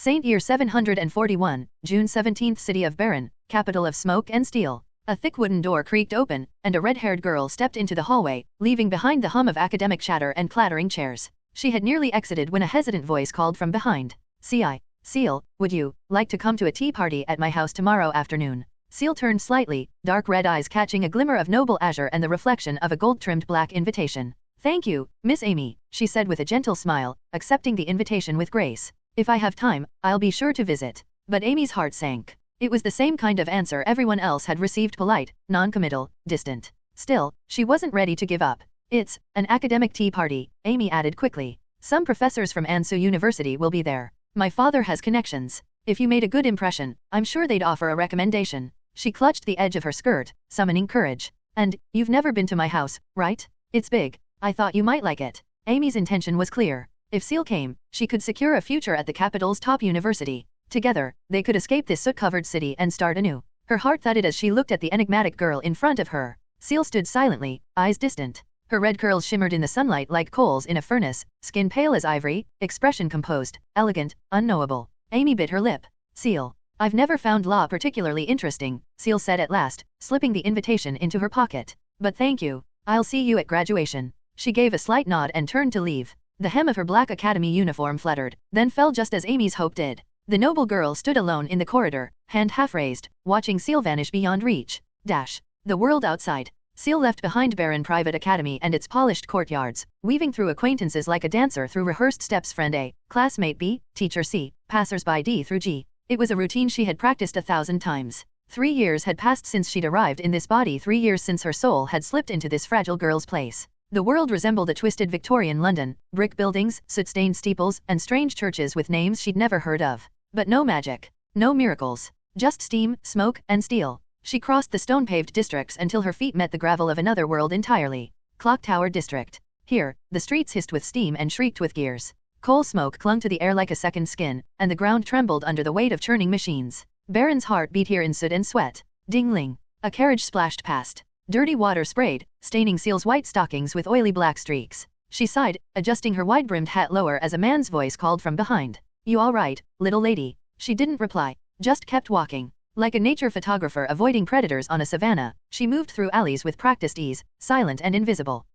Saint Year 741, June 17th. City of Baron, capital of smoke and steel. A thick wooden door creaked open, and a red-haired girl stepped into the hallway, leaving behind the hum of academic chatter and clattering chairs. She had nearly exited when a hesitant voice called from behind. Ciel, would you like to come to a tea party at my house tomorrow afternoon? Ciel turned slightly, dark red eyes catching a glimmer of noble azure and the reflection of a gold-trimmed black invitation. Thank you, Miss Amy, she said with a gentle smile, accepting the invitation with grace. If I have time, I'll be sure to visit. But Amy's heart sank. It was the same kind of answer everyone else had received, polite, non-committal, distant. Still, she wasn't ready to give up. It's an academic tea party, Amy added quickly. Some professors from Ansu University will be there. My father has connections. If you made a good impression, I'm sure they'd offer a recommendation. She clutched the edge of her skirt, summoning courage. And, you've never been to my house, right? It's big. I thought you might like it. Amy's intention was clear. If Ciel came, she could secure a future at the capital's top university. Together, they could escape this soot-covered city and start anew. Her heart thudded as she looked at the enigmatic girl in front of her. Ciel stood silently, eyes distant. Her red curls shimmered in the sunlight like coals in a furnace, skin pale as ivory, expression composed, elegant, unknowable. Amy bit her lip. Ciel. I've never found law particularly interesting, Ciel said at last, slipping the invitation into her pocket. But thank you. I'll see you at graduation. She gave a slight nod and turned to leave. The hem of her black academy uniform fluttered, then fell just as Amy's hope did. The noble girl stood alone in the corridor, hand half raised, watching Ciel vanish beyond reach. The world outside. Ciel left behind Baron Private Academy and its polished courtyards, weaving through acquaintances like a dancer through rehearsed steps. Friend A, classmate B, teacher C, passers-by D through G. It was a routine she had practiced 1,000 times. 3 years had passed since she'd arrived in this body, 3 years since her soul had slipped into this fragile girl's place. The world resembled a twisted Victorian London, brick buildings, soot-stained steeples, and strange churches with names she'd never heard of. But no magic. No miracles. Just steam, smoke, and steel. She crossed the stone-paved districts until her feet met the gravel of another world entirely. Clock Tower District. Here, the streets hissed with steam and shrieked with gears. Coal smoke clung to the air like a second skin, and the ground trembled under the weight of churning machines. Baron's heart beat here in soot and sweat. Ding-ling. A carriage splashed past. Dirty water sprayed, staining Ciel's white stockings with oily black streaks. She sighed, adjusting her wide-brimmed hat lower as a man's voice called from behind. You all right, little lady? She didn't reply, just kept walking. Like a nature photographer avoiding predators on a savanna, she moved through alleys with practiced ease, silent and invisible.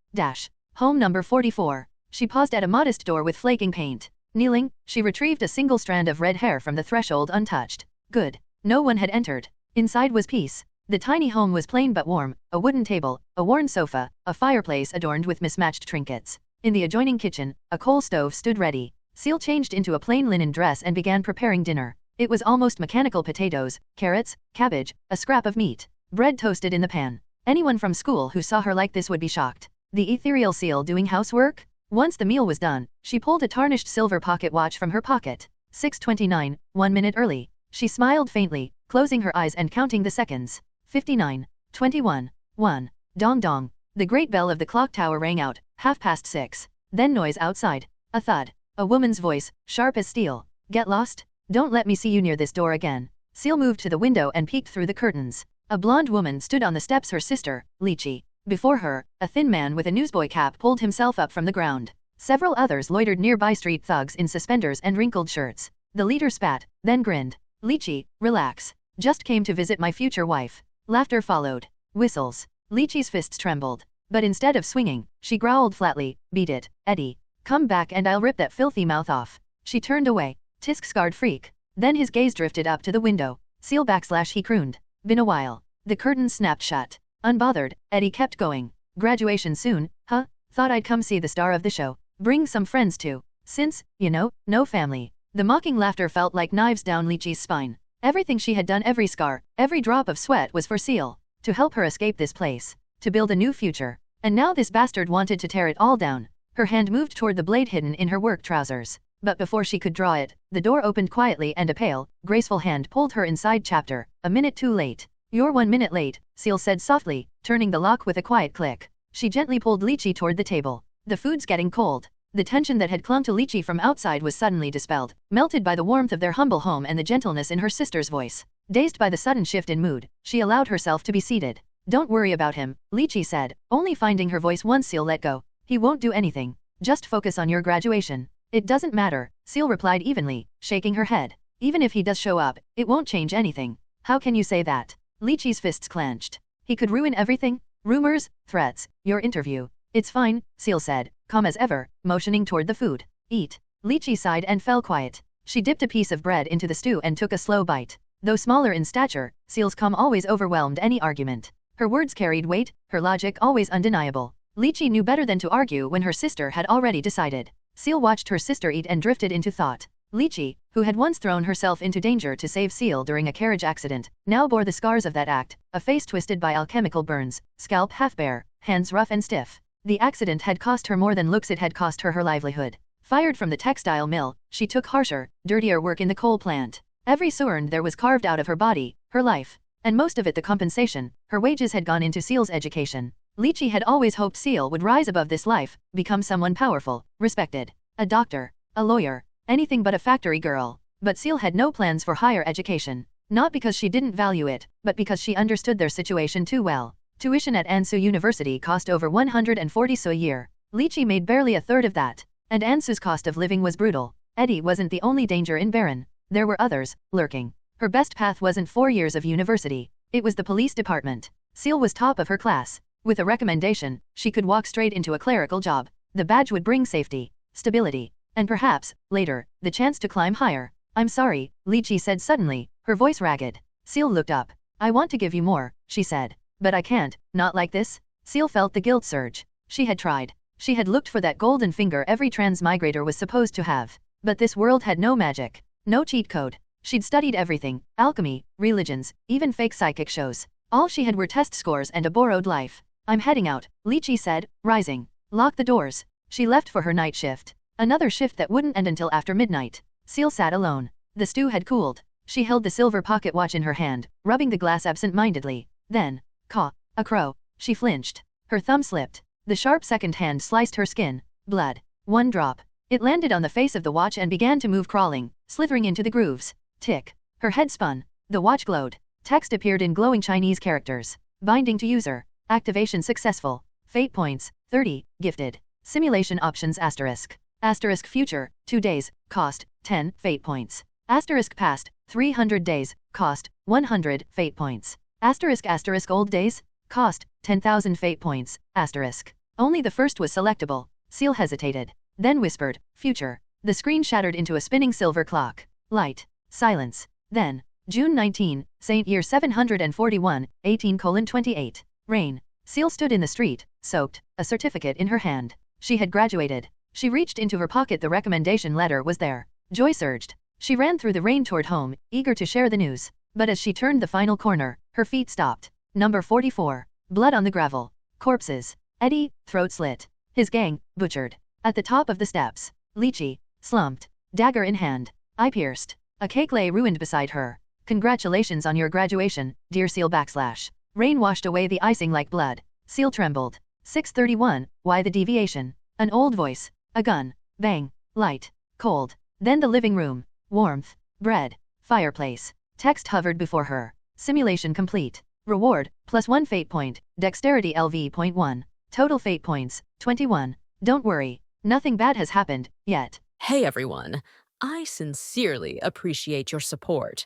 Home number 44. She paused at a modest door with flaking paint. Kneeling, she retrieved a single strand of red hair from the threshold untouched. Good. No one had entered. Inside was peace. The tiny home was plain but warm, a wooden table, a worn sofa, a fireplace adorned with mismatched trinkets. In the adjoining kitchen, a coal stove stood ready. Ciel changed into a plain linen dress and began preparing dinner. It was almost mechanical: potatoes, carrots, cabbage, a scrap of meat, bread toasted in the pan. Anyone from school who saw her like this would be shocked. The ethereal Ciel doing housework? Once the meal was done, she pulled a tarnished silver pocket watch from her pocket. 6:29, 1 minute early. She smiled faintly, closing her eyes and counting the seconds. 59, 21, 1. Dong dong. The great bell of the clock tower rang out, 6:30. Then noise outside. A thud. A woman's voice, sharp as steel. Get lost? Don't let me see you near this door again. Ciel moved to the window and peeked through the curtains. A blonde woman stood on the steps, her sister, Lychee. Before her, a thin man with a newsboy cap pulled himself up from the ground. Several others loitered nearby, street thugs in suspenders and wrinkled shirts. The leader spat, then grinned. Lychee, relax. Just came to visit my future wife. Laughter followed. Whistles. Lychee's fists trembled. But instead of swinging, she growled flatly, beat it, Eddie. Come back and I'll rip that filthy mouth off. She turned away. Tisk scarred freak. Then his gaze drifted up to the window. Ciel / he crooned. Been a while. The curtains snapped shut. Unbothered, Eddie kept going. Graduation soon, huh? Thought I'd come see the star of the show. Bring some friends too. Since, you know, no family. The mocking laughter felt like knives down Lychee's spine. Everything she had done, every scar, every drop of sweat was for Ciel. To help her escape this place. To build a new future. And now this bastard wanted to tear it all down. Her hand moved toward the blade hidden in her work trousers. But before she could draw it, the door opened quietly and a pale, graceful hand pulled her inside. Chapter, a minute too late. You're 1 minute late, Ciel said softly, turning the lock with a quiet click. She gently pulled Lychee toward the table. The food's getting cold. The tension that had clung to Lychee from outside was suddenly dispelled, melted by the warmth of their humble home and the gentleness in her sister's voice. Dazed by the sudden shift in mood, she allowed herself to be seated. Don't worry about him, Lychee said, only finding her voice once Ciel let go. He won't do anything. Just focus on your graduation. It doesn't matter, Ciel replied evenly, shaking her head. Even if he does show up, it won't change anything. How can you say that? Li Qi's fists clenched. He could ruin everything? Rumors, threats, your interview. It's fine, Ciel said, calm as ever, motioning toward the food. Eat. Li Qi sighed and fell quiet. She dipped a piece of bread into the stew and took a slow bite. Though smaller in stature, Ciel's calm always overwhelmed any argument. Her words carried weight, her logic always undeniable. Li Qi knew better than to argue when her sister had already decided. Ciel watched her sister eat and drifted into thought. Li Qi, who had once thrown herself into danger to save Ciel during a carriage accident, now bore the scars of that act, a face twisted by alchemical burns, scalp half bare, hands rough and stiff. The accident had cost her more than looks, it had cost her her livelihood. Fired from the textile mill, she took harsher, dirtier work in the coal plant. Every soorn there was carved out of her body, her life. And most of it the compensation, her wages had gone into Ciel's education. Li Qi had always hoped Ciel would rise above this life, become someone powerful, respected. A doctor, a lawyer, anything but a factory girl. But Ciel had no plans for higher education. Not because she didn't value it, but because she understood their situation too well. Tuition at Ansu University cost over 140 so a year. Li Qi made barely a third of that. And Ansu's cost of living was brutal. Eddie wasn't the only danger in Baron. There were others, lurking. Her best path wasn't 4 years of university. It was the police department. Ciel was top of her class. With a recommendation, she could walk straight into a clerical job. The badge would bring safety, stability, and perhaps, later, the chance to climb higher. I'm sorry, Li Qi said suddenly, her voice ragged. Ciel looked up. I want to give you more, she said. But I can't, not like this. Ciel felt the guilt surge. She had tried. She had looked for that golden finger every transmigrator was supposed to have. But this world had no magic. No cheat code. She'd studied everything, alchemy, religions, even fake psychic shows. All she had were test scores and a borrowed life. I'm heading out, Li Qi said, rising. Lock the doors. She left for her night shift. Another shift that wouldn't end until after midnight. Ciel sat alone. The stew had cooled. She held the silver pocket watch in her hand, rubbing the glass absent-mindedly. Then, caw, a crow. She flinched. Her thumb slipped. The sharp second hand sliced her skin. Blood. One drop. It landed on the face of the watch and began to move, crawling, slithering into the grooves. Tick. Her head spun. The watch glowed. Text appeared in glowing Chinese characters. Binding to user. Activation successful. Fate points, 30, gifted. Simulation options asterisk. Asterisk future, 2 days, cost, 10, fate points. Asterisk past, 300 days, cost, 100, fate points. Asterisk old days, cost, 10,000 fate points, asterisk. Only the first was selectable. Ciel hesitated. Then whispered, future. The screen shattered into a spinning silver clock. Light. Silence. Then, June 19, Saint Year 741, 18:28. Rain. Ciel stood in the street, soaked, a certificate in her hand. She had graduated. She reached into her pocket, the recommendation letter was there. Joy surged. She ran through the rain toward home, eager to share the news. But as she turned the final corner, her feet stopped. Number 44. Blood on the gravel. Corpses. Eddie, throat slit. His gang, butchered. At the top of the steps. Li Qi, slumped, dagger in hand. Eye pierced. A cake lay ruined beside her. Congratulations on your graduation, dear Ciel /. Rain washed away the icing like blood. Ciel trembled. 6:31, why the deviation? An old voice. A gun. Bang. Light. Cold. Then the living room. Warmth. Bread. Fireplace. Text hovered before her. Simulation complete. Reward, +1 fate point, dexterity LV.1. Total fate points, 21. Don't worry. Nothing bad has happened, yet. Hey everyone. I sincerely appreciate your support.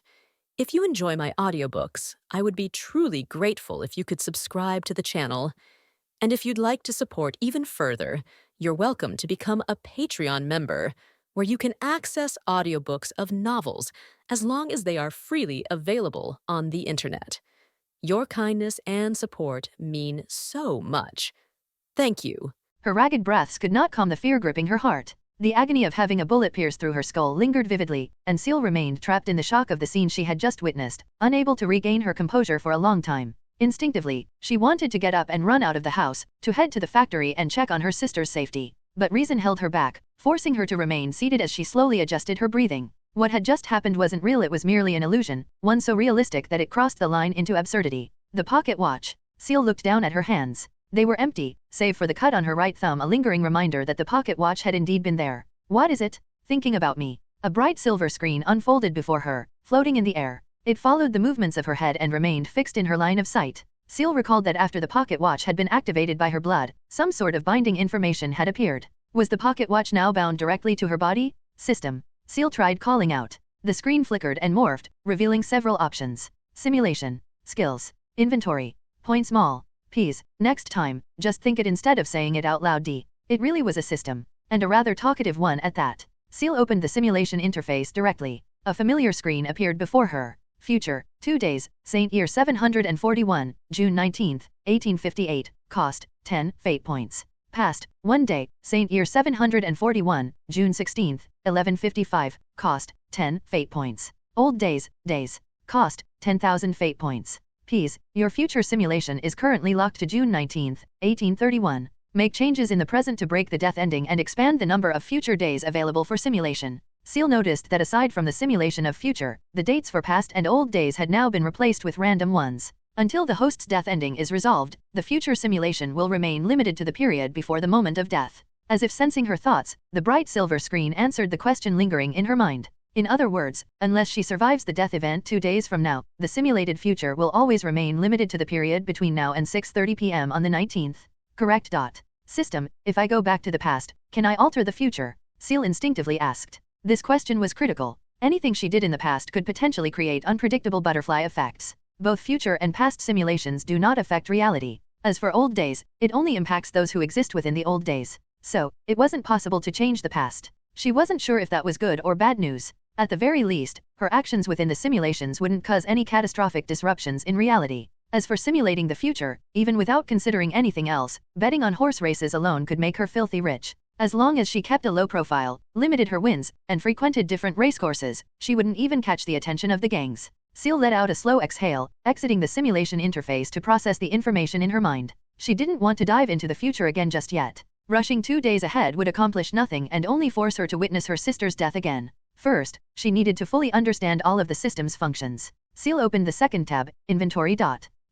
If you enjoy my audiobooks, I would be truly grateful if you could subscribe to the channel. And if you'd like to support even further, you're welcome to become a Patreon member, where you can access audiobooks of novels as long as they are freely available on the internet. Your kindness and support mean so much. Thank you. Her ragged breaths could not calm the fear gripping her heart. The agony of having a bullet pierce through her skull lingered vividly, and Ciel remained trapped in the shock of the scene she had just witnessed, unable to regain her composure for a long time. Instinctively, she wanted to get up and run out of the house, to head to the factory and check on her sister's safety. But reason held her back, forcing her to remain seated as she slowly adjusted her breathing. What had just happened wasn't real, it was merely an illusion, one so realistic that it crossed the line into absurdity. The pocket watch. Ciel looked down at her hands. They were empty, save for the cut on her right thumb, a lingering reminder that the pocket watch had indeed been there. What is it? Thinking about me. A bright silver screen unfolded before her, floating in the air. It followed the movements of her head and remained fixed in her line of sight. Ciel recalled that after the pocket watch had been activated by her blood, some sort of binding information had appeared. Was the pocket watch now bound directly to her body? System. Ciel tried calling out. The screen flickered and morphed, revealing several options. Simulation. Skills. Inventory. Points mall. Ps. Next time, just think it instead of saying it out loud. It really was a system. And a rather talkative one at that. Ciel opened the simulation interface directly. A familiar screen appeared before her. Future, 2 days, Saint Year 741, June 19, 1858, cost, 10 fate points. Past, 1 day, Saint Year 741, June 16, 1155, cost, 10 fate points. Old days, cost, 10,000 fate points. Ps. Your future simulation is currently locked to June 19, 1831. Make changes in the present to break the death ending and expand the number of future days available for simulation. Ciel noticed that aside from the simulation of future, the dates for past and old days had now been replaced with random ones. Until the host's death ending is resolved, the future simulation will remain limited to the period before the moment of death. As if sensing her thoughts, the bright silver screen answered the question lingering in her mind. In other words, unless she survives the death event 2 days from now, the simulated future will always remain limited to the period between now and 6:30 p.m. on the 19th. Correct. System, if I go back to the past, can I alter the future? Ciel instinctively asked. This question was critical. Anything she did in the past could potentially create unpredictable butterfly effects. Both future and past simulations do not affect reality. As for old days, it only impacts those who exist within the old days. So, it wasn't possible to change the past. She wasn't sure if that was good or bad news. At the very least, her actions within the simulations wouldn't cause any catastrophic disruptions in reality. As for simulating the future, even without considering anything else, betting on horse races alone could make her filthy rich. As long as she kept a low profile, limited her wins, and frequented different racecourses, she wouldn't even catch the attention of the gangs. Ciel let out a slow exhale, exiting the simulation interface to process the information in her mind. She didn't want to dive into the future again just yet. Rushing 2 days ahead would accomplish nothing and only force her to witness her sister's death again. First, she needed to fully understand all of the system's functions. Ciel opened the second tab, Inventory.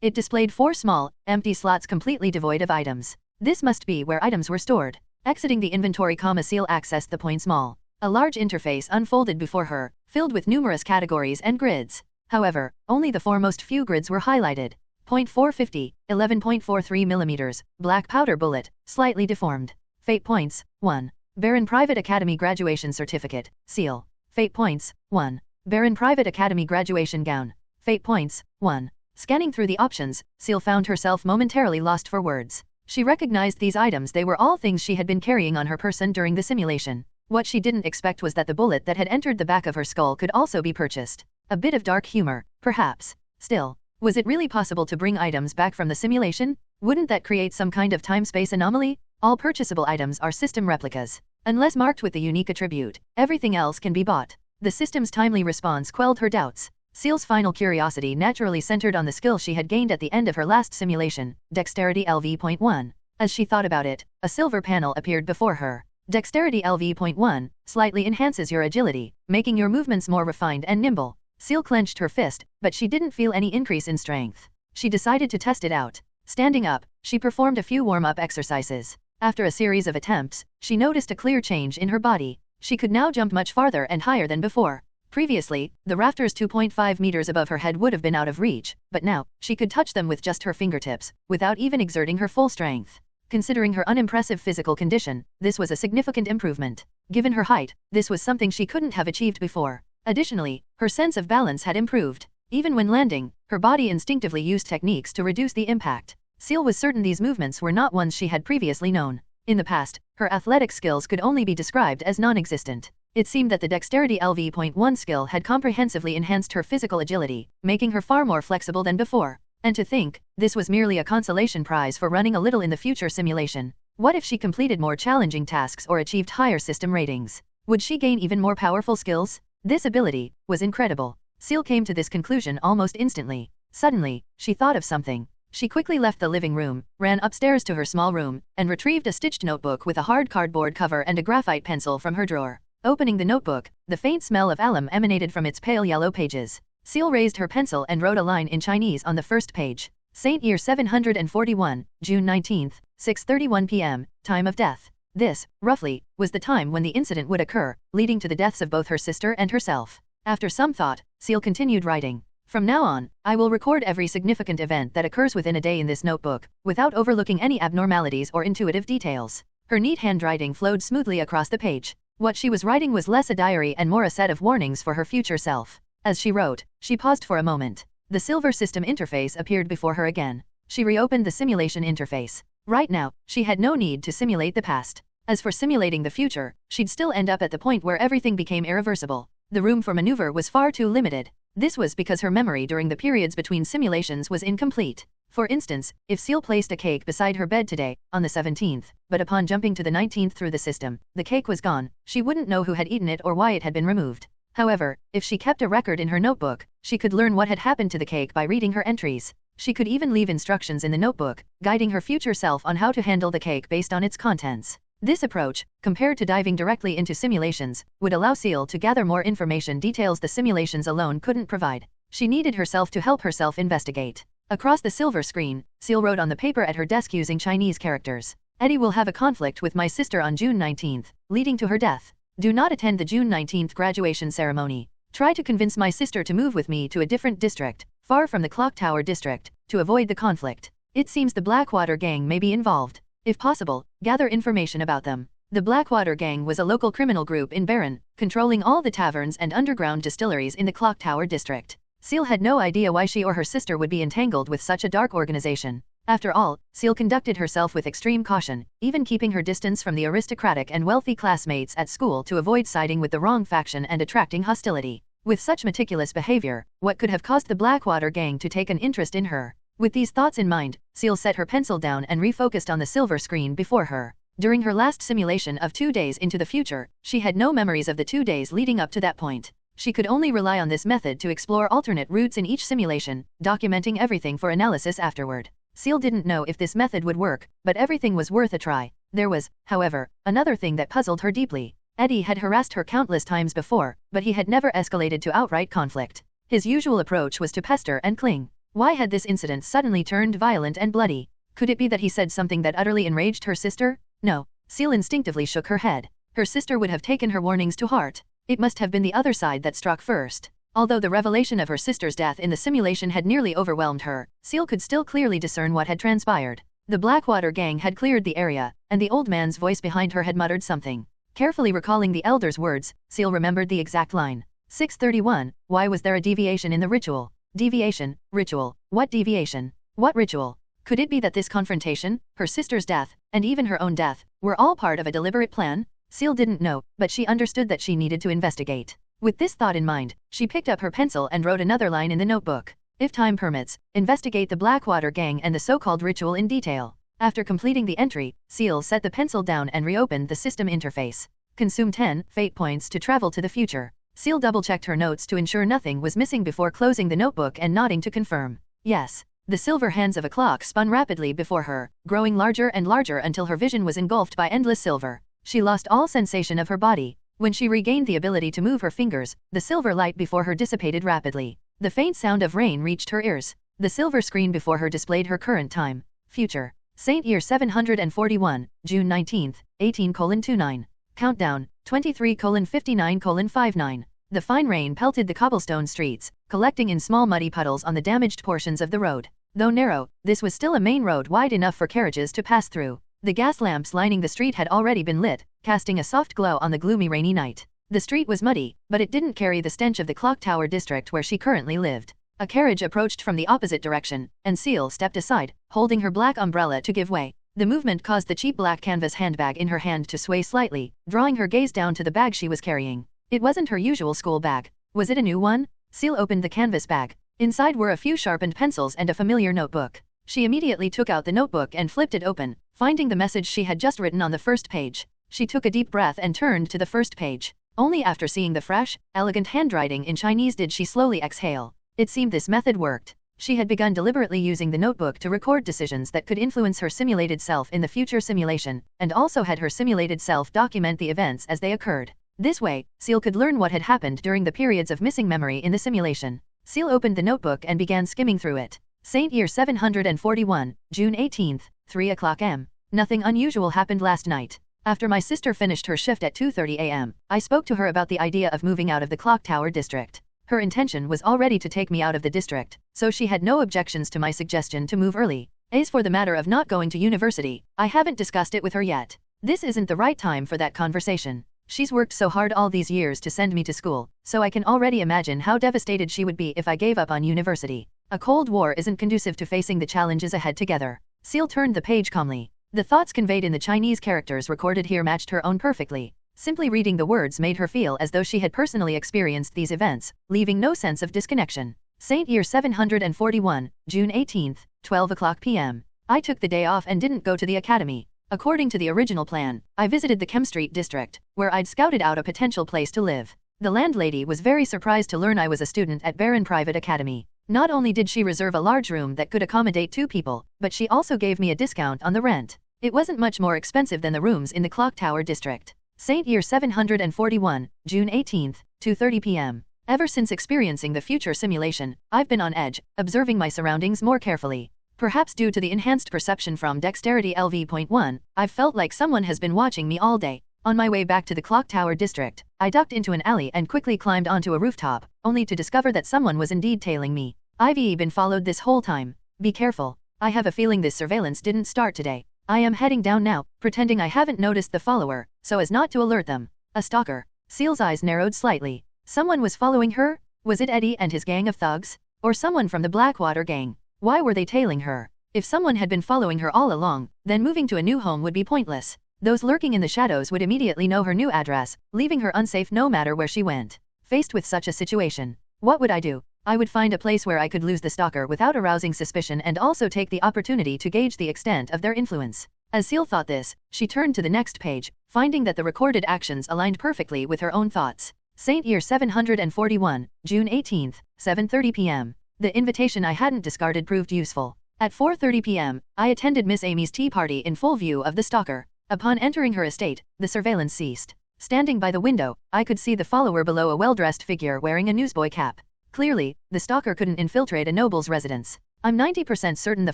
It displayed 4 small, empty slots completely devoid of items. This must be where items were stored. Exiting the inventory, Ciel accessed the points mall. A large interface unfolded before her, filled with numerous categories and grids. However, only the foremost few grids were highlighted. Point 450, 11.43 mm, black powder bullet, slightly deformed. Fate points, 1. Baron Private Academy Graduation Certificate, Ciel. Fate points, 1. Baron Private Academy Graduation Gown. Fate points, 1. Scanning through the options, Ciel found herself momentarily lost for words. She recognized these items. They were all things she had been carrying on her person during the simulation. What she didn't expect was that the bullet that had entered the back of her skull could also be purchased. A bit of dark humor, perhaps. Still, was it really possible to bring items back from the simulation? Wouldn't that create some kind of time-space anomaly? All purchasable items are system replicas. Unless marked with the unique attribute, everything else can be bought. The system's timely response quelled her doubts. Ciel's final curiosity naturally centered on the skill she had gained at the end of her last simulation, Dexterity LV.1. As she thought about it, a silver panel appeared before her. Dexterity LV.1 slightly enhances your agility, making your movements more refined and nimble. Ciel clenched her fist, but she didn't feel any increase in strength. She decided to test it out. Standing up, she performed a few warm-up exercises. After a series of attempts, she noticed a clear change in her body. She could now jump much farther and higher than before. Previously, the rafters 2.5 meters above her head would have been out of reach, but now, she could touch them with just her fingertips, without even exerting her full strength. Considering her unimpressive physical condition, this was a significant improvement. Given her height, this was something she couldn't have achieved before. Additionally, her sense of balance had improved. Even when landing, her body instinctively used techniques to reduce the impact. Ciel was certain these movements were not ones she had previously known. In the past, her athletic skills could only be described as non-existent. It seemed that the Dexterity LV.1 skill had comprehensively enhanced her physical agility, making her far more flexible than before. And to think, this was merely a consolation prize for running a little in the future simulation. What if she completed more challenging tasks or achieved higher system ratings? Would she gain even more powerful skills? This ability was incredible. Ciel came to this conclusion almost instantly. Suddenly, she thought of something. She quickly left the living room, ran upstairs to her small room, and retrieved a stitched notebook with a hard cardboard cover and a graphite pencil from her drawer. Opening the notebook, the faint smell of alum emanated from its pale yellow pages. Ciel raised her pencil and wrote a line in Chinese on the first page. Saint Year 741, June 19, 6:31 p.m., time of death. This, roughly, was the time when the incident would occur, leading to the deaths of both her sister and herself. After some thought, Ciel continued writing. From now on, I will record every significant event that occurs within a day in this notebook, without overlooking any abnormalities or intuitive details. Her neat handwriting flowed smoothly across the page. What she was writing was less a diary and more a set of warnings for her future self. As she wrote, she paused for a moment. The silver system interface appeared before her again. She reopened the simulation interface. Right now, she had no need to simulate the past. As for simulating the future, she'd still end up at the point where everything became irreversible. The room for maneuver was far too limited. This was because her memory during the periods between simulations was incomplete. For instance, if Ciel placed a cake beside her bed today, on the 17th, but upon jumping to the 19th through the system, the cake was gone, she wouldn't know who had eaten it or why it had been removed. However, if she kept a record in her notebook, she could learn what had happened to the cake by reading her entries. She could even leave instructions in the notebook, guiding her future self on how to handle the cake based on its contents. This approach, compared to diving directly into simulations, would allow Ciel to gather more information details the simulations alone couldn't provide. She needed herself to help herself investigate. Across the silver screen, Ciel wrote on the paper at her desk using Chinese characters. Eddie will have a conflict with my sister on June 19th, leading to her death. Do not attend the June 19th graduation ceremony. Try to convince my sister to move with me to a different district, far from the Clock Tower district, to avoid the conflict. It seems the Blackwater gang may be involved. If possible, gather information about them. The Blackwater gang was a local criminal group in Barren, controlling all the taverns and underground distilleries in the Clock Tower district. Ciel had no idea why she or her sister would be entangled with such a dark organization. After all, Ciel conducted herself with extreme caution, even keeping her distance from the aristocratic and wealthy classmates at school to avoid siding with the wrong faction and attracting hostility. With such meticulous behavior, what could have caused the Blackwater gang to take an interest in her? With these thoughts in mind, Ciel set her pencil down and refocused on the silver screen before her. During her last simulation of 2 days into the future, she had no memories of the 2 days leading up to that point. She could only rely on this method to explore alternate routes in each simulation, documenting everything for analysis afterward. Ciel didn't know if this method would work, but everything was worth a try. There was, however, another thing that puzzled her deeply. Eddie had harassed her countless times before, but he had never escalated to outright conflict. His usual approach was to pester and cling. Why had this incident suddenly turned violent and bloody? Could it be that he said something that utterly enraged her sister? No. Ciel instinctively shook her head. Her sister would have taken her warnings to heart. It must have been the other side that struck first. Although the revelation of her sister's death in the simulation had nearly overwhelmed her, Ciel could still clearly discern what had transpired. The Blackwater gang had cleared the area, and the old man's voice behind her had muttered something. Carefully recalling the elder's words, Ciel remembered the exact line. 631, why was there a deviation in the ritual? Deviation, ritual, what deviation? What ritual? Could it be that this confrontation, her sister's death, and even her own death, were all part of a deliberate plan? Ciel didn't know, but she understood that she needed to investigate. With this thought in mind, she picked up her pencil and wrote another line in the notebook. If time permits, investigate the Blackwater gang and the so-called ritual in detail. After completing the entry, Ciel set the pencil down and reopened the system interface. Consume 10 fate points to travel to the future. Ciel double-checked her notes to ensure nothing was missing before closing the notebook and nodding to confirm. Yes. The silver hands of a clock spun rapidly before her, growing larger and larger until her vision was engulfed by endless silver. She lost all sensation of her body. When she regained the ability to move her fingers, the silver light before her dissipated rapidly. The faint sound of rain reached her ears. The silver screen before her displayed her current time. Future. Saint Year 741, June 19th, 18:29. Countdown, 23:59:59. The fine rain pelted the cobblestone streets, collecting in small muddy puddles on the damaged portions of the road. Though narrow, this was still a main road wide enough for carriages to pass through. The gas lamps lining the street had already been lit, casting a soft glow on the gloomy rainy night. The street was muddy, but it didn't carry the stench of the Clock Tower district where she currently lived. A carriage approached from the opposite direction, and Ciel stepped aside, holding her black umbrella to give way. The movement caused the cheap black canvas handbag in her hand to sway slightly, drawing her gaze down to the bag she was carrying. It wasn't her usual school bag. Was it a new one? Ciel opened the canvas bag. Inside were a few sharpened pencils and a familiar notebook. She immediately took out the notebook and flipped it open, finding the message she had just written on the first page. She took a deep breath and turned to the first page. Only after seeing the fresh, elegant handwriting in Chinese did she slowly exhale. It seemed this method worked. She had begun deliberately using the notebook to record decisions that could influence her simulated self in the future simulation, and also had her simulated self document the events as they occurred. This way, Ciel could learn what had happened during the periods of missing memory in the simulation. Ciel opened the notebook and began skimming through it. Saint Year 741, June 18th, 3 o'clock am. Nothing unusual happened last night. After my sister finished her shift at 2:30 am, I spoke to her about the idea of moving out of the Clock Tower district. Her intention was already to take me out of the district, so she had no objections to my suggestion to move early. As for the matter of not going to university, I haven't discussed it with her yet. This isn't the right time for that conversation. She's worked so hard all these years to send me to school, so I can already imagine how devastated she would be if I gave up on university. A Cold War isn't conducive to facing the challenges ahead together. Ciel turned the page calmly. The thoughts conveyed in the Chinese characters recorded here matched her own perfectly. Simply reading the words made her feel as though she had personally experienced these events, leaving no sense of disconnection. Saint Year 741, June 18, 12 o'clock p.m. I took the day off and didn't go to the academy. According to the original plan, I visited the Chem Street district, where I'd scouted out a potential place to live. The landlady was very surprised to learn I was a student at Barron Private Academy. Not only did she reserve a large room that could accommodate 2 people, but she also gave me a discount on the rent. It wasn't much more expensive than the rooms in the Clock Tower district. Saint Year 741, June 18, 2:30 p.m. Ever since experiencing the future simulation, I've been on edge, observing my surroundings more carefully. Perhaps due to the enhanced perception from Dexterity LV.1, I've felt like someone has been watching me all day. On my way back to the Clock Tower district, I ducked into an alley and quickly climbed onto a rooftop, only to discover that someone was indeed tailing me. I've been followed this whole time. Be careful. I have a feeling this surveillance didn't start today. I am heading down now, pretending I haven't noticed the follower, so as not to alert them. A stalker. Ciel's eyes narrowed slightly. Someone was following her? Was it Eddie and his gang of thugs? Or someone from the Blackwater gang? Why were they tailing her? If someone had been following her all along, then moving to a new home would be pointless. Those lurking in the shadows would immediately know her new address, leaving her unsafe no matter where she went. Faced with such a situation, what would I do? I would find a place where I could lose the stalker without arousing suspicion and also take the opportunity to gauge the extent of their influence. As Ciel thought this, she turned to the next page, finding that the recorded actions aligned perfectly with her own thoughts. Saint Year 741, June 18, 7:30 p.m. The invitation I hadn't discarded proved useful. At 4:30 p.m., I attended Miss Amy's tea party in full view of the stalker. Upon entering her estate, the surveillance ceased. Standing by the window, I could see the follower below a well-dressed figure wearing a newsboy cap. Clearly, the stalker couldn't infiltrate a noble's residence. I'm 90% certain the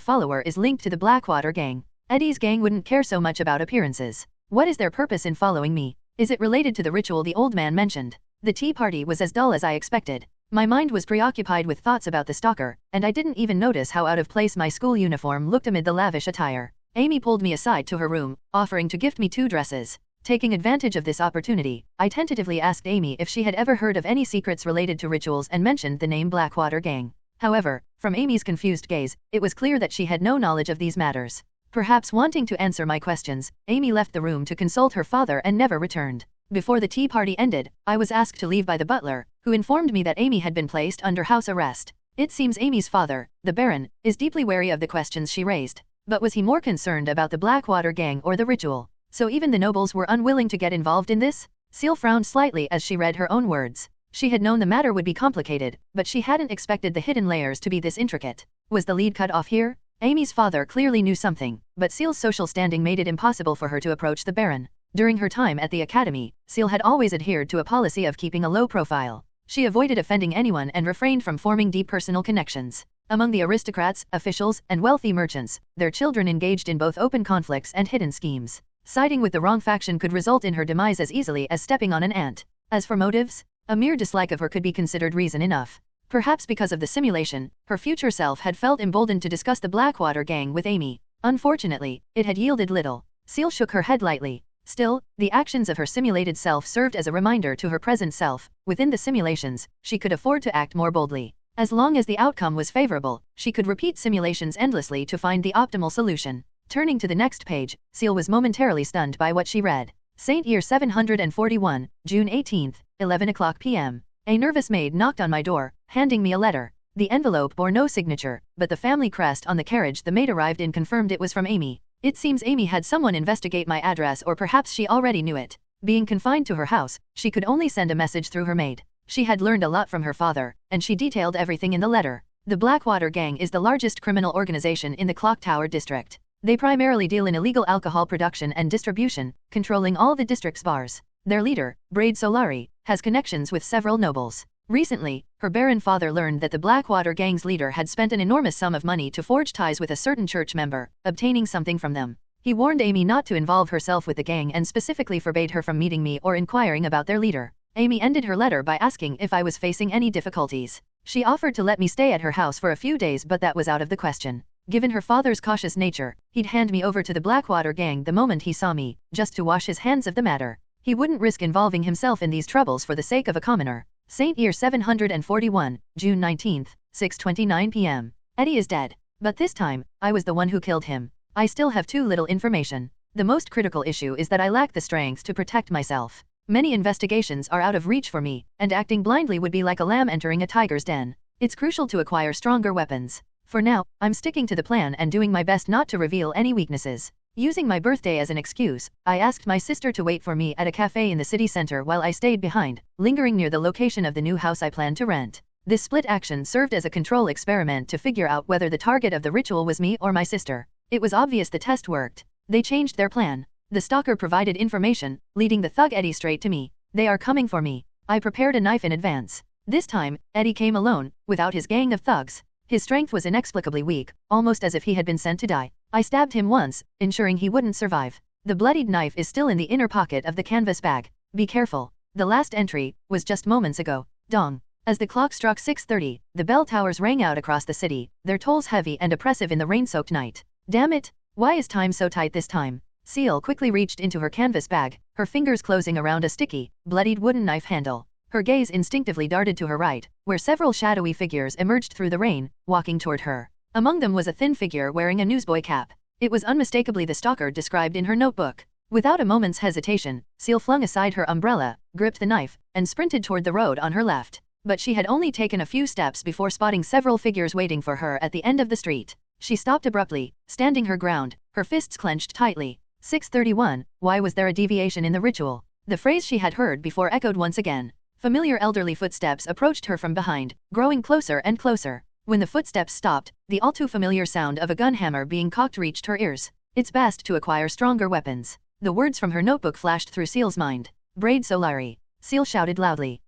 follower is linked to the Blackwater gang. Eddie's gang wouldn't care so much about appearances. What is their purpose in following me? Is it related to the ritual the old man mentioned? The tea party was as dull as I expected. My mind was preoccupied with thoughts about the stalker, and I didn't even notice how out of place my school uniform looked amid the lavish attire. Amy pulled me aside to her room, offering to gift me 2 dresses. Taking advantage of this opportunity, I tentatively asked Amy if she had ever heard of any secrets related to rituals and mentioned the name Blackwater Gang. However, from Amy's confused gaze, it was clear that she had no knowledge of these matters. Perhaps wanting to answer my questions, Amy left the room to consult her father and never returned. Before the tea party ended, I was asked to leave by the butler, who informed me that Amy had been placed under house arrest. It seems Amy's father, the Baron, is deeply wary of the questions she raised. But was he more concerned about the Blackwater Gang or the ritual? So even the nobles were unwilling to get involved in this? Ciel frowned slightly as she read her own words. She had known the matter would be complicated, but she hadn't expected the hidden layers to be this intricate. Was the lead cut off here? Amy's father clearly knew something, but Ciel's social standing made it impossible for her to approach the Baron. During her time at the academy, Ciel had always adhered to a policy of keeping a low profile. She avoided offending anyone and refrained from forming deep personal connections. Among the aristocrats, officials, and wealthy merchants, their children engaged in both open conflicts and hidden schemes. Siding with the wrong faction could result in her demise as easily as stepping on an ant. As for motives, a mere dislike of her could be considered reason enough. Perhaps because of the simulation, her future self had felt emboldened to discuss the Blackwater Gang with Amy. Unfortunately, it had yielded little. Ciel shook her head lightly. Still, the actions of her simulated self served as a reminder to her present self. Within the simulations, she could afford to act more boldly. As long as the outcome was favorable, she could repeat simulations endlessly to find the optimal solution. Turning to the next page, Ciel was momentarily stunned by what she read. Saint Year 741, June 18, 11 o'clock p.m. A nervous maid knocked on my door, handing me a letter. The envelope bore no signature, but the family crest on the carriage the maid arrived in confirmed it was from Amy. It seems Amy had someone investigate my address, or perhaps she already knew it. Being confined to her house, she could only send a message through her maid. She had learned a lot from her father, and she detailed everything in the letter. The Blackwater Gang is the largest criminal organization in the Clock Tower district. They primarily deal in illegal alcohol production and distribution, controlling all the district's bars. Their leader, Braid Solari, has connections with several nobles. Recently, her Baron father learned that the Blackwater Gang's leader had spent an enormous sum of money to forge ties with a certain church member, obtaining something from them. He warned Amy not to involve herself with the gang and specifically forbade her from meeting me or inquiring about their leader. Amy ended her letter by asking if I was facing any difficulties. She offered to let me stay at her house for a few days, but that was out of the question. Given her father's cautious nature, he'd hand me over to the Blackwater gang the moment he saw me, just to wash his hands of the matter. He wouldn't risk involving himself in these troubles for the sake of a commoner. Saint Year 741, June 19, 6:29 p.m. Eddie is dead. But this time, I was the one who killed him. I still have too little information. The most critical issue is that I lack the strength to protect myself. Many investigations are out of reach for me, and acting blindly would be like a lamb entering a tiger's den. It's crucial to acquire stronger weapons. For now, I'm sticking to the plan and doing my best not to reveal any weaknesses. Using my birthday as an excuse, I asked my sister to wait for me at a cafe in the city center while I stayed behind, lingering near the location of the new house I planned to rent. This split action served as a control experiment to figure out whether the target of the ritual was me or my sister. It was obvious the test worked. They changed their plan. The stalker provided information, leading the thug Eddie straight to me. They are coming for me. I prepared a knife in advance. This time, Eddie came alone, without his gang of thugs. His strength was inexplicably weak, almost as if he had been sent to die. I stabbed him once, ensuring he wouldn't survive. The bloodied knife is still in the inner pocket of the canvas bag. Be careful. The last entry was just moments ago. Dong. As the clock struck 6:30, the bell towers rang out across the city, their tolls heavy and oppressive in the rain-soaked night. Damn it! Why is time so tight this time? Ciel quickly reached into her canvas bag, her fingers closing around a sticky, bloodied wooden knife handle. Her gaze instinctively darted to her right, where several shadowy figures emerged through the rain, walking toward her. Among them was a thin figure wearing a newsboy cap. It was unmistakably the stalker described in her notebook. Without a moment's hesitation, Ciel flung aside her umbrella, gripped the knife, and sprinted toward the road on her left. But she had only taken a few steps before spotting several figures waiting for her at the end of the street. She stopped abruptly, standing her ground, her fists clenched tightly. 6:31, why was there a deviation in the ritual? The phrase she had heard before echoed once again. Familiar elderly footsteps approached her from behind, growing closer and closer. When the footsteps stopped, the all-too-familiar sound of a gun hammer being cocked reached her ears. It's best to acquire stronger weapons. The words from her notebook flashed through Ciel's mind. Braid Solari. Ciel shouted loudly.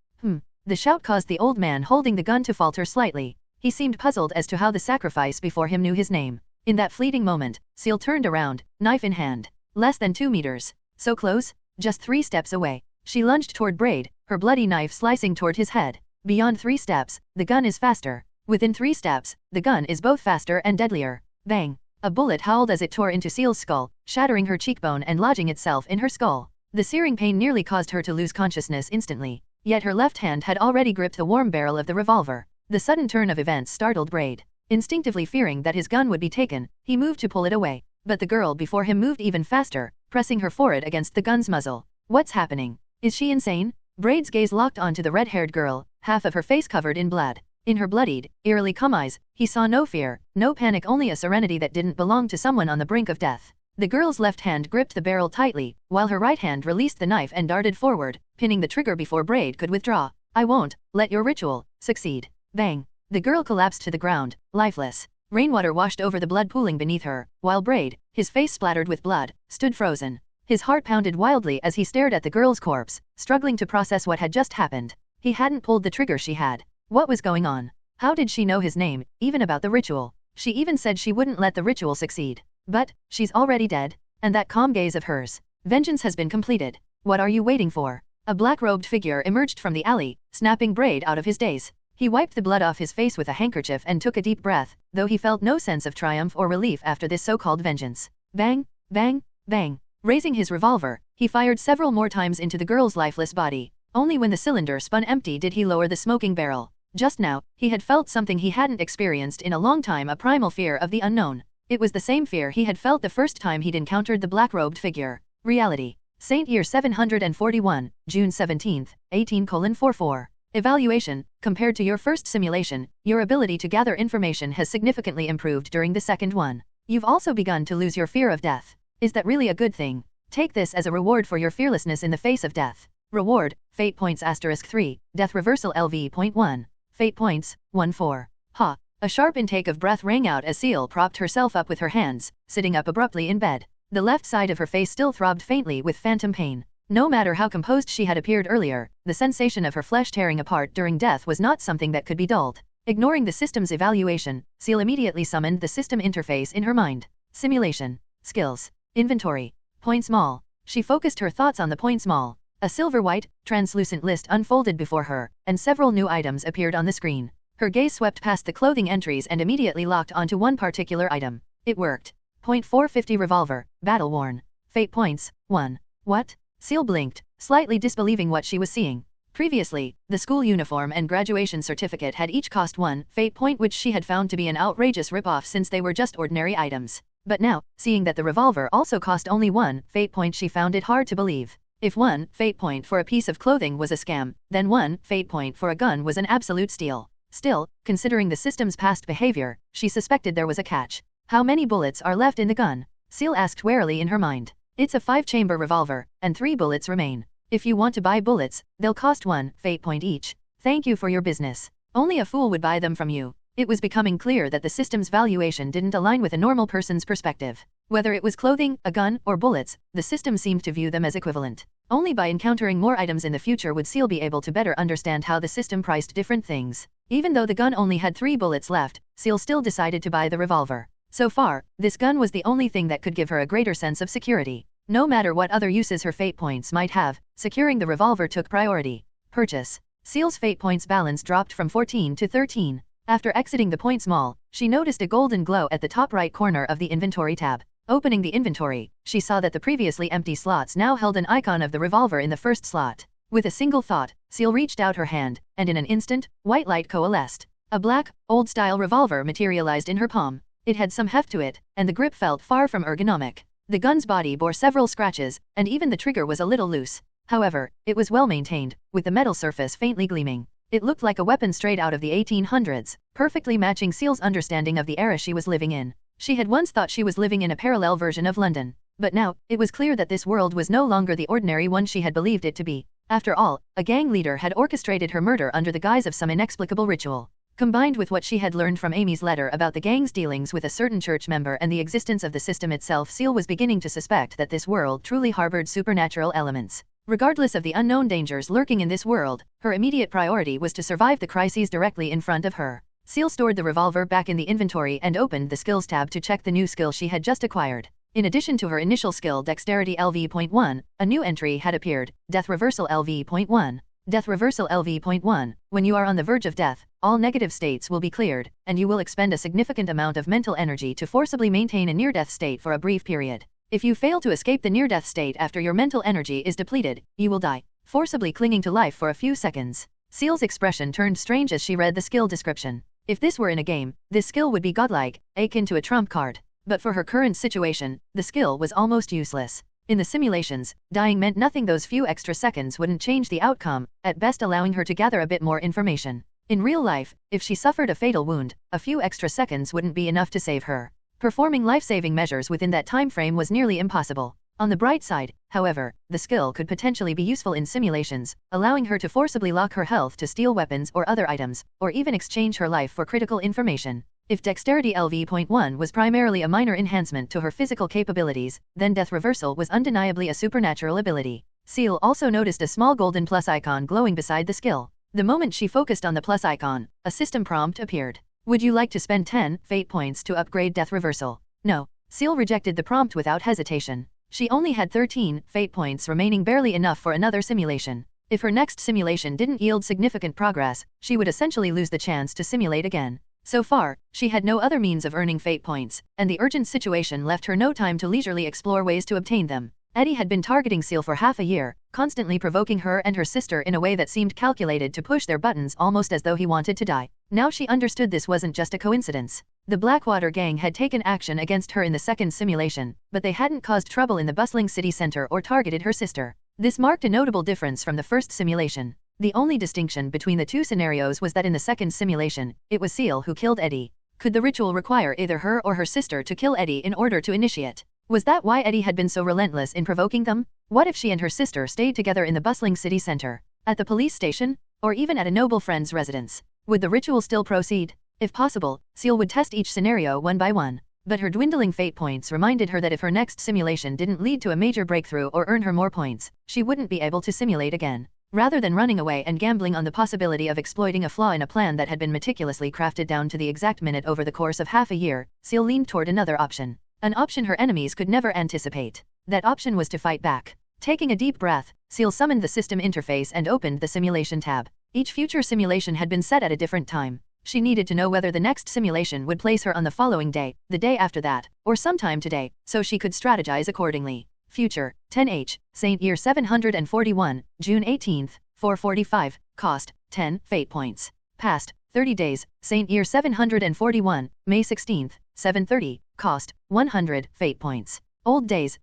The shout caused the old man holding the gun to falter slightly. He seemed puzzled as to how the sacrifice before him knew his name. In that fleeting moment, Ciel turned around, knife in hand. Less than 2 meters. So close? Just 3 steps away. She lunged toward Braid, her bloody knife slicing toward his head. Beyond 3 steps, the gun is faster. Within 3 steps, the gun is both faster and deadlier. Bang! A bullet howled as it tore into Ciel's skull, shattering her cheekbone and lodging itself in her skull. The searing pain nearly caused her to lose consciousness instantly. Yet her left hand had already gripped the warm barrel of the revolver. The sudden turn of events startled Braid. Instinctively fearing that his gun would be taken, he moved to pull it away. But the girl before him moved even faster, pressing her forehead against the gun's muzzle. What's happening? Is she insane? Braid's gaze locked onto the red-haired girl, half of her face covered in blood. In her bloodied, eerily calm eyes, he saw no fear, no panic, only a serenity that didn't belong to someone on the brink of death. The girl's left hand gripped the barrel tightly, while her right hand released the knife and darted forward, pinning the trigger before Braid could withdraw. I won't let your ritual succeed. Bang! The girl collapsed to the ground, lifeless. Rainwater washed over the blood pooling beneath her, while Braid, his face splattered with blood, stood frozen. His heart pounded wildly as he stared at the girl's corpse, struggling to process what had just happened. He hadn't pulled the trigger she had. What was going on? How did she know his name, even about the ritual? She even said she wouldn't let the ritual succeed. But, she's already dead. And that calm gaze of hers. Vengeance has been completed. What are you waiting for? A black-robed figure emerged from the alley, snapping Braid out of his daze. He wiped the blood off his face with a handkerchief and took a deep breath, though he felt no sense of triumph or relief after this so-called vengeance. Bang, bang, bang. Raising his revolver, he fired several more times into the girl's lifeless body. Only when the cylinder spun empty did he lower the smoking barrel. Just now, he had felt something he hadn't experienced in a long time, a primal fear of the unknown. It was the same fear he had felt the first time he'd encountered the black-robed figure. Reality. Saint Year 741, June 17, 18:44. Evaluation. Compared to your first simulation, your ability to gather information has significantly improved during the second one. You've also begun to lose your fear of death. Is that really a good thing? Take this as a reward for your fearlessness in the face of death. Reward, Fate Points *3, Death Reversal LV.1. Fate Points, 1-4. Ha! A sharp intake of breath rang out as Ciel propped herself up with her hands, sitting up abruptly in bed. The left side of her face still throbbed faintly with phantom pain. No matter how composed she had appeared earlier, the sensation of her flesh tearing apart during death was not something that could be dulled. Ignoring the system's evaluation, Ciel immediately summoned the system interface in her mind. Simulation. Skills. Inventory. Points Mall. She focused her thoughts on the Points Mall. A silver-white, translucent list unfolded before her, and several new items appeared on the screen. Her gaze swept past the clothing entries and immediately locked onto one particular item. It worked. .450 revolver, battle-worn. Fate points, 1. What? Ciel blinked, slightly disbelieving what she was seeing. Previously, the school uniform and graduation certificate had each cost 1 fate point, which she had found to be an outrageous ripoff since they were just ordinary items. But now, seeing that the revolver also cost only 1 fate point, she found it hard to believe. If 1 fate point for a piece of clothing was a scam, then 1 fate point for a gun was an absolute steal. Still, considering the system's past behavior, she suspected there was a catch. How many bullets are left in the gun? Ciel asked warily in her mind. It's a 5-chamber revolver, and 3 bullets remain. If you want to buy bullets, they'll cost 1 fate point each. Thank you for your business. Only a fool would buy them from you. It was becoming clear that the system's valuation didn't align with a normal person's perspective. Whether it was clothing, a gun, or bullets, the system seemed to view them as equivalent. Only by encountering more items in the future would Ciel be able to better understand how the system priced different things. Even though the gun only had 3 bullets left, Ciel still decided to buy the revolver. So far, this gun was the only thing that could give her a greater sense of security. No matter what other uses her fate points might have, securing the revolver took priority. Purchase. Ciel's fate points balance dropped from 14 to 13. After exiting the points mall, she noticed a golden glow at the top right corner of the inventory tab. Opening the inventory, she saw that the previously empty slots now held an icon of the revolver in the first slot. With a single thought, Ciel reached out her hand, and in an instant, white light coalesced. A black, old-style revolver materialized in her palm. It had some heft to it, and the grip felt far from ergonomic. The gun's body bore several scratches, and even the trigger was a little loose. However, it was well maintained, with the metal surface faintly gleaming. It looked like a weapon straight out of the 1800s, perfectly matching Ciel's understanding of the era she was living in. She had once thought she was living in a parallel version of London. But now, it was clear that this world was no longer the ordinary one she had believed it to be. After all, a gang leader had orchestrated her murder under the guise of some inexplicable ritual. Combined with what she had learned from Amy's letter about the gang's dealings with a certain church member and the existence of the system itself, Ciel was beginning to suspect that this world truly harbored supernatural elements. Regardless of the unknown dangers lurking in this world, her immediate priority was to survive the crises directly in front of her. Ciel stored the revolver back in the inventory and opened the skills tab to check the new skill she had just acquired. In addition to her initial skill Dexterity LV.1, a new entry had appeared, Death Reversal LV.1. Death Reversal LV.1, when you are on the verge of death, all negative states will be cleared, and you will expend a significant amount of mental energy to forcibly maintain a near-death state for a brief period. If you fail to escape the near-death state after your mental energy is depleted, you will die, forcibly clinging to life for a few seconds. Ciel's expression turned strange as she read the skill description. If this were in a game, this skill would be godlike, akin to a trump card. But for her current situation, the skill was almost useless. In the simulations, dying meant nothing. Those few extra seconds wouldn't change the outcome, at best allowing her to gather a bit more information. In real life, if she suffered a fatal wound, a few extra seconds wouldn't be enough to save her. Performing life-saving measures within that time frame was nearly impossible. On the bright side, however, the skill could potentially be useful in simulations, allowing her to forcibly lock her health to steal weapons or other items, or even exchange her life for critical information. If Dexterity LV.1 was primarily a minor enhancement to her physical capabilities, then Death Reversal was undeniably a supernatural ability. Ciel also noticed a small golden plus icon glowing beside the skill. The moment she focused on the plus icon, a system prompt appeared. Would you like to spend 10 fate points to upgrade Death Reversal? No. Ciel rejected the prompt without hesitation. She only had 13 fate points remaining, barely enough for another simulation. If her next simulation didn't yield significant progress, she would essentially lose the chance to simulate again. So far, she had no other means of earning fate points, and the urgent situation left her no time to leisurely explore ways to obtain them. Eddie had been targeting Ciel for half a year, constantly provoking her and her sister in a way that seemed calculated to push their buttons almost as though he wanted to die. Now she understood this wasn't just a coincidence. The Blackwater gang had taken action against her in the second simulation, but they hadn't caused trouble in the bustling city center or targeted her sister. This marked a notable difference from the first simulation. The only distinction between the two scenarios was that in the second simulation, it was Ciel who killed Eddie. Could the ritual require either her or her sister to kill Eddie in order to initiate? Was that why Eddie had been so relentless in provoking them? What if she and her sister stayed together in the bustling city center, at the police station, or even at a noble friend's residence? Would the ritual still proceed? If possible, Ciel would test each scenario one by one. But her dwindling fate points reminded her that if her next simulation didn't lead to a major breakthrough or earn her more points, she wouldn't be able to simulate again. Rather than running away and gambling on the possibility of exploiting a flaw in a plan that had been meticulously crafted down to the exact minute over the course of half a year, Ciel leaned toward another option. An option her enemies could never anticipate. That option was to fight back. Taking a deep breath, Ciel summoned the system interface and opened the simulation tab. Each future simulation had been set at a different time. She needed to know whether the next simulation would place her on the following day, the day after that, or sometime today, so she could strategize accordingly. Future, 10H, Saint Year 741, June 18th, 4:45, cost, 10 fate points. Past, 30 days, Saint Year 741, May 16th, 7:30, cost, 100 fate points. Old days,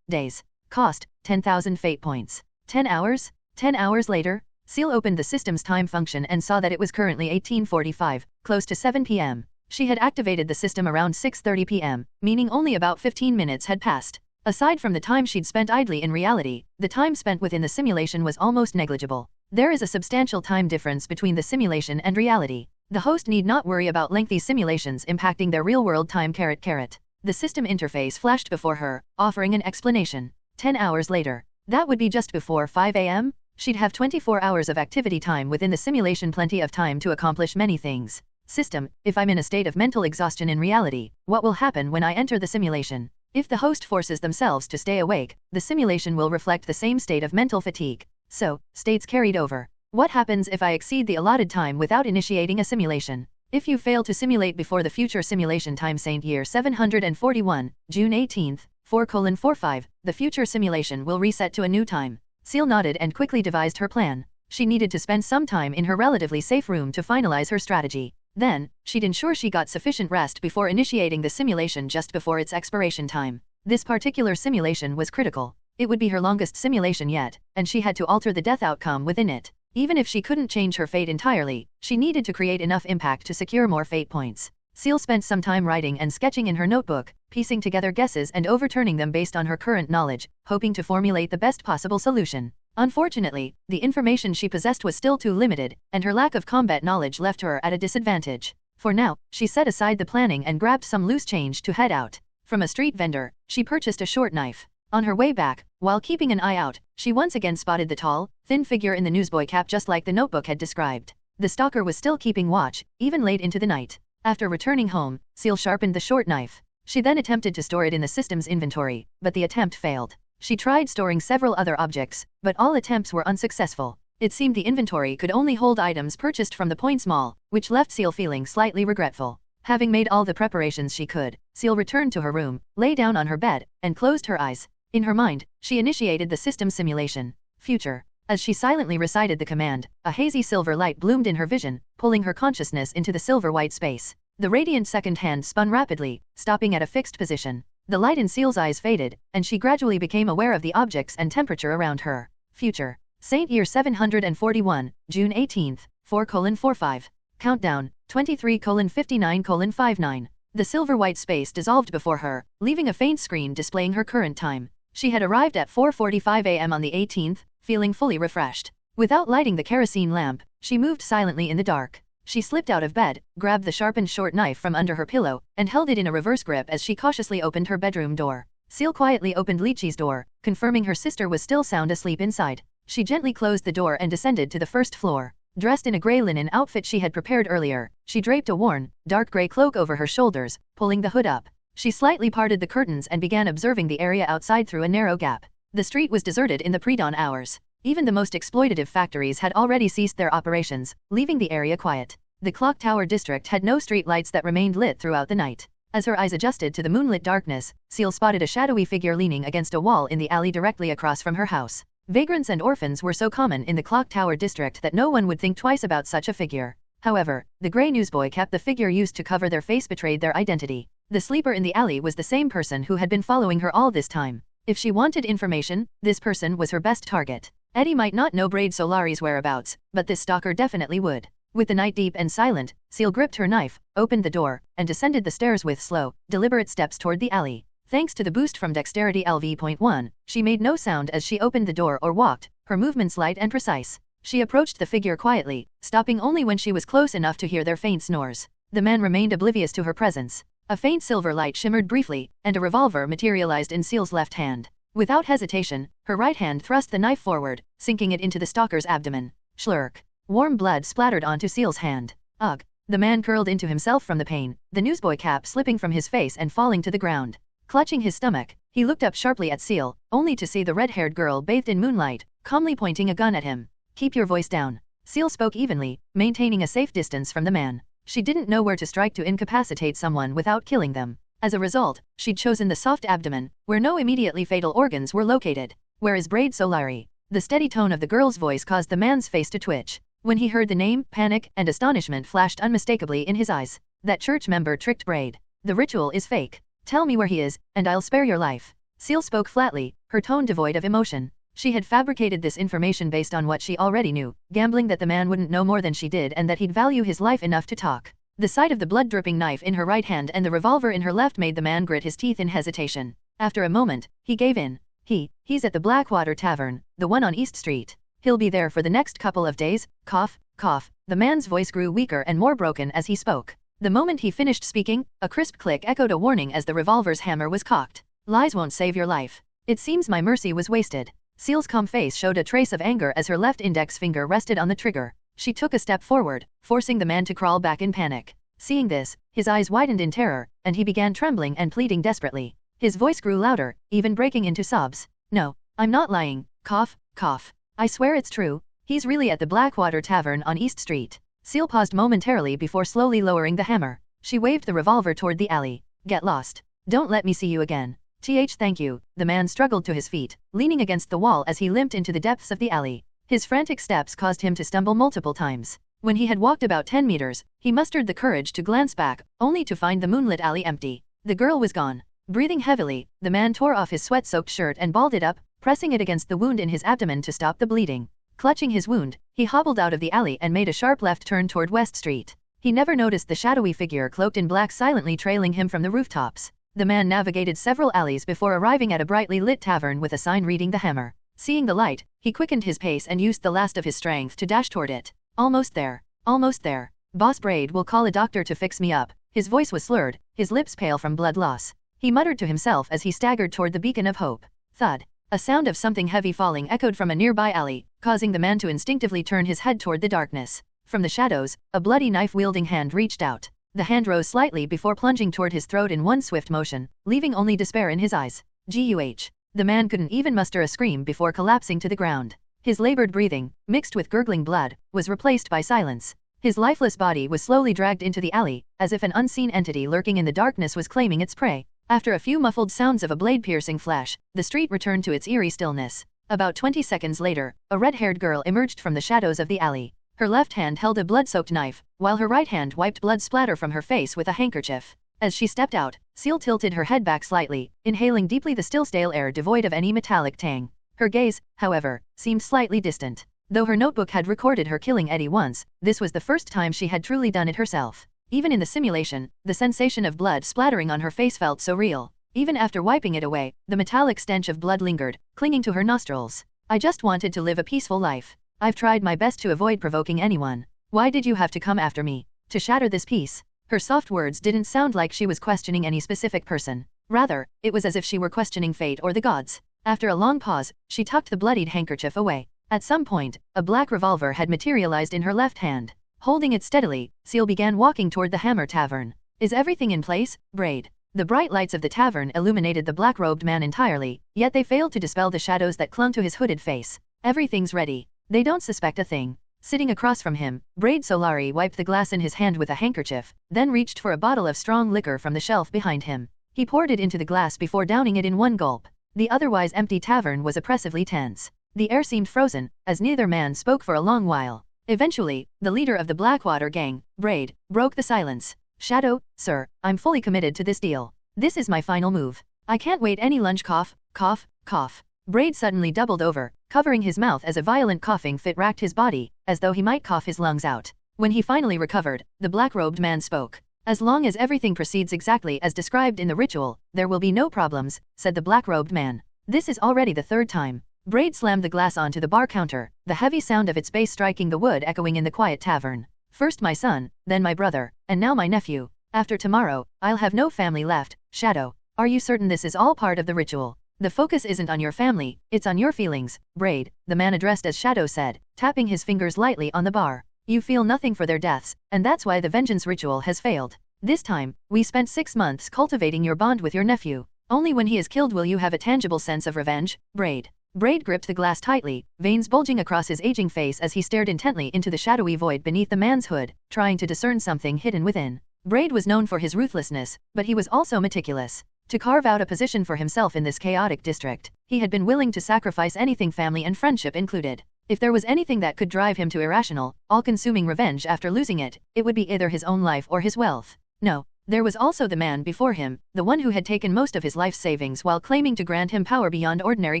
cost, 10,000 fate points. 10 hours? 10 hours later, Ciel opened the system's time function and saw that it was currently 18:45, close to 7 p.m. She had activated the system around 6:30 p.m., meaning only about 15 minutes had passed. Aside from the time she'd spent idly in reality, the time spent within the simulation was almost negligible. There is a substantial time difference between the simulation and reality. The host need not worry about lengthy simulations impacting their real-world time. The system interface flashed before her, offering an explanation. 10 hours later. That would be just before 5 a.m.? She'd have 24 hours of activity time within the simulation, plenty of time to accomplish many things. System, if I'm in a state of mental exhaustion in reality, what will happen when I enter the simulation? If the host forces themselves to stay awake, the simulation will reflect the same state of mental fatigue. So, states carried over. What happens if I exceed the allotted time without initiating a simulation? If you fail to simulate before the future simulation time, Saint Year 741, June 18th, 4:45, the future simulation will reset to a new time. Ciel nodded and quickly devised her plan. She needed to spend some time in her relatively safe room to finalize her strategy. Then, she'd ensure she got sufficient rest before initiating the simulation just before its expiration time. This particular simulation was critical. It would be her longest simulation yet, and she had to alter the death outcome within it. Even if she couldn't change her fate entirely, she needed to create enough impact to secure more fate points. Ciel spent some time writing and sketching in her notebook, piecing together guesses and overturning them based on her current knowledge, hoping to formulate the best possible solution. Unfortunately, the information she possessed was still too limited, and her lack of combat knowledge left her at a disadvantage. For now, she set aside the planning and grabbed some loose change to head out. From a street vendor, she purchased a short knife. On her way back, while keeping an eye out, she once again spotted the tall, thin figure in the newsboy cap just like the notebook had described. The stalker was still keeping watch, even late into the night. After returning home, Ciel sharpened the short knife. She then attempted to store it in the system's inventory, but the attempt failed. She tried storing several other objects, but all attempts were unsuccessful. It seemed the inventory could only hold items purchased from the Points Mall, which left Ciel feeling slightly regretful. Having made all the preparations she could, Ciel returned to her room, lay down on her bed, and closed her eyes. In her mind, she initiated the system simulation. Future. As she silently recited the command, a hazy silver light bloomed in her vision, pulling her consciousness into the silver-white space. The radiant second hand spun rapidly, stopping at a fixed position. The light in Ciel's eyes faded, and she gradually became aware of the objects and temperature around her. Future. Saint Year 741, June 18th, 4:45. Countdown, 23:59:59. The silver-white space dissolved before her, leaving a faint screen displaying her current time. She had arrived at 4:45 a.m. on the 18th, feeling fully refreshed. Without lighting the kerosene lamp, she moved silently in the dark. She slipped out of bed, grabbed the sharpened short knife from under her pillow, and held it in a reverse grip as she cautiously opened her bedroom door. Ciel quietly opened Lichi's door, confirming her sister was still sound asleep inside. She gently closed the door and descended to the first floor. Dressed in a gray linen outfit she had prepared earlier, she draped a worn, dark gray cloak over her shoulders, pulling the hood up. She slightly parted the curtains and began observing the area outside through a narrow gap. The street was deserted in the pre-dawn hours. Even the most exploitative factories had already ceased their operations, leaving the area quiet. The clock tower district had no street lights that remained lit throughout the night. As her eyes adjusted to the moonlit darkness, Ciel spotted a shadowy figure leaning against a wall in the alley directly across from her house. Vagrants and orphans were so common in the clock tower district that no one would think twice about such a figure. However, the gray newsboy cap the figure used to cover their face betrayed their identity. The sleeper in the alley was the same person who had been following her all this time. If she wanted information, this person was her best target. Eddie might not know Braid Solari's whereabouts, but this stalker definitely would. With the night deep and silent, Ciel gripped her knife, opened the door, and descended the stairs with slow, deliberate steps toward the alley. Thanks to the boost from Dexterity LV.1, she made no sound as she opened the door or walked, her movements light and precise. She approached the figure quietly, stopping only when she was close enough to hear their faint snores. The man remained oblivious to her presence. A faint silver light shimmered briefly, and a revolver materialized in Ciel's left hand. Without hesitation, her right hand thrust the knife forward, sinking it into the stalker's abdomen. Schlurk. Warm blood splattered onto Ciel's hand. Ugh. The man curled into himself from the pain, the newsboy cap slipping from his face and falling to the ground. Clutching his stomach, he looked up sharply at Ciel, only to see the red-haired girl bathed in moonlight, calmly pointing a gun at him. Keep your voice down. Ciel spoke evenly, maintaining a safe distance from the man. She didn't know where to strike to incapacitate someone without killing them. As a result, she'd chosen the soft abdomen, where no immediately fatal organs were located. Where is Braid Solari? The steady tone of the girl's voice caused the man's face to twitch. When he heard the name, panic and astonishment flashed unmistakably in his eyes. That church member tricked Braid. The ritual is fake. Tell me where he is, and I'll spare your life. Ciel spoke flatly, her tone devoid of emotion. She had fabricated this information based on what she already knew, gambling that the man wouldn't know more than she did and that he'd value his life enough to talk. The sight of the blood-dripping knife in her right hand and the revolver in her left made the man grit his teeth in hesitation. After a moment, he gave in. He's at the Blackwater Tavern, the one on East Street. He'll be there for the next couple of days. Cough, cough. The man's voice grew weaker and more broken as he spoke. The moment he finished speaking, a crisp click echoed a warning as the revolver's hammer was cocked. Lies won't save your life. It seems my mercy was wasted. Ciel's calm face showed a trace of anger as her left index finger rested on the trigger. She took a step forward, forcing the man to crawl back in panic. Seeing this, his eyes widened in terror, and he began trembling and pleading desperately. His voice grew louder, even breaking into sobs. No, I'm not lying. Cough, cough. I swear it's true. He's really at the Blackwater Tavern on East Street. Ciel paused momentarily before slowly lowering the hammer. She waved the revolver toward the alley. Get lost. Don't let me see you again. Thank you. The man struggled to his feet, leaning against the wall as he limped into the depths of the alley. His frantic steps caused him to stumble multiple times. When he had walked about 10 meters, he mustered the courage to glance back, only to find the moonlit alley empty. The girl was gone. Breathing heavily, the man tore off his sweat-soaked shirt and balled it up, pressing it against the wound in his abdomen to stop the bleeding. Clutching his wound, he hobbled out of the alley and made a sharp left turn toward West Street. He never noticed the shadowy figure cloaked in black silently trailing him from the rooftops. The man navigated several alleys before arriving at a brightly lit tavern with a sign reading The Hammer. Seeing the light, he quickened his pace and used the last of his strength to dash toward it. Almost there. Almost there. Boss Braid will call a doctor to fix me up. His voice was slurred, his lips pale from blood loss. He muttered to himself as he staggered toward the beacon of hope. Thud. A sound of something heavy falling echoed from a nearby alley, causing the man to instinctively turn his head toward the darkness. From the shadows, a bloody knife-wielding hand reached out. The hand rose slightly before plunging toward his throat in one swift motion, leaving only despair in his eyes. Guh. The man couldn't even muster a scream before collapsing to the ground. His labored breathing, mixed with gurgling blood, was replaced by silence. His lifeless body was slowly dragged into the alley, as if an unseen entity lurking in the darkness was claiming its prey. After a few muffled sounds of a blade-piercing flash, the street returned to its eerie stillness. About 20 seconds later, a red-haired girl emerged from the shadows of the alley. Her left hand held a blood-soaked knife, while her right hand wiped blood splatter from her face with a handkerchief. As she stepped out, Ciel tilted her head back slightly, inhaling deeply the still stale air devoid of any metallic tang. Her gaze, however, seemed slightly distant. Though her notebook had recorded her killing Eddie once, this was the first time she had truly done it herself. Even in the simulation, the sensation of blood splattering on her face felt so real. Even after wiping it away, the metallic stench of blood lingered, clinging to her nostrils. I just wanted to live a peaceful life. I've tried my best to avoid provoking anyone. Why did you have to come after me? To shatter this peace? Her soft words didn't sound like she was questioning any specific person. Rather, it was as if she were questioning fate or the gods. After a long pause, she tucked the bloodied handkerchief away. At some point, a black revolver had materialized in her left hand. Holding it steadily, Ciel began walking toward the Hammer Tavern. Is everything in place, Braid? The bright lights of the tavern illuminated the black-robed man entirely, yet they failed to dispel the shadows that clung to his hooded face. Everything's ready. They don't suspect a thing. Sitting across from him, Braid Solari wiped the glass in his hand with a handkerchief, then reached for a bottle of strong liquor from the shelf behind him. He poured it into the glass before downing it in one gulp. The otherwise empty tavern was oppressively tense. The air seemed frozen, as neither man spoke for a long while. Eventually, the leader of the Blackwater gang, Braid, broke the silence. Shadow, sir, I'm fully committed to this deal. This is my final move. I can't wait any lunch. Cough, cough, cough. Braid suddenly doubled over, covering his mouth as a violent coughing fit racked his body, as though he might cough his lungs out. When he finally recovered, the black-robed man spoke. As long as everything proceeds exactly as described in the ritual, there will be no problems, said the black-robed man. This is already the third time. Braid slammed the glass onto the bar counter, the heavy sound of its base striking the wood echoing in the quiet tavern. First my son, then my brother, and now my nephew. After tomorrow, I'll have no family left. Shadow, are you certain this is all part of the ritual? The focus isn't on your family, it's on your feelings, Braid, the man addressed as Shadow said, tapping his fingers lightly on the bar. You feel nothing for their deaths, and that's why the vengeance ritual has failed. This time, we spent 6 months cultivating your bond with your nephew. Only when he is killed will you have a tangible sense of revenge, Braid. Braid gripped the glass tightly, veins bulging across his aging face as he stared intently into the shadowy void beneath the man's hood, trying to discern something hidden within. Braid was known for his ruthlessness, but he was also meticulous. To carve out a position for himself in this chaotic district, he had been willing to sacrifice anything, family and friendship included. If there was anything that could drive him to irrational, all-consuming revenge after losing it, it would be either his own life or his wealth. No. There was also the man before him, the one who had taken most of his life's savings while claiming to grant him power beyond ordinary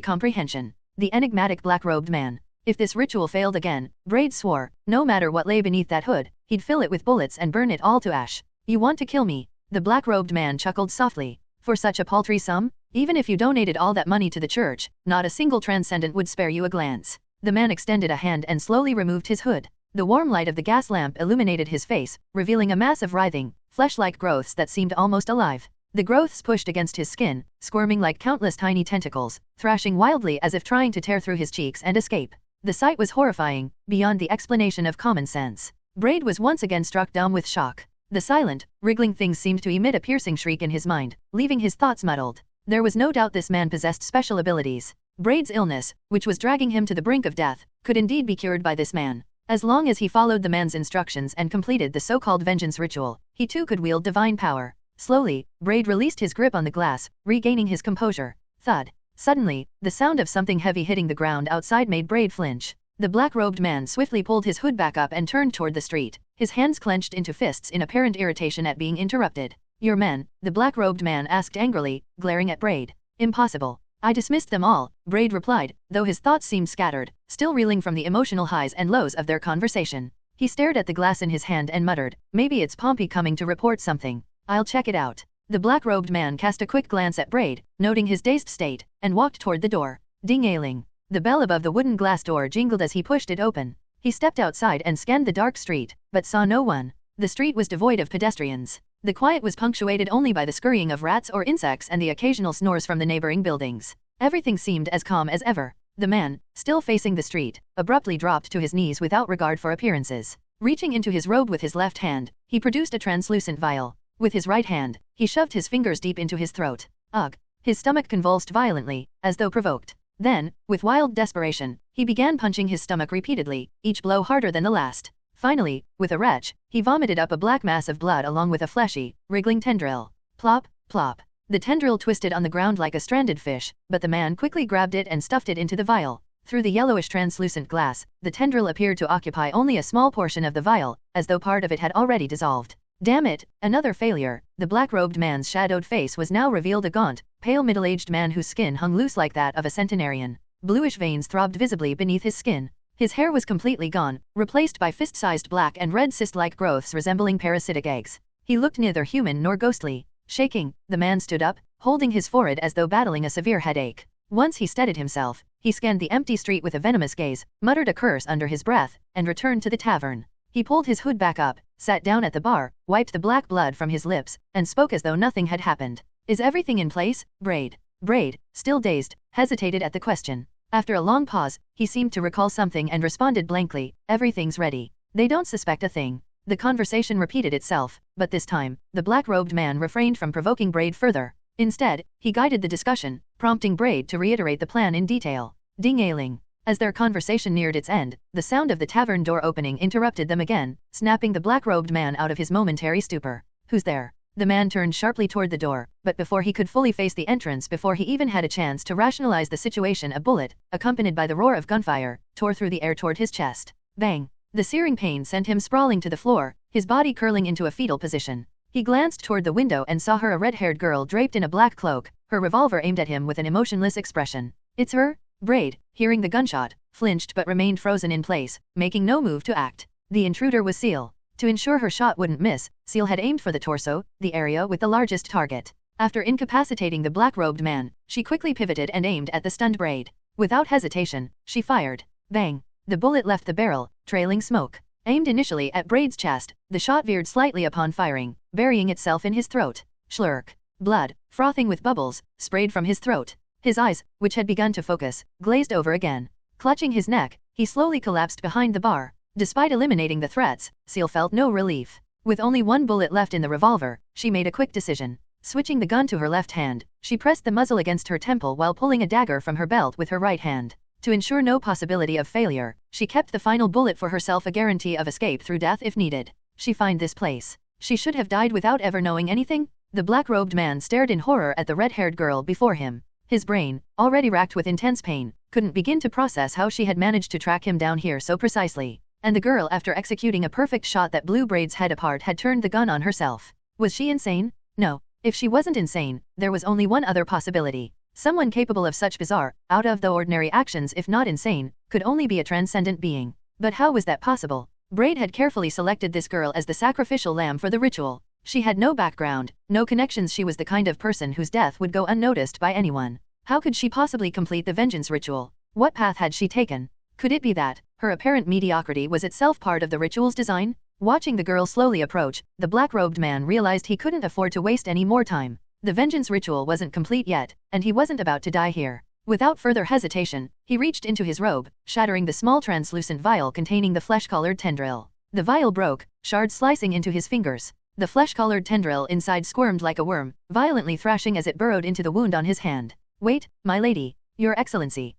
comprehension. The enigmatic black-robed man. If this ritual failed again, Braid swore, no matter what lay beneath that hood, he'd fill it with bullets and burn it all to ash. You want to kill me? The black-robed man chuckled softly. For such a paltry sum? Even if you donated all that money to the church, not a single transcendent would spare you a glance. The man extended a hand and slowly removed his hood. The warm light of the gas lamp illuminated his face, revealing a mass of writhing, flesh-like growths that seemed almost alive. The growths pushed against his skin, squirming like countless tiny tentacles, thrashing wildly as if trying to tear through his cheeks and escape. The sight was horrifying, beyond the explanation of common sense. Braid was once again struck dumb with shock. The silent, wriggling things seemed to emit a piercing shriek in his mind, leaving his thoughts muddled. There was no doubt this man possessed special abilities. Braid's illness, which was dragging him to the brink of death, could indeed be cured by this man. As long as he followed the man's instructions and completed the so-called vengeance ritual, he too could wield divine power. Slowly, Braid released his grip on the glass, regaining his composure. Thud. Suddenly, the sound of something heavy hitting the ground outside made Braid flinch. The black-robed man swiftly pulled his hood back up and turned toward the street, his hands clenched into fists in apparent irritation at being interrupted. Your men? The black-robed man asked angrily, glaring at Braid. Impossible. I dismissed them all, Braid replied, though his thoughts seemed scattered, still reeling from the emotional highs and lows of their conversation. He stared at the glass in his hand and muttered, maybe it's Pompey coming to report something. I'll check it out. The black-robed man cast a quick glance at Braid, noting his dazed state, and walked toward the door. Ding-a-ling. The bell above the wooden glass door jingled as he pushed it open. He stepped outside and scanned the dark street, but saw no one. The street was devoid of pedestrians. The quiet was punctuated only by the scurrying of rats or insects and the occasional snores from the neighboring buildings. Everything seemed as calm as ever. The man, still facing the street, abruptly dropped to his knees without regard for appearances. Reaching into his robe with his left hand, he produced a translucent vial. With his right hand, he shoved his fingers deep into his throat. Ugh! His stomach convulsed violently, as though provoked. Then, with wild desperation, he began punching his stomach repeatedly, each blow harder than the last. Finally, with a retch, he vomited up a black mass of blood along with a fleshy, wriggling tendril. Plop, plop. The tendril twisted on the ground like a stranded fish, but the man quickly grabbed it and stuffed it into the vial. Through the yellowish translucent glass, the tendril appeared to occupy only a small portion of the vial, as though part of it had already dissolved. Damn it, another failure. The black-robed man's shadowed face was now revealed, a gaunt, pale middle-aged man whose skin hung loose like that of a centenarian. Bluish veins throbbed visibly beneath his skin. His hair was completely gone, replaced by fist-sized black and red cyst-like growths resembling parasitic eggs. He looked neither human nor ghostly. Shaking, the man stood up, holding his forehead as though battling a severe headache. Once he steadied himself, he scanned the empty street with a venomous gaze, muttered a curse under his breath, and returned to the tavern. He pulled his hood back up, sat down at the bar, wiped the black blood from his lips, and spoke as though nothing had happened. Is everything in place, Braid? Braid, still dazed, hesitated at the question. After a long pause, he seemed to recall something and responded blankly, everything's ready. They don't suspect a thing. The conversation repeated itself, but this time, the black-robed man refrained from provoking Braid further. Instead, he guided the discussion, prompting Braid to reiterate the plan in detail. Ding-a-ling. As their conversation neared its end, the sound of the tavern door opening interrupted them again, snapping the black-robed man out of his momentary stupor. Who's there? The man turned sharply toward the door, but before he could fully face the entrance, before he even had a chance to rationalize the situation, a bullet, accompanied by the roar of gunfire, tore through the air toward his chest. Bang! The searing pain sent him sprawling to the floor, his body curling into a fetal position. He glanced toward the window and saw her, a red-haired girl draped in a black cloak, her revolver aimed at him with an emotionless expression. It's her? Braid, hearing the gunshot, flinched but remained frozen in place, making no move to act. The intruder was Ciel. To ensure her shot wouldn't miss, Ciel had aimed for the torso, the area with the largest target. After incapacitating the black-robed man, she quickly pivoted and aimed at the stunned Braid. Without hesitation, she fired. Bang! The bullet left the barrel, trailing smoke. Aimed initially at Braid's chest, the shot veered slightly upon firing, burying itself in his throat. Schlurk. Blood, frothing with bubbles, sprayed from his throat. His eyes, which had begun to focus, glazed over again. Clutching his neck, he slowly collapsed behind the bar. Despite eliminating the threats, Ciel felt no relief. With only one bullet left in the revolver, she made a quick decision. Switching the gun to her left hand, she pressed the muzzle against her temple while pulling a dagger from her belt with her right hand. To ensure no possibility of failure, she kept the final bullet for herself, a guarantee of escape through death if needed. She find this place. She should have died without ever knowing anything? The black-robed man stared in horror at the red-haired girl before him. His brain, already racked with intense pain, couldn't begin to process how she had managed to track him down here so precisely. And the girl, after executing a perfect shot that blew Braid's head apart, had turned the gun on herself. Was she insane? No. If she wasn't insane, there was only one other possibility. Someone capable of such bizarre, out-of-the-ordinary actions, if not insane, could only be a transcendent being. But how was that possible? Braid had carefully selected this girl as the sacrificial lamb for the ritual. She had no background, no connections. She was the kind of person whose death would go unnoticed by anyone. How could she possibly complete the vengeance ritual? What path had she taken? Could it be that her apparent mediocrity was itself part of the ritual's design? Watching the girl slowly approach, the black-robed man realized he couldn't afford to waste any more time. The vengeance ritual wasn't complete yet, and he wasn't about to die here. Without further hesitation, he reached into his robe, shattering the small translucent vial containing the flesh-colored tendril. The vial broke, shards slicing into his fingers. The flesh-colored tendril inside squirmed like a worm, violently thrashing as it burrowed into the wound on his hand. Wait, my lady. Your Excellency.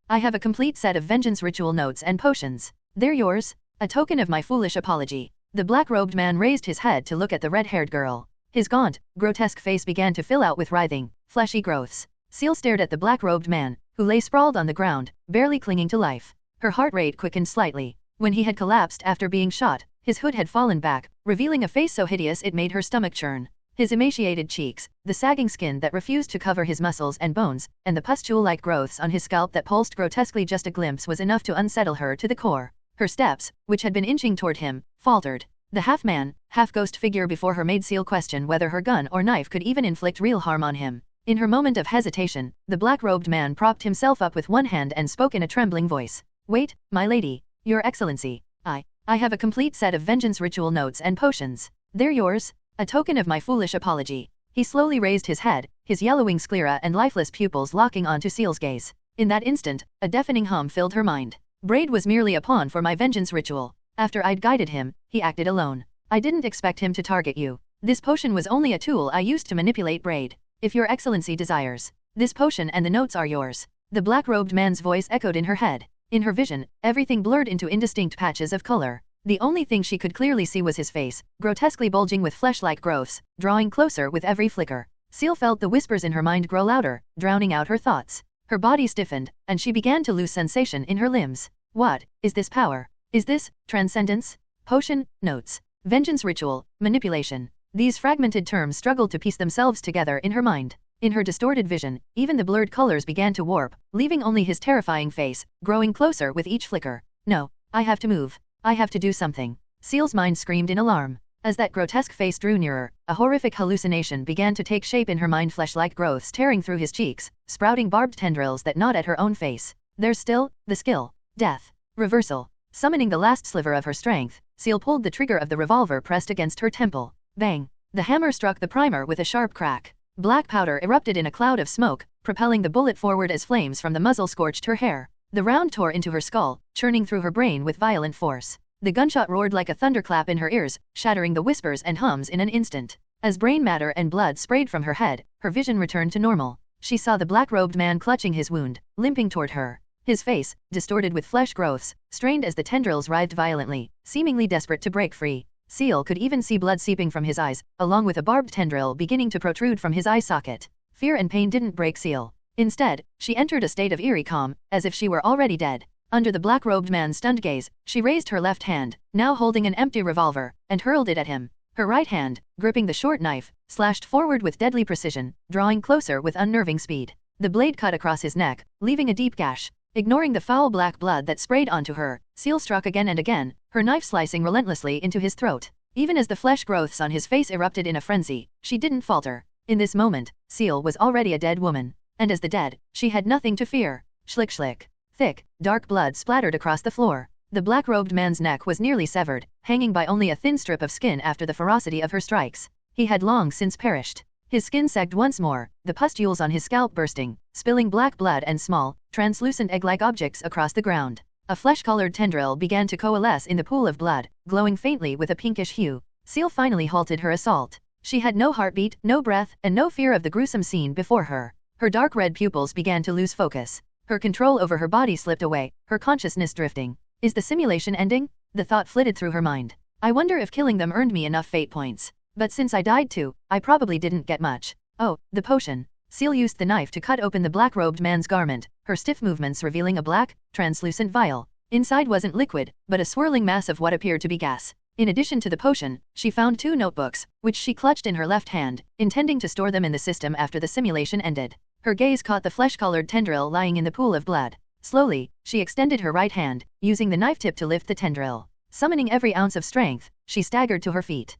I have a complete set of vengeance ritual notes and potions. They're yours. A token of my foolish apology. The black-robed man raised his head to look at the red-haired girl. His gaunt, grotesque face began to fill out with writhing, fleshy growths. Ciel stared at the black-robed man, who lay sprawled on the ground, barely clinging to life. Her heart rate quickened slightly. When he had collapsed after being shot, his hood had fallen back, revealing a face so hideous it made her stomach churn. His emaciated cheeks, the sagging skin that refused to cover his muscles and bones, and the pustule-like growths on his scalp that pulsed grotesquely, just a glimpse was enough to unsettle her to the core. Her steps, which had been inching toward him, faltered. The half-man, half-ghost figure before her made Ciel question whether her gun or knife could even inflict real harm on him. In her moment of hesitation, the black-robed man propped himself up with one hand and spoke in a trembling voice. Wait, my lady. Your Excellency. I have a complete set of vengeance ritual notes and potions. They're yours. A token of my foolish apology. He slowly raised his head, his yellowing sclera and lifeless pupils locking onto Ciel's gaze. In that instant, a deafening hum filled her mind. Braid was merely a pawn for my vengeance ritual. After I'd guided him, he acted alone. I didn't expect him to target you. This potion was only a tool I used to manipulate Braid. If your Excellency desires, this potion and the notes are yours. The black-robed man's voice echoed in her head. In her vision, everything blurred into indistinct patches of color. The only thing she could clearly see was his face, grotesquely bulging with flesh-like growths, drawing closer with every flicker. Ciel felt the whispers in her mind grow louder, drowning out her thoughts. Her body stiffened, and she began to lose sensation in her limbs. What is this power? Is this transcendence? Potion, notes, vengeance ritual, manipulation. These fragmented terms struggled to piece themselves together in her mind. In her distorted vision, even the blurred colors began to warp, leaving only his terrifying face, growing closer with each flicker. No, I have to move. I have to do something. Ciel's mind screamed in alarm. As that grotesque face drew nearer, a horrific hallucination began to take shape in her mind, flesh-like growths tearing through his cheeks, sprouting barbed tendrils that gnawed at her own face. There's still the skill. Death. Reversal. Summoning the last sliver of her strength, Ciel pulled the trigger of the revolver pressed against her temple. Bang. The hammer struck the primer with a sharp crack. Black powder erupted in a cloud of smoke, propelling the bullet forward as flames from the muzzle scorched her hair. The round tore into her skull, churning through her brain with violent force. The gunshot roared like a thunderclap in her ears, shattering the whispers and hums in an instant. As brain matter and blood sprayed from her head, her vision returned to normal. She saw the black-robed man clutching his wound, limping toward her. His face, distorted with flesh growths, strained as the tendrils writhed violently, seemingly desperate to break free. Ciel could even see blood seeping from his eyes, along with a barbed tendril beginning to protrude from his eye socket. Fear and pain didn't break Ciel. Instead, she entered a state of eerie calm, as if she were already dead. Under the black-robed man's stunned gaze, she raised her left hand, now holding an empty revolver, and hurled it at him. Her right hand, gripping the short knife, slashed forward with deadly precision, drawing closer with unnerving speed. The blade cut across his neck, leaving a deep gash. Ignoring the foul black blood that sprayed onto her, Ciel struck again and again, her knife slicing relentlessly into his throat. Even as the flesh growths on his face erupted in a frenzy, she didn't falter. In this moment, Ciel was already a dead woman. And as the dead, she had nothing to fear. Schlick schlick. Thick, dark blood splattered across the floor. The black-robed man's neck was nearly severed, hanging by only a thin strip of skin after the ferocity of her strikes. He had long since perished. His skin sagged once more, the pustules on his scalp bursting, spilling black blood and small, translucent egg-like objects across the ground. A flesh-colored tendril began to coalesce in the pool of blood, glowing faintly with a pinkish hue. Ciel finally halted her assault. She had no heartbeat, no breath, and no fear of the gruesome scene before her. Her dark red pupils began to lose focus. Her control over her body slipped away, her consciousness drifting. Is the simulation ending? The thought flitted through her mind. I wonder if killing them earned me enough fate points. But since I died too, I probably didn't get much. Oh, the potion. Ciel used the knife to cut open the black-robed man's garment, her stiff movements revealing a black, translucent vial. Inside wasn't liquid, but a swirling mass of what appeared to be gas. In addition to the potion, she found 2 notebooks, which she clutched in her left hand, intending to store them in the system after the simulation ended. Her gaze caught the flesh-colored tendril lying in the pool of blood. Slowly, she extended her right hand, using the knife tip to lift the tendril. Summoning every ounce of strength, she staggered to her feet.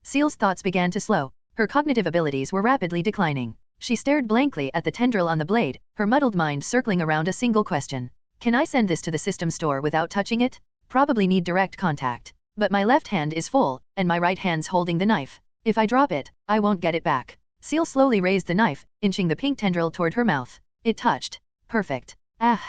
Ciel's thoughts began to slow. Her cognitive abilities were rapidly declining. She stared blankly at the tendril on the blade, her muddled mind circling around a single question. Can I send this to the system store without touching it? Probably need direct contact. But my left hand is full, and my right hand's holding the knife. If I drop it, I won't get it back. Ciel slowly raised the knife, inching the pink tendril toward her mouth. It touched. Perfect. Ah.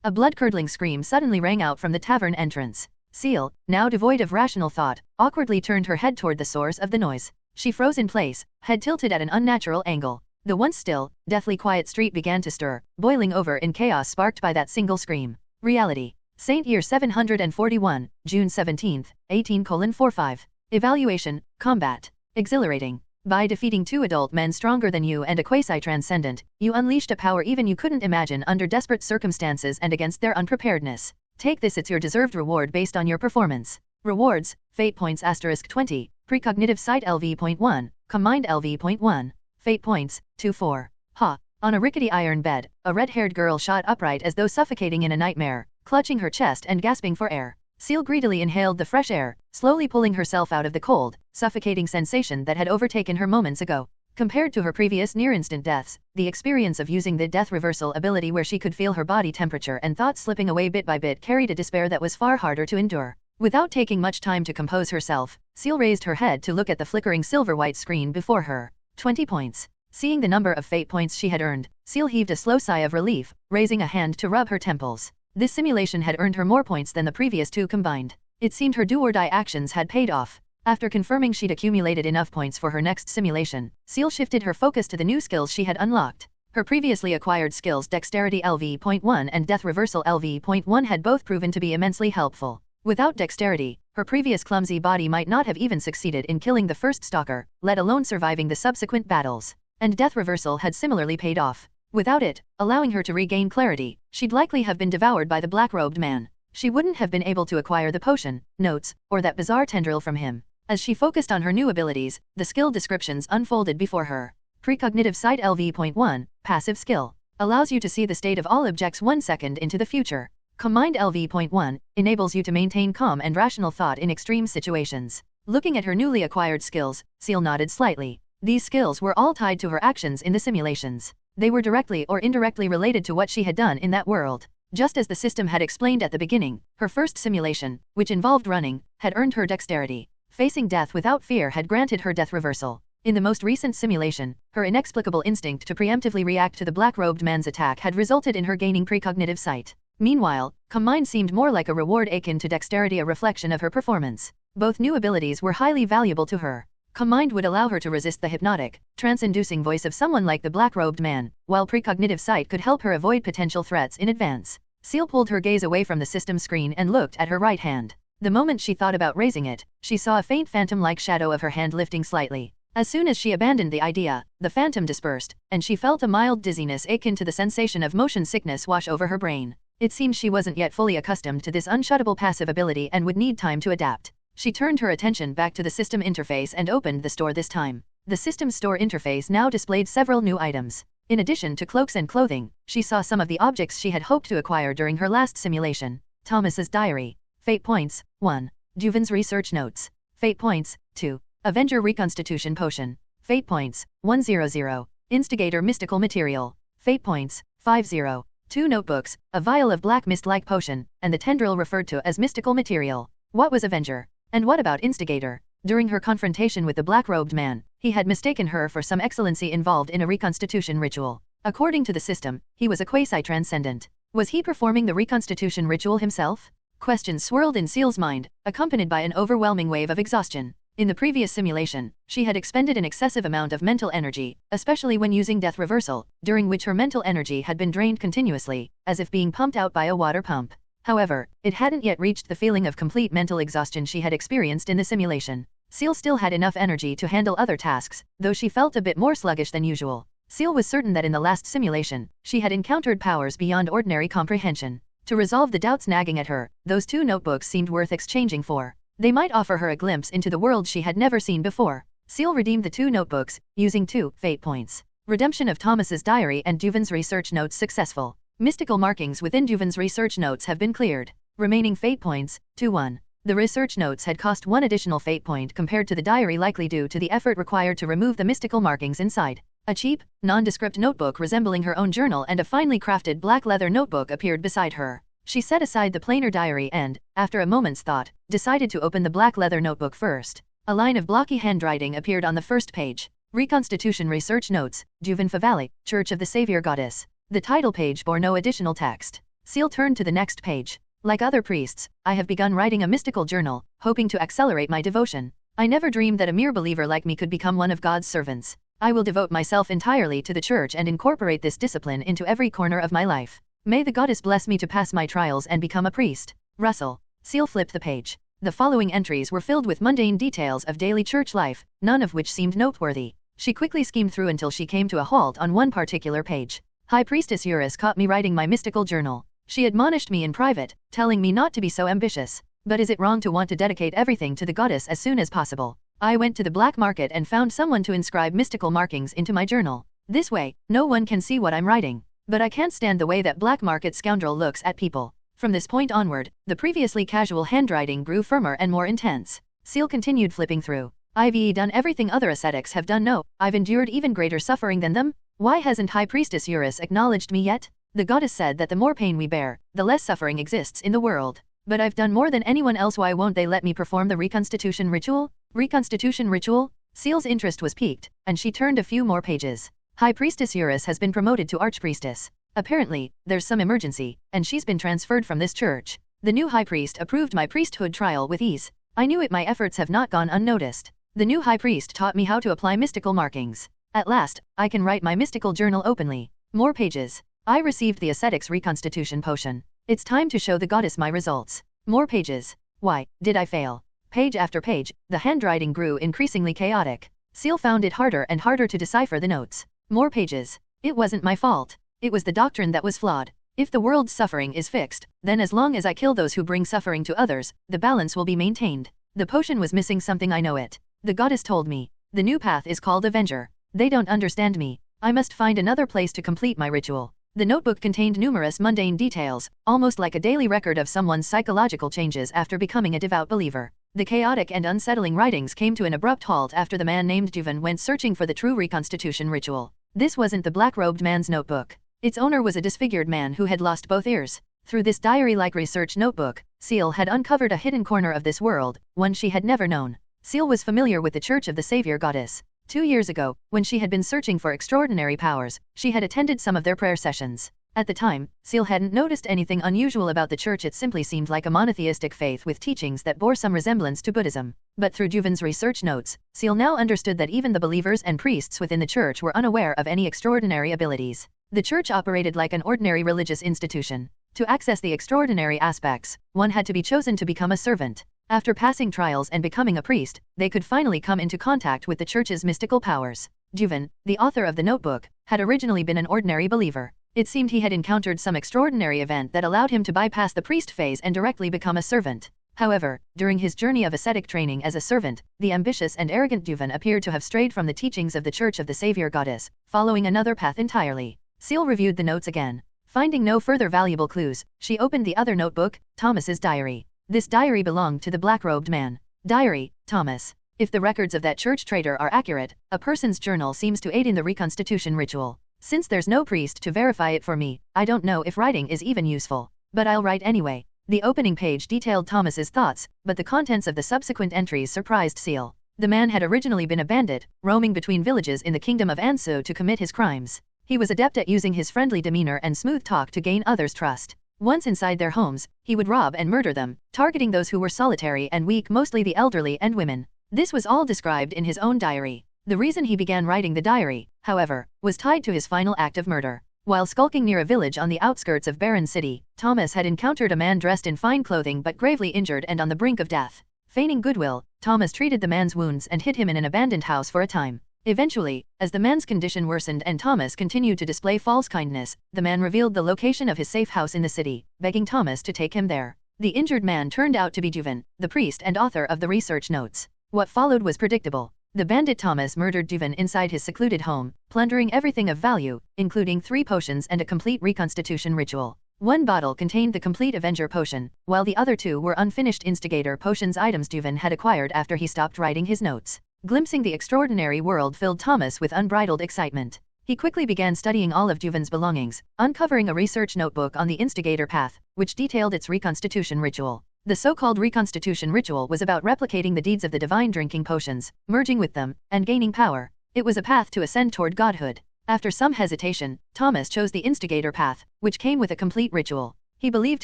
A blood-curdling scream suddenly rang out from the tavern entrance. Ciel, now devoid of rational thought, awkwardly turned her head toward the source of the noise. She froze in place, head tilted at an unnatural angle. The once still, deathly quiet street began to stir, boiling over in chaos sparked by that single scream. Reality. Saint Year 741, June 17, 18:45. Evaluation, combat. Exhilarating. By defeating 2 adult men stronger than you and a quasi-transcendent, you unleashed a power even you couldn't imagine under desperate circumstances and against their unpreparedness. Take this, it's your deserved reward based on your performance. Rewards, Fate Points *20, Precognitive Sight LV.1, Combined LV.1, Fate Points, 2-4. Ha! On a rickety iron bed, a red-haired girl shot upright as though suffocating in a nightmare, clutching her chest and gasping for air. Ciel greedily inhaled the fresh air, slowly pulling herself out of the cold, suffocating sensation that had overtaken her moments ago. Compared to her previous near-instant deaths, the experience of using the death reversal ability where she could feel her body temperature and thoughts slipping away bit by bit carried a despair that was far harder to endure. Without taking much time to compose herself, Ciel raised her head to look at the flickering silver-white screen before her. 20 points. Seeing the number of fate points she had earned, Ciel heaved a slow sigh of relief, raising a hand to rub her temples. This simulation had earned her more points than the previous 2 combined. It seemed her do-or-die actions had paid off. After confirming she'd accumulated enough points for her next simulation, Ciel shifted her focus to the new skills she had unlocked. Her previously acquired skills Dexterity LV.1 and Death Reversal LV.1 had both proven to be immensely helpful. Without dexterity, her previous clumsy body might not have even succeeded in killing the first stalker, let alone surviving the subsequent battles. And Death Reversal had similarly paid off. Without it, allowing her to regain clarity, she'd likely have been devoured by the black-robed man. She wouldn't have been able to acquire the potion, notes, or that bizarre tendril from him. As she focused on her new abilities, the skill descriptions unfolded before her. Precognitive Sight LV.1, Passive Skill. Allows you to see the state of all objects 1 second into the future. Combined LV.1, enables you to maintain calm and rational thought in extreme situations. Looking at her newly acquired skills, Ciel nodded slightly. These skills were all tied to her actions in the simulations. They were directly or indirectly related to what she had done in that world. Just as the system had explained at the beginning, her first simulation, which involved running, had earned her dexterity. Facing death without fear had granted her death reversal. In the most recent simulation, her inexplicable instinct to preemptively react to the black-robed man's attack had resulted in her gaining precognitive sight. Meanwhile, Combined seemed more like a reward akin to dexterity, a reflection of her performance. Both new abilities were highly valuable to her. Combined would allow her to resist the hypnotic, trance-inducing voice of someone like the black-robed man, while precognitive sight could help her avoid potential threats in advance. Ciel pulled her gaze away from the system screen and looked at her right hand. The moment she thought about raising it, she saw a faint phantom-like shadow of her hand lifting slightly. As soon as she abandoned the idea, the phantom dispersed, and she felt a mild dizziness akin to the sensation of motion sickness wash over her brain. It seemed she wasn't yet fully accustomed to this unshuttable passive ability and would need time to adapt. She turned her attention back to the system interface and opened the store this time. The system store interface now displayed several new items. In addition to cloaks and clothing, she saw some of the objects she had hoped to acquire during her last simulation. Thomas's diary. Fate points, 1. Juven's research notes. Fate points, 2. Avenger reconstitution potion. Fate points, 100. Instigator mystical material. Fate points, 50. 2 notebooks, a vial of black mist-like potion, and the tendril referred to as mystical material. What was Avenger? And what about Instigator? During her confrontation with the black-robed man, he had mistaken her for some excellency involved in a reconstitution ritual. According to the system, he was a quasi-transcendent. Was he performing the reconstitution ritual himself? Questions swirled in Ciel's mind, accompanied by an overwhelming wave of exhaustion. In the previous simulation, she had expended an excessive amount of mental energy, especially when using death reversal, during which her mental energy had been drained continuously, as if being pumped out by a water pump. However, it hadn't yet reached the feeling of complete mental exhaustion she had experienced in the simulation. Ciel still had enough energy to handle other tasks, though she felt a bit more sluggish than usual. Ciel was certain that in the last simulation, she had encountered powers beyond ordinary comprehension. To resolve the doubts nagging at her, those 2 notebooks seemed worth exchanging for. They might offer her a glimpse into the world she had never seen before. Ciel redeemed the 2 notebooks, using 2 fate points. Redemption of Thomas's diary and Duvin's research notes successful. Mystical markings within Duvin's research notes have been cleared. Remaining fate points, 2-1. The research notes had cost 1 additional fate point compared to the diary, likely due to the effort required to remove the mystical markings inside. A cheap, nondescript notebook resembling her own journal and a finely crafted black leather notebook appeared beside her. She set aside the plainer diary and, after a moment's thought, decided to open the black leather notebook first. A line of blocky handwriting appeared on the first page. Reconstitution Research Notes, Duvin Favali, Church of the Savior Goddess. The title page bore no additional text. Ciel turned to the next page. Like other priests, I have begun writing a mystical journal, hoping to accelerate my devotion. I never dreamed that a mere believer like me could become one of God's servants. I will devote myself entirely to the church and incorporate this discipline into every corner of my life. May the goddess bless me to pass my trials and become a priest. Russell. Ciel flipped the page. The following entries were filled with mundane details of daily church life, none of which seemed noteworthy. She quickly skimmed through until she came to a halt on one particular page. High Priestess Eurus caught me writing my mystical journal. She admonished me in private, telling me not to be so ambitious. But is it wrong to want to dedicate everything to the goddess as soon as possible? I went to the black market and found someone to inscribe mystical markings into my journal. This way, no one can see what I'm writing. But I can't stand the way that black market scoundrel looks at people. From this point onward, the previously casual handwriting grew firmer and more intense. Ciel continued flipping through. I've done everything other ascetics have done. No, I've endured even greater suffering than them. Why hasn't High Priestess Eurus acknowledged me yet? The goddess said that the more pain we bear, the less suffering exists in the world. But I've done more than anyone else. Why won't they let me perform the reconstitution ritual? Reconstitution ritual? Ciel's interest was piqued, and she turned a few more pages. High Priestess Eurus has been promoted to Archpriestess. Apparently, there's some emergency, and she's been transferred from this church. The new High Priest approved my priesthood trial with ease. I knew it. My efforts have not gone unnoticed. The new High Priest taught me how to apply mystical markings. At last, I can write my mystical journal openly. More pages. I received the ascetic's reconstitution potion. It's time to show the goddess my results. More pages. Why, did I fail? Page after page, the handwriting grew increasingly chaotic. Ciel found it harder and harder to decipher the notes. More pages. It wasn't my fault. It was the doctrine that was flawed. If the world's suffering is fixed, then as long as I kill those who bring suffering to others, the balance will be maintained. The potion was missing something. I know it. The goddess told me. The new path is called Avenger. They don't understand me. I must find another place to complete my ritual. The notebook contained numerous mundane details, almost like a daily record of someone's psychological changes after becoming a devout believer. The chaotic and unsettling writings came to an abrupt halt after the man named Duvin went searching for the true reconstitution ritual. This wasn't the black-robed man's notebook. Its owner was a disfigured man who had lost both ears. Through this diary-like research notebook, Ciel had uncovered a hidden corner of this world, one she had never known. Ciel was familiar with the Church of the Savior Goddess. 2 years ago, when she had been searching for extraordinary powers, she had attended some of their prayer sessions. At the time, Ciel hadn't noticed anything unusual about the church. It simply seemed like a monotheistic faith with teachings that bore some resemblance to Buddhism. But through Duvin's research notes, Ciel now understood that even the believers and priests within the church were unaware of any extraordinary abilities. The church operated like an ordinary religious institution. To access the extraordinary aspects, one had to be chosen to become a servant. After passing trials and becoming a priest, they could finally come into contact with the church's mystical powers. Duvin, the author of the notebook, had originally been an ordinary believer. It seemed he had encountered some extraordinary event that allowed him to bypass the priest phase and directly become a servant. However, during his journey of ascetic training as a servant, the ambitious and arrogant Duvin appeared to have strayed from the teachings of the Church of the Savior Goddess, following another path entirely. Ciel reviewed the notes again. Finding no further valuable clues, she opened the other notebook, Thomas's diary. This diary belonged to the black-robed man. Diary, Thomas. If the records of that church traitor are accurate, a person's journal seems to aid in the reconstitution ritual. Since there's no priest to verify it for me, I don't know if writing is even useful. But I'll write anyway. The opening page detailed Thomas's thoughts, but the contents of the subsequent entries surprised Ciel. The man had originally been a bandit, roaming between villages in the kingdom of Ansu to commit his crimes. He was adept at using his friendly demeanor and smooth talk to gain others' trust. Once inside their homes, he would rob and murder them, targeting those who were solitary and weak, mostly the elderly and women. This was all described in his own diary. The reason he began writing the diary, however, was tied to his final act of murder. While skulking near a village on the outskirts of Barren City, Thomas had encountered a man dressed in fine clothing but gravely injured and on the brink of death. Feigning goodwill, Thomas treated the man's wounds and hid him in an abandoned house for a time. Eventually, as the man's condition worsened and Thomas continued to display false kindness, the man revealed the location of his safe house in the city, begging Thomas to take him there. The injured man turned out to be Juven, the priest and author of the research notes. What followed was predictable. The bandit Thomas murdered Juven inside his secluded home, plundering everything of value, including 3 potions and a complete reconstitution ritual. One bottle contained the complete Avenger potion, while the other 2 were unfinished instigator potions items Juven had acquired after he stopped writing his notes. Glimpsing the extraordinary world filled Thomas with unbridled excitement. He quickly began studying all of Juven's belongings, uncovering a research notebook on the instigator path, which detailed its reconstitution ritual. The so-called reconstitution ritual was about replicating the deeds of the divine drinking potions, merging with them, and gaining power. It was a path to ascend toward godhood. After some hesitation, Thomas chose the instigator path, which came with a complete ritual. He believed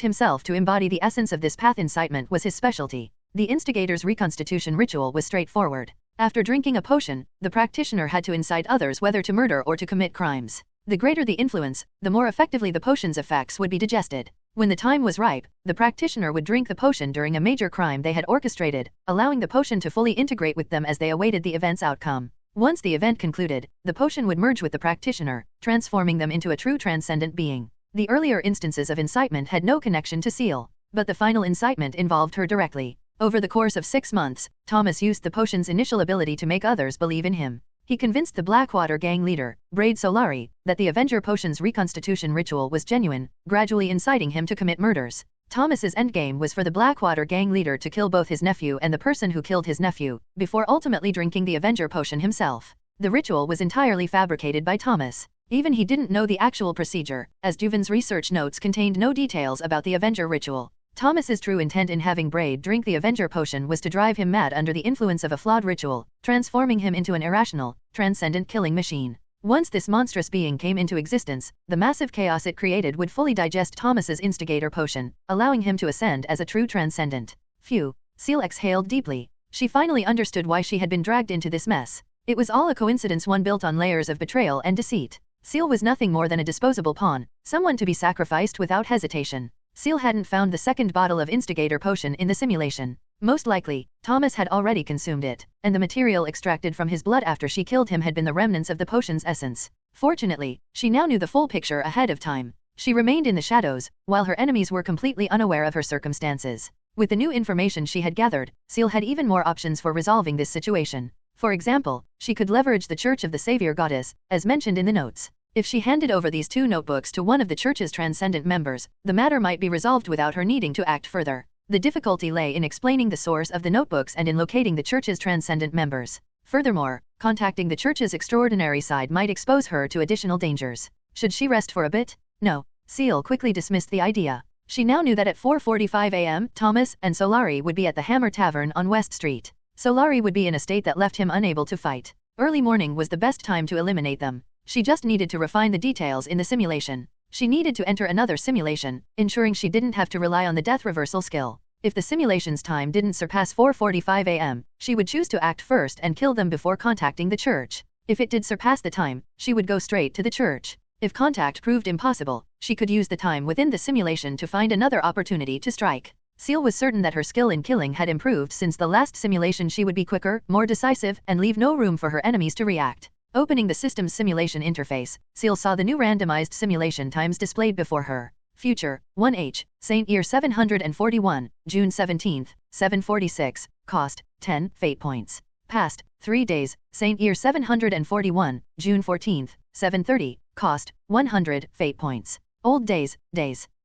himself to embody the essence of this path. Incitement was his specialty. The instigator's reconstitution ritual was straightforward. After drinking a potion, the practitioner had to incite others whether to murder or to commit crimes. The greater the influence, the more effectively the potion's effects would be digested. When the time was ripe, the practitioner would drink the potion during a major crime they had orchestrated, allowing the potion to fully integrate with them as they awaited the event's outcome. Once the event concluded, the potion would merge with the practitioner, transforming them into a true transcendent being. The earlier instances of incitement had no connection to Ciel, but the final incitement involved her directly. Over the course of 6 months, Thomas used the potion's initial ability to make others believe in him. He convinced the Blackwater gang leader, Braid Solari, that the Avenger potion's reconstitution ritual was genuine, gradually inciting him to commit murders. Thomas's endgame was for the Blackwater gang leader to kill both his nephew and the person who killed his nephew, before ultimately drinking the Avenger potion himself. The ritual was entirely fabricated by Thomas. Even he didn't know the actual procedure, as Juven's research notes contained no details about the Avenger ritual. Thomas's true intent in having Braid drink the Avenger potion was to drive him mad under the influence of a flawed ritual, transforming him into an irrational, transcendent killing machine. Once this monstrous being came into existence, the massive chaos it created would fully digest Thomas's instigator potion, allowing him to ascend as a true transcendent. Phew. Ciel exhaled deeply. She finally understood why she had been dragged into this mess. It was all a coincidence, one built on layers of betrayal and deceit. Ciel was nothing more than a disposable pawn, someone to be sacrificed without hesitation. Ciel hadn't found the second bottle of instigator potion in the simulation. Most likely, Thomas had already consumed it, and the material extracted from his blood after she killed him had been the remnants of the potion's essence. Fortunately, she now knew the full picture ahead of time. She remained in the shadows, while her enemies were completely unaware of her circumstances. With the new information she had gathered, Ciel had even more options for resolving this situation. For example, she could leverage the Church of the Savior Goddess, as mentioned in the notes. If she handed over these 2 notebooks to one of the Church's transcendent members, the matter might be resolved without her needing to act further. The difficulty lay in explaining the source of the notebooks and in locating the Church's transcendent members. Furthermore, contacting the Church's extraordinary side might expose her to additional dangers. Should she rest for a bit? No. Ciel quickly dismissed the idea. She now knew that at 4:45 a.m., Thomas and Solari would be at the Hammer Tavern on West Street. Solari would be in a state that left him unable to fight. Early morning was the best time to eliminate them. She just needed to refine the details in the simulation. She needed to enter another simulation, ensuring she didn't have to rely on the death reversal skill. If the simulation's time didn't surpass 4:45 a.m., she would choose to act first and kill them before contacting the Church. If it did surpass the time, she would go straight to the Church. If contact proved impossible, she could use the time within the simulation to find another opportunity to strike. Ciel was certain that her skill in killing had improved since the last simulation. She would be quicker, more decisive, and leave no room for her enemies to react. Opening the system's simulation interface, Ciel saw the new randomized simulation times displayed before her. Future, 1H, Saint Year 741, June 17, 746, cost, 10 fate points. Past, 3 days, Saint Year 741, June 14, 730, cost, 100 fate points. Old days,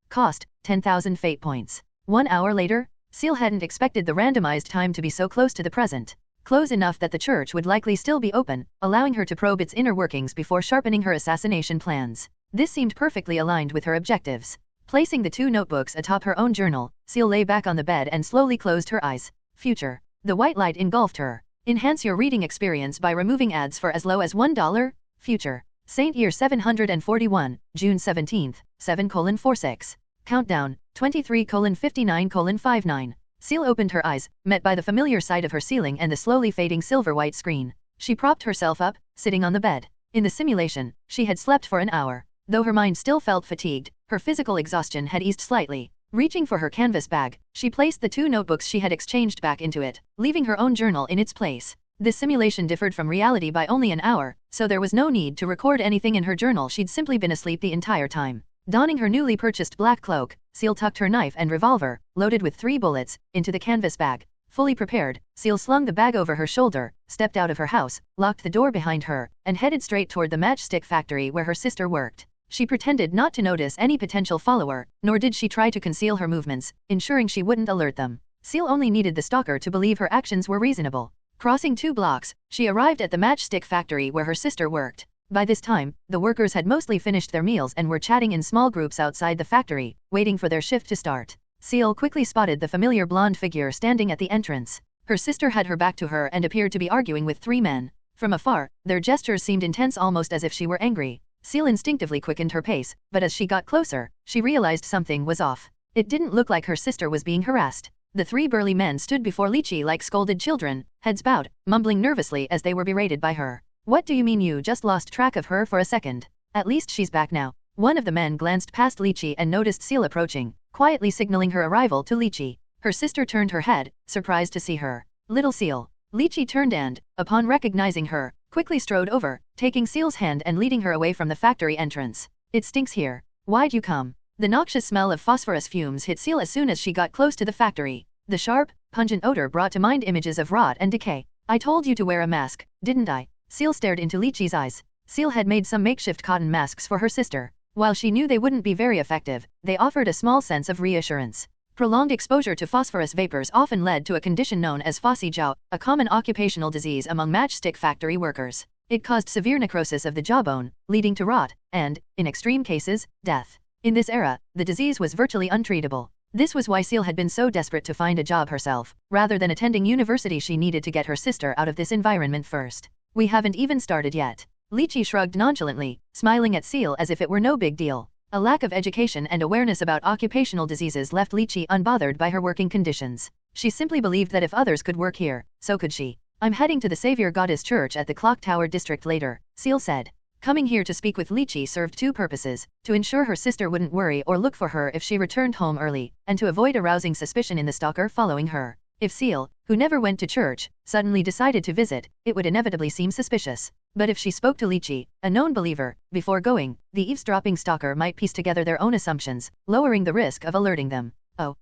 cost, 10,000 fate points. 1 hour later, Ciel hadn't expected the randomized time to be so close to the present. Close enough that the Church would likely still be open, allowing her to probe its inner workings before sharpening her assassination plans. This seemed perfectly aligned with her objectives. Placing the 2 notebooks atop her own journal, Ciel lay back on the bed and slowly closed her eyes. Future. The white light engulfed her. Enhance your reading experience by removing ads for as low as $1. Future. Saint Year 741, June 17, 7:46. Countdown, 23:59:59. Ciel opened her eyes, met by the familiar sight of her ceiling and the slowly fading silver-white screen. She propped herself up, sitting on the bed. In the simulation, she had slept for an hour. Though her mind still felt fatigued, her physical exhaustion had eased slightly. Reaching for her canvas bag, she placed the 2 notebooks she had exchanged back into it, leaving her own journal in its place. This simulation differed from reality by only an hour, so there was no need to record anything in her journal. She'd simply been asleep the entire time. Donning her newly purchased black cloak, Ciel tucked her knife and revolver, loaded with 3 bullets, into the canvas bag. Fully prepared, Ciel slung the bag over her shoulder, stepped out of her house, locked the door behind her, and headed straight toward the matchstick factory where her sister worked. She pretended not to notice any potential follower, nor did she try to conceal her movements, ensuring she wouldn't alert them. Ciel only needed the stalker to believe her actions were reasonable. Crossing 2 blocks, she arrived at the matchstick factory where her sister worked. By this time, the workers had mostly finished their meals and were chatting in small groups outside the factory, waiting for their shift to start. Ciel quickly spotted the familiar blonde figure standing at the entrance. Her sister had her back to her and appeared to be arguing with 3 men. From afar, their gestures seemed intense, almost as if she were angry. Ciel instinctively quickened her pace, but as she got closer, she realized something was off. It didn't look like her sister was being harassed. The 3 burly men stood before Lychee like scolded children, heads bowed, mumbling nervously as they were berated by her. "What do you mean you just lost track of her for a second? At least she's back now." One of the men glanced past Lychee and noticed Ciel approaching, quietly signaling her arrival to Lychee. Her sister turned her head, surprised to see her. "Little Ciel." Lychee turned and, upon recognizing her, quickly strode over, taking Ciel's hand and leading her away from the factory entrance. "It stinks here. Why'd you come?" The noxious smell of phosphorus fumes hit Ciel as soon as she got close to the factory. The sharp, pungent odor brought to mind images of rot and decay. "I told you to wear a mask, didn't I?" Ciel stared into Lychee's eyes. Ciel had made some makeshift cotton masks for her sister. While she knew they wouldn't be very effective, they offered a small sense of reassurance. Prolonged exposure to phosphorus vapors often led to a condition known as phossy-jaw, a common occupational disease among matchstick factory workers. It caused severe necrosis of the jawbone, leading to rot, and, in extreme cases, death. In this era, the disease was virtually untreatable. This was why Ciel had been so desperate to find a job herself. Rather than attending university, she needed to get her sister out of this environment first. "We haven't even started yet." Lychee shrugged nonchalantly, smiling at Ciel as if it were no big deal. A lack of education and awareness about occupational diseases left Lychee unbothered by her working conditions. She simply believed that if others could work here, so could she. "I'm heading to the Savior Goddess Church at the Clock Tower district later," Ciel said. Coming here to speak with Lychee served 2 purposes: to ensure her sister wouldn't worry or look for her if she returned home early, and to avoid arousing suspicion in the stalker following her. If Ciel, who never went to church, suddenly decided to visit, it would inevitably seem suspicious. But if she spoke to Lychee, a known believer, before going, the eavesdropping stalker might piece together their own assumptions, lowering the risk of alerting them. "Oh,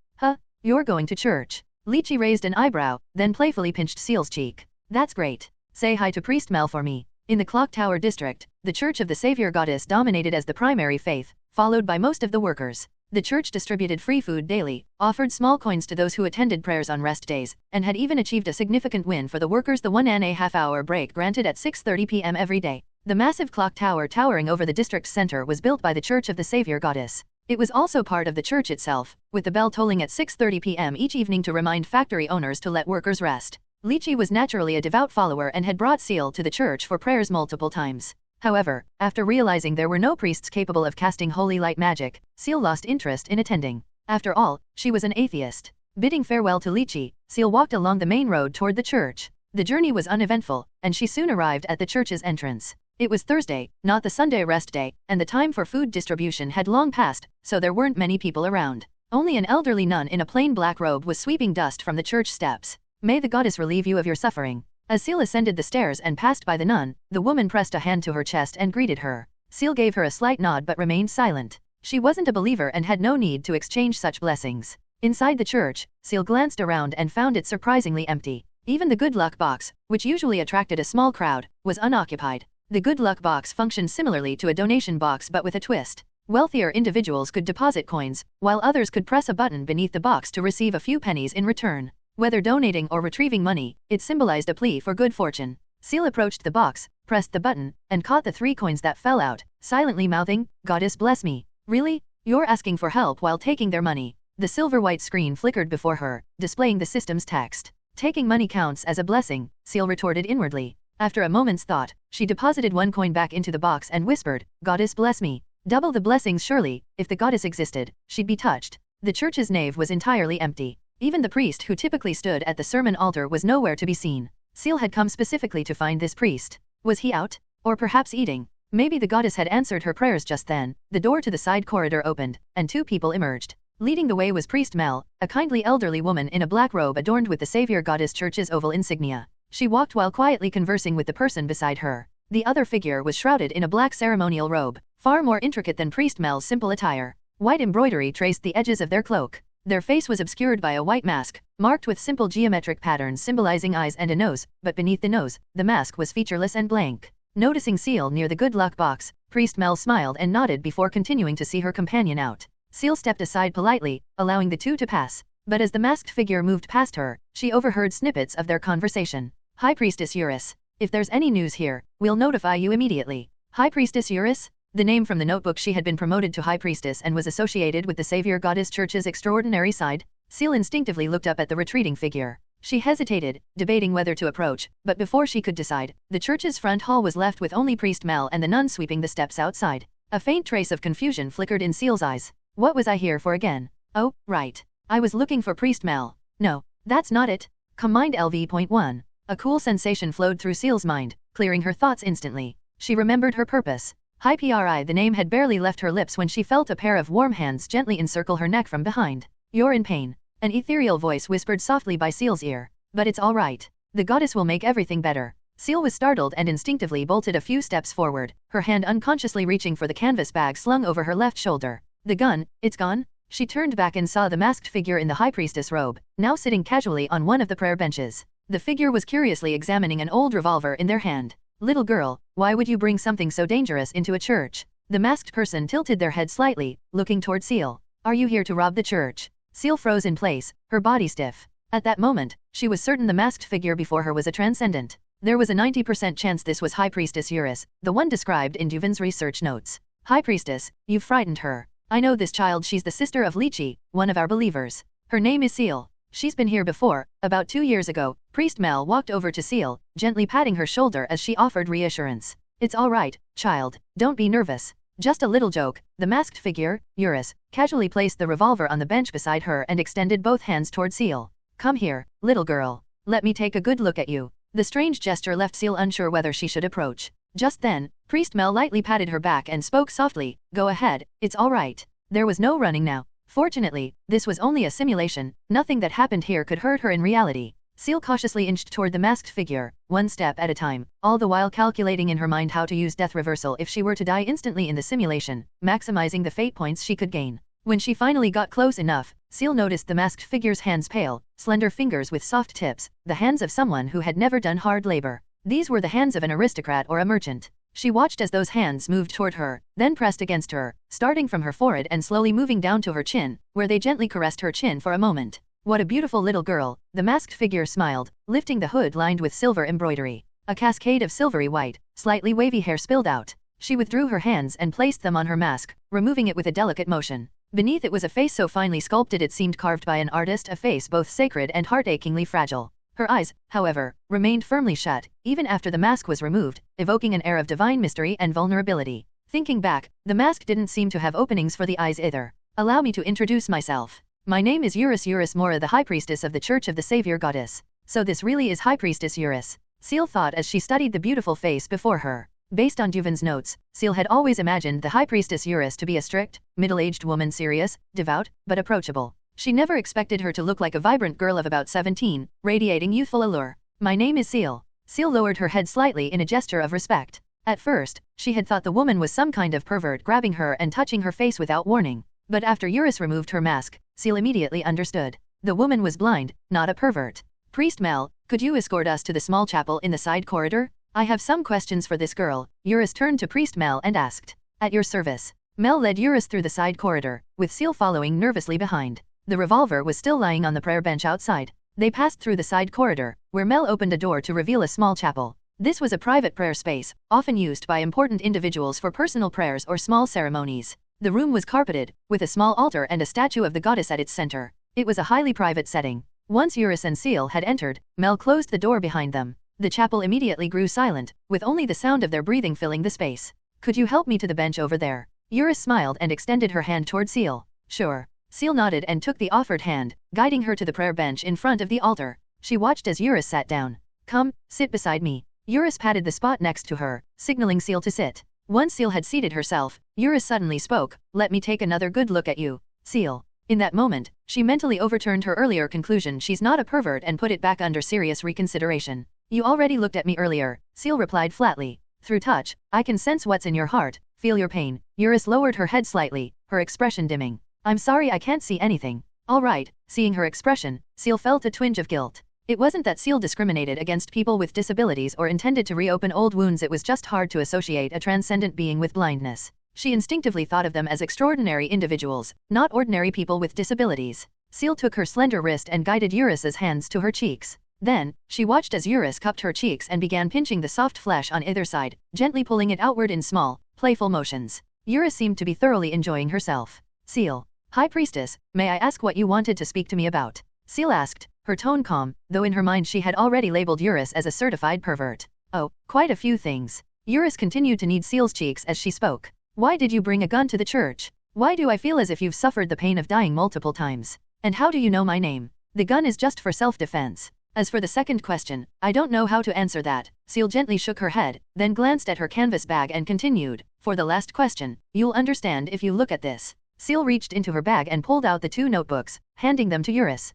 you're going to church?" Lychee raised an eyebrow, then playfully pinched Ciel's cheek. "That's great. Say hi to Priest Mel for me." In the Clock Tower district, the Church of the Savior Goddess dominated as the primary faith, followed by most of the workers. The church distributed free food daily, offered small coins to those who attended prayers on rest days, and had even achieved a significant win for the workers: the 1.5-hour break granted at 6:30 p.m. every day. The massive clock tower towering over the district's center was built by the Church of the Savior Goddess. It was also part of the church itself, with the bell tolling at 6:30 p.m. each evening to remind factory owners to let workers rest. Lychee was naturally a devout follower and had brought Ciel to the church for prayers multiple times. However, after realizing there were no priests capable of casting holy light magic, Ciel lost interest in attending. After all, she was an atheist. Bidding farewell to Lychee, Ciel walked along the main road toward the church. The journey was uneventful, and she soon arrived at the church's entrance. It was Thursday, not the Sunday rest day, and the time for food distribution had long passed, so there weren't many people around. Only an elderly nun in a plain black robe was sweeping dust from the church steps. "May the goddess relieve you of your suffering." As Ciel ascended the stairs and passed by the nun, the woman pressed a hand to her chest and greeted her. Ciel gave her a slight nod but remained silent. She wasn't a believer and had no need to exchange such blessings. Inside the church, Ciel glanced around and found it surprisingly empty. Even the good luck box, which usually attracted a small crowd, was unoccupied. The good luck box functioned similarly to a donation box but with a twist. Wealthier individuals could deposit coins, while others could press a button beneath the box to receive a few pennies in return. Whether donating or retrieving money, it symbolized a plea for good fortune. Ciel approached the box, pressed the button, and caught the 3 coins that fell out, silently mouthing, "Goddess bless me." "Really? You're asking for help while taking their money?" The silver-white screen flickered before her, displaying the system's text. "Taking money counts as a blessing," Ciel retorted inwardly. After a moment's thought, she deposited 1 coin back into the box and whispered, "Goddess bless me." Double the blessings surely. If the goddess existed, she'd be touched. The church's nave was entirely empty. Even the priest who typically stood at the sermon altar was nowhere to be seen. Ciel had come specifically to find this priest. Was he out? Or perhaps eating? Maybe the goddess had answered her prayers just then. The door to the side corridor opened, and two people emerged. Leading the way was Priest Mel, a kindly elderly woman in a black robe adorned with the Savior Goddess Church's oval insignia. She walked while quietly conversing with the person beside her. The other figure was shrouded in a black ceremonial robe, far more intricate than Priest Mel's simple attire. White embroidery traced the edges of their cloak. Their face was obscured by a white mask, marked with simple geometric patterns symbolizing eyes and a nose, but beneath the nose, the mask was featureless and blank. Noticing Ciel near the good luck box, Priest Mel smiled and nodded before continuing to see her companion out. Ciel stepped aside politely, allowing the two to pass. But as the masked figure moved past her, she overheard snippets of their conversation. High Priestess Eurus. If there's any news here, we'll notify you immediately. High Priestess Eurus? The name from the notebook. She had been promoted to High Priestess and was associated with the Savior Goddess Church's extraordinary side. Ciel instinctively looked up at the retreating figure. She hesitated, debating whether to approach, but before she could decide, the church's front hall was left with only Priest Mel and the nun sweeping the steps outside. A faint trace of confusion flickered in Ciel's eyes. What was I here for again? Oh, right. I was looking for Priest Mel. No, that's not it. Combined LV.1. A cool sensation flowed through Ciel's mind, clearing her thoughts instantly. She remembered her purpose. High Pri. The name had barely left her lips when she felt a pair of warm hands gently encircle her neck from behind. You're in pain. An ethereal voice whispered softly by Ciel's ear. But it's all right. The goddess will make everything better. Ciel was startled and instinctively bolted a few steps forward, her hand unconsciously reaching for the canvas bag slung over her left shoulder. The gun, it's gone? She turned back and saw the masked figure in the high priestess robe, now sitting casually on one of the prayer benches. The figure was curiously examining an old revolver in their hand. Little girl, why would you bring something so dangerous into a church? The masked person tilted their head slightly, looking toward Ciel. Are you here to rob the church? Ciel froze in place, her body stiff. At that moment, she was certain the masked figure before her was a transcendent. There was a 90% chance this was High Priestess Eurus, the one described in Duvin's research notes. High Priestess, you've frightened her. I know this child. She's the sister of Lychee, one of our believers. Her name is Ciel. She's been here before. About 2 years ago, Priest Mel walked over to Ciel, gently patting her shoulder as she offered reassurance. It's all right, child. Don't be nervous. Just a little joke. The masked figure, Eurus, casually placed the revolver on the bench beside her and extended both hands toward Ciel. Come here, little girl. Let me take a good look at you. The strange gesture left Ciel unsure whether she should approach. Just then, Priest Mel lightly patted her back and spoke softly. Go ahead, it's all right. There was no running now. Fortunately, this was only a simulation. Nothing that happened here could hurt her in reality. Ciel cautiously inched toward the masked figure, one step at a time, all the while calculating in her mind how to use death reversal if she were to die instantly in the simulation, maximizing the fate points she could gain. When she finally got close enough, Ciel noticed the masked figure's hands, pale, slender fingers with soft tips, the hands of someone who had never done hard labor. These were the hands of an aristocrat or a merchant. She watched as those hands moved toward her, then pressed against her, starting from her forehead and slowly moving down to her chin, where they gently caressed her chin for a moment. What a beautiful little girl, the masked figure smiled, lifting the hood lined with silver embroidery. A cascade of silvery white, slightly wavy hair spilled out. She withdrew her hands and placed them on her mask, removing it with a delicate motion. Beneath it was a face so finely sculpted it seemed carved by an artist, a face both sacred and heart-achingly fragile. Her eyes, however, remained firmly shut, even after the mask was removed, evoking an air of divine mystery and vulnerability. Thinking back, the mask didn't seem to have openings for the eyes either. Allow me to introduce myself. My name is Eurus Mora, the High Priestess of the Church of the Savior Goddess. So this really is High Priestess Eurus. Ciel thought as she studied the beautiful face before her. Based on Duvin's notes, Ciel had always imagined the High Priestess Eurus to be a strict, middle-aged woman, serious, devout, but approachable. She never expected her to look like a vibrant girl of about 17, radiating youthful allure. My name is Ciel. Ciel lowered her head slightly in a gesture of respect. At first, she had thought the woman was some kind of pervert grabbing her and touching her face without warning. But after Eurus removed her mask, Ciel immediately understood. The woman was blind, not a pervert. Priest Mel, could you escort us to the small chapel in the side corridor? I have some questions for this girl. Eurus turned to Priest Mel and asked. At your service. Mel led Eurus through the side corridor, with Ciel following nervously behind. The revolver was still lying on the prayer bench outside. They passed through the side corridor, where Mel opened a door to reveal a small chapel. This was a private prayer space, often used by important individuals for personal prayers or small ceremonies. The room was carpeted, with a small altar and a statue of the goddess at its center. It was a highly private setting. Once Eurus and Ciel had entered, Mel closed the door behind them. The chapel immediately grew silent, with only the sound of their breathing filling the space. Could you help me to the bench over there? Eurus smiled and extended her hand toward Ciel. Sure. Ciel nodded and took the offered hand, guiding her to the prayer bench in front of the altar. She watched as Eurus sat down. Come, sit beside me. Eurus patted the spot next to her, signaling Ciel to sit. Once Ciel had seated herself, Eurus suddenly spoke, let me take another good look at you, Ciel. In that moment, she mentally overturned her earlier conclusion she's not a pervert and put it back under serious reconsideration. You already looked at me earlier, Ciel replied flatly. Through touch, I can sense what's in your heart, feel your pain. Eurus lowered her head slightly, her expression dimming. I'm sorry I can't see anything. All right, seeing her expression, Ciel felt a twinge of guilt. It wasn't that Ciel discriminated against people with disabilities or intended to reopen old wounds, it was just hard to associate a transcendent being with blindness. She instinctively thought of them as extraordinary individuals, not ordinary people with disabilities. Ciel took her slender wrist and guided Eurus's hands to her cheeks. Then, she watched as Eurus cupped her cheeks and began pinching the soft flesh on either side, gently pulling it outward in small, playful motions. Eurus seemed to be thoroughly enjoying herself. Ciel. High Priestess, may I ask what you wanted to speak to me about? Ciel asked, her tone calm, though in her mind she had already labeled Eurus as a certified pervert. Oh, quite a few things. Eurus continued to knead Ciel's cheeks as she spoke. Why did you bring a gun to the church? Why do I feel as if you've suffered the pain of dying multiple times? And how do you know my name? The gun is just for self-defense. As for the second question, I don't know how to answer that. Ciel gently shook her head, then glanced at her canvas bag and continued, for the last question, you'll understand if you look at this. Ciel reached into her bag and pulled out the 2 notebooks, handing them to Eurus.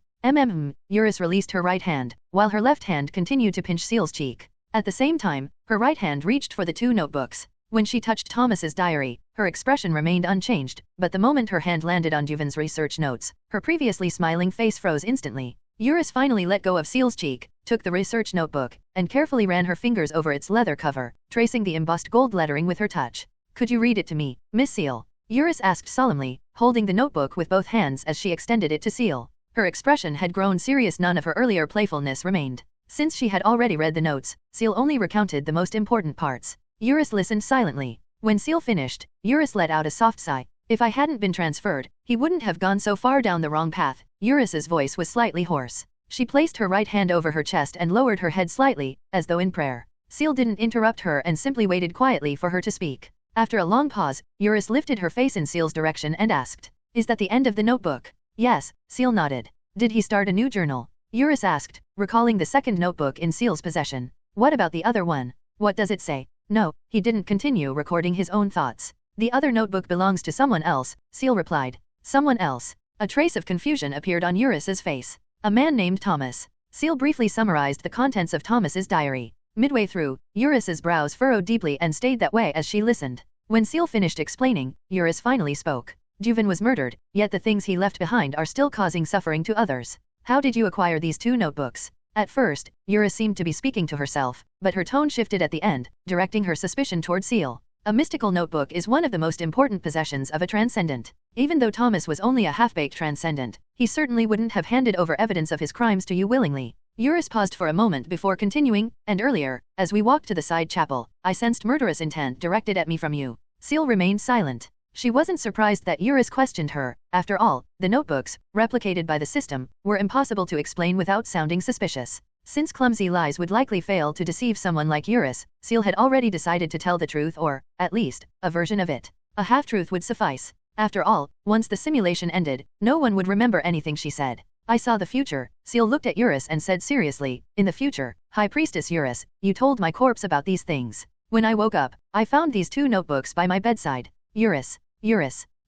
Eurus released her right hand, while her left hand continued to pinch Ciel's cheek. At the same time, her right hand reached for the 2 notebooks. When she touched Thomas's diary, her expression remained unchanged, but the moment her hand landed on Duvin's research notes, her previously smiling face froze instantly. Eurus finally let go of Ciel's cheek, took the research notebook, and carefully ran her fingers over its leather cover, tracing the embossed gold lettering with her touch. Could you read it to me, Miss Ciel? Eurus asked solemnly, holding the notebook with both hands as she extended it to Ciel. Her expression had grown serious, none of her earlier playfulness remained. Since she had already read the notes, Ciel only recounted the most important parts. Eurus listened silently. When Ciel finished, Eurus let out a soft sigh. If I hadn't been transferred, he wouldn't have gone so far down the wrong path. Eurus's voice was slightly hoarse. She placed her right hand over her chest and lowered her head slightly, as though in prayer. Ciel didn't interrupt her and simply waited quietly for her to speak. After a long pause, Eurus lifted her face in Ciel's direction and asked, is that the end of the notebook? Yes, Ciel nodded. Did he start a new journal? Eurus asked, recalling the second notebook in Ciel's possession. What about the other one? What does it say? No, he didn't continue recording his own thoughts. The other notebook belongs to someone else, Ciel replied. Someone else? A trace of confusion appeared on Eurus's face. A man named Thomas. Ciel briefly summarized the contents of Thomas's diary. Midway through, Eurus's brows furrowed deeply and stayed that way as she listened. When Ciel finished explaining, Eurus finally spoke. Duvin was murdered, yet the things he left behind are still causing suffering to others. How did you acquire these 2 notebooks? At first, Eurus seemed to be speaking to herself, but her tone shifted at the end, directing her suspicion toward Ciel. A mystical notebook is one of the most important possessions of a transcendent. Even though Thomas was only a half-baked transcendent, he certainly wouldn't have handed over evidence of his crimes to you willingly. Eurus paused for a moment before continuing, and earlier, as we walked to the side chapel, I sensed murderous intent directed at me from you. Ciel remained silent. She wasn't surprised that Eurus questioned her. After all, the notebooks, replicated by the system, were impossible to explain without sounding suspicious. Since clumsy lies would likely fail to deceive someone like Eurus, Ciel had already decided to tell the truth or, at least, a version of it. A half-truth would suffice. After all, once the simulation ended, no one would remember anything she said. I saw the future. Ciel looked at Eurus and said seriously, in the future, High Priestess Eurus, you told my corpse about these things. When I woke up, I found these 2 notebooks by my bedside. Eurus.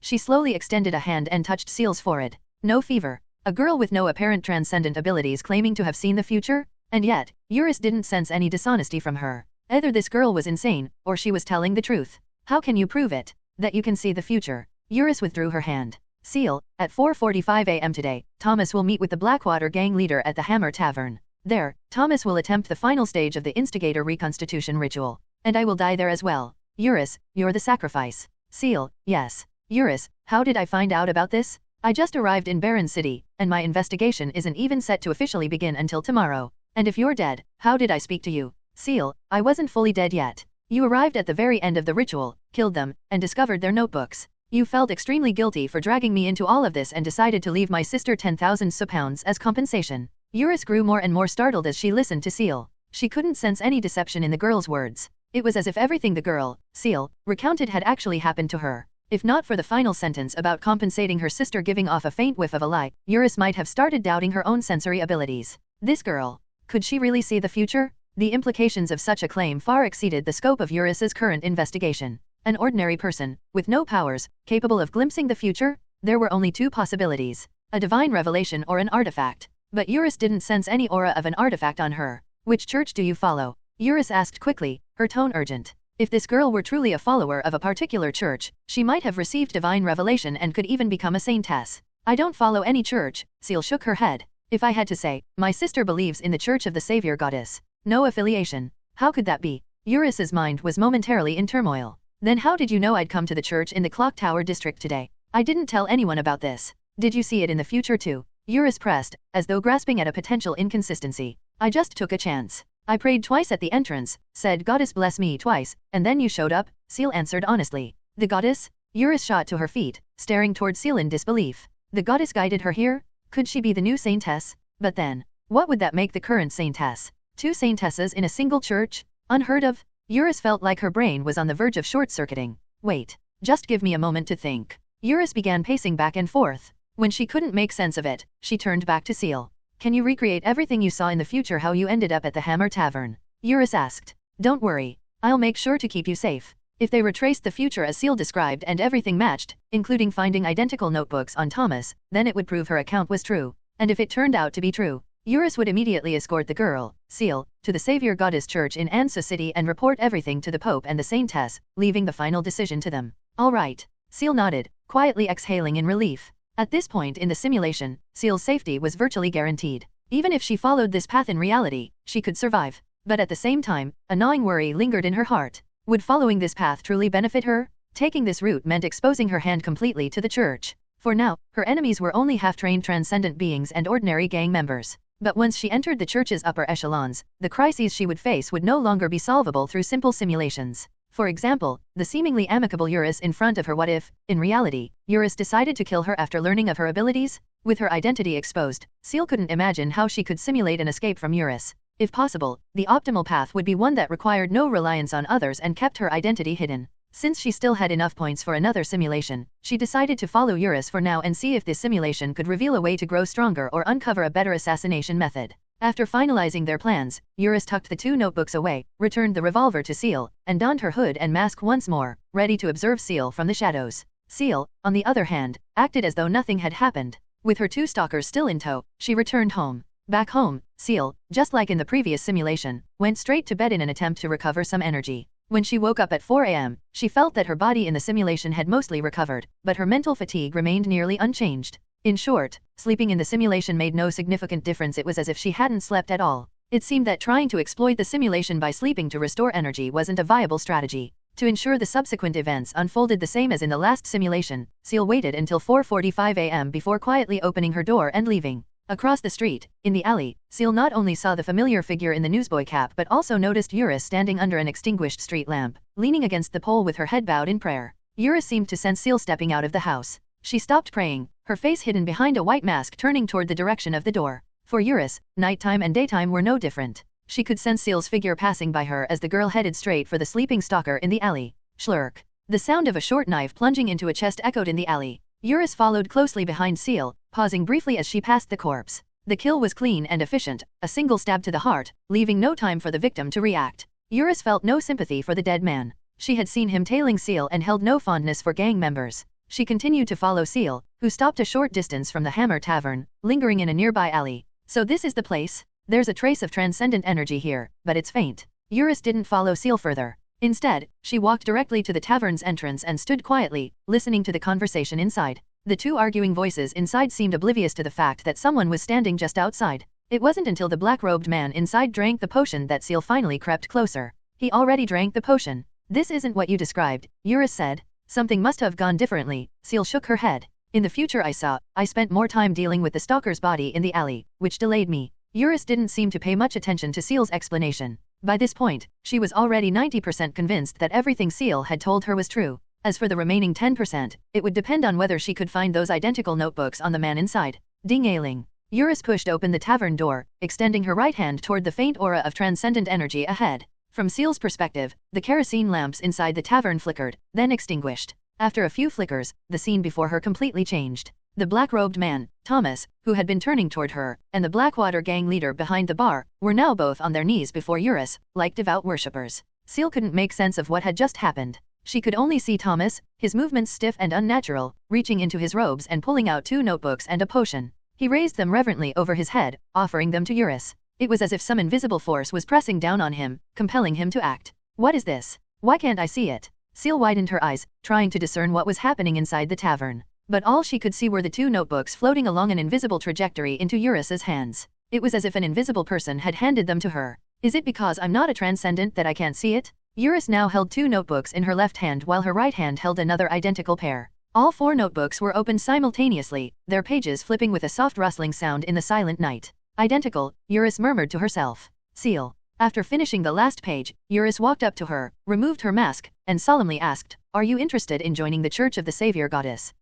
She slowly extended a hand and touched Ciel's forehead. No fever. A girl with no apparent transcendent abilities claiming to have seen the future? And yet, Eurus didn't sense any dishonesty from her. Either this girl was insane, or she was telling the truth. How can you prove it? That you can see the future. Eurus withdrew her hand. Ciel, at 4:45 a.m. today, Thomas will meet with the Blackwater gang leader at the Hammer Tavern. There, Thomas will attempt the final stage of the Instigator reconstitution ritual. And I will die there as well. Eurus, you're the sacrifice. Ciel, yes. Eurus, how did I find out about this? I just arrived in Barren City, and my investigation isn't even set to officially begin until tomorrow. And if you're dead, how did I speak to you? Ciel, I wasn't fully dead yet. You arrived at the very end of the ritual, killed them, and discovered their notebooks. You felt extremely guilty for dragging me into all of this and decided to leave my sister 10,000 pounds as compensation. Eurus grew more and more startled as she listened to Ciel. She couldn't sense any deception in the girl's words. It was as if everything the girl, Ciel, recounted had actually happened to her. If not for the final sentence about compensating her sister giving off a faint whiff of a lie, Eurus might have started doubting her own sensory abilities. This girl. Could she really see the future? The implications of such a claim far exceeded the scope of Eurus's current investigation. An ordinary person, with no powers, capable of glimpsing the future? There were only two possibilities. A divine revelation or an artifact. But Eurus didn't sense any aura of an artifact on her. Which church do you follow? Eurus asked quickly, her tone urgent. If this girl were truly a follower of a particular church, she might have received divine revelation and could even become a saintess. I don't follow any church, Ciel shook her head. If I had to say, my sister believes in the Church of the Savior Goddess. No affiliation. How could that be? Eurus's mind was momentarily in turmoil. Then how did you know I'd come to the church in the Clock Tower district today? I didn't tell anyone about this. Did you see it in the future too? Eurus pressed, as though grasping at a potential inconsistency. I just took a chance. I prayed twice at the entrance, said Goddess bless me twice, and then you showed up, Ciel answered honestly. The goddess? Eurus shot to her feet, staring toward Ciel in disbelief. The goddess guided her here? Could she be the new saintess? But then, what would that make the current saintess? Two saintesses in a single church? Unheard of? Eurus felt like her brain was on the verge of short-circuiting. Wait, just give me a moment to think. Eurus began pacing back and forth. When she couldn't make sense of it, she turned back to Ciel. Can you recreate everything you saw in the future how you ended up at the Hammer Tavern? Eurus asked. Don't worry. I'll make sure to keep you safe. If they retraced the future as Ciel described and everything matched, including finding identical notebooks on Thomas, then it would prove her account was true. And if it turned out to be true, Eurus would immediately escort the girl, Ciel, to the Savior Goddess Church in Ansa City and report everything to the Pope and the Saintess, leaving the final decision to them. All right. Ciel nodded, quietly exhaling in relief. At this point in the simulation, Ciel's safety was virtually guaranteed. Even if she followed this path in reality, she could survive. But at the same time, a gnawing worry lingered in her heart. Would following this path truly benefit her? Taking this route meant exposing her hand completely to the church. For now, her enemies were only half-trained transcendent beings and ordinary gang members. But once she entered the church's upper echelons, the crises she would face would no longer be solvable through simple simulations. For example, the seemingly amicable Eurus in front of her. What if, in reality, Eurus decided to kill her after learning of her abilities? With her identity exposed, Ciel couldn't imagine how she could simulate an escape from Eurus. If possible, the optimal path would be one that required no reliance on others and kept her identity hidden. Since she still had enough points for another simulation, she decided to follow Eurus for now and see if this simulation could reveal a way to grow stronger or uncover a better assassination method. After finalizing their plans, Eurus tucked the two notebooks away, returned the revolver to Ciel, and donned her hood and mask once more, ready to observe Ciel from the shadows. Ciel, on the other hand, acted as though nothing had happened. With her two stalkers still in tow, she returned home. Back home, Ciel, just like in the previous simulation, went straight to bed in an attempt to recover some energy. When she woke up at 4 a.m., she felt that her body in the simulation had mostly recovered, but her mental fatigue remained nearly unchanged. In short, sleeping in the simulation made no significant difference. It was as if she hadn't slept at all. It seemed that trying to exploit the simulation by sleeping to restore energy wasn't a viable strategy. To ensure the subsequent events unfolded the same as in the last simulation, Ciel waited until 4:45 a.m. before quietly opening her door and leaving. Across the street, in the alley, Ciel not only saw the familiar figure in the newsboy cap but also noticed Eurus standing under an extinguished street lamp, leaning against the pole with her head bowed in prayer. Eurus seemed to sense Ciel stepping out of the house. She stopped praying, her face hidden behind a white mask, turning toward the direction of the door. For Eurus, nighttime and daytime were no different. She could sense Ciel's figure passing by her as the girl headed straight for the sleeping stalker in the alley. Schlurk. The sound of a short knife plunging into a chest echoed in the alley. Eurus followed closely behind Ciel, pausing briefly as she passed the corpse. The kill was clean and efficient, a single stab to the heart, leaving no time for the victim to react. Eurus felt no sympathy for the dead man. She had seen him tailing Ciel and held no fondness for gang members. She continued to follow Ciel, who stopped a short distance from the Hammer Tavern, lingering in a nearby alley. So this is the place? There's a trace of transcendent energy here, but it's faint. Eurus didn't follow Ciel further. Instead, she walked directly to the tavern's entrance and stood quietly, listening to the conversation inside. The two arguing voices inside seemed oblivious to the fact that someone was standing just outside. It wasn't until the black-robed man inside drank the potion that Ciel finally crept closer. He already drank the potion. This isn't what you described, Eurus said. Something must have gone differently. Ciel shook her head. In the future I spent more time dealing with the stalker's body in the alley, which delayed me. Eurus didn't seem to pay much attention to Ciel's explanation. By this point, she was already 90% convinced that everything Ciel had told her was true. As for the remaining 10%, it would depend on whether she could find those identical notebooks on the man inside. Ding-a-ling. Eurus pushed open the tavern door, extending her right hand toward the faint aura of transcendent energy ahead. From Ciel's perspective, the kerosene lamps inside the tavern flickered, then extinguished. After a few flickers, the scene before her completely changed. The black-robed man, Thomas, who had been turning toward her, and the Blackwater gang leader behind the bar, were now both on their knees before Eurus, like devout worshippers. Ciel couldn't make sense of what had just happened. She could only see Thomas, his movements stiff and unnatural, reaching into his robes and pulling out 2 notebooks and a potion. He raised them reverently over his head, offering them to Eurus. It was as if some invisible force was pressing down on him, compelling him to act. What is this? Why can't I see it? Ciel widened her eyes, trying to discern what was happening inside the tavern. But all she could see were the 2 notebooks floating along an invisible trajectory into Eurus's hands. It was as if an invisible person had handed them to her. Is it because I'm not a transcendent that I can't see it? Eurus now held 2 notebooks in her left hand while her right hand held another identical pair. All 4 notebooks were opened simultaneously, their pages flipping with a soft rustling sound in the silent night. Identical, Eurus murmured to herself. Ciel. After finishing the last page, Eurus walked up to her, removed her mask, and solemnly asked, "Are you interested in joining the Church of the Savior Goddess?"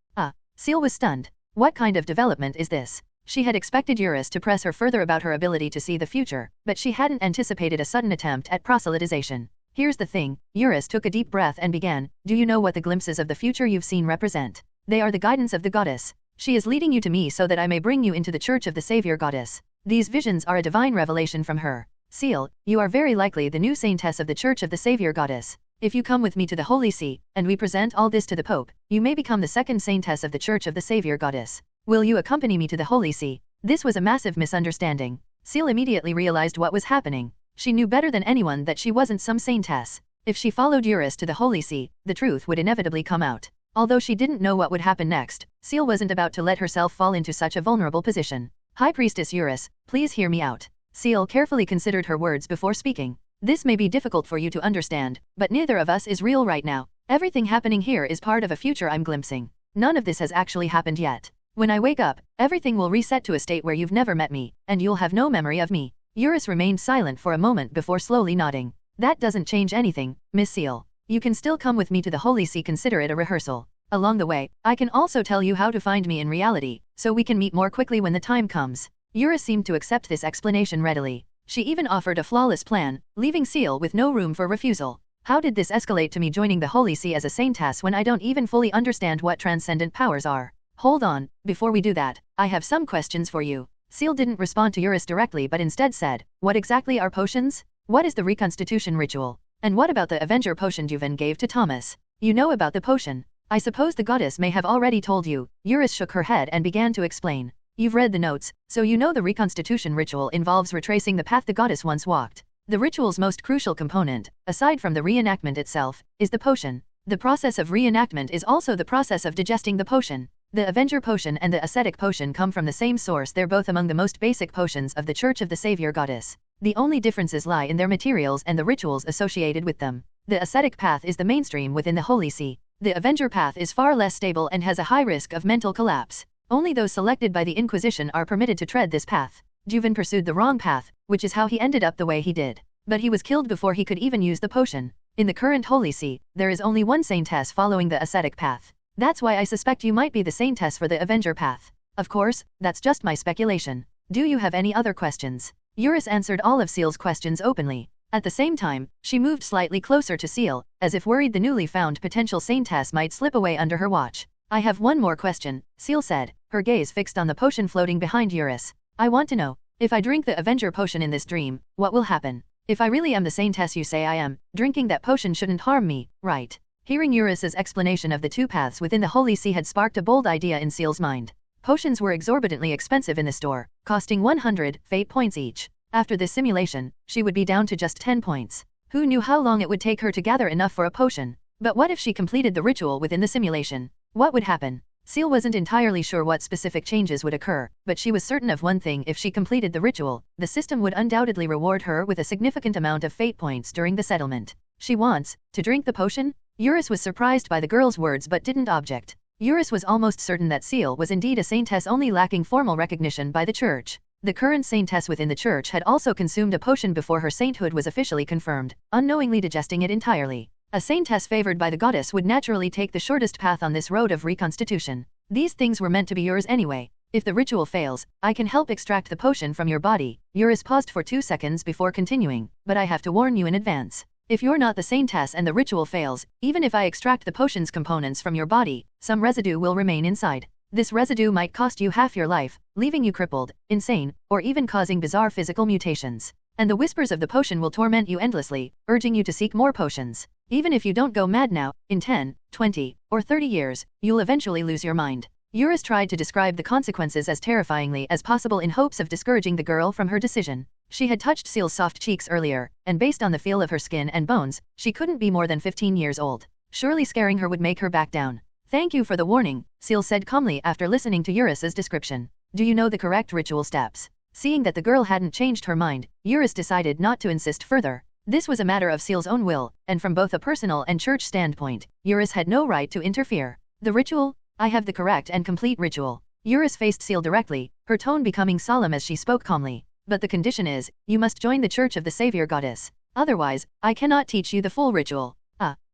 Ciel was stunned. What kind of development is this? She had expected Eurus to press her further about her ability to see the future, but she hadn't anticipated a sudden attempt at proselytization. Here's the thing, Eurus took a deep breath and began, do you know what the glimpses of the future you've seen represent? They are the guidance of the goddess. She is leading you to me so that I may bring you into the Church of the Savior Goddess. These visions are a divine revelation from her. Ciel, you are very likely the new saintess of the Church of the Savior Goddess. If you come with me to the Holy See, and we present all this to the Pope, you may become the second saintess of the Church of the Savior Goddess. Will you accompany me to the Holy See? This was a massive misunderstanding. Ciel immediately realized what was happening. She knew better than anyone that she wasn't some saintess. If she followed Eurus to the Holy See, the truth would inevitably come out. Although she didn't know what would happen next, Ciel wasn't about to let herself fall into such a vulnerable position. High Priestess Eurus, please hear me out. Ciel carefully considered her words before speaking. This may be difficult for you to understand, but neither of us is real right now. Everything happening here is part of a future I'm glimpsing. None of this has actually happened yet. When I wake up, everything will reset to a state where you've never met me, and you'll have no memory of me. Eurus remained silent for a moment before slowly nodding. That doesn't change anything, Miss Ciel. You can still come with me to the Holy See, consider it a rehearsal. Along the way, I can also tell you how to find me in reality, so we can meet more quickly when the time comes. Eurus seemed to accept this explanation readily. She even offered a flawless plan, leaving Ciel with no room for refusal. How did this escalate to me joining the Holy See as a saintess when I don't even fully understand what transcendent powers are? Hold on, before we do that, I have some questions for you. Ciel didn't respond to Eurus directly but instead said, what exactly are potions? What is the reconstitution ritual? And what about the Avenger potion Duvan gave to Thomas? You know about the potion. I suppose the goddess may have already told you. Eurus shook her head and began to explain. You've read the notes, so you know the reconstitution ritual involves retracing the path the goddess once walked. The ritual's most crucial component, aside from the reenactment itself, is the potion. The process of reenactment is also the process of digesting the potion. The Avenger potion and the ascetic potion come from the same source. They're both among the most basic potions of the Church of the Savior Goddess. The only differences lie in their materials and the rituals associated with them. The ascetic path is the mainstream within the Holy See. The Avenger path is far less stable and has a high risk of mental collapse. Only those selected by the Inquisition are permitted to tread this path. Duvan pursued the wrong path, which is how he ended up the way he did. But he was killed before he could even use the potion. In the current Holy See, there is only one saintess following the ascetic path. That's why I suspect you might be the saintess for the Avenger path. Of course, that's just my speculation. Do you have any other questions? Eurus answered all of Ciel's questions openly. At the same time, she moved slightly closer to Ciel, as if worried the newly found potential saintess might slip away under her watch. I have one more question, Ciel said, her gaze fixed on the potion floating behind Eurus. I want to know, if I drink the Avenger potion in this dream, what will happen? If I really am the saintess you say I am, drinking that potion shouldn't harm me, right? Hearing Eurus's explanation of the 2 paths within the Holy See had sparked a bold idea in Ciel's mind. Potions were exorbitantly expensive in the store, costing 100 fate points each. After this simulation, she would be down to just 10 points. Who knew how long it would take her to gather enough for a potion? But what if she completed the ritual within the simulation? What would happen? Ciel wasn't entirely sure what specific changes would occur, but she was certain of one thing: if she completed the ritual, the system would undoubtedly reward her with a significant amount of fate points during the settlement. She wants to drink the potion? Eurus was surprised by the girl's words but didn't object. Eurus was almost certain that Ciel was indeed a saintess, only lacking formal recognition by the church. The current saintess within the church had also consumed a potion before her sainthood was officially confirmed, unknowingly digesting it entirely. A saintess favored by the goddess would naturally take the shortest path on this road of reconstitution. These things were meant to be yours anyway. If the ritual fails, I can help extract the potion from your body. Eurus paused for 2 seconds before continuing, but I have to warn you in advance. If you're not the Saintess and the ritual fails, even if I extract the potion's components from your body, some residue will remain inside. This residue might cost you half your life, leaving you crippled, insane, or even causing bizarre physical mutations. And the whispers of the potion will torment you endlessly, urging you to seek more potions. Even if you don't go mad now, in 10, 20, or 30 years, you'll eventually lose your mind. Eurus tried to describe the consequences as terrifyingly as possible in hopes of discouraging the girl from her decision. She had touched Ciel's soft cheeks earlier, and based on the feel of her skin and bones, she couldn't be more than 15 years old. Surely scaring her would make her back down. Thank you for the warning, Ciel said calmly after listening to Eurus's description. Do you know the correct ritual steps? Seeing that the girl hadn't changed her mind, Eurus decided not to insist further. This was a matter of Ciel's own will, and from both a personal and church standpoint, Eurus had no right to interfere. The ritual? I have the correct and complete ritual. Eurus faced Ciel directly, her tone becoming solemn as she spoke calmly. But the condition is, you must join the Church of the Savior Goddess. Otherwise, I cannot teach you the full ritual.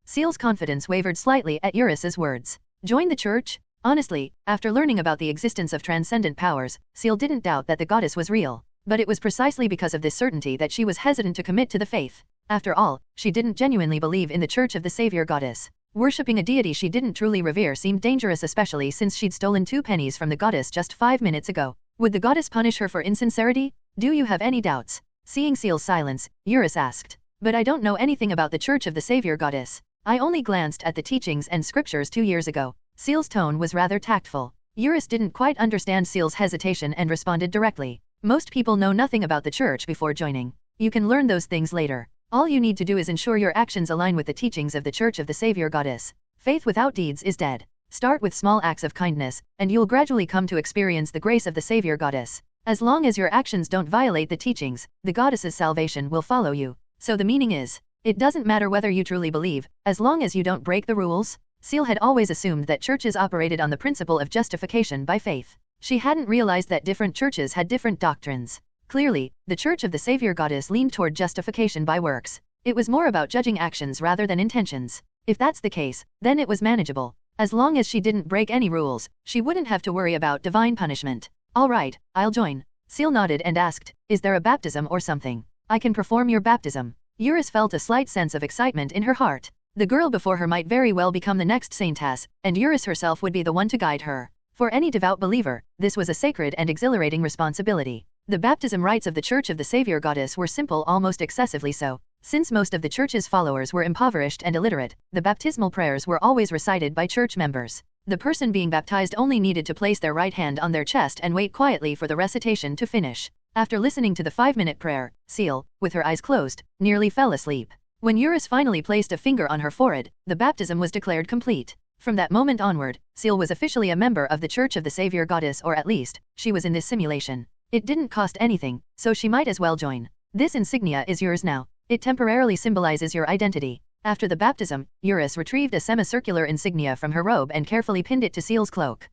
Ciel's confidence wavered slightly at Eurus's words. Join the church? Honestly, after learning about the existence of transcendent powers, Ciel didn't doubt that the goddess was real. But it was precisely because of this certainty that she was hesitant to commit to the faith. After all, she didn't genuinely believe in the Church of the Savior Goddess. Worshipping a deity she didn't truly revere seemed dangerous, especially since she'd stolen 2 pennies from the goddess just 5 minutes ago. Would the goddess punish her for insincerity? Do you have any doubts? Seeing Ciel's silence, Eurus asked. But I don't know anything about the Church of the Savior Goddess. I only glanced at the teachings and scriptures 2 years ago. Ciel's tone was rather tactful. Eurus didn't quite understand Ciel's hesitation and responded directly. Most people know nothing about the church before joining. You can learn those things later. All you need to do is ensure your actions align with the teachings of the Church of the Savior Goddess. Faith without deeds is dead. Start with small acts of kindness, and you'll gradually come to experience the grace of the Savior Goddess. As long as your actions don't violate the teachings, the goddess's salvation will follow you. So the meaning is, it doesn't matter whether you truly believe, as long as you don't break the rules. Ciel had always assumed that churches operated on the principle of justification by faith. She hadn't realized that different churches had different doctrines. Clearly, the Church of the Savior Goddess leaned toward justification by works. It was more about judging actions rather than intentions. If that's the case, then it was manageable. As long as she didn't break any rules, she wouldn't have to worry about divine punishment. All right, I'll join. Ciel nodded and asked, is there a baptism or something? I can perform your baptism. Eurus felt a slight sense of excitement in her heart. The girl before her might very well become the next saintess, and Eurus herself would be the one to guide her. For any devout believer, this was a sacred and exhilarating responsibility. The baptism rites of the Church of the Savior Goddess were simple, almost excessively so. Since most of the church's followers were impoverished and illiterate, the baptismal prayers were always recited by church members. The person being baptized only needed to place their right hand on their chest and wait quietly for the recitation to finish. After listening to the 5-minute prayer, Ciel, with her eyes closed, nearly fell asleep. When Eurus finally placed a finger on her forehead, the baptism was declared complete. From that moment onward, Ciel was officially a member of the Church of the Savior Goddess, or at least, she was in this simulation. It didn't cost anything, so she might as well join. This insignia is yours now. It temporarily symbolizes your identity. After the baptism, Eurus retrieved a semicircular insignia from her robe and carefully pinned it to Ciel's cloak.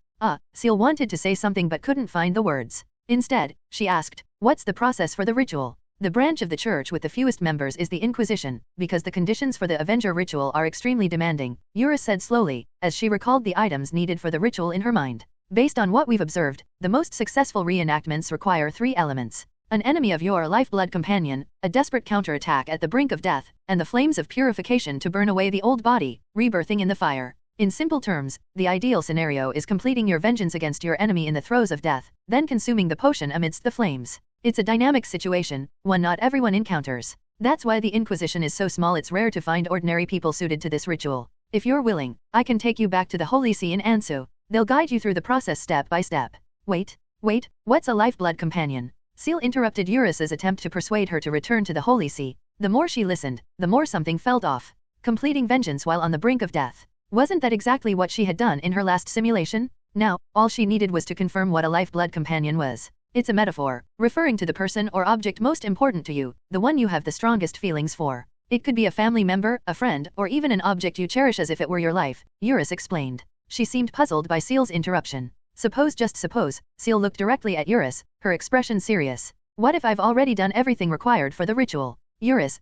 Ciel wanted to say something but couldn't find the words. Instead, she asked, what's the process for the ritual? The branch of the church with the fewest members is the Inquisition, because the conditions for the Avenger ritual are extremely demanding, Eurus said slowly, as she recalled the items needed for the ritual in her mind. Based on what we've observed, the most successful reenactments require 3 elements. An enemy of your lifeblood companion, a desperate counterattack at the brink of death, and the flames of purification to burn away the old body, rebirthing in the fire. In simple terms, the ideal scenario is completing your vengeance against your enemy in the throes of death, then consuming the potion amidst the flames. It's a dynamic situation, one not everyone encounters. That's why the Inquisition is so small. It's rare to find ordinary people suited to this ritual. If you're willing, I can take you back to the Holy See in Ansu. They'll guide you through the process step by step. Wait, what's a lifeblood companion? Ciel interrupted Eurus's attempt to persuade her to return to the Holy See. The more she listened, the more something felt off. Completing vengeance while on the brink of death. Wasn't that exactly what she had done in her last simulation? Now, all she needed was to confirm what a lifeblood companion was. It's a metaphor, referring to the person or object most important to you, the one you have the strongest feelings for. It could be a family member, a friend, or even an object you cherish as if it were your life, Eurus explained. She seemed puzzled by Ciel's interruption. Just suppose, Ciel looked directly at Eurus, her expression serious. What if I've already done everything required for the ritual? Eurus,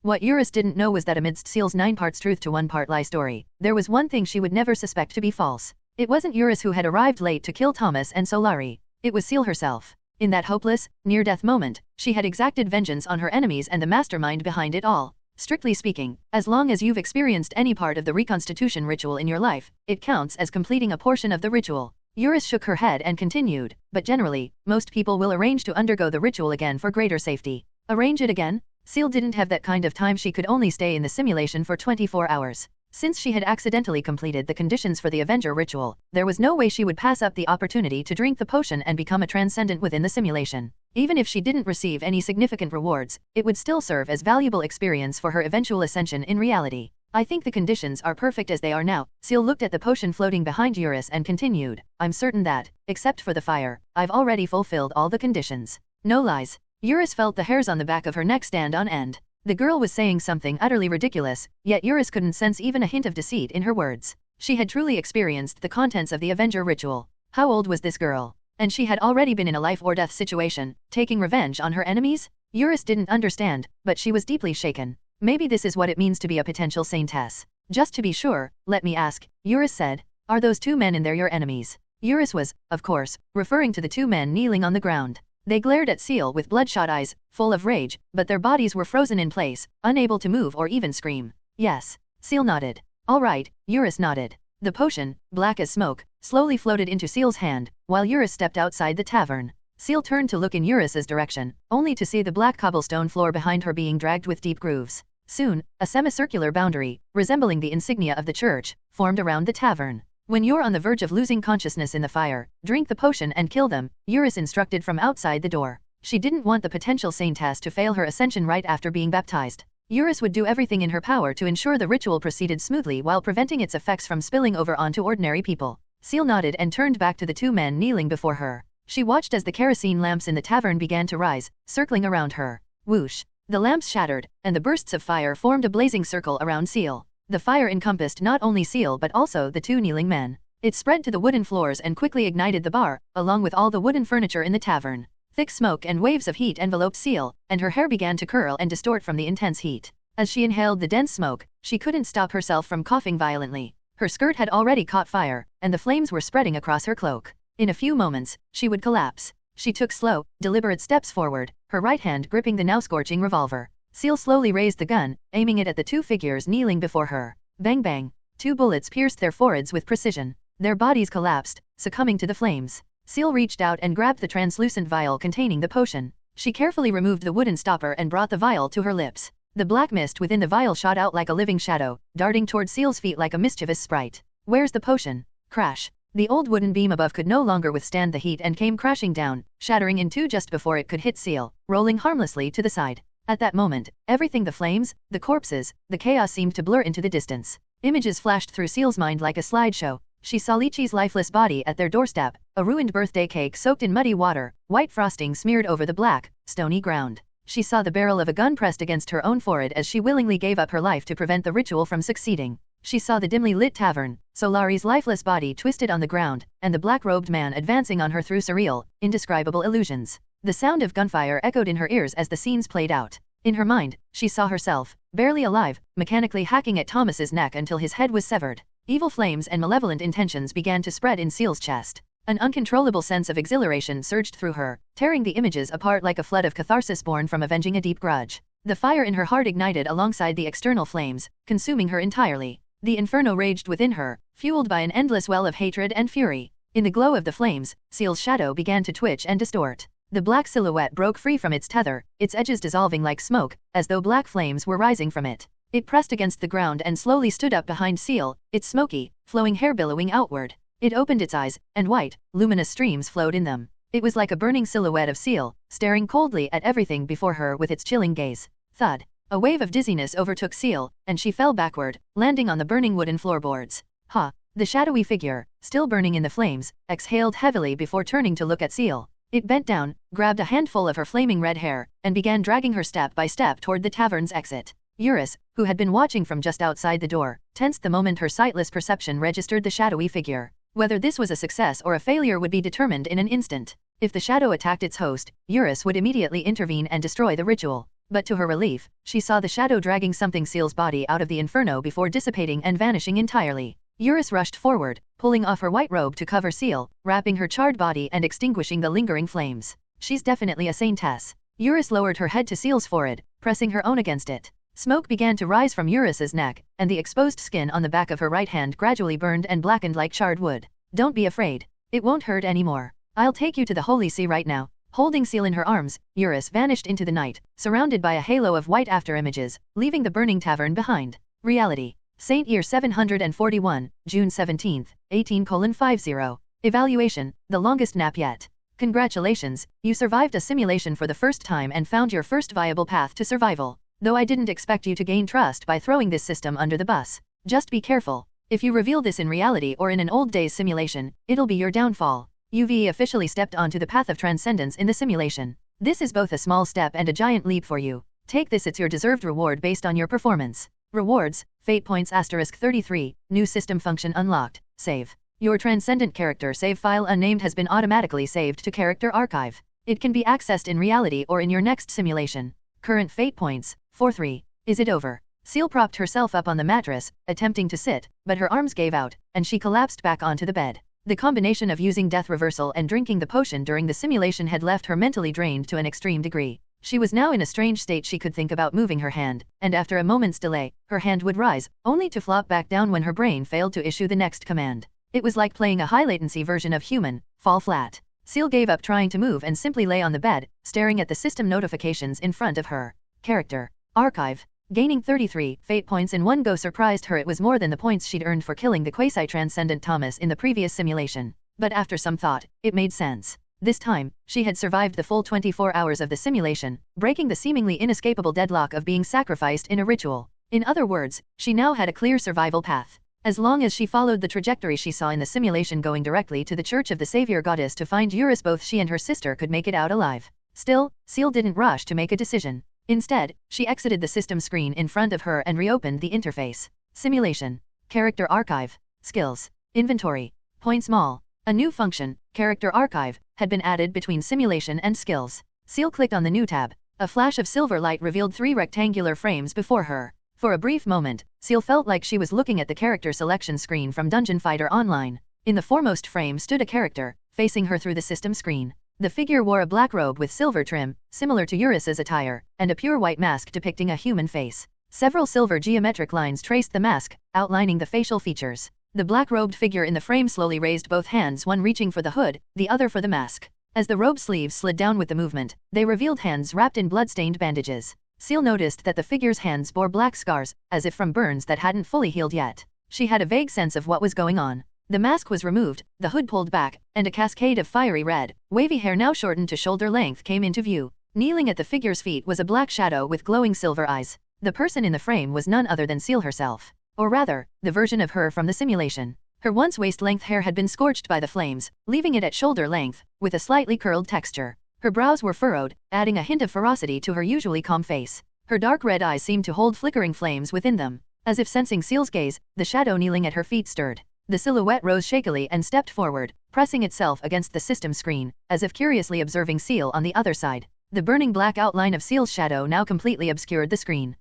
What Eurus didn't know was that amidst Ciel's 9 parts truth to 1 part lie story, there was one thing she would never suspect to be false. It wasn't Eurus who had arrived late to kill Thomas and Solari. It was Ciel herself. In that hopeless, near-death moment, she had exacted vengeance on her enemies and the mastermind behind it all. Strictly speaking, as long as you've experienced any part of the reconstitution ritual in your life, it counts as completing a portion of the ritual. Eurus shook her head and continued, but generally, most people will arrange to undergo the ritual again for greater safety. Arrange it again? Ciel didn't have that kind of time. She could only stay in the simulation for 24 hours. Since she had accidentally completed the conditions for the Avenger ritual, there was no way she would pass up the opportunity to drink the potion and become a transcendent within the simulation. Even if she didn't receive any significant rewards, it would still serve as valuable experience for her eventual ascension in reality. I think the conditions are perfect as they are now. Ciel looked at the potion floating behind Eurus and continued, I'm certain that, except for the fire, I've already fulfilled all the conditions. No lies. Eurus felt the hairs on the back of her neck stand on end. The girl was saying something utterly ridiculous, yet Eurus couldn't sense even a hint of deceit in her words. She had truly experienced the contents of the Avenger ritual. How old was this girl? And she had already been in a life-or-death situation, taking revenge on her enemies? Eurus didn't understand, but she was deeply shaken. Maybe this is what it means to be a potential saintess. Just to be sure, let me ask, Eurus said, are those two men in there your enemies? Eurus was, of course, referring to the two men kneeling on the ground. They glared at Ciel with bloodshot eyes, full of rage, but their bodies were frozen in place, unable to move or even scream. Yes. Ciel nodded. All right, Eurus nodded. The potion, black as smoke, slowly floated into Ciel's hand, while Eurus stepped outside the tavern. Ciel turned to look in Eurus's direction, only to see the black cobblestone floor behind her being dragged with deep grooves. Soon, a semicircular boundary, resembling the insignia of the church, formed around the tavern. When you're on the verge of losing consciousness in the fire, drink the potion and kill them, Eurus instructed from outside the door. She didn't want the potential saintess to fail her ascension right after being baptized. Eurus would do everything in her power to ensure the ritual proceeded smoothly while preventing its effects from spilling over onto ordinary people. Ciel nodded and turned back to the two men kneeling before her. She watched as the kerosene lamps in the tavern began to rise, circling around her. Whoosh! The lamps shattered, and the bursts of fire formed a blazing circle around Ciel. The fire encompassed not only Ciel but also the two kneeling men. It spread to the wooden floors and quickly ignited the bar, along with all the wooden furniture in the tavern. Thick smoke and waves of heat enveloped Ciel, and her hair began to curl and distort from the intense heat. As she inhaled the dense smoke, she couldn't stop herself from coughing violently. Her skirt had already caught fire, and the flames were spreading across her cloak. In a few moments, she would collapse. She took slow, deliberate steps forward, her right hand gripping the now scorching revolver. Ciel slowly raised the gun, aiming it at the two figures kneeling before her. Bang bang. 2 bullets pierced their foreheads with precision. Their bodies collapsed, succumbing to the flames. Ciel reached out and grabbed the translucent vial containing the potion. She carefully removed the wooden stopper and brought the vial to her lips. The black mist within the vial shot out like a living shadow, darting toward Ciel's feet like a mischievous sprite. Where's the potion? Crash. The old wooden beam above could no longer withstand the heat and came crashing down, shattering in two just before it could hit Ciel, rolling harmlessly to the side. At that moment, everything, the flames, the corpses, the chaos seemed to blur into the distance. Images flashed through Ciel's mind like a slideshow. She saw Lychee's lifeless body at their doorstep, a ruined birthday cake soaked in muddy water, white frosting smeared over the black, stony ground. She saw the barrel of a gun pressed against her own forehead as she willingly gave up her life to prevent the ritual from succeeding. She saw the dimly lit tavern, Solari's lifeless body twisted on the ground, and the black-robed man advancing on her through surreal, indescribable illusions. The sound of gunfire echoed in her ears as the scenes played out. In her mind, she saw herself, barely alive, mechanically hacking at Thomas's neck until his head was severed. Evil flames and malevolent intentions began to spread in Ciel's chest. An uncontrollable sense of exhilaration surged through her, tearing the images apart like a flood of catharsis born from avenging a deep grudge. The fire in her heart ignited alongside the external flames, consuming her entirely. The inferno raged within her, fueled by an endless well of hatred and fury. In the glow of the flames, Ciel's shadow began to twitch and distort. The black silhouette broke free from its tether, its edges dissolving like smoke, as though black flames were rising from it. It pressed against the ground and slowly stood up behind Ciel, its smoky, flowing hair billowing outward. It opened its eyes, and white, luminous streams flowed in them. It was like a burning silhouette of Ciel, staring coldly at everything before her with its chilling gaze. Thud. A wave of dizziness overtook Ciel, and she fell backward, landing on the burning wooden floorboards. Ha! The shadowy figure, still burning in the flames, exhaled heavily before turning to look at Ciel. It bent down, grabbed a handful of her flaming red hair, and began dragging her step by step toward the tavern's exit. Eurus, who had been watching from just outside the door, tensed the moment her sightless perception registered the shadowy figure. Whether this was a success or a failure would be determined in an instant. If the shadow attacked its host, Eurus would immediately intervene and destroy the ritual. But to her relief, she saw the shadow dragging something Ciel's body out of the inferno before dissipating and vanishing entirely. Eurus rushed forward, pulling off her white robe to cover Ciel, wrapping her charred body and extinguishing the lingering flames. She's definitely a saintess. Eurus lowered her head to Ciel's forehead, pressing her own against it. Smoke began to rise from Eurus's neck, and the exposed skin on the back of her right hand gradually burned and blackened like charred wood. Don't be afraid. It won't hurt anymore. I'll take you to the Holy See right now. Holding Ciel in her arms, Eurus vanished into the night, surrounded by a halo of white afterimages, leaving the burning tavern behind. Reality. Saint Year 741, June 17, 18:50. Evaluation, the longest nap yet. Congratulations, you survived a simulation for the first time and found your first viable path to survival. Though I didn't expect you to gain trust by throwing this system under the bus. Just be careful. If you reveal this in reality or in an old days simulation, it'll be your downfall. You've officially stepped onto the path of transcendence in the simulation. This is both a small step and a giant leap for you. Take this, it's your deserved reward based on your performance. Rewards, Fate Points *33, new system function unlocked, save. Your transcendent character save file unnamed has been automatically saved to character archive. It can be accessed in reality or in your next simulation. Current Fate Points, 43. Is it over? Ciel propped herself up on the mattress, attempting to sit, but her arms gave out, and she collapsed back onto the bed. The combination of using death reversal and drinking the potion during the simulation had left her mentally drained to an extreme degree. She was now in a strange state. She could think about moving her hand, and after a moment's delay, her hand would rise, only to flop back down when her brain failed to issue the next command. It was like playing a high-latency version of human, fall flat. Ciel gave up trying to move and simply lay on the bed, staring at the system notifications in front of her. Character. Archive. Gaining 33 Fate Points in one go surprised her. It was more than the points she'd earned for killing the quasi-transcendent Thomas in the previous simulation. But after some thought, it made sense. This time, she had survived the full 24 hours of the simulation, breaking the seemingly inescapable deadlock of being sacrificed in a ritual. In other words, she now had a clear survival path. As long as she followed the trajectory she saw in the simulation going directly to the Church of the Savior Goddess to find Eurus, both she and her sister could make it out alive. Still, Ciel didn't rush to make a decision. Instead, she exited the system screen in front of her and reopened the interface. Simulation. Character Archive. Skills. Inventory. Points Mall. A new function, Character Archive, had been added between simulation and skills. Ciel clicked on the new tab. A flash of silver light revealed 3 rectangular frames before her. For a brief moment, Ciel felt like she was looking at the character selection screen from Dungeon Fighter Online. In the foremost frame stood a character, facing her through the system screen. The figure wore a black robe with silver trim, similar to Eurus's attire, and a pure white mask depicting a human face. Several silver geometric lines traced the mask, outlining the facial features. The black-robed figure in the frame slowly raised both hands, one reaching for the hood, the other for the mask. As the robe sleeves slid down with the movement, they revealed hands wrapped in blood-stained bandages. Ciel noticed that the figure's hands bore black scars, as if from burns that hadn't fully healed yet. She had a vague sense of what was going on. The mask was removed, the hood pulled back, and a cascade of fiery red, wavy hair now shortened to shoulder length came into view. Kneeling at the figure's feet was a black shadow with glowing silver eyes. The person in the frame was none other than Ciel herself. Or rather, the version of her from the simulation. Her once waist-length hair had been scorched by the flames, leaving it at shoulder length, with a slightly curled texture. Her brows were furrowed, adding a hint of ferocity to her usually calm face. Her dark red eyes seemed to hold flickering flames within them. As if sensing Ciel's gaze, the shadow kneeling at her feet stirred. The silhouette rose shakily and stepped forward, pressing itself against the system screen, as if curiously observing Ciel on the other side. The burning black outline of Ciel's shadow now completely obscured the screen.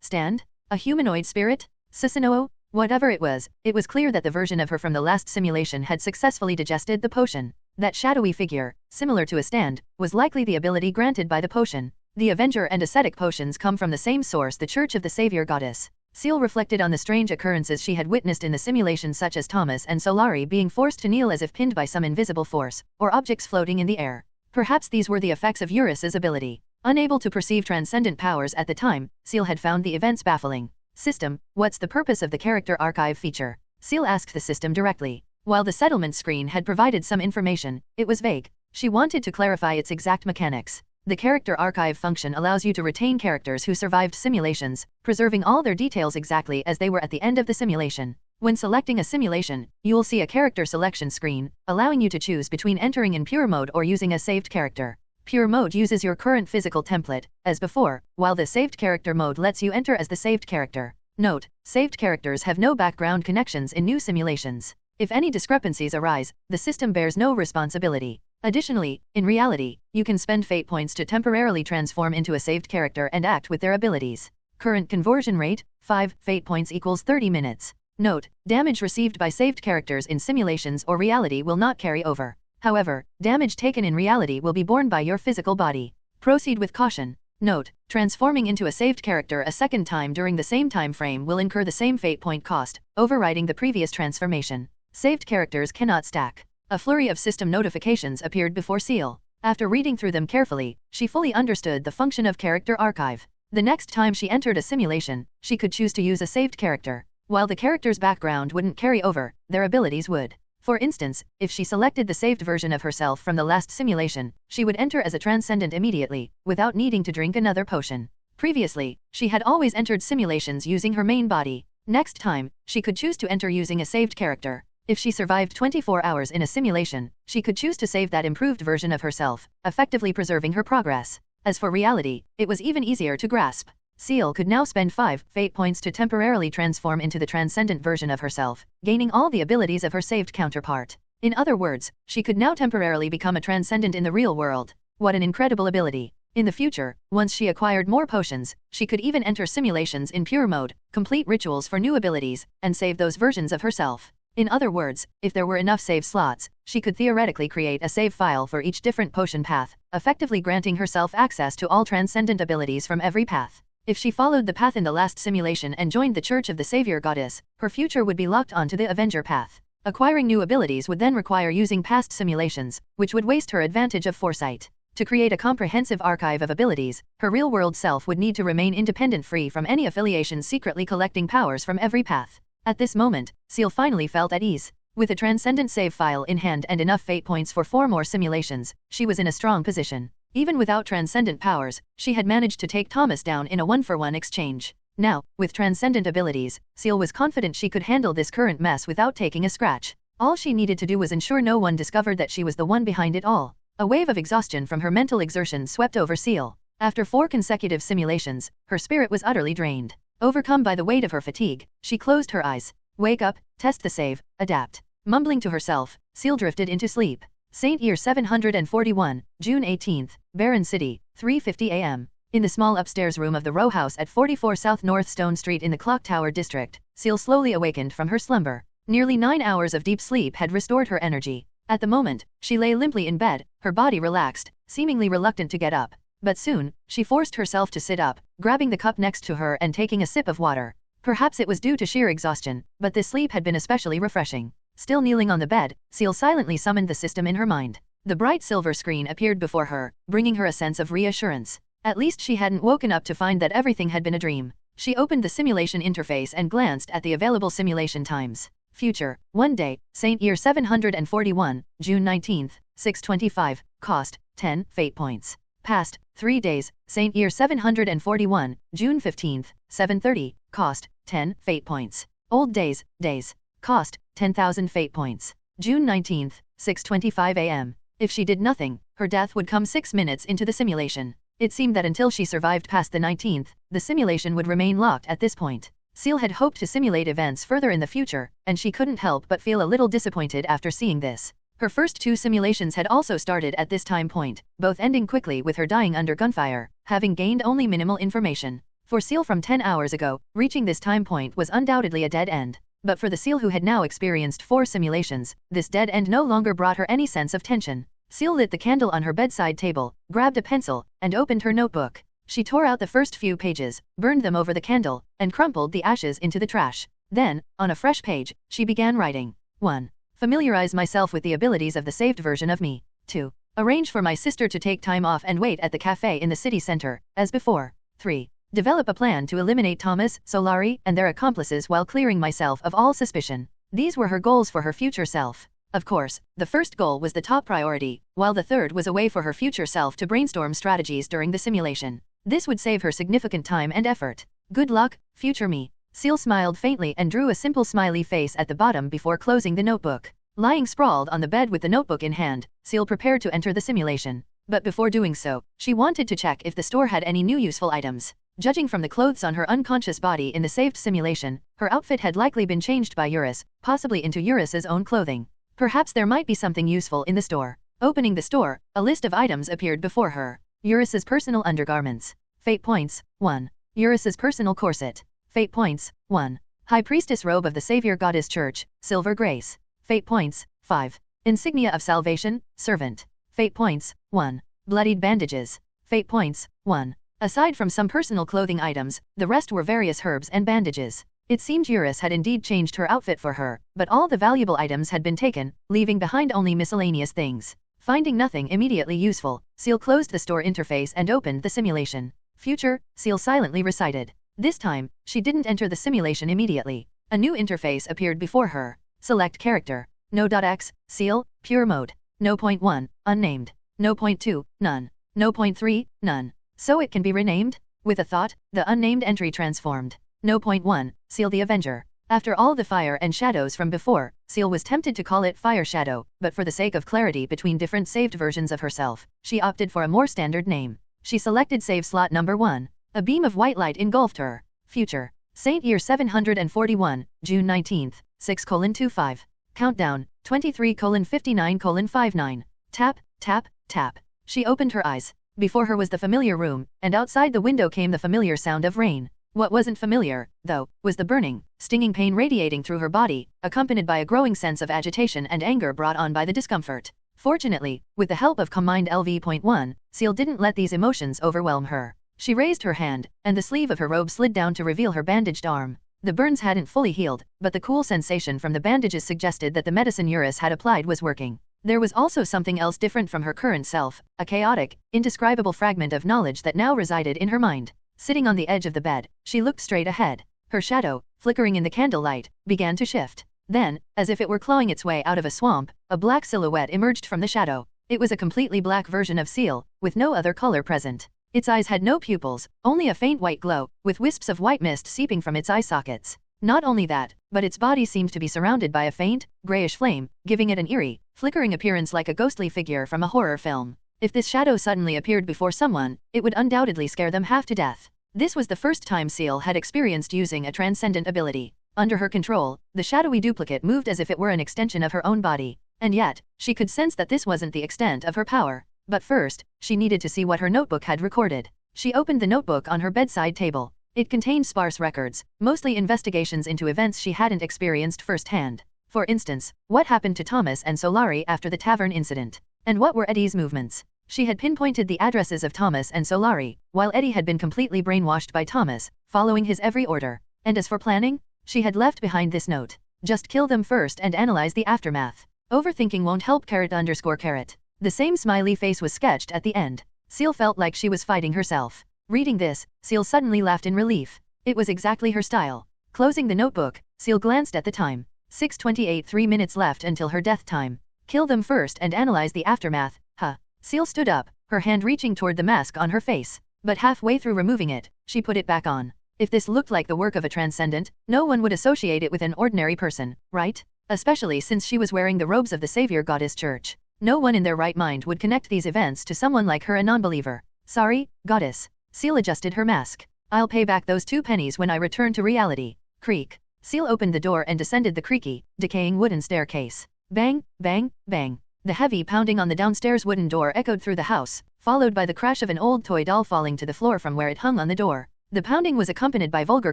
Stand? A humanoid spirit? Susanoo? Whatever it was clear that the version of her from the last simulation had successfully digested the potion. That shadowy figure, similar to a stand, was likely the ability granted by the potion. The Avenger and Ascetic potions come from the same source, the Church of the Savior Goddess. Ciel reflected on the strange occurrences she had witnessed in the simulation, such as Thomas and Solari being forced to kneel as if pinned by some invisible force, or objects floating in the air. Perhaps these were the effects of Eurus's ability. Unable to perceive transcendent powers at the time, Ciel had found the events baffling. System, what's the purpose of the Character Archive feature? Ciel asked the system directly. While the settlement screen had provided some information, it was vague. She wanted to clarify its exact mechanics. The Character Archive function allows you to retain characters who survived simulations, preserving all their details exactly as they were at the end of the simulation. When selecting a simulation, you will see a character selection screen, allowing you to choose between entering in pure mode or using a saved character. Pure mode uses your current physical template, as before, while the saved character mode lets you enter as the saved character. Note, saved characters have no background connections in new simulations. If any discrepancies arise, the system bears no responsibility. Additionally, in reality, you can spend fate points to temporarily transform into a saved character and act with their abilities. Current conversion rate, 5 fate points equals 30 minutes. Note, damage received by saved characters in simulations or reality will not carry over. However, damage taken in reality will be borne by your physical body. Proceed with caution. Note: transforming into a saved character a second time during the same time frame will incur the same fate point cost, overriding the previous transformation. Saved characters cannot stack. A flurry of system notifications appeared before Ciel. After reading through them carefully, she fully understood the function of Character Archive. The next time she entered a simulation, she could choose to use a saved character. While the character's background wouldn't carry over, their abilities would. For instance, if she selected the saved version of herself from the last simulation, she would enter as a transcendent immediately, without needing to drink another potion. Previously, she had always entered simulations using her main body. Next time, she could choose to enter using a saved character. If she survived 24 hours in a simulation, she could choose to save that improved version of herself, effectively preserving her progress. As for reality, it was even easier to grasp. Ciel could now spend 5 fate points to temporarily transform into the transcendent version of herself, gaining all the abilities of her saved counterpart. In other words, she could now temporarily become a transcendent in the real world. What an incredible ability! In the future, once she acquired more potions, she could even enter simulations in pure mode, complete rituals for new abilities, and save those versions of herself. In other words, if there were enough save slots, she could theoretically create a save file for each different potion path, effectively granting herself access to all transcendent abilities from every path. If she followed the path in the last simulation and joined the Church of the Savior Goddess, her future would be locked onto the Avenger path. Acquiring new abilities would then require using past simulations, which would waste her advantage of foresight. To create a comprehensive archive of abilities, her real-world self would need to remain independent, free from any affiliations, secretly collecting powers from every path. At this moment, Ciel finally felt at ease. With a transcendent save file in hand and enough fate points for 4 more simulations, she was in a strong position. Even without transcendent powers, she had managed to take Thomas down in a 1-for-1 exchange. Now, with transcendent abilities, Ciel was confident she could handle this current mess without taking a scratch. All she needed to do was ensure no one discovered that she was the one behind it all. A wave of exhaustion from her mental exertion swept over Ciel. After 4 consecutive simulations, her spirit was utterly drained. Overcome by the weight of her fatigue, she closed her eyes. Wake up, test the save, adapt. Mumbling to herself, Ciel drifted into sleep. Saint Year 741, June 18th, Barren City, 3:50 a.m. In the small upstairs room of the row house at 44 South North Stone Street in the Clock Tower district, Ciel slowly awakened from her slumber. Nearly 9 hours of deep sleep had restored her energy. At the moment, she lay limply in bed, her body relaxed, seemingly reluctant to get up. But soon, she forced herself to sit up, grabbing the cup next to her and taking a sip of water. Perhaps it was due to sheer exhaustion, but this sleep had been especially refreshing. Still kneeling on the bed, Ciel silently summoned the system in her mind. The bright silver screen appeared before her, bringing her a sense of reassurance. At least she hadn't woken up to find that everything had been a dream. She opened the simulation interface and glanced at the available simulation times. Future, 1 day, Saint Year 741, June 19th, 6:25, cost, 10 fate points. Past, 3 days, Saint Year 741, June 15th, 7:30, cost, 10 fate points. Old days, days. Cost, 10,000 fate points. June 19th, 6:25 a.m. If she did nothing, her death would come 6 minutes into the simulation. It seemed that until she survived past the 19th, the simulation would remain locked at this point. Ciel had hoped to simulate events further in the future, and she couldn't help but feel a little disappointed after seeing this. Her first 2 simulations had also started at this time point, both ending quickly with her dying under gunfire, having gained only minimal information. For Ciel from 10 hours ago, reaching this time point was undoubtedly a dead end. But for the Ciel who had now experienced 4 simulations, this dead end no longer brought her any sense of tension. Ciel lit the candle on her bedside table, grabbed a pencil, and opened her notebook. She tore out the first few pages, burned them over the candle, and crumpled the ashes into the trash. Then, on a fresh page, she began writing. 1. Familiarize myself with the abilities of the saved version of me. 2. Arrange for my sister to take time off and wait at the cafe in the city center, as before. 3. Develop a plan to eliminate Thomas, Solari, and their accomplices while clearing myself of all suspicion. These were her goals for her future self. Of course, the first goal was the top priority, while the third was a way for her future self to brainstorm strategies during the simulation. This would save her significant time and effort. Good luck, future me. Ciel smiled faintly and drew a simple smiley face at the bottom before closing the notebook. Lying sprawled on the bed with the notebook in hand, Ciel prepared to enter the simulation. But before doing so, she wanted to check if the store had any new useful items. Judging from the clothes on her unconscious body in the saved simulation, her outfit had likely been changed by Eurus, possibly into Eurus's own clothing. Perhaps there might be something useful in the store. Opening the store, a list of items appeared before her. Eurus's personal undergarments. Fate points, 1. Eurus's personal corset. Fate points, 1. High Priestess robe of the Savior Goddess Church, silver grace. Fate points, 5. Insignia of salvation, servant. Fate points, 1. Bloodied bandages. Fate points, 1. Aside from some personal clothing items, the rest were various herbs and bandages. It seemed Eurus had indeed changed her outfit for her, but all the valuable items had been taken, leaving behind only miscellaneous things. Finding nothing immediately useful, Ciel closed the store interface and opened the simulation. Future, Ciel silently recited. This time, she didn't enter the simulation immediately. A new interface appeared before her. Select character. No.x, Ciel, pure mode. No.1, unnamed. No.2, none. No.3, none. So it can be renamed? With a thought, the unnamed entry transformed. No.1, Ciel the Avenger. After all the fire and shadows from before, Ciel was tempted to call it Fire Shadow, but for the sake of clarity between different saved versions of herself, she opted for a more standard name. She selected save slot number 1. A beam of white light engulfed her. Future. Saint Year 741, June 19th, 6:25. Countdown, 23:59:59. Tap, tap, tap. She opened her eyes. Before her was the familiar room, and outside the window came the familiar sound of rain. What wasn't familiar, though, was the burning, stinging pain radiating through her body, accompanied by a growing sense of agitation and anger brought on by the discomfort. Fortunately, with the help of Command LV.1, Ciel didn't let these emotions overwhelm her. She raised her hand, and the sleeve of her robe slid down to reveal her bandaged arm. The burns hadn't fully healed, but the cool sensation from the bandages suggested that the medicine Eurus had applied was working. There was also something else different from her current self, a chaotic, indescribable fragment of knowledge that now resided in her mind. Sitting on the edge of the bed, she looked straight ahead. Her shadow, flickering in the candlelight, began to shift. Then, as if it were clawing its way out of a swamp, a black silhouette emerged from the shadow. It was a completely black version of Ciel, with no other color present. Its eyes had no pupils, only a faint white glow, with wisps of white mist seeping from its eye sockets. Not only that, but its body seemed to be surrounded by a faint, grayish flame, giving it an eerie, flickering appearance like a ghostly figure from a horror film. If this shadow suddenly appeared before someone, it would undoubtedly scare them half to death. This was the first time Ciel had experienced using a transcendent ability. Under her control, the shadowy duplicate moved as if it were an extension of her own body. And yet, she could sense that this wasn't the extent of her power. But first, she needed to see what her notebook had recorded. She opened the notebook on her bedside table. It contained sparse records, mostly investigations into events she hadn't experienced firsthand. For instance, what happened to Thomas and Solari after the tavern incident? And what were Eddie's movements? She had pinpointed the addresses of Thomas and Solari, while Eddie had been completely brainwashed by Thomas, following his every order. And as for planning, she had left behind this note. Just kill them first and analyze the aftermath. Overthinking won't help __. The same smiley face was sketched at the end. Ciel felt like she was fighting herself. Reading this, Ciel suddenly laughed in relief. It was exactly her style. Closing the notebook, Ciel glanced at the time. 6:28, 3 minutes left until her death time. Kill them first and analyze the aftermath, huh? Ciel stood up, her hand reaching toward the mask on her face. But halfway through removing it, she put it back on. If this looked like the work of a transcendent, no one would associate it with an ordinary person, right? Especially since she was wearing the robes of the Savior Goddess Church. No one in their right mind would connect these events to someone like her, a non-believer. Sorry, Goddess. Ciel adjusted her mask. I'll pay back those 2 pennies when I return to reality. Creak. Ciel opened the door and descended the creaky, decaying wooden staircase. Bang, bang, bang. The heavy pounding on the downstairs wooden door echoed through the house, followed by the crash of an old toy doll falling to the floor from where it hung on the door. The pounding was accompanied by vulgar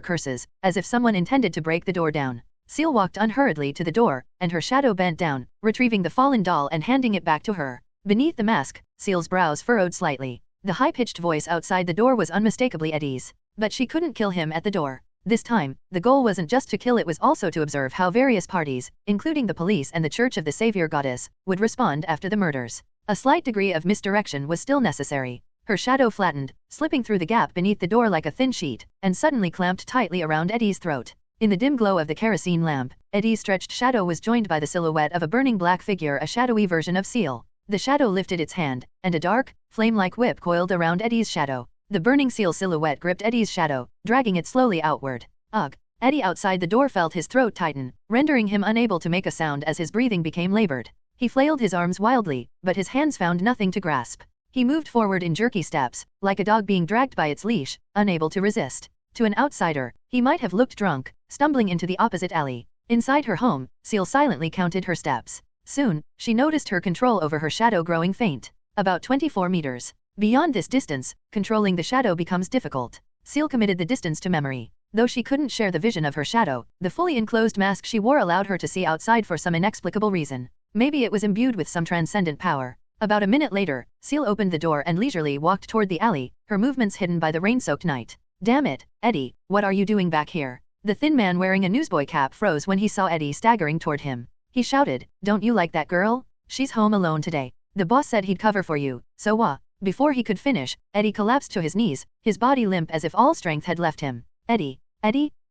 curses, as if someone intended to break the door down. Ciel walked unhurriedly to the door, and her shadow bent down, retrieving the fallen doll and handing it back to her. Beneath the mask, Ciel's brows furrowed slightly. The high-pitched voice outside the door was unmistakably Eddie's. But she couldn't kill him at the door. This time, the goal wasn't just to kill, it was also to observe how various parties, including the police and the Church of the Savior Goddess, would respond after the murders. A slight degree of misdirection was still necessary. Her shadow flattened, slipping through the gap beneath the door like a thin sheet, and suddenly clamped tightly around Eddie's throat. In the dim glow of the kerosene lamp, Eddie's stretched shadow was joined by the silhouette of a burning black figure, a shadowy version of Ciel. The shadow lifted its hand, and a dark, flame-like whip coiled around Eddie's shadow. The burning Ciel silhouette gripped Eddie's shadow, dragging it slowly outward. Ugh! Eddie outside the door felt his throat tighten, rendering him unable to make a sound as his breathing became labored. He flailed his arms wildly, but his hands found nothing to grasp. He moved forward in jerky steps, like a dog being dragged by its leash, unable to resist. To an outsider, he might have looked drunk, stumbling into the opposite alley. Inside her home, Ciel silently counted her steps. Soon, she noticed her control over her shadow growing faint. About 24 meters. Beyond this distance, controlling the shadow becomes difficult. Ciel committed the distance to memory. Though she couldn't share the vision of her shadow, the fully enclosed mask she wore allowed her to see outside for some inexplicable reason. Maybe it was imbued with some transcendent power. About a minute later, Ciel opened the door and leisurely walked toward the alley, her movements hidden by the rain-soaked night. Damn it, Eddie, what are you doing back here? The thin man wearing a newsboy cap froze when he saw Eddie staggering toward him. He shouted, don't you like that girl? She's home alone today. The boss said he'd cover for you, so what? Before he could finish, Eddie collapsed to his knees, his body limp as if all strength had left him. Eddie?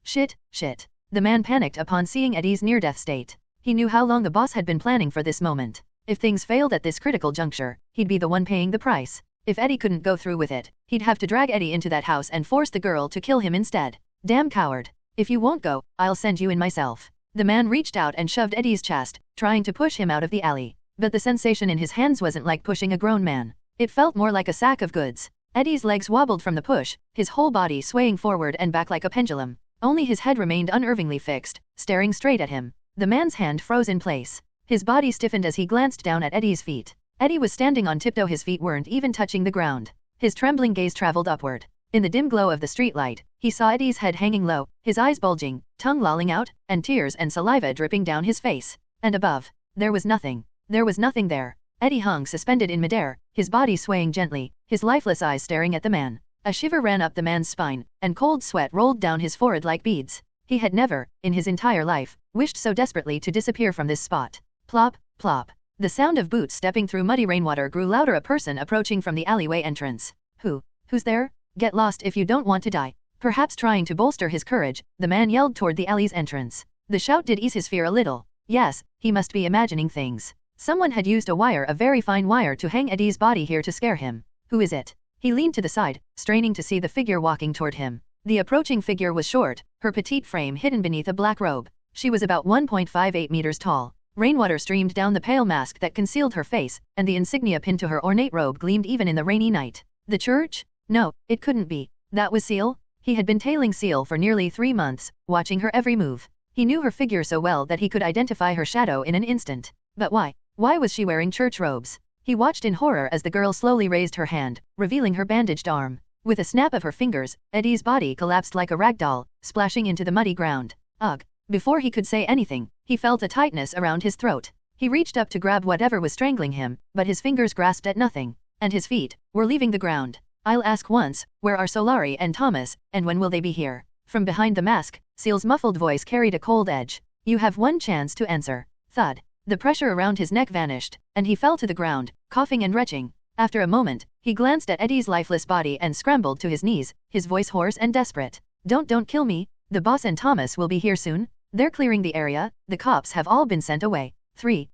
Shit. The man panicked upon seeing Eddie's near-death state. He knew how long the boss had been planning for this moment. If things failed at this critical juncture, he'd be the one paying the price. If Eddie couldn't go through with it, he'd have to drag Eddie into that house and force the girl to kill him instead. Damn coward. If you won't go, I'll send you in myself. The man reached out and shoved Eddie's chest, trying to push him out of the alley. But the sensation in his hands wasn't like pushing a grown man. It felt more like a sack of goods. Eddie's legs wobbled from the push, his whole body swaying forward and back like a pendulum. Only his head remained unervingly fixed, staring straight at him. The man's hand froze in place. His body stiffened as he glanced down at Eddie's feet. Eddie was standing on tiptoe, his feet weren't even touching the ground. His trembling gaze traveled upward. In the dim glow of the streetlight, he saw Eddie's head hanging low, his eyes bulging, tongue lolling out, and tears and saliva dripping down his face. And above, there was nothing. There was nothing there. Eddie hung suspended in midair, his body swaying gently, his lifeless eyes staring at the man. A shiver ran up the man's spine, and cold sweat rolled down his forehead like beads. He had never, in his entire life, wished so desperately to disappear from this spot. Plop, plop. The sound of boots stepping through muddy rainwater grew louder. A person approaching from the alleyway entrance. Who's there? Get lost if you don't want to die. Perhaps trying to bolster his courage, the man yelled toward the alley's entrance. The shout did ease his fear a little. Yes, he must be imagining things. Someone had used a very fine wire to hang Eddie's body here to scare him. Who is it? He leaned to the side, straining to see the figure walking toward him. The approaching figure was short, her petite frame hidden beneath a black robe. She was about 1.58 meters tall. Rainwater streamed down the pale mask that concealed her face, and the insignia pinned to her ornate robe gleamed even in the rainy night. The church? No, it couldn't be. That was Ciel? He had been tailing Ciel for nearly 3 months, watching her every move. He knew her figure so well that he could identify her shadow in an instant. But why? Why was she wearing church robes? He watched in horror as the girl slowly raised her hand, revealing her bandaged arm. With a snap of her fingers, Eddie's body collapsed like a rag doll, splashing into the muddy ground. Ugh. Before he could say anything, he felt a tightness around his throat. He reached up to grab whatever was strangling him, but his fingers grasped at nothing. And his feet were leaving the ground. I'll ask once, where are Solari and Thomas, and when will they be here? From behind the mask, Ciel's muffled voice carried a cold edge. You have one chance to answer. Thud. The pressure around his neck vanished, and he fell to the ground, coughing and retching. After a moment, he glanced at Eddie's lifeless body and scrambled to his knees, his voice hoarse and desperate. Don't kill me. The boss and Thomas will be here soon. They're clearing the area. The cops have all been sent away. 2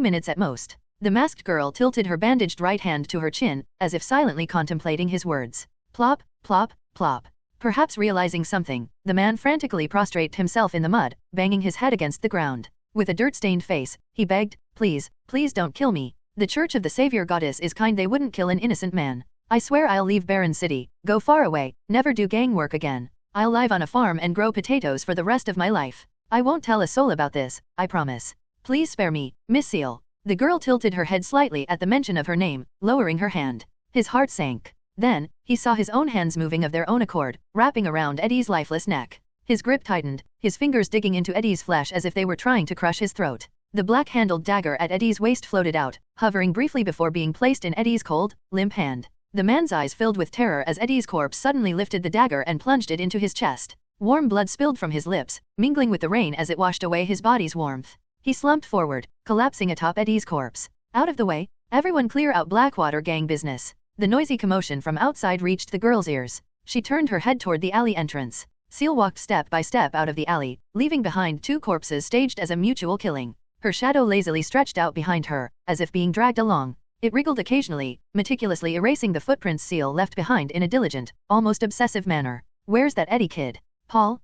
minutes at most. The masked girl tilted her bandaged right hand to her chin, as if silently contemplating his words. Plop, plop, plop. Perhaps realizing something, the man frantically prostrated himself in the mud, banging his head against the ground. With a dirt-stained face, he begged, please don't kill me. The Church of the Savior Goddess is kind, they wouldn't kill an innocent man. I swear I'll leave Barren City, go far away, never do gang work again. I'll live on a farm and grow potatoes for the rest of my life. I won't tell a soul about this, I promise. Please spare me, Miss Ciel. The girl tilted her head slightly at the mention of her name, lowering her hand. His heart sank. Then, he saw his own hands moving of their own accord, wrapping around Eddie's lifeless neck. His grip tightened, his fingers digging into Eddie's flesh as if they were trying to crush his throat. The black-handled dagger at Eddie's waist floated out, hovering briefly before being placed in Eddie's cold, limp hand. The man's eyes filled with terror as Eddie's corpse suddenly lifted the dagger and plunged it into his chest. Warm blood spilled from his lips, mingling with the rain as it washed away his body's warmth. He slumped forward, collapsing atop Eddie's corpse. Out of the way, everyone clear out, Blackwater gang business. The noisy commotion from outside reached the girl's ears. She turned her head toward the alley entrance. Ciel walked step by step out of the alley, leaving behind 2 corpses staged as a mutual killing. Her shadow lazily stretched out behind her, as if being dragged along. It wriggled occasionally, meticulously erasing the footprints Ciel left behind in a diligent, almost obsessive manner. Where's that Eddie kid? Paul,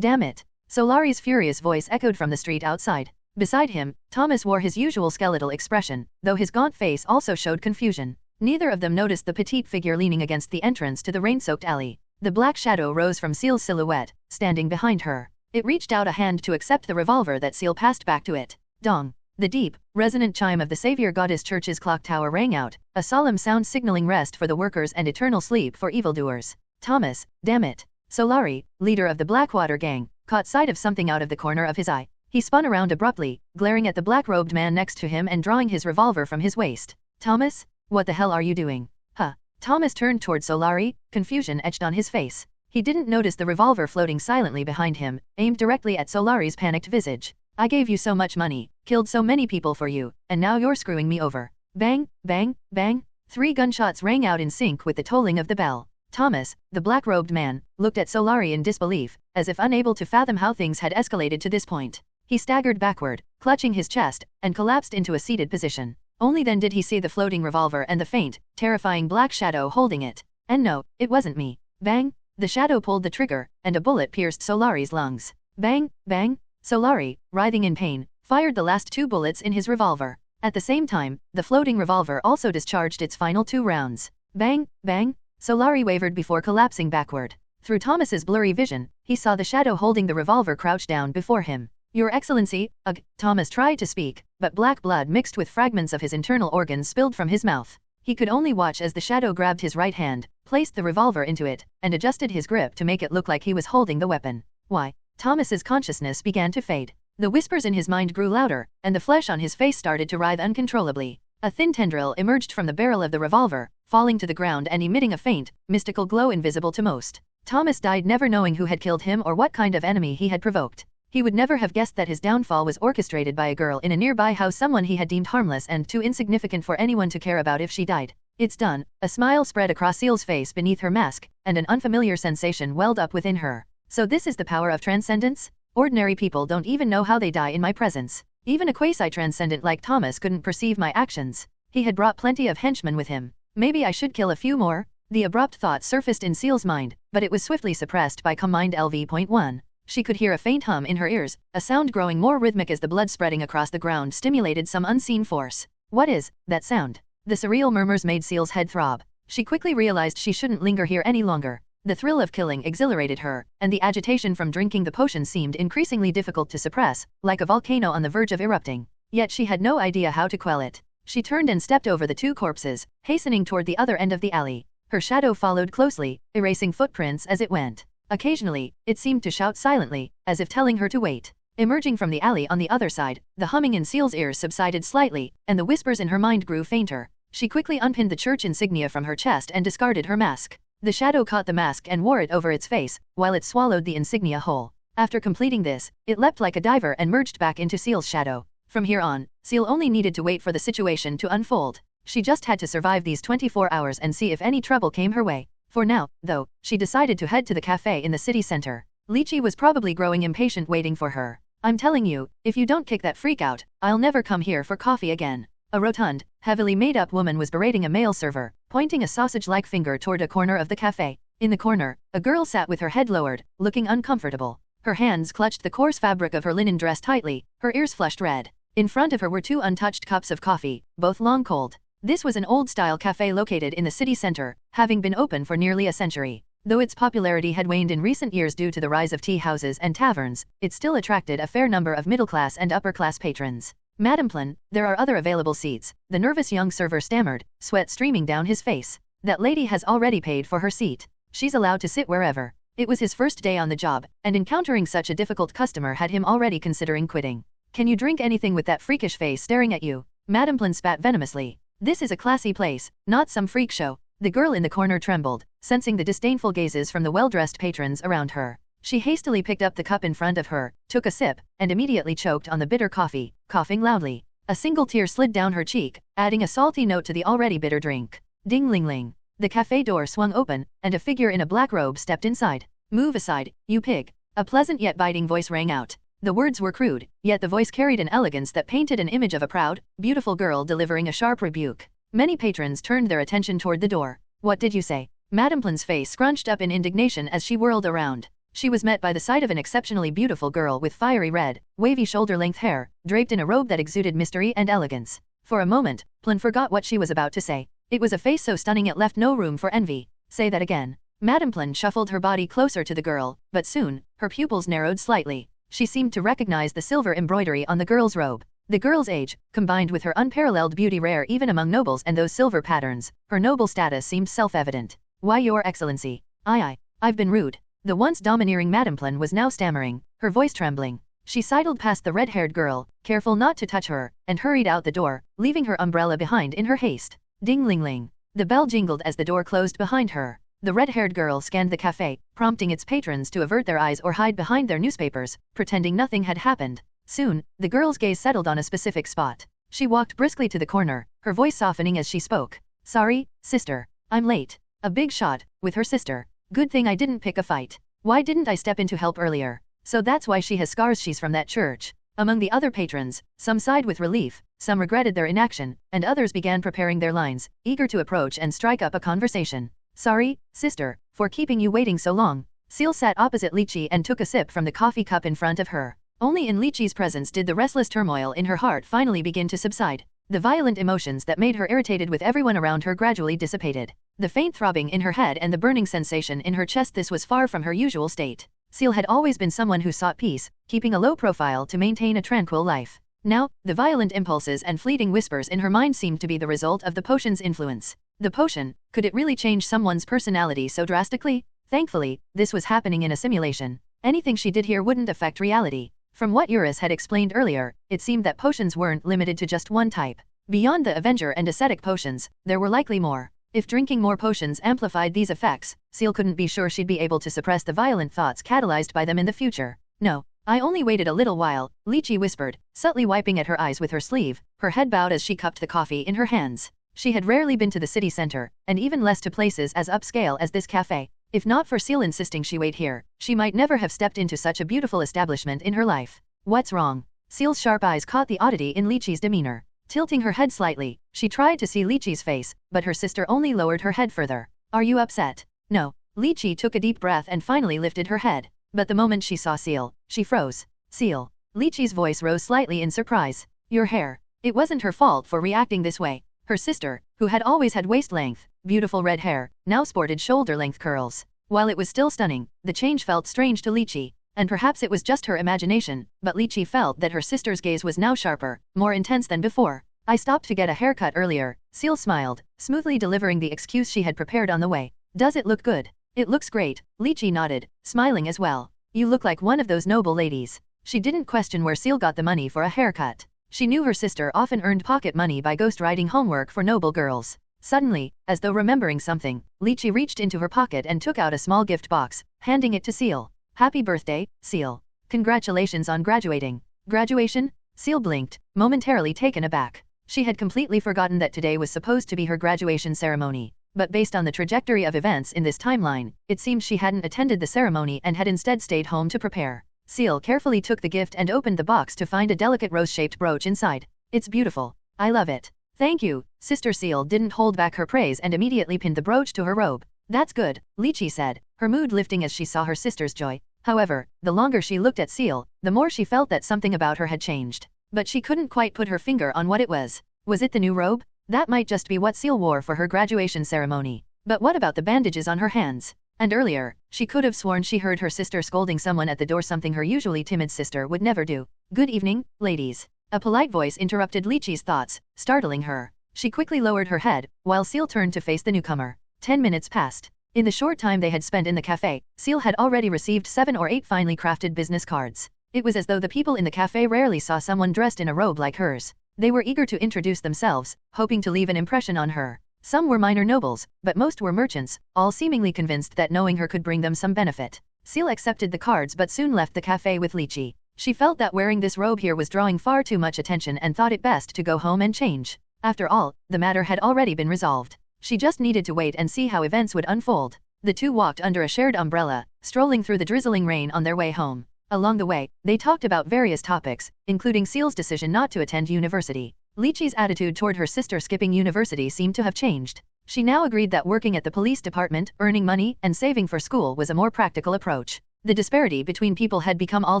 damn it. Solari's furious voice echoed from the street outside. Beside him, Thomas wore his usual skeletal expression, though his gaunt face also showed confusion. Neither of them noticed the petite figure leaning against the entrance to the rain-soaked alley. The black shadow rose from Ciel's silhouette, standing behind her. It reached out a hand to accept the revolver that Ciel passed back to it. Dong. The deep, resonant chime of the Savior Goddess Church's clock tower rang out, a solemn sound signaling rest for the workers and eternal sleep for evildoers. Thomas, damn it. Solari, leader of the Blackwater gang, caught sight of something out of the corner of his eye. He spun around abruptly, glaring at the black-robed man next to him and drawing his revolver from his waist. Thomas? What the hell are you doing? Huh? Thomas turned toward Solari, confusion etched on his face. He didn't notice the revolver floating silently behind him, aimed directly at Solari's panicked visage. I gave you so much money, killed so many people for you, and now you're screwing me over. Bang, bang, bang. 3 gunshots rang out in sync with the tolling of the bell. Thomas, the black-robed man, looked at Solari in disbelief, as if unable to fathom how things had escalated to this point. He staggered backward, clutching his chest, and collapsed into a seated position. Only then did he see the floating revolver and the faint, terrifying black shadow holding it. And no, it wasn't me. Bang! The shadow pulled the trigger, and a bullet pierced Solari's lungs. Bang, bang! Solari, writhing in pain, fired the last 2 bullets in his revolver. At the same time, the floating revolver also discharged its final 2 rounds. Bang, bang! Solari wavered before collapsing backward. Through Thomas's blurry vision, he saw the shadow holding the revolver crouch down before him. Your Excellency, Thomas tried to speak, but black blood mixed with fragments of his internal organs spilled from his mouth. He could only watch as the shadow grabbed his right hand, placed the revolver into it, and adjusted his grip to make it look like he was holding the weapon. Why? Thomas's consciousness began to fade. The whispers in his mind grew louder, and the flesh on his face started to writhe uncontrollably. A thin tendril emerged from the barrel of the revolver, falling to the ground and emitting a faint, mystical glow invisible to most. Thomas died never knowing who had killed him or what kind of enemy he had provoked. He would never have guessed that his downfall was orchestrated by a girl in a nearby house, someone he had deemed harmless and too insignificant for anyone to care about if she died. It's done. A smile spread across Ciel's face beneath her mask, and an unfamiliar sensation welled up within her. So this is the power of transcendence? Ordinary people don't even know how they die in my presence. Even a quasi-transcendent like Thomas couldn't perceive my actions. He had brought plenty of henchmen with him. Maybe I should kill a few more? The abrupt thought surfaced in Ciel's mind, but it was swiftly suppressed by Command LV.1. She could hear a faint hum in her ears, a sound growing more rhythmic as the blood spreading across the ground stimulated some unseen force. What is that sound? The surreal murmurs made Ciel's head throb. She quickly realized she shouldn't linger here any longer. The thrill of killing exhilarated her, and the agitation from drinking the potion seemed increasingly difficult to suppress, like a volcano on the verge of erupting. Yet she had no idea how to quell it. She turned and stepped over the 2 corpses, hastening toward the other end of the alley. Her shadow followed closely, erasing footprints as it went. Occasionally, it seemed to shout silently, as if telling her to wait. Emerging from the alley on the other side, the humming in Ciel's ears subsided slightly, and the whispers in her mind grew fainter. She quickly unpinned the church insignia from her chest and discarded her mask. The shadow caught the mask and wore it over its face, while it swallowed the insignia whole. After completing this, it leapt like a diver and merged back into Ciel's shadow. From here on, Ciel only needed to wait for the situation to unfold. She just had to survive these 24 hours and see if any trouble came her way. For now, though, she decided to head to the cafe in the city center. Lychee was probably growing impatient waiting for her. I'm telling you, if you don't kick that freak out, I'll never come here for coffee again. A rotund, heavily made-up woman was berating a male server, pointing a sausage-like finger toward a corner of the cafe. In the corner, a girl sat with her head lowered, looking uncomfortable. Her hands clutched the coarse fabric of her linen dress tightly, her ears flushed red. In front of her were 2 untouched cups of coffee, both long cold. This was an old-style cafe located in the city center, having been open for nearly a century. Though its popularity had waned in recent years due to the rise of tea houses and taverns, it still attracted a fair number of middle-class and upper-class patrons. Madam Plin, there are other available seats, the nervous young server stammered, sweat streaming down his face. That lady has already paid for her seat. She's allowed to sit wherever. It was his first day on the job, and encountering such a difficult customer had him already considering quitting. Can you drink anything with that freakish face staring at you? Madam Plin spat venomously. This is a classy place, not some freak show. The girl in the corner trembled, sensing the disdainful gazes from the well-dressed patrons around her. She hastily picked up the cup in front of her, took a sip, and immediately choked on the bitter coffee, coughing loudly. A single tear slid down her cheek, adding a salty note to the already bitter drink. Ding-ling-ling. The cafe door swung open, and a figure in a black robe stepped inside. Move aside, you pig. A pleasant yet biting voice rang out. The words were crude, yet the voice carried an elegance that painted an image of a proud, beautiful girl delivering a sharp rebuke. Many patrons turned their attention toward the door. What did you say? Madam Plin's face scrunched up in indignation as she whirled around. She was met by the sight of an exceptionally beautiful girl with fiery red, wavy shoulder-length hair, draped in a robe that exuded mystery and elegance. For a moment, Plin forgot what she was about to say. It was a face so stunning it left no room for envy. Say that again. Madam Plin shuffled her body closer to the girl, but soon, her pupils narrowed slightly. She seemed to recognize the silver embroidery on the girl's robe. The girl's age, combined with her unparalleled beauty rare even among nobles and those silver patterns, her noble status seemed self-evident. Why, Your Excellency. I've been rude. The once domineering Madam Plin was now stammering, her voice trembling. She sidled past the red-haired girl, careful not to touch her, and hurried out the door, leaving her umbrella behind in her haste. Ding-ling-ling. The bell jingled as the door closed behind her. The red-haired girl scanned the cafe, prompting its patrons to avert their eyes or hide behind their newspapers, pretending nothing had happened. Soon, the girl's gaze settled on a specific spot. She walked briskly to the corner, her voice softening as she spoke. Sorry, sister. I'm late. A big shot, with her sister. Good thing I didn't pick a fight. Why didn't I step in to help earlier? So that's why she has scars. She's from that church. Among the other patrons, some sighed with relief, some regretted their inaction, and others began preparing their lines, eager to approach and strike up a conversation. Sorry, sister, for keeping you waiting so long. Ciel sat opposite Lychee and took a sip from the coffee cup in front of her. Only in Lychee's presence did the restless turmoil in her heart finally begin to subside. The violent emotions that made her irritated with everyone around her gradually dissipated. The faint throbbing in her head and the burning sensation in her chest, this was far from her usual state. Ciel had always been someone who sought peace, keeping a low profile to maintain a tranquil life. Now, the violent impulses and fleeting whispers in her mind seemed to be the result of the potion's influence. The potion, could it really change someone's personality so drastically? Thankfully, this was happening in a simulation. Anything she did here wouldn't affect reality. From what Eurus had explained earlier, it seemed that potions weren't limited to just one type. Beyond the Avenger and ascetic potions, there were likely more. If drinking more potions amplified these effects, Ciel couldn't be sure she'd be able to suppress the violent thoughts catalyzed by them in the future. No, I only waited a little while, Lychee whispered, subtly wiping at her eyes with her sleeve, her head bowed as she cupped the coffee in her hands. She had rarely been to the city center, and even less to places as upscale as this cafe. If not for Ciel insisting she wait here, she might never have stepped into such a beautiful establishment in her life. What's wrong? Ciel's sharp eyes caught the oddity in Lychee's demeanor. Tilting her head slightly, she tried to see Lychee's face, but her sister only lowered her head further. Are you upset? No. Lychee took a deep breath and finally lifted her head. But the moment she saw Ciel, she froze. Ciel. Lychee's voice rose slightly in surprise. Your hair. It wasn't her fault for reacting this way. Her sister, who had always had waist-length, beautiful red hair, now sported shoulder-length curls. While it was still stunning, the change felt strange to Lychee. And perhaps it was just her imagination, but Lychee felt that her sister's gaze was now sharper, more intense than before. I stopped to get a haircut earlier, Ciel smiled, smoothly delivering the excuse she had prepared on the way. Does it look good? It looks great, Lychee nodded, smiling as well. You look like one of those noble ladies. She didn't question where Ciel got the money for a haircut. She knew her sister often earned pocket money by ghostwriting homework for noble girls. Suddenly, as though remembering something, Lychee reached into her pocket and took out a small gift box, handing it to Ciel. Happy birthday, Ciel. Congratulations on graduating. Graduation? Ciel blinked, momentarily taken aback. She had completely forgotten that today was supposed to be her graduation ceremony. But based on the trajectory of events in this timeline, it seemed she hadn't attended the ceremony and had instead stayed home to prepare. Ciel carefully took the gift and opened the box to find a delicate rose-shaped brooch inside. It's beautiful. I love it. Thank you. Sister Ciel didn't hold back her praise and immediately pinned the brooch to her robe. That's good, Lychee said, her mood lifting as she saw her sister's joy. However, the longer she looked at Ciel, the more she felt that something about her had changed. But she couldn't quite put her finger on what it was. Was it the new robe? That might just be what Ciel wore for her graduation ceremony. But what about the bandages on her hands? And earlier, she could have sworn she heard her sister scolding someone at the door, something her usually timid sister would never do. Good evening, ladies. A polite voice interrupted Lychee's thoughts, startling her. She quickly lowered her head, while Ciel turned to face the newcomer. 10 minutes passed. In the short time they had spent in the cafe, Ciel had already received 7 or 8 finely crafted business cards. It was as though the people in the cafe rarely saw someone dressed in a robe like hers. They were eager to introduce themselves, hoping to leave an impression on her. Some were minor nobles, but most were merchants, all seemingly convinced that knowing her could bring them some benefit. Ciel accepted the cards but soon left the cafe with Lychee. She felt that wearing this robe here was drawing far too much attention and thought it best to go home and change. After all, the matter had already been resolved. She just needed to wait and see how events would unfold. The two walked under a shared umbrella, strolling through the drizzling rain on their way home. Along the way, they talked about various topics, including Ciel's decision not to attend university. Lychee's attitude toward her sister skipping university seemed to have changed. She now agreed that working at the police department, earning money, and saving for school was a more practical approach. The disparity between people had become all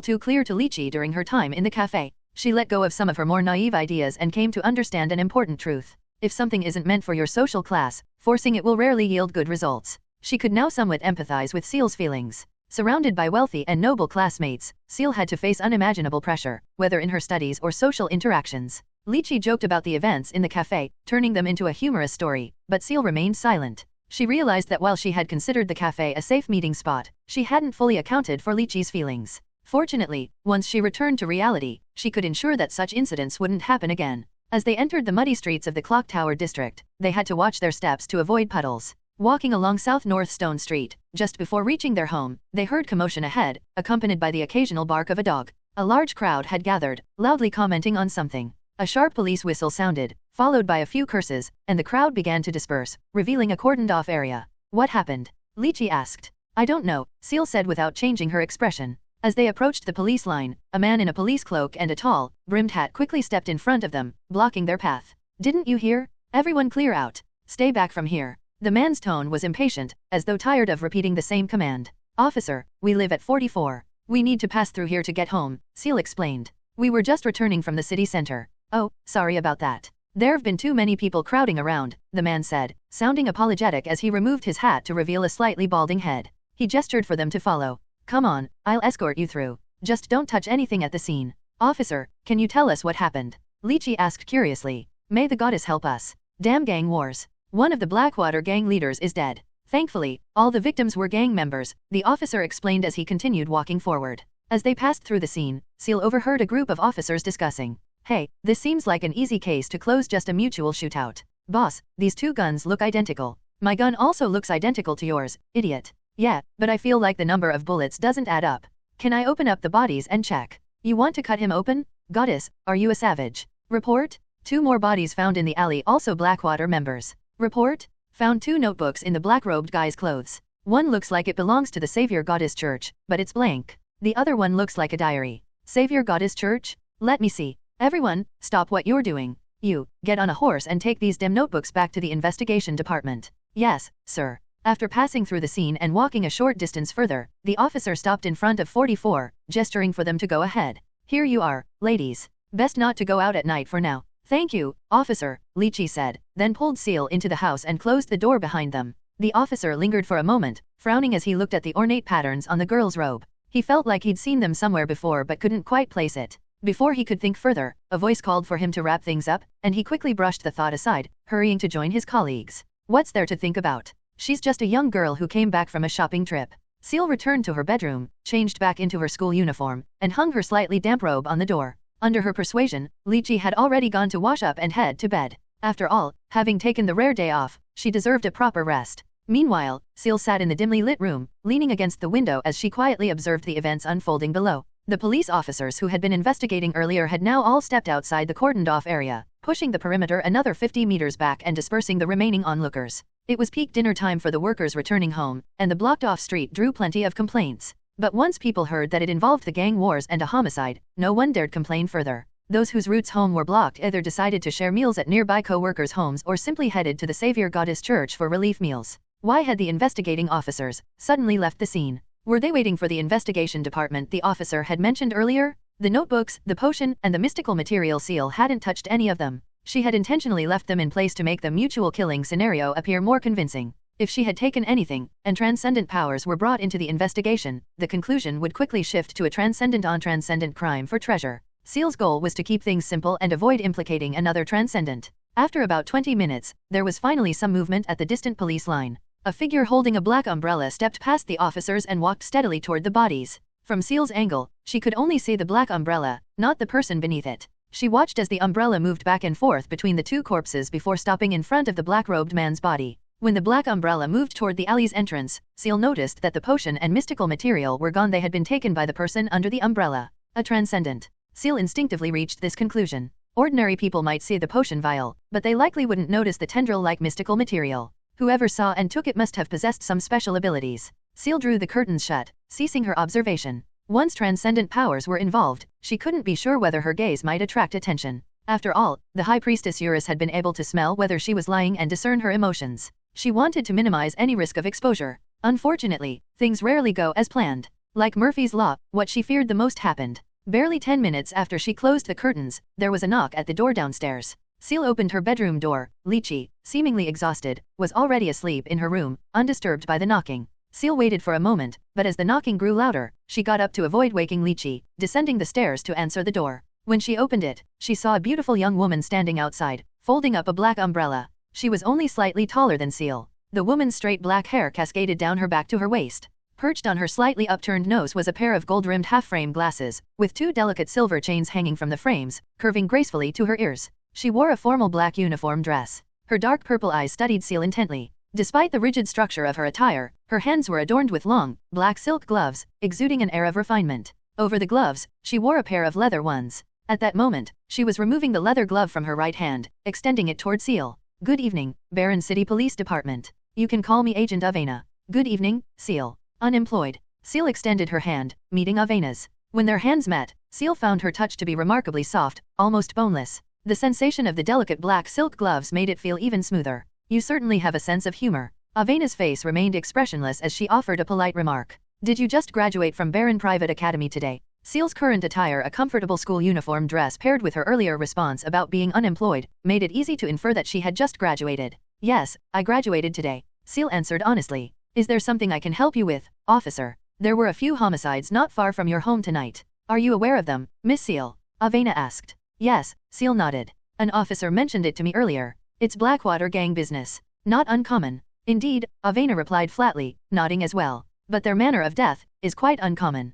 too clear to Lychee during her time in the cafe. She let go of some of her more naive ideas and came to understand an important truth. If something isn't meant for your social class, forcing it will rarely yield good results. She could now somewhat empathize with Ciel's feelings. Surrounded by wealthy and noble classmates, Ciel had to face unimaginable pressure, whether in her studies or social interactions. Lychee joked about the events in the cafe, turning them into a humorous story, but Ciel remained silent. She realized that while she had considered the cafe a safe meeting spot, she hadn't fully accounted for Lychee's feelings. Fortunately, once she returned to reality, she could ensure that such incidents wouldn't happen again. As they entered the muddy streets of the Clock Tower district, they had to watch their steps to avoid puddles. Walking along South North Stone Street, just before reaching their home, they heard commotion ahead, accompanied by the occasional bark of a dog. A large crowd had gathered, loudly commenting on something. A sharp police whistle sounded, followed by a few curses, and the crowd began to disperse, revealing a cordoned-off area. What happened? Lychee asked. I don't know, Ciel said without changing her expression. As they approached the police line, a man in a police cloak and a tall, brimmed hat quickly stepped in front of them, blocking their path. Didn't you hear? Everyone clear out. Stay back from here. The man's tone was impatient, as though tired of repeating the same command. Officer, we live at 44. We need to pass through here to get home, Ciel explained. We were just returning from the city center. Oh, sorry about that. There've been too many people crowding around, the man said, sounding apologetic as he removed his hat to reveal a slightly balding head. He gestured for them to follow. Come on, I'll escort you through. Just don't touch anything at the scene. Officer, can you tell us what happened? Lychee asked curiously. May the goddess help us. Damn gang wars. One of the Blackwater gang leaders is dead. Thankfully, all the victims were gang members, the officer explained as he continued walking forward. As they passed through the scene, Ciel overheard a group of officers discussing. Hey, this seems like an easy case to close, just a mutual shootout. Boss, these two guns look identical. My gun also looks identical to yours, idiot. Yeah, but I feel like the number of bullets doesn't add up. Can I open up the bodies and check? You want to cut him open? Goddess, are you a savage? Report? 2 more bodies found in the alley, also Blackwater members. Report? Found 2 notebooks in the black-robed guy's clothes. One looks like it belongs to the Savior Goddess Church, but it's blank. The other one looks like a diary. Savior Goddess Church? Let me see. Everyone, stop what you're doing. You, get on a horse and take these damn notebooks back to the investigation department. Yes, sir. After passing through the scene and walking a short distance further, the officer stopped in front of 44, gesturing for them to go ahead. Here you are, ladies. Best not to go out at night for now. Thank you, officer, Lychee said, then pulled Ciel into the house and closed the door behind them. The officer lingered for a moment, frowning as he looked at the ornate patterns on the girl's robe. He felt like he'd seen them somewhere before but couldn't quite place it. Before he could think further, a voice called for him to wrap things up, and he quickly brushed the thought aside, hurrying to join his colleagues. What's there to think about? She's just a young girl who came back from a shopping trip. Ciel returned to her bedroom, changed back into her school uniform, and hung her slightly damp robe on the door. Under her persuasion, Lychee had already gone to wash up and head to bed. After all, having taken the rare day off, she deserved a proper rest. Meanwhile, Ciel sat in the dimly lit room, leaning against the window as she quietly observed the events unfolding below. The police officers who had been investigating earlier had now all stepped outside the cordoned-off area, pushing the perimeter another 50 meters back and dispersing the remaining onlookers. It was peak dinner time for the workers returning home, and the blocked-off street drew plenty of complaints. But once people heard that it involved the gang wars and a homicide, no one dared complain further. Those whose routes home were blocked either decided to share meals at nearby co-workers' homes or simply headed to the Savior Goddess Church for relief meals. Why had the investigating officers suddenly left the scene? Were they waiting for the investigation department the officer had mentioned earlier? The notebooks, the potion, and the mystical material Ciel hadn't touched any of them. She had intentionally left them in place to make the mutual killing scenario appear more convincing. If she had taken anything, and transcendent powers were brought into the investigation, the conclusion would quickly shift to a transcendent on transcendent crime for treasure. Ciel's goal was to keep things simple and avoid implicating another transcendent. After about 20 minutes, there was finally some movement at the distant police line. A figure holding a black umbrella stepped past the officers and walked steadily toward the bodies. From Ciel's angle, she could only see the black umbrella, not the person beneath it. She watched as the umbrella moved back and forth between the 2 corpses before stopping in front of the black-robed man's body. When the black umbrella moved toward the alley's entrance, Ciel noticed that the potion and mystical material were gone. They had been taken by the person under the umbrella. A transcendent. Ciel instinctively reached this conclusion. Ordinary people might see the potion vial, but they likely wouldn't notice the tendril-like mystical material. Whoever saw and took it must have possessed some special abilities. Ciel drew the curtains shut, ceasing her observation. Once transcendent powers were involved, she couldn't be sure whether her gaze might attract attention. After all, the High Priestess Eurus had been able to smell whether she was lying and discern her emotions. She wanted to minimize any risk of exposure. Unfortunately, things rarely go as planned. Like Murphy's Law, what she feared the most happened. Barely 10 minutes after she closed the curtains, there was a knock at the door downstairs. Ciel opened her bedroom door. Lychee, seemingly exhausted, was already asleep in her room, undisturbed by the knocking. Ciel waited for a moment, but as the knocking grew louder, she got up to avoid waking Lychee, descending the stairs to answer the door. When she opened it, she saw a beautiful young woman standing outside, folding up a black umbrella. She was only slightly taller than Ciel. The woman's straight black hair cascaded down her back to her waist. Perched on her slightly upturned nose was a pair of gold-rimmed half-frame glasses, with two delicate silver chains hanging from the frames, curving gracefully to her ears. She wore a formal black uniform dress. Her dark purple eyes studied Ciel intently. Despite the rigid structure of her attire, her hands were adorned with long, black silk gloves, exuding an air of refinement. Over the gloves, she wore a pair of leather ones. At that moment, she was removing the leather glove from her right hand, extending it toward Ciel. Good evening, Barren City Police Department. You can call me Agent Avena. Good evening, Ciel. Unemployed. Ciel extended her hand, meeting Avena's. When their hands met, Ciel found her touch to be remarkably soft, almost boneless. The sensation of the delicate black silk gloves made it feel even smoother. You certainly have a sense of humor. Avena's face remained expressionless as she offered a polite remark. Did you just graduate from Barren Private Academy today? Ciel's current attire, a comfortable school uniform dress paired with her earlier response about being unemployed, made it easy to infer that she had just graduated. Yes, I graduated today, Ciel answered honestly. Is there something I can help you with, officer? There were a few homicides not far from your home tonight. Are you aware of them, Miss Ciel? Avena asked. Yes, Ciel nodded. An officer mentioned it to me earlier. It's Blackwater gang business. Not uncommon. Indeed, Avena replied flatly, nodding as well. But their manner of death is quite uncommon.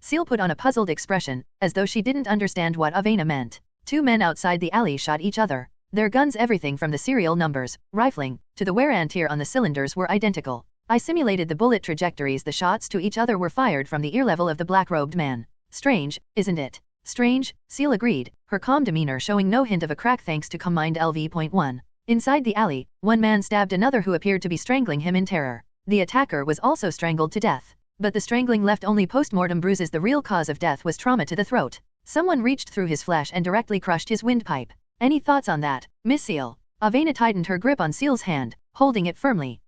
Ciel put on a puzzled expression, as though she didn't understand what Avena meant. Two men outside the alley shot each other. Their guns, everything from the serial numbers, rifling, to the wear and tear on the cylinders, were identical. I simulated the bullet trajectories. The shots to each other were fired from the ear level of the black-robed man. Strange, isn't it? Strange, Ciel agreed, her calm demeanor showing no hint of a crack thanks to combined LV.1. Inside the alley, one man stabbed another who appeared to be strangling him in terror. The attacker was also strangled to death. But the strangling left only post-mortem bruises. The real cause of death was trauma to the throat. Someone reached through his flesh and directly crushed his windpipe. Any thoughts on that, Miss Ciel? Avena tightened her grip on Ciel's hand, holding it firmly.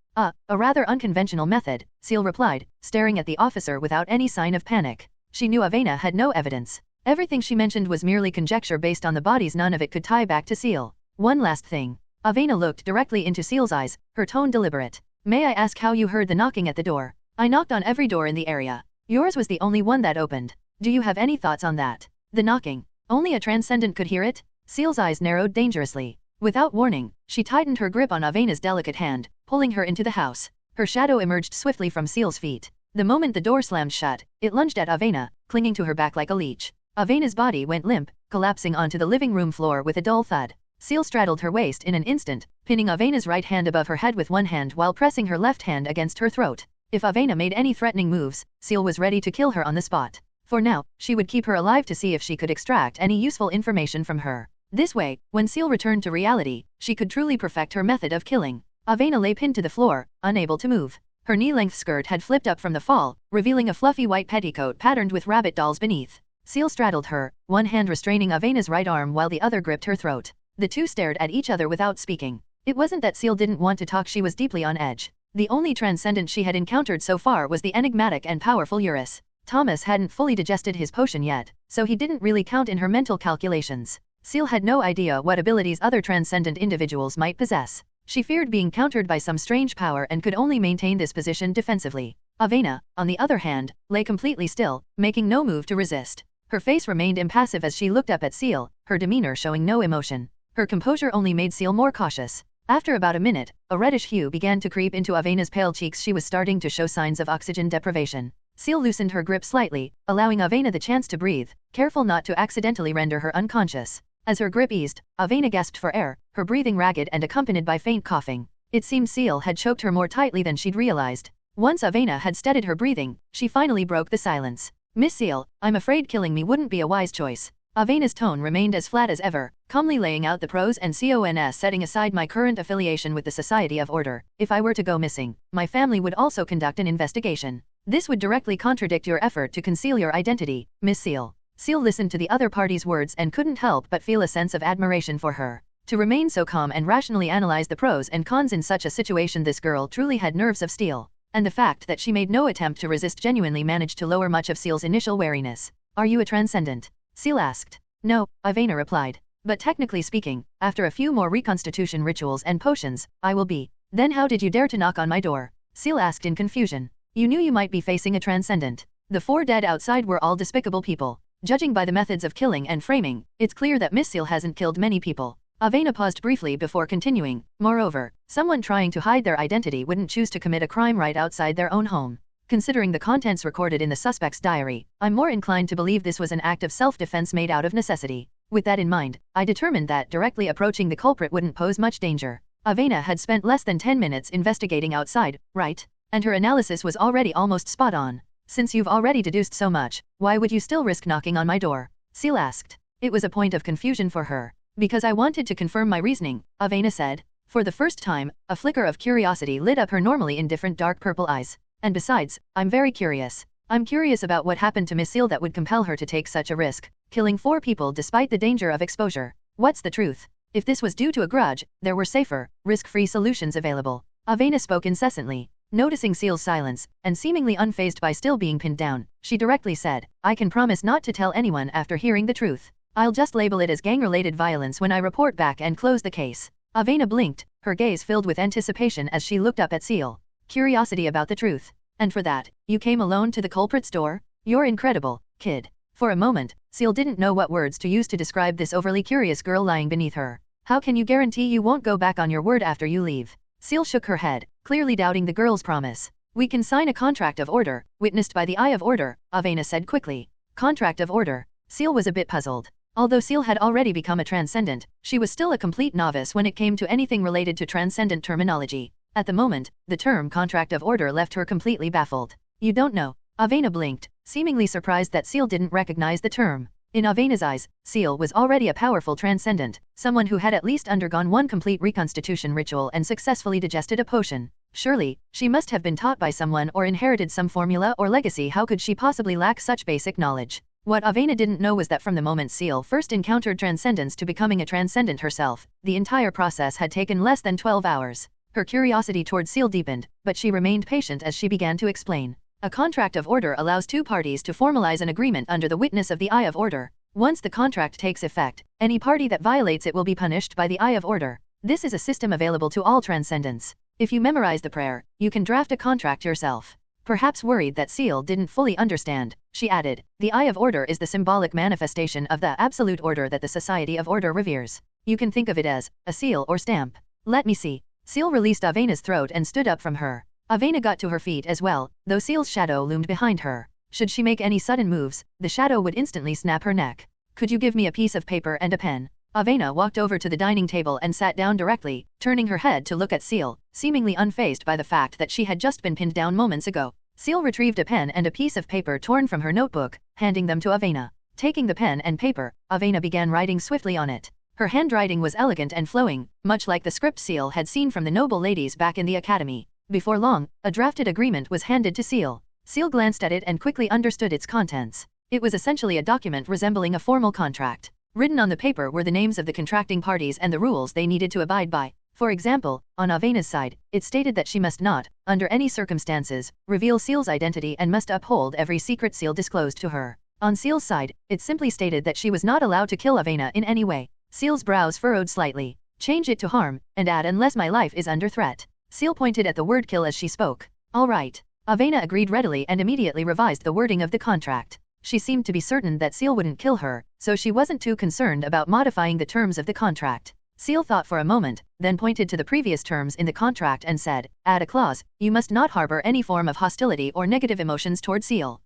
A rather unconventional method, Ciel replied, staring at the officer without any sign of panic. She knew Avena had no evidence. Everything she mentioned was merely conjecture based on the bodies. None of it could tie back to Ciel. One last thing. Avena looked directly into Ciel's eyes, her tone deliberate. May I ask how you heard the knocking at the door? I knocked on every door in the area. Yours was the only one that opened. Do you have any thoughts on that? The knocking. Only a transcendent could hear it? Ciel's eyes narrowed dangerously. Without warning, she tightened her grip on Avena's delicate hand, pulling her into the house. Her shadow emerged swiftly from Ciel's feet. The moment the door slammed shut, it lunged at Avena, clinging to her back like a leech. Avena's body went limp, collapsing onto the living room floor with a dull thud. Ciel straddled her waist in an instant, pinning Avena's right hand above her head with one hand while pressing her left hand against her throat. If Avena made any threatening moves, Ciel was ready to kill her on the spot. For now, she would keep her alive to see if she could extract any useful information from her. This way, when Ciel returned to reality, she could truly perfect her method of killing. Avena lay pinned to the floor, unable to move. Her knee-length skirt had flipped up from the fall, revealing a fluffy white petticoat patterned with rabbit dolls beneath. Ciel straddled her, one hand restraining Avena's right arm while the other gripped her throat. The two stared at each other without speaking. It wasn't that Ciel didn't want to talk. She was deeply on edge. The only transcendent she had encountered so far was the enigmatic and powerful Eurus. Thomas hadn't fully digested his potion yet, so he didn't really count in her mental calculations. Ciel had no idea what abilities other transcendent individuals might possess. She feared being countered by some strange power and could only maintain this position defensively. Avena, on the other hand, lay completely still, making no move to resist. Her face remained impassive as she looked up at Ciel, her demeanor showing no emotion. Her composure only made Ciel more cautious. After about a minute, a reddish hue began to creep into Avena's pale cheeks. She was starting to show signs of oxygen deprivation. Ciel loosened her grip slightly, allowing Avena the chance to breathe, careful not to accidentally render her unconscious. As her grip eased, Avena gasped for air, her breathing ragged and accompanied by faint coughing. It seemed Ciel had choked her more tightly than she'd realized. Once Avena had steadied her breathing, she finally broke the silence. Miss Ciel, I'm afraid killing me wouldn't be a wise choice. Avena's tone remained as flat as ever, calmly laying out the pros and cons. Setting aside my current affiliation with the Society of Order, if I were to go missing, my family would also conduct an investigation. This would directly contradict your effort to conceal your identity, Miss Ciel. Ciel listened to the other party's words and couldn't help but feel a sense of admiration for her. To remain so calm and rationally analyze the pros and cons in such a situation, this girl truly had nerves of steel. And the fact that she made no attempt to resist genuinely managed to lower much of Ciel's initial wariness. Are you a transcendent? Ciel asked. No, Avena replied. But technically speaking, after a few more reconstitution rituals and potions, I will be. Then how did you dare to knock on my door? Ciel asked in confusion. You knew you might be facing a transcendent. The four dead outside were all despicable people. Judging by the methods of killing and framing, it's clear that Miss Ciel hasn't killed many people. Avena paused briefly before continuing. Moreover, someone trying to hide their identity wouldn't choose to commit a crime right outside their own home. Considering the contents recorded in the suspect's diary, I'm more inclined to believe this was an act of self-defense made out of necessity. With that in mind, I determined that directly approaching the culprit wouldn't pose much danger. Avena had spent less than 10 minutes investigating outside, right? And her analysis was already almost spot on. Since you've already deduced so much, why would you still risk knocking on my door? Ciel asked. It was a point of confusion for her. Because I wanted to confirm my reasoning, Avena said. For the first time, a flicker of curiosity lit up her normally indifferent dark purple eyes. And besides, I'm very curious. I'm curious about what happened to Miss Ciel that would compel her to take such a risk, killing 4 people despite the danger of exposure. What's the truth? If this was due to a grudge, there were safer, risk-free solutions available. Avena spoke incessantly. Noticing Ciel's silence, and seemingly unfazed by still being pinned down, she directly said, I can promise not to tell anyone after hearing the truth. I'll just label it as gang-related violence when I report back and close the case. Avena blinked, her gaze filled with anticipation as she looked up at Ciel. Curiosity about the truth. And for that, you came alone to the culprit's door? You're incredible, kid. For a moment, Ciel didn't know what words to use to describe this overly curious girl lying beneath her. How can you guarantee you won't go back on your word after you leave? Ciel shook her head, clearly doubting the girl's promise. We can sign a contract of order, witnessed by the Eye of Order, Avena said quickly. Contract of order. Ciel was a bit puzzled. Although Ciel had already become a transcendent, she was still a complete novice when it came to anything related to transcendent terminology. At the moment, the term contract of order left her completely baffled. You don't know. Avena blinked, seemingly surprised that Ciel didn't recognize the term. In Avena's eyes, Ciel was already a powerful transcendent, someone who had at least undergone one complete reconstitution ritual and successfully digested a potion. Surely, she must have been taught by someone or inherited some formula or legacy. How could she possibly lack such basic knowledge? What Avena didn't know was that from the moment Ciel first encountered transcendence to becoming a transcendent herself, the entire process had taken less than 12 hours. Her curiosity toward Ciel deepened, but she remained patient as she began to explain. A contract of order allows 2 parties to formalize an agreement under the witness of the Eye of Order. Once the contract takes effect, any party that violates it will be punished by the Eye of Order. This is a system available to all transcendents. If you memorize the prayer, you can draft a contract yourself. Perhaps worried that Ciel didn't fully understand, she added, the Eye of Order is the symbolic manifestation of the absolute order that the Society of Order reveres. You can think of it as a seal or stamp. Let me see. Ciel released Avena's throat and stood up from her. Avena got to her feet as well, though Ciel's shadow loomed behind her. Should she make any sudden moves, the shadow would instantly snap her neck. Could you give me a piece of paper and a pen? Avena walked over to the dining table and sat down directly, turning her head to look at Ciel, seemingly unfazed by the fact that she had just been pinned down moments ago. Ciel retrieved a pen and a piece of paper torn from her notebook, handing them to Avena. Taking the pen and paper, Avena began writing swiftly on it. Her handwriting was elegant and flowing, much like the script Ciel had seen from the noble ladies back in the academy. Before long, a drafted agreement was handed to Ciel. Ciel glanced at it and quickly understood its contents. It was essentially a document resembling a formal contract. Written on the paper were the names of the contracting parties and the rules they needed to abide by. For example, on Avena's side, it stated that she must not, under any circumstances, reveal Ciel's identity and must uphold every secret Ciel disclosed to her. On Ciel's side, it simply stated that she was not allowed to kill Avena in any way. Ciel's brows furrowed slightly. Change it to harm, and add unless my life is under threat. Ciel pointed at the word kill as she spoke. All right. Avena agreed readily and immediately revised the wording of the contract. She seemed to be certain that Ciel wouldn't kill her, so she wasn't too concerned about modifying the terms of the contract. Ciel thought for a moment, then pointed to the previous terms in the contract and said, add a clause, you must not harbor any form of hostility or negative emotions toward Ciel.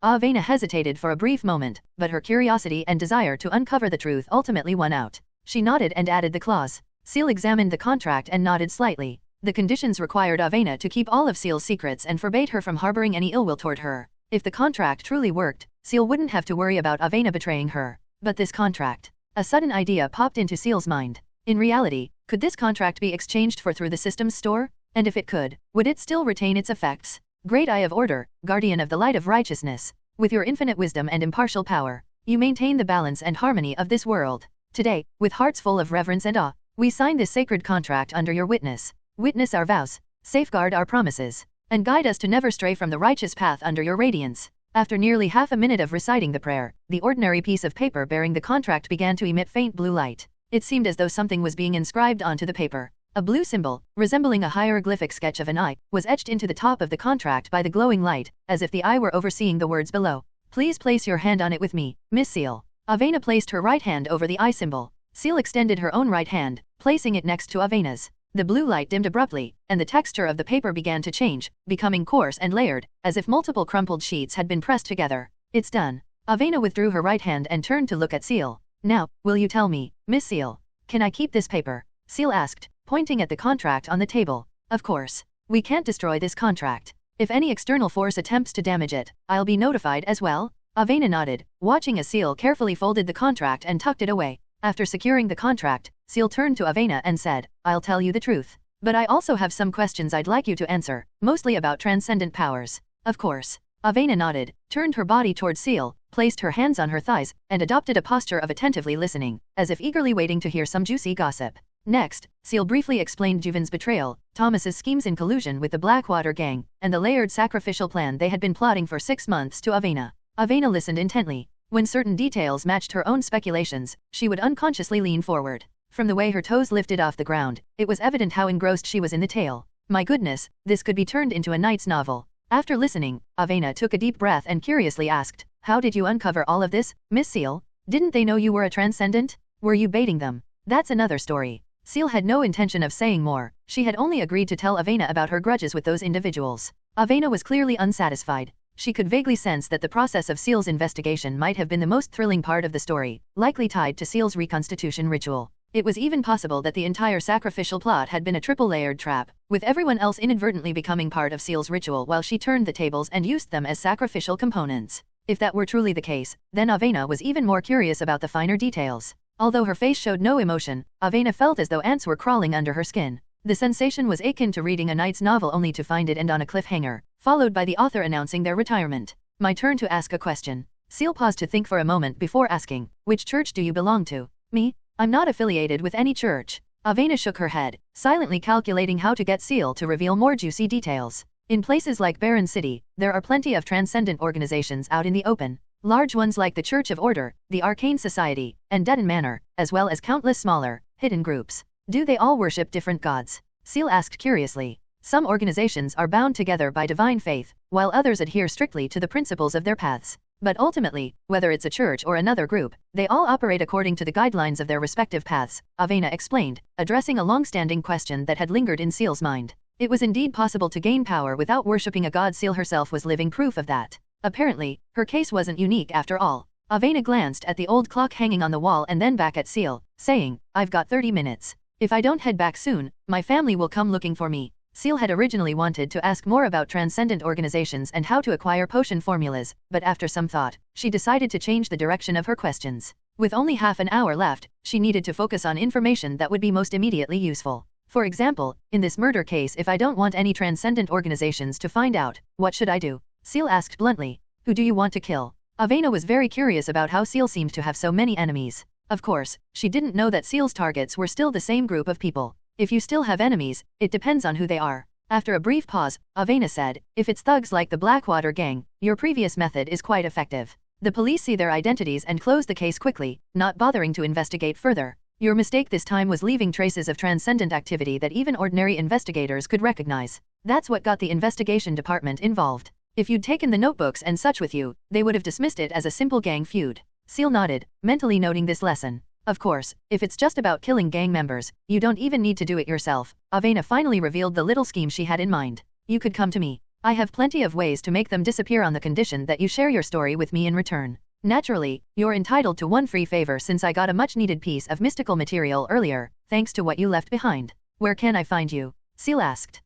Avena hesitated for a brief moment, but her curiosity and desire to uncover the truth ultimately won out. She nodded and added the clause. Ciel examined the contract and nodded slightly. The conditions required Avena to keep all of Ciel's secrets and forbade her from harboring any ill will toward her. If the contract truly worked, Ciel wouldn't have to worry about Avena betraying her. But this contract. A sudden idea popped into Ciel's mind. In reality, could this contract be exchanged for through the system's store? And if it could, would it still retain its effects? Great Eye of Order, guardian of the light of righteousness. With your infinite wisdom and impartial power, you maintain the balance and harmony of this world. Today, with hearts full of reverence and awe, we sign this sacred contract under your witness. Witness our vows, safeguard our promises, and guide us to never stray from the righteous path under your radiance. After nearly half a minute of reciting the prayer, the ordinary piece of paper bearing the contract began to emit faint blue light. It seemed as though something was being inscribed onto the paper. A blue symbol, resembling a hieroglyphic sketch of an eye, was etched into the top of the contract by the glowing light, as if the eye were overseeing the words below. Please place your hand on it with me, Miss Ciel. Avena placed her right hand over the eye symbol. Ciel extended her own right hand, placing it next to Avena's. The blue light dimmed abruptly, and the texture of the paper began to change, becoming coarse and layered, as if multiple crumpled sheets had been pressed together. It's done. Avena withdrew her right hand and turned to look at Ciel. Now, will you tell me, Miss Ciel, can I keep this paper? Ciel asked, pointing at the contract on the table. Of course. We can't destroy this contract. If any external force attempts to damage it, I'll be notified as well. Avena nodded, watching as Ciel carefully folded the contract and tucked it away. After securing the contract, Ciel turned to Avena and said, I'll tell you the truth. But I also have some questions I'd like you to answer, mostly about transcendent powers. Of course. Avena nodded, turned her body towards Ciel, placed her hands on her thighs, and adopted a posture of attentively listening, as if eagerly waiting to hear some juicy gossip. Next, Ciel briefly explained Juven's betrayal, Thomas's schemes in collusion with the Blackwater gang, and the layered sacrificial plan they had been plotting for 6 months to Avena. Avena listened intently. When certain details matched her own speculations, she would unconsciously lean forward. From the way her toes lifted off the ground, it was evident how engrossed she was in the tale. My goodness, this could be turned into a knight's novel. After listening, Avena took a deep breath and curiously asked, How did you uncover all of this, Miss Ciel? Didn't they know you were a transcendent? Were you baiting them? That's another story. Ciel had no intention of saying more, she had only agreed to tell Avena about her grudges with those individuals. Avena was clearly unsatisfied. She could vaguely sense that the process of Ciel's investigation might have been the most thrilling part of the story, likely tied to Ciel's reconstitution ritual. It was even possible that the entire sacrificial plot had been a triple-layered trap, with everyone else inadvertently becoming part of Ciel's ritual while she turned the tables and used them as sacrificial components. If that were truly the case, then Avena was even more curious about the finer details. Although her face showed no emotion, Avena felt as though ants were crawling under her skin. The sensation was akin to reading a knight's novel only to find it end on a cliffhanger, followed by the author announcing their retirement. My turn to ask a question. Ciel paused to think for a moment before asking, Which church do you belong to? Me? I'm not affiliated with any church. Avena shook her head, silently calculating how to get Ciel to reveal more juicy details. In places like Barren City, there are plenty of transcendent organizations out in the open. Large ones like the Church of Order, the Arcane Society, and Detton Manor, as well as countless smaller, hidden groups. Do they all worship different gods? Ciel asked curiously. Some organizations are bound together by divine faith, while others adhere strictly to the principles of their paths. But ultimately, whether it's a church or another group, they all operate according to the guidelines of their respective paths, Avena explained, addressing a long-standing question that had lingered in Ciel's mind. It was indeed possible to gain power without worshipping a god. Ciel herself was living proof of that. Apparently, her case wasn't unique after all. Avena glanced at the old clock hanging on the wall and then back at Ciel, saying, I've got 30 minutes. If I don't head back soon, my family will come looking for me. Ciel had originally wanted to ask more about transcendent organizations and how to acquire potion formulas, but after some thought, she decided to change the direction of her questions. With only half an hour left, she needed to focus on information that would be most immediately useful. For example, in this murder case, if I don't want any transcendent organizations to find out, what should I do? Ciel asked bluntly. Who do you want to kill? Avena was very curious about how Ciel seemed to have so many enemies. Of course, she didn't know that Ciel's targets were still the same group of people. If you still have enemies, it depends on who they are. After a brief pause, Avena said, If it's thugs like the Blackwater gang, your previous method is quite effective. The police see their identities and close the case quickly, not bothering to investigate further. Your mistake this time was leaving traces of transcendent activity that even ordinary investigators could recognize. That's what got the investigation department involved. If you'd taken the notebooks and such with you, they would have dismissed it as a simple gang feud. Ciel nodded, mentally noting this lesson. Of course, if it's just about killing gang members, you don't even need to do it yourself. Avena finally revealed the little scheme she had in mind. You could come to me. I have plenty of ways to make them disappear on the condition that you share your story with me in return. Naturally, you're entitled to one free favor since I got a much-needed piece of mystical material earlier, thanks to what you left behind. Where can I find you? Ciel asked.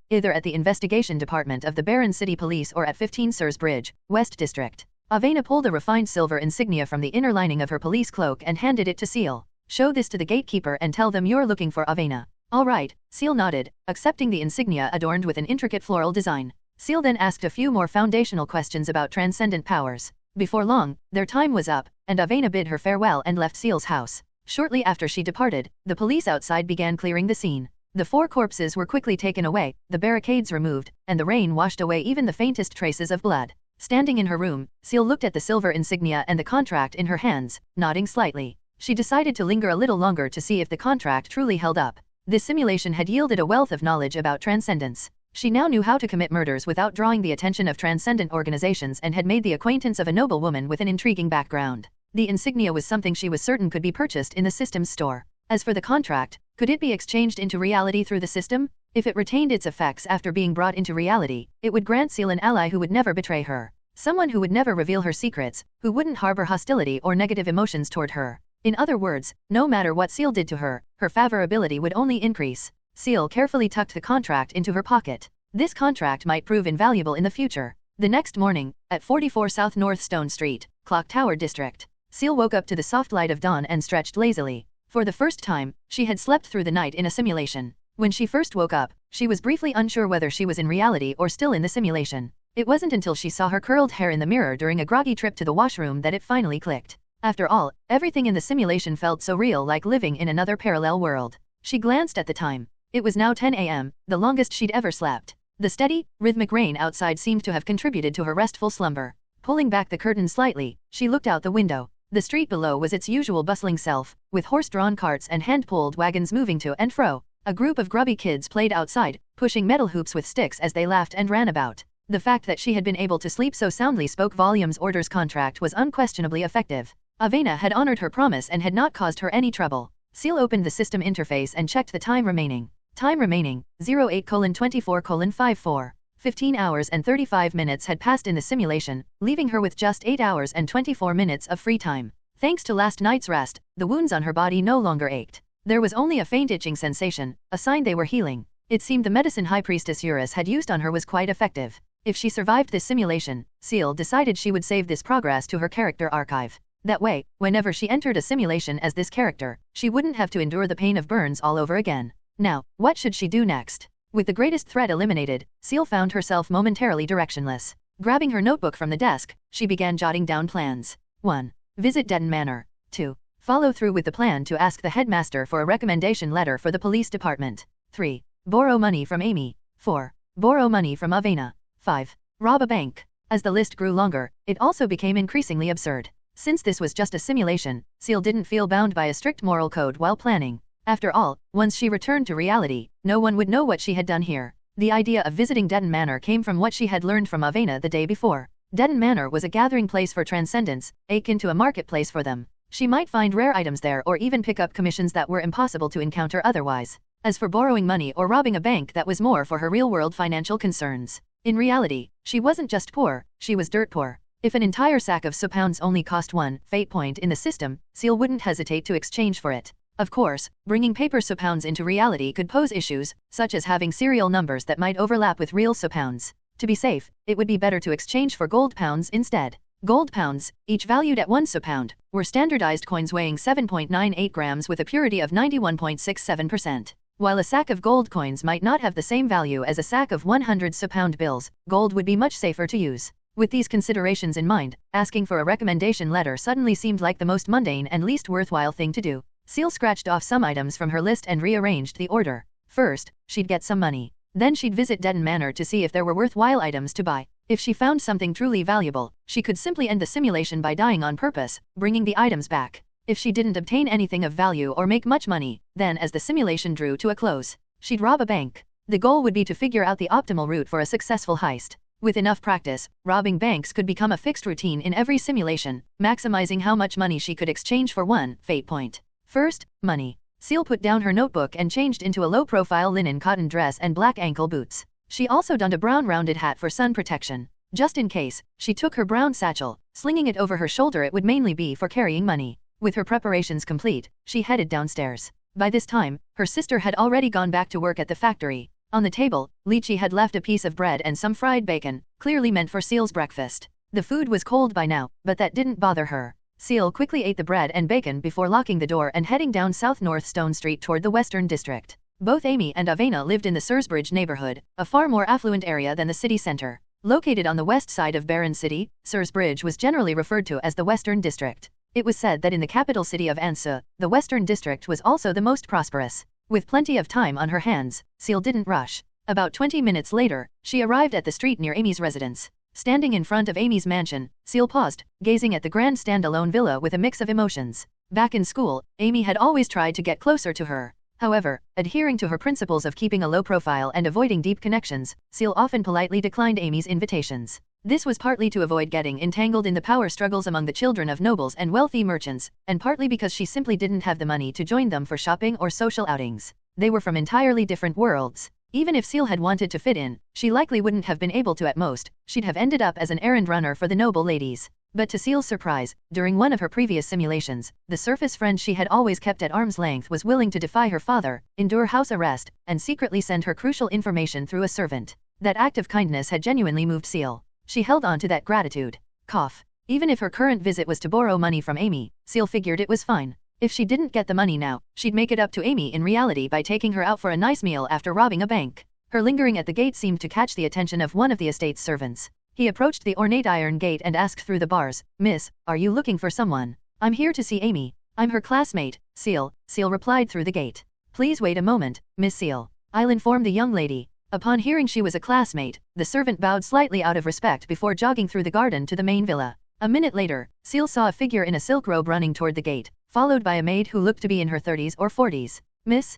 Either at the investigation department of the Barren City Police or at 15 Sirs Bridge, West District. Avena pulled a refined silver insignia from the inner lining of her police cloak and handed it to Ciel. Show this to the gatekeeper and tell them you're looking for Avena. All right, Ciel nodded, accepting the insignia adorned with an intricate floral design. Ciel then asked a few more foundational questions about transcendent powers. Before long, their time was up, and Avena bid her farewell and left Ciel's house. Shortly after she departed, the police outside began clearing the scene. The 4 corpses were quickly taken away, the barricades removed, and the rain washed away even the faintest traces of blood. Standing in her room, Ciel looked at the silver insignia and the contract in her hands, nodding slightly. She decided to linger a little longer to see if the contract truly held up. This simulation had yielded a wealth of knowledge about transcendence. She now knew how to commit murders without drawing the attention of transcendent organizations and had made the acquaintance of a noble woman with an intriguing background. The insignia was something she was certain could be purchased in the system's store. As for the contract, Could it be exchanged into reality through the system? If it retained its effects after being brought into reality, it would grant Ciel an ally who would never betray her. Someone who would never reveal her secrets, who wouldn't harbor hostility or negative emotions toward her. In other words, no matter what Ciel did to her, her favorability would only increase. Ciel carefully tucked the contract into her pocket. This contract might prove invaluable in the future. The next morning, at 44 South North Stone Street, Clock Tower District, Ciel woke up to the soft light of dawn and stretched lazily. For the first time, she had slept through the night in a simulation. When she first woke up, she was briefly unsure whether she was in reality or still in the simulation. It wasn't until she saw her curled hair in the mirror during a groggy trip to the washroom that it finally clicked. After all, everything in the simulation felt so real, like living in another parallel world. She glanced at the time. It was now 10 a.m., the longest she'd ever slept. The steady, rhythmic rain outside seemed to have contributed to her restful slumber. Pulling back the curtain slightly, she looked out the window. The street below was its usual bustling self, with horse-drawn carts and hand-pulled wagons moving to and fro. A group of grubby kids played outside, pushing metal hoops with sticks as they laughed and ran about. The fact that she had been able to sleep so soundly spoke volumes. Order's contract was unquestionably effective. Avena had honored her promise and had not caused her any trouble. Ciel opened the system interface and checked the time remaining. Time remaining, 08:24:54. 15 hours and 35 minutes had passed in the simulation, leaving her with just 8 hours and 24 minutes of free time. Thanks to last night's rest, the wounds on her body no longer ached. There was only a faint itching sensation, a sign they were healing. It seemed the medicine High Priestess Eurus had used on her was quite effective. If she survived this simulation, Ciel decided she would save this progress to her character archive. That way, whenever she entered a simulation as this character, she wouldn't have to endure the pain of burns all over again. Now, what should she do next? With the greatest threat eliminated, Ciel found herself momentarily directionless. Grabbing her notebook from the desk, she began jotting down plans. 1. Visit Denton Manor. 2. Follow through with the plan to ask the headmaster for a recommendation letter for the police department. 3. Borrow money from Amy. 4. Borrow money from Avena. 5. Rob a bank. As the list grew longer, it also became increasingly absurd. Since this was just a simulation, Ciel didn't feel bound by a strict moral code while planning. After all, once she returned to reality, no one would know what she had done here. The idea of visiting Denton Manor came from what she had learned from Avena the day before. Denton Manor was a gathering place for transcendents, akin to a marketplace for them. She might find rare items there or even pick up commissions that were impossible to encounter otherwise. As for borrowing money or robbing a bank, that was more for her real-world financial concerns. In reality, she wasn't just poor, she was dirt poor. If an entire sack of £1 only cost 1 fate point in the system, Ciel wouldn't hesitate to exchange for it. Of course, bringing paper £1 into reality could pose issues, such as having serial numbers that might overlap with real £1. To be safe, it would be better to exchange for gold pounds instead. Gold pounds, each valued at £1, were standardized coins weighing 7.98 grams with a purity of 91.67%. While a sack of gold coins might not have the same value as a sack of £100 bills, gold would be much safer to use. With these considerations in mind, asking for a recommendation letter suddenly seemed like the most mundane and least worthwhile thing to do. Ciel scratched off some items from her list and rearranged the order. First, she'd get some money. Then she'd visit Denton Manor to see if there were worthwhile items to buy. If she found something truly valuable, she could simply end the simulation by dying on purpose, bringing the items back. If she didn't obtain anything of value or make much money, then as the simulation drew to a close, she'd rob a bank. The goal would be to figure out the optimal route for a successful heist. With enough practice, robbing banks could become a fixed routine in every simulation, maximizing how much money she could exchange for 1 fate point. First, money. Ciel put down her notebook and changed into a low-profile linen cotton dress and black ankle boots. She also donned a brown rounded hat for sun protection. Just in case, she took her brown satchel, slinging it over her shoulder. It would mainly be for carrying money. With her preparations complete, she headed downstairs. By this time, her sister had already gone back to work at the factory. On the table, Lychee had left a piece of bread and some fried bacon, clearly meant for Ciel's breakfast. The food was cold by now, but that didn't bother her. Ciel quickly ate the bread and bacon before locking the door and heading down South North Stone Street toward the Western District. Both Amy and Avena lived in the Sursbridge neighborhood, a far more affluent area than the city center. Located on the west side of Barron City, Sursbridge was generally referred to as the Western District. It was said that in the capital city of Anse, the Western District was also the most prosperous. With plenty of time on her hands, Ciel didn't rush. About 20 minutes later, she arrived at the street near Amy's residence. Standing in front of Amy's mansion, Ciel paused, gazing at the grand standalone villa with a mix of emotions. Back in school, Amy had always tried to get closer to her. However, adhering to her principles of keeping a low profile and avoiding deep connections, Ciel often politely declined Amy's invitations. This was partly to avoid getting entangled in the power struggles among the children of nobles and wealthy merchants, and partly because she simply didn't have the money to join them for shopping or social outings. They were from entirely different worlds. Even if Ciel had wanted to fit in, she likely wouldn't have been able to. At most, she'd have ended up as an errand runner for the noble ladies. But to Ciel's surprise, during one of her previous simulations, the surface friend she had always kept at arm's length was willing to defy her father, endure house arrest, and secretly send her crucial information through a servant. That act of kindness had genuinely moved Ciel. She held on to that gratitude. Cough. Even if her current visit was to borrow money from Amy, Ciel figured it was fine. If she didn't get the money now, she'd make it up to Amy in reality by taking her out for a nice meal after robbing a bank. Her lingering at the gate seemed to catch the attention of one of the estate's servants. He approached the ornate iron gate and asked through the bars, "Miss, are you looking for someone?" "I'm here to see Amy. I'm her classmate, Ciel," Ciel replied through the gate. "Please wait a moment, Miss Ciel. I'll inform the young lady." Upon hearing she was a classmate, the servant bowed slightly out of respect before jogging through the garden to the main villa. A minute later, Ciel saw a figure in a silk robe running toward the gate, followed by a maid who looked to be in her 30s or 40s. Miss,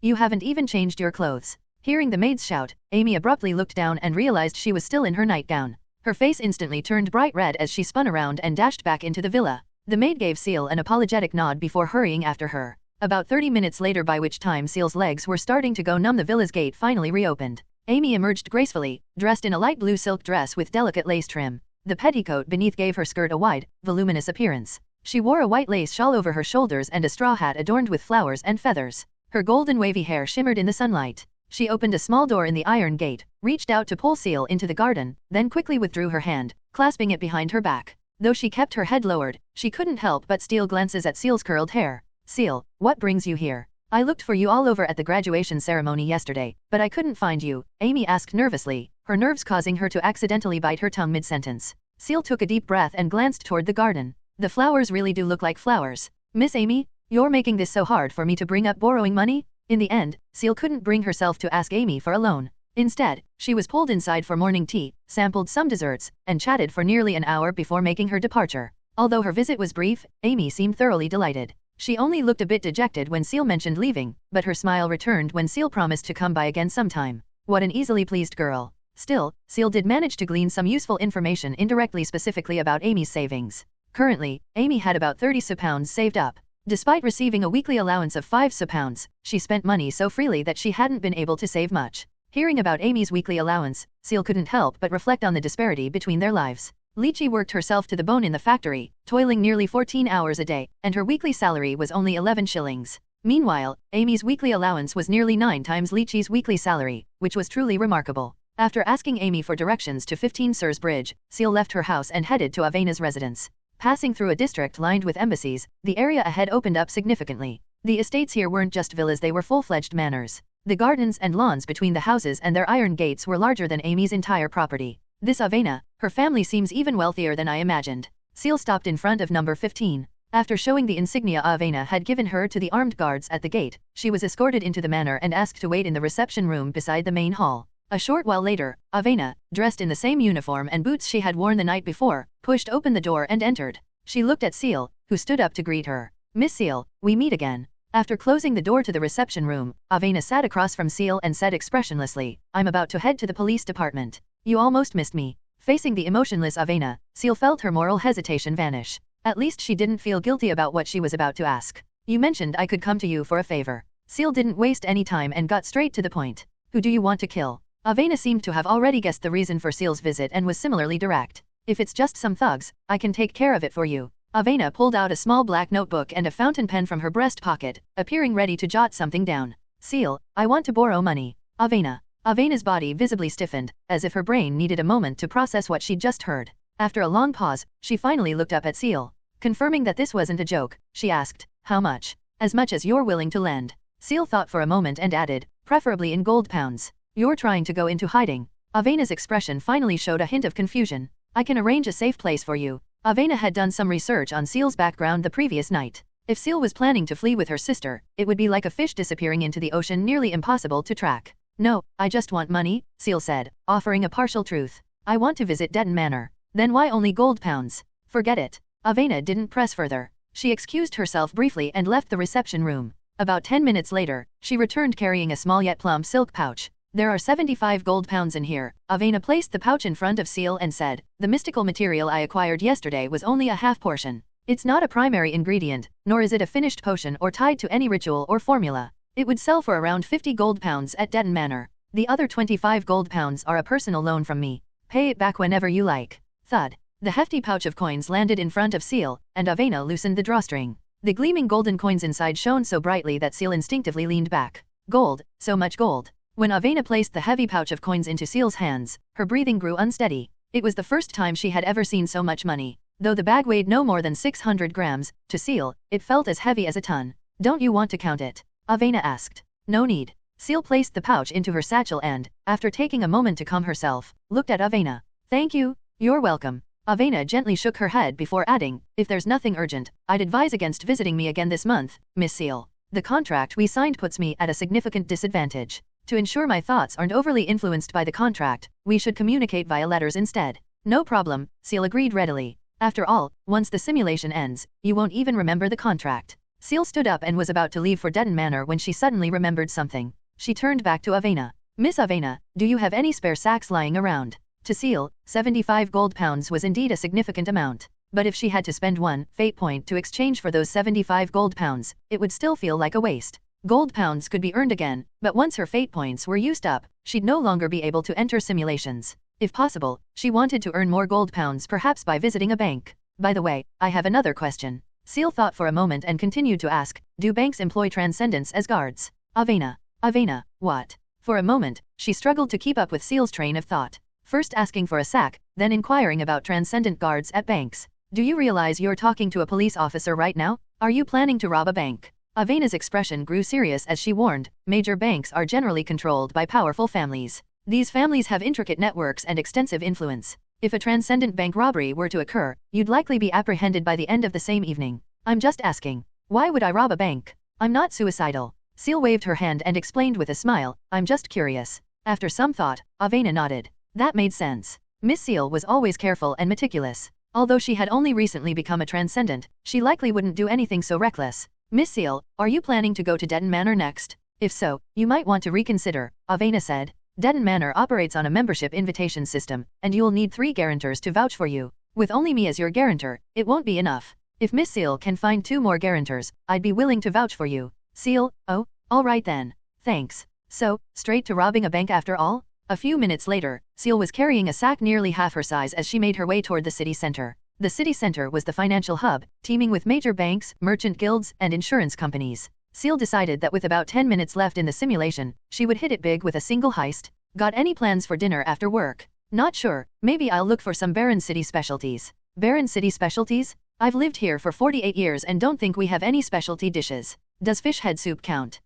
you haven't even changed your clothes." Hearing the maid's shout, Amy abruptly looked down and realized she was still in her nightgown. Her face instantly turned bright red as she spun around and dashed back into the villa. The maid gave Ciel an apologetic nod before hurrying after her. About 30 minutes later, by which time Ciel's legs were starting to go numb, the villa's gate finally reopened. Amy emerged gracefully, dressed in a light blue silk dress with delicate lace trim. The petticoat beneath gave her skirt a wide, voluminous appearance. She wore a white lace shawl over her shoulders and a straw hat adorned with flowers and feathers. Her golden wavy hair shimmered in the sunlight. She opened a small door in the iron gate, reached out to pull Ciel into the garden, then quickly withdrew her hand, clasping it behind her back. Though she kept her head lowered, she couldn't help but steal glances at Ciel's curled hair. "Ciel, what brings you here? I looked for you all over at the graduation ceremony yesterday, but I couldn't find you," Amy asked nervously, her nerves causing her to accidentally bite her tongue mid-sentence. Ciel took a deep breath and glanced toward the garden. "The flowers really do look like flowers. Miss Amy, you're making this so hard for me to bring up borrowing money?" In the end, Ciel couldn't bring herself to ask Amy for a loan. Instead, she was pulled inside for morning tea, sampled some desserts, and chatted for nearly an hour before making her departure. Although her visit was brief, Amy seemed thoroughly delighted. She only looked a bit dejected when Ciel mentioned leaving, but her smile returned when Ciel promised to come by again sometime. What an easily pleased girl. Still, Ciel did manage to glean some useful information indirectly, specifically about Amy's savings. Currently, Amy had about 30 pounds saved up. Despite receiving a weekly allowance of 5 pounds, she spent money so freely that she hadn't been able to save much. Hearing about Amy's weekly allowance, Ciel couldn't help but reflect on the disparity between their lives. Lychee worked herself to the bone in the factory, toiling nearly 14 hours a day, and her weekly salary was only 11 shillings. Meanwhile, Amy's weekly allowance was nearly 9 times Lychee's weekly salary, which was truly remarkable. After asking Amy for directions to 15 Sirs Bridge, Ciel left her house and headed to Avena's residence. Passing through a district lined with embassies, the area ahead opened up significantly. The estates here weren't just villas, they were full-fledged manors. The gardens and lawns between the houses and their iron gates were larger than Amy's entire property. This Avena, her family seems even wealthier than I imagined. Ciel stopped in front of number 15. After showing the insignia Avena had given her to the armed guards at the gate, she was escorted into the manor and asked to wait in the reception room beside the main hall. A short while later, Avena, dressed in the same uniform and boots she had worn the night before, pushed open the door and entered. She looked at Ciel, who stood up to greet her. "Miss Ciel, we meet again." After closing the door to the reception room, Avena sat across from Ciel and said expressionlessly, "I'm about to head to the police department. You almost missed me." Facing the emotionless Avena, Ciel felt her moral hesitation vanish. At least she didn't feel guilty about what she was about to ask. "You mentioned I could come to you for a favor." Ciel didn't waste any time and got straight to the point. "Who do you want to kill?" Avena seemed to have already guessed the reason for Ciel's visit and was similarly direct. "If it's just some thugs, I can take care of it for you." Avena pulled out a small black notebook and a fountain pen from her breast pocket, appearing ready to jot something down. "Ciel, I want to borrow money." Avena's body visibly stiffened, as if her brain needed a moment to process what she'd just heard. After a long pause, she finally looked up at Ciel. Confirming that this wasn't a joke, she asked, "How much?" "As much as you're willing to lend." Ciel thought for a moment and added, "Preferably in gold pounds." "You're trying to go into hiding." Avena's expression finally showed a hint of confusion. "I can arrange a safe place for you." Avena had done some research on Ciel's background the previous night. If Ciel was planning to flee with her sister, it would be like a fish disappearing into the ocean, nearly impossible to track. "No, I just want money," Ciel said, offering a partial truth. "I want to visit Detton Manor." "Then why only gold pounds?" "Forget it." Avena didn't press further. She excused herself briefly and left the reception room. About 10 minutes later, she returned carrying a small yet plump silk pouch. There are 75 gold pounds in here. Avena placed the pouch in front of Ciel and said, the mystical material I acquired yesterday was only a half portion. It's not a primary ingredient, nor is it a finished potion or tied to any ritual or formula. It would sell for around 50 gold pounds at Detton Manor. The other 25 gold pounds are a personal loan from me. Pay it back whenever you like. Thud. The hefty pouch of coins landed in front of Ciel, and Avena loosened the drawstring. The gleaming golden coins inside shone so brightly that Ciel instinctively leaned back. Gold, so much gold. When Avena placed the heavy pouch of coins into Ciel's hands, her breathing grew unsteady. It was the first time she had ever seen so much money. Though the bag weighed no more than 600 grams, to Ciel, it felt as heavy as a ton. Don't you want to count it? Avena asked. No need. Ciel placed the pouch into her satchel and, after taking a moment to calm herself, looked at Avena. Thank you, you're welcome. Avena gently shook her head before adding, if there's nothing urgent, I'd advise against visiting me again this month, Miss Ciel. The contract we signed puts me at a significant disadvantage. To ensure my thoughts aren't overly influenced by the contract, we should communicate via letters instead. No problem, Ciel agreed readily. After all, once the simulation ends, you won't even remember the contract. Ciel stood up and was about to leave for Detton Manor when she suddenly remembered something. She turned back to Avena. Miss Avena, do you have any spare sacks lying around? To Ciel, 75 gold pounds was indeed a significant amount. But if she had to spend one fate point to exchange for those 75 gold pounds, it would still feel like a waste. Gold pounds could be earned again, but once her fate points were used up, she'd no longer be able to enter simulations. If possible, she wanted to earn more gold pounds perhaps by visiting a bank. By the way, I have another question. Ciel thought for a moment and continued to ask, do banks employ transcendents as guards? Avena, what? For a moment, she struggled to keep up with Ciel's train of thought. First asking for a sack, then inquiring about transcendent guards at banks. Do you realize you're talking to a police officer right now? Are you planning to rob a bank? Avena's expression grew serious as she warned, major banks are generally controlled by powerful families. These families have intricate networks and extensive influence. If a transcendent bank robbery were to occur, you'd likely be apprehended by the end of the same evening. I'm just asking. Why would I rob a bank? I'm not suicidal. Ciel waved her hand and explained with a smile, I'm just curious. After some thought, Avena nodded. That made sense. Miss Ciel was always careful and meticulous. Although she had only recently become a transcendent, she likely wouldn't do anything so reckless. Miss Ciel, are you planning to go to Detton Manor next? If so, you might want to reconsider, Avena said. Detton Manor operates on a membership invitation system, and you'll need 3 guarantors to vouch for you. With only me as your guarantor, it won't be enough. If Miss Ciel can find 2 more guarantors, I'd be willing to vouch for you. Ciel, oh, all right then. Thanks. So, straight to robbing a bank after all? A few minutes later, Ciel was carrying a sack nearly half her size as she made her way toward the city center. The city center was the financial hub, teeming with major banks, merchant guilds, and insurance companies. Ciel decided that with about 10 minutes left in the simulation, she would hit it big with a single heist. Got any plans for dinner after work? Not sure, maybe I'll look for some Baron City specialties. Baron City specialties? I've lived here for 48 years and don't think we have any specialty dishes. Does fish head soup count?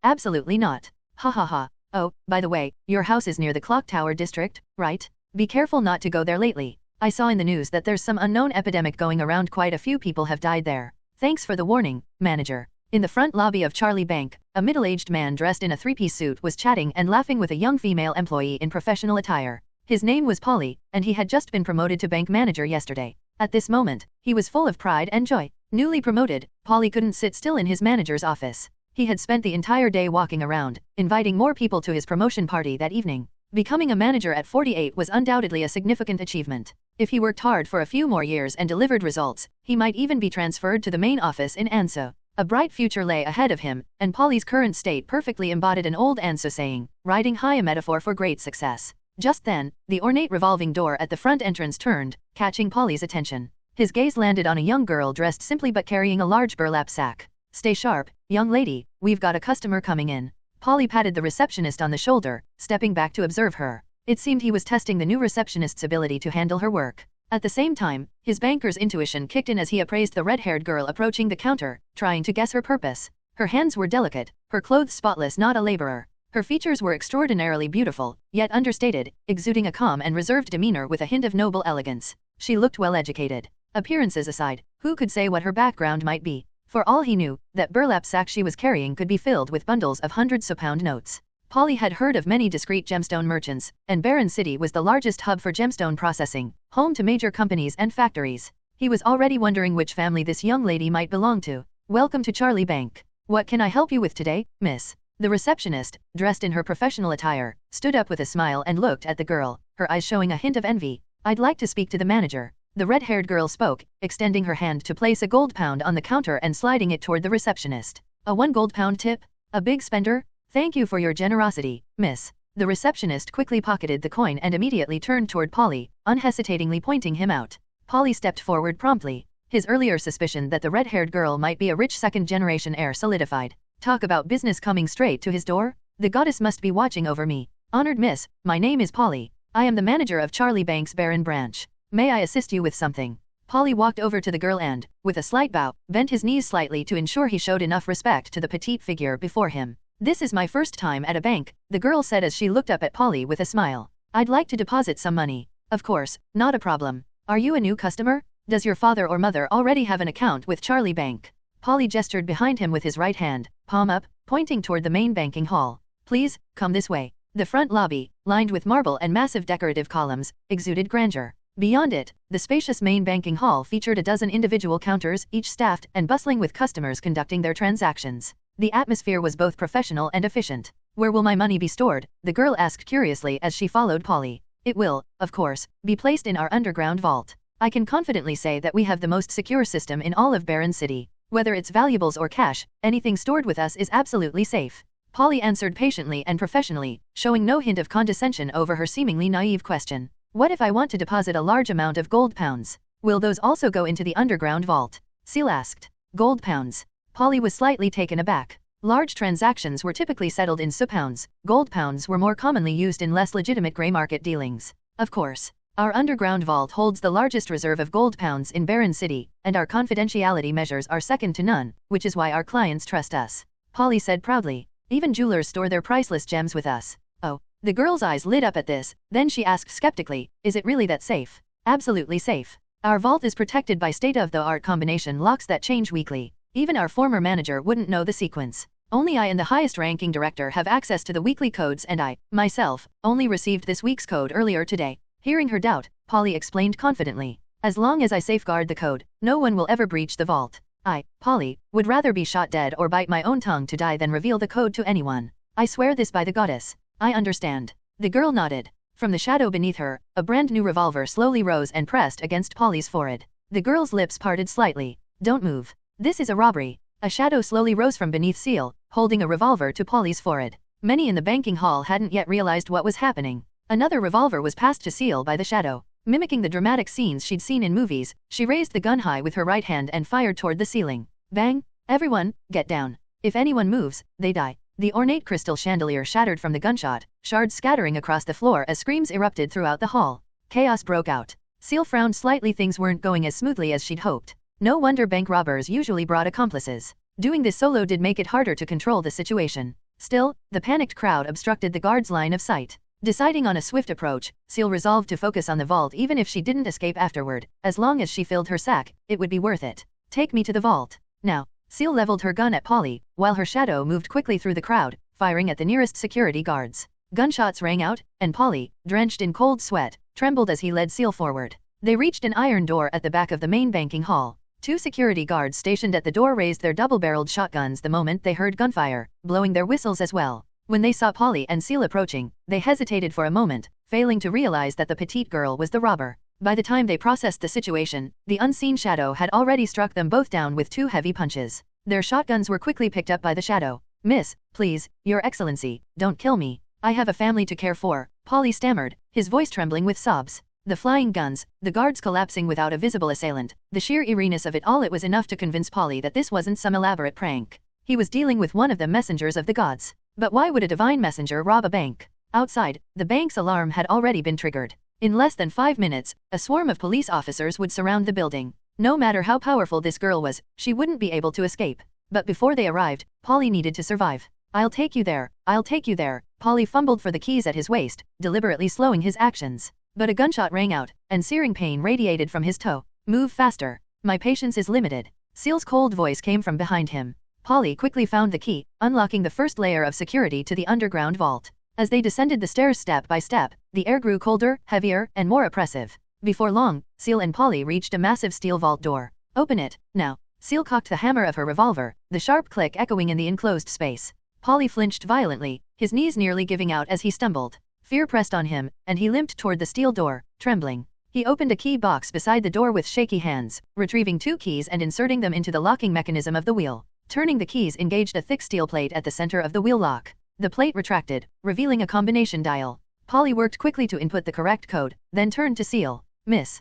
Absolutely not. Ha ha ha. Oh, by the way, your house is near the Clock Tower district, right? Be careful not to go there lately. I saw in the news that there's some unknown epidemic going around. Quite a few people have died there. Thanks for the warning, manager. In the front lobby of Charlie Bank, a middle-aged man dressed in a 3-piece suit was chatting and laughing with a young female employee in professional attire. His name was Polly, and he had just been promoted to bank manager yesterday. At this moment, he was full of pride and joy. Newly promoted, Polly couldn't sit still in his manager's office. He had spent the entire day walking around, inviting more people to his promotion party that evening. Becoming a manager at 48 was undoubtedly a significant achievement. If he worked hard for a few more years and delivered results, he might even be transferred to the main office in Anso. A bright future lay ahead of him, and Polly's current state perfectly embodied an old Anso saying, riding high, a metaphor for great success. Just then, the ornate revolving door at the front entrance turned, catching Polly's attention. His gaze landed on a young girl dressed simply but carrying a large burlap sack. Stay sharp, young lady, we've got a customer coming in. Polly patted the receptionist on the shoulder, stepping back to observe her. It seemed he was testing the new receptionist's ability to handle her work. At the same time, his banker's intuition kicked in as he appraised the red-haired girl approaching the counter, trying to guess her purpose. Her hands were delicate, her clothes spotless, not a laborer. Her features were extraordinarily beautiful, yet understated, exuding a calm and reserved demeanor with a hint of noble elegance. She looked well-educated. Appearances aside, who could say what her background might be? For all he knew, that burlap sack she was carrying could be filled with bundles of hundreds of pound notes. Polly had heard of many discreet gemstone merchants, and Baron City was the largest hub for gemstone processing, home to major companies and factories. He was already wondering which family this young lady might belong to. Welcome to Charlie Bank. What can I help you with today, miss? The receptionist, dressed in her professional attire, stood up with a smile and looked at the girl, her eyes showing a hint of envy. "I'd like to speak to the manager." The red-haired girl spoke, extending her hand to place a gold pound on the counter and sliding it toward the receptionist. "A 1 gold pound tip? A big spender? Thank you for your generosity, miss." The receptionist quickly pocketed the coin and immediately turned toward Polly, unhesitatingly pointing him out. Polly stepped forward promptly. His earlier suspicion that the red-haired girl might be a rich second-generation heir solidified. Talk about business coming straight to his door? The goddess must be watching over me. "Honored miss, my name is Polly. I am the manager of Charlie Bank's Barron branch. May I assist you with something?" Polly walked over to the girl and, with a slight bow, bent his knees slightly to ensure he showed enough respect to the petite figure before him. "This is my first time at a bank," the girl said as she looked up at Polly with a smile. "I'd like to deposit some money." "Of course, not a problem. Are you a new customer? Does your father or mother already have an account with Charlie Bank?" Polly gestured behind him with his right hand, palm up, pointing toward the main banking hall. "Please, come this way." The front lobby, lined with marble and massive decorative columns, exuded grandeur. Beyond it, the spacious main banking hall featured a dozen individual counters, each staffed and bustling with customers conducting their transactions. The atmosphere was both professional and efficient. "Where will my money be stored?" the girl asked curiously as she followed Polly. "It will, of course, be placed in our underground vault. I can confidently say that we have the most secure system in all of Barron City. Whether it's valuables or cash, anything stored with us is absolutely safe." Polly answered patiently and professionally, showing no hint of condescension over her seemingly naive question. "What if I want to deposit a large amount of gold pounds? Will those also go into the underground vault?" Ciel asked. "Gold pounds?" Polly was slightly taken aback. Large transactions were typically settled in pounds. Gold pounds were more commonly used in less legitimate gray market dealings. "Of course. Our underground vault holds the largest reserve of gold pounds in Barron City, and our confidentiality measures are second to none, which is why our clients trust us," Polly said proudly. "Even jewelers store their priceless gems with us." "Oh." The girl's eyes lit up at this, then she asked skeptically, "Is it really that safe?" "Absolutely safe. Our vault is protected by state-of-the-art combination locks that change weekly. Even our former manager wouldn't know the sequence. Only I and the highest-ranking director have access to the weekly codes, and I, myself, only received this week's code earlier today." Hearing her doubt, Polly explained confidently. "As long as I safeguard the code, no one will ever breach the vault. I, Polly, would rather be shot dead or bite my own tongue to die than reveal the code to anyone. I swear this by the goddess." "I understand." The girl nodded. From the shadow beneath her, a brand-new revolver slowly rose and pressed against Polly's forehead. The girl's lips parted slightly. "Don't move. This is a robbery." A shadow slowly rose from beneath Ciel, holding a revolver to Polly's forehead. Many in the banking hall hadn't yet realized what was happening. Another revolver was passed to Ciel by the shadow. Mimicking the dramatic scenes she'd seen in movies, she raised the gun high with her right hand and fired toward the ceiling. Bang! "Everyone, get down. If anyone moves, they die." The ornate crystal chandelier shattered from the gunshot, shards scattering across the floor as screams erupted throughout the hall. Chaos broke out. Ciel frowned slightly. Things weren't going as smoothly as she'd hoped. No wonder bank robbers usually brought accomplices. Doing this solo did make it harder to control the situation. Still, the panicked crowd obstructed the guard's line of sight. Deciding on a swift approach, Ciel resolved to focus on the vault even if she didn't escape afterward. As long as she filled her sack, it would be worth it. "Take me to the vault. Now." Ciel leveled her gun at Polly, while her shadow moved quickly through the crowd, firing at the nearest security guards. Gunshots rang out, and Polly, drenched in cold sweat, trembled as he led Ciel forward. They reached an iron door at the back of the main banking hall. Two security guards stationed at the door raised their double-barreled shotguns the moment they heard gunfire, blowing their whistles as well. When they saw Polly and Ciel approaching, they hesitated for a moment, failing to realize that the petite girl was the robber. By the time they processed the situation, the unseen shadow had already struck them both down with 2 heavy punches. Their shotguns were quickly picked up by the shadow. "Miss, please, Your Excellency, don't kill me. I have a family to care for," Polly stammered, his voice trembling with sobs. The flying guns, the guards collapsing without a visible assailant, the sheer eeriness of it all, it was enough to convince Polly that this wasn't some elaborate prank. He was dealing with one of the messengers of the gods. But why would a divine messenger rob a bank? Outside, the bank's alarm had already been triggered. In less than 5 minutes, a swarm of police officers would surround the building. No matter how powerful this girl was, she wouldn't be able to escape. But before they arrived, Polly needed to survive. "I'll take you there, I'll take you there." Polly fumbled for the keys at his waist, deliberately slowing his actions. But a gunshot rang out, and searing pain radiated from his toe. "Move faster. My patience is limited." Ciel's cold voice came from behind him. Polly quickly found the key, unlocking the first layer of security to the underground vault. As they descended the stairs step by step, the air grew colder, heavier, and more oppressive. Before long, Ciel and Polly reached a massive steel vault door. "Open it, now." Ciel cocked the hammer of her revolver, the sharp click echoing in the enclosed space. Polly flinched violently, his knees nearly giving out as he stumbled. Fear pressed on him, and he limped toward the steel door, trembling. He opened a key box beside the door with shaky hands, retrieving 2 keys and inserting them into the locking mechanism of the wheel. Turning the keys engaged a thick steel plate at the center of the wheel lock. The plate retracted, revealing a combination dial. Polly worked quickly to input the correct code, then turned to Ciel. Miss,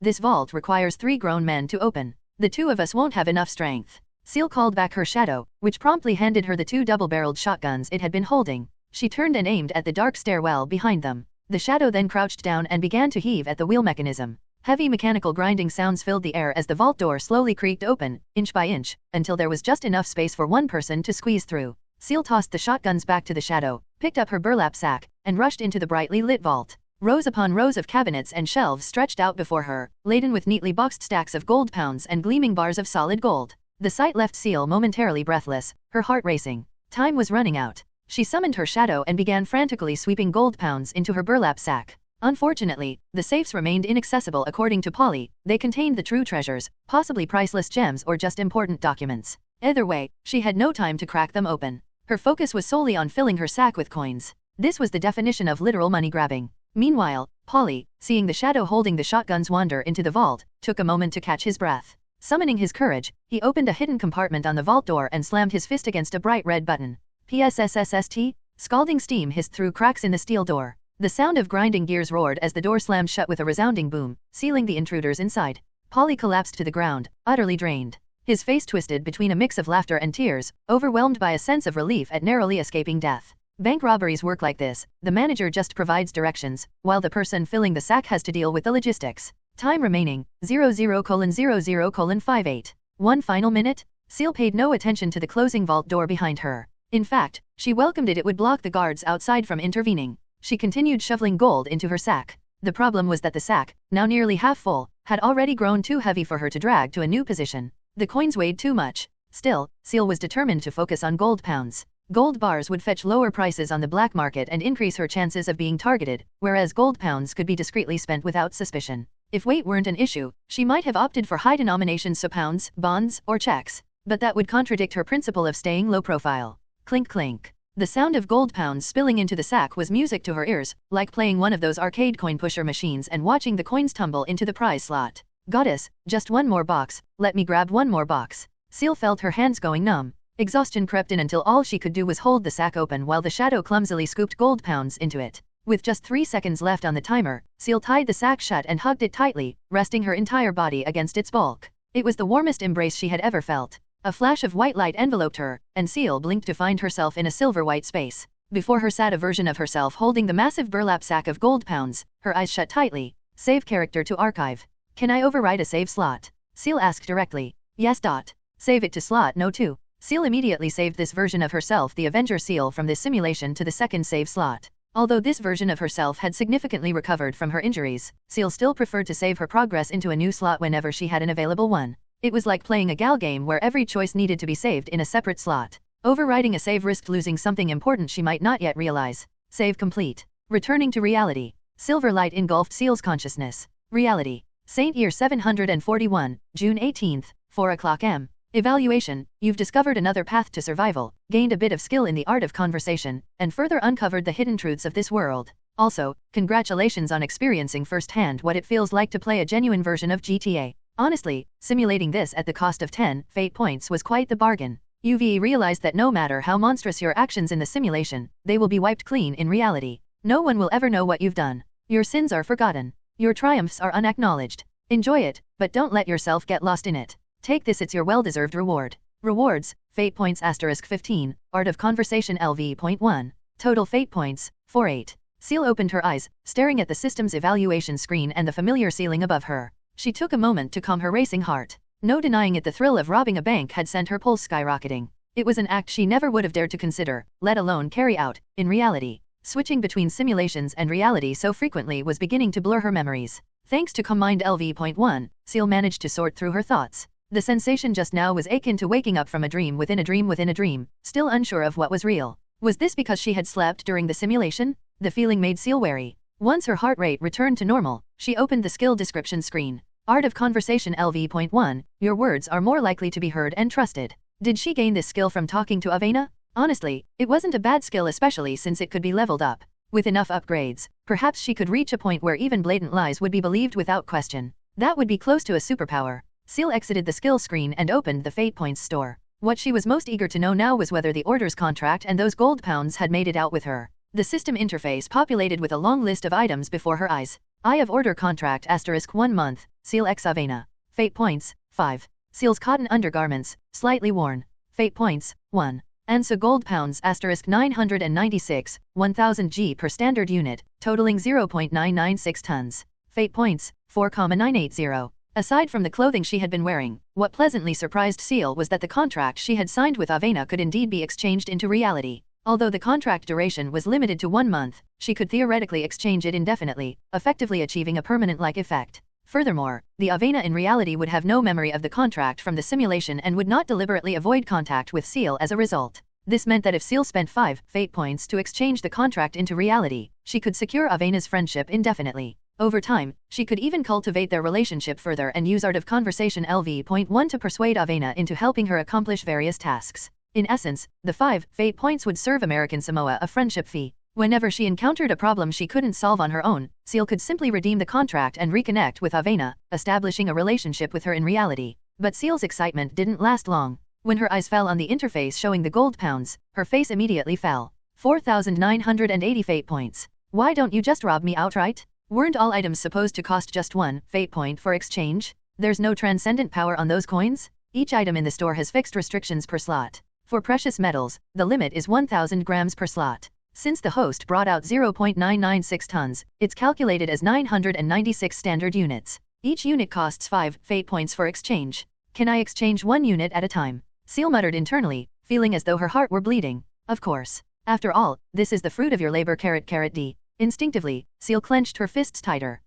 this vault requires 3 grown men to open. The 2 of us won't have enough strength. Ciel called back her shadow, which promptly handed her the 2 double-barreled shotguns it had been holding. She turned and aimed at the dark stairwell behind them. The shadow then crouched down and began to heave at the wheel mechanism. Heavy mechanical grinding sounds filled the air as the vault door slowly creaked open, inch by inch, until there was just enough space for one person to squeeze through. Ciel tossed the shotguns back to the shadow, picked up her burlap sack, and rushed into the brightly lit vault. Rows upon rows of cabinets and shelves stretched out before her, laden with neatly boxed stacks of gold pounds and gleaming bars of solid gold. The sight left Ciel momentarily breathless, her heart racing. Time was running out. She summoned her shadow and began frantically sweeping gold pounds into her burlap sack. Unfortunately, the safes remained inaccessible according to Polly. They contained the true treasures, possibly priceless gems or just important documents. Either way, she had no time to crack them open. Her focus was solely on filling her sack with coins. This was the definition of literal money grabbing. Meanwhile, Polly, seeing the shadow holding the shotguns wander into the vault, took a moment to catch his breath. Summoning his courage, he opened a hidden compartment on the vault door and slammed his fist against a bright red button. PSSSST? Scalding steam hissed through cracks in the steel door. The sound of grinding gears roared as the door slammed shut with a resounding boom, sealing the intruders inside. Polly collapsed to the ground, utterly drained. His face twisted between a mix of laughter and tears, overwhelmed by a sense of relief at narrowly escaping death. Bank robberies work like this. The manager just provides directions, while the person filling the sack has to deal with the logistics. Time remaining, 00:00:58. 1 final minute? Ciel paid no attention to the closing vault door behind her. In fact, she welcomed it would block the guards outside from intervening. She continued shoveling gold into her sack. The problem was that the sack, now nearly half full, had already grown too heavy for her to drag to a new position. The coins weighed too much. Still, Ciel was determined to focus on gold pounds. Gold bars would fetch lower prices on the black market and increase her chances of being targeted, whereas gold pounds could be discreetly spent without suspicion. If weight weren't an issue, she might have opted for high denominations, so pounds, bonds, or checks. But that would contradict her principle of staying low profile. Clink clink. The sound of gold pounds spilling into the sack was music to her ears, like playing one of those arcade coin pusher machines and watching the coins tumble into the prize slot. Goddess, just one more box, let me grab one more box. Ciel felt her hands going numb. Exhaustion crept in until all she could do was hold the sack open while the shadow clumsily scooped gold pounds into it. With just 3 seconds left on the timer, Ciel tied the sack shut and hugged it tightly, resting her entire body against its bulk. It was the warmest embrace she had ever felt. A flash of white light enveloped her, and Ciel blinked to find herself in a silver-white space. Before her sat a version of herself holding the massive burlap sack of gold pounds, her eyes shut tightly. Save character to archive. Can I override a save slot? Ciel asked directly. Yes. Save it to slot no 2. Ciel immediately saved this version of herself, the Avenger Ciel, from this simulation to the second save slot. Although this version of herself had significantly recovered from her injuries, Ciel still preferred to save her progress into a new slot whenever she had an available one. It was like playing a gal game where every choice needed to be saved in a separate slot. Overriding a save risked losing something important she might not yet realize. Save complete. Returning to reality. Silver light engulfed Ciel's consciousness. Reality. Saint Year 741, June 18th, 4 o'clock m. Evaluation. You've discovered another path to survival, gained a bit of skill in the art of conversation, and further uncovered the hidden truths of this world. Also, congratulations on experiencing firsthand what it feels like to play a genuine version of GTA. Honestly, simulating this at the cost of 10 fate points was quite the bargain. You've realized that no matter how monstrous your actions in the simulation, they will be wiped clean in reality. No one will ever know what you've done. Your sins are forgotten. Your triumphs are unacknowledged. Enjoy it, but don't let yourself get lost in it. Take this, it's your well-deserved reward. Rewards, fate points *15, art of conversation LV.1. Total fate points, 48. Ciel opened her eyes, staring at the system's evaluation screen and the familiar ceiling above her. She took a moment to calm her racing heart. No denying it, the thrill of robbing a bank had sent her pulse skyrocketing. It was an act she never would have dared to consider, let alone carry out, in reality. Switching between simulations and reality so frequently was beginning to blur her memories. Thanks to Command LV.1, Ciel managed to sort through her thoughts. The sensation just now was akin to waking up from a dream within a dream within a dream, still unsure of what was real. Was this because she had slept during the simulation? The feeling made Ciel wary. Once her heart rate returned to normal, she opened the skill description screen. Art of Conversation LV.1, your words are more likely to be heard and trusted. Did she gain this skill from talking to Avena? Honestly, it wasn't a bad skill, especially since it could be leveled up. With enough upgrades, perhaps she could reach a point where even blatant lies would be believed without question. That would be close to a superpower. Ciel exited the skill screen and opened the Fate Points store. What she was most eager to know now was whether the orders contract and those gold pounds had made it out with her. The system interface populated with a long list of items before her eyes. Eye of Order contract *1 month, Ciel X Avena. Fate Points, 5. Ciel's cotton undergarments, slightly worn. Fate Points, 1. Ansa gold pounds *996, 1000 G per standard unit, totaling 0.996 tons. Fate Points, 4,980. Aside from the clothing she had been wearing, what pleasantly surprised Ciel was that the contract she had signed with Avena could indeed be exchanged into reality. Although the contract duration was limited to 1 month, she could theoretically exchange it indefinitely, effectively achieving a permanent-like effect. Furthermore, the Avena in reality would have no memory of the contract from the simulation and would not deliberately avoid contact with Ciel as a result. This meant that if Ciel spent 5 Fate Points to exchange the contract into reality, she could secure Avena's friendship indefinitely. Over time, she could even cultivate their relationship further and use Art of Conversation LV.1 to persuade Avena into helping her accomplish various tasks. In essence, the 5 Fate Points would serve American Samoa a friendship fee. Whenever she encountered a problem she couldn't solve on her own, Ciel could simply redeem the contract and reconnect with Avena, establishing a relationship with her in reality. But Ciel's excitement didn't last long. When her eyes fell on the interface showing the gold pounds, her face immediately fell. 4,980 Fate Points. Why don't you just rob me outright? Weren't all items supposed to cost just 1 Fate Point for exchange? There's no transcendent power on those coins? Each item in the store has fixed restrictions per slot. For precious metals, the limit is 1,000 grams per slot. Since the host brought out 0.996 tons, it's calculated as 996 standard units. Each unit costs 5 Fate Points for exchange. Can I exchange 1 unit at a time? Ciel muttered internally, feeling as though her heart were bleeding. Of course. After all, this is the fruit of your labor *D. Instinctively, Ciel clenched her fists tighter.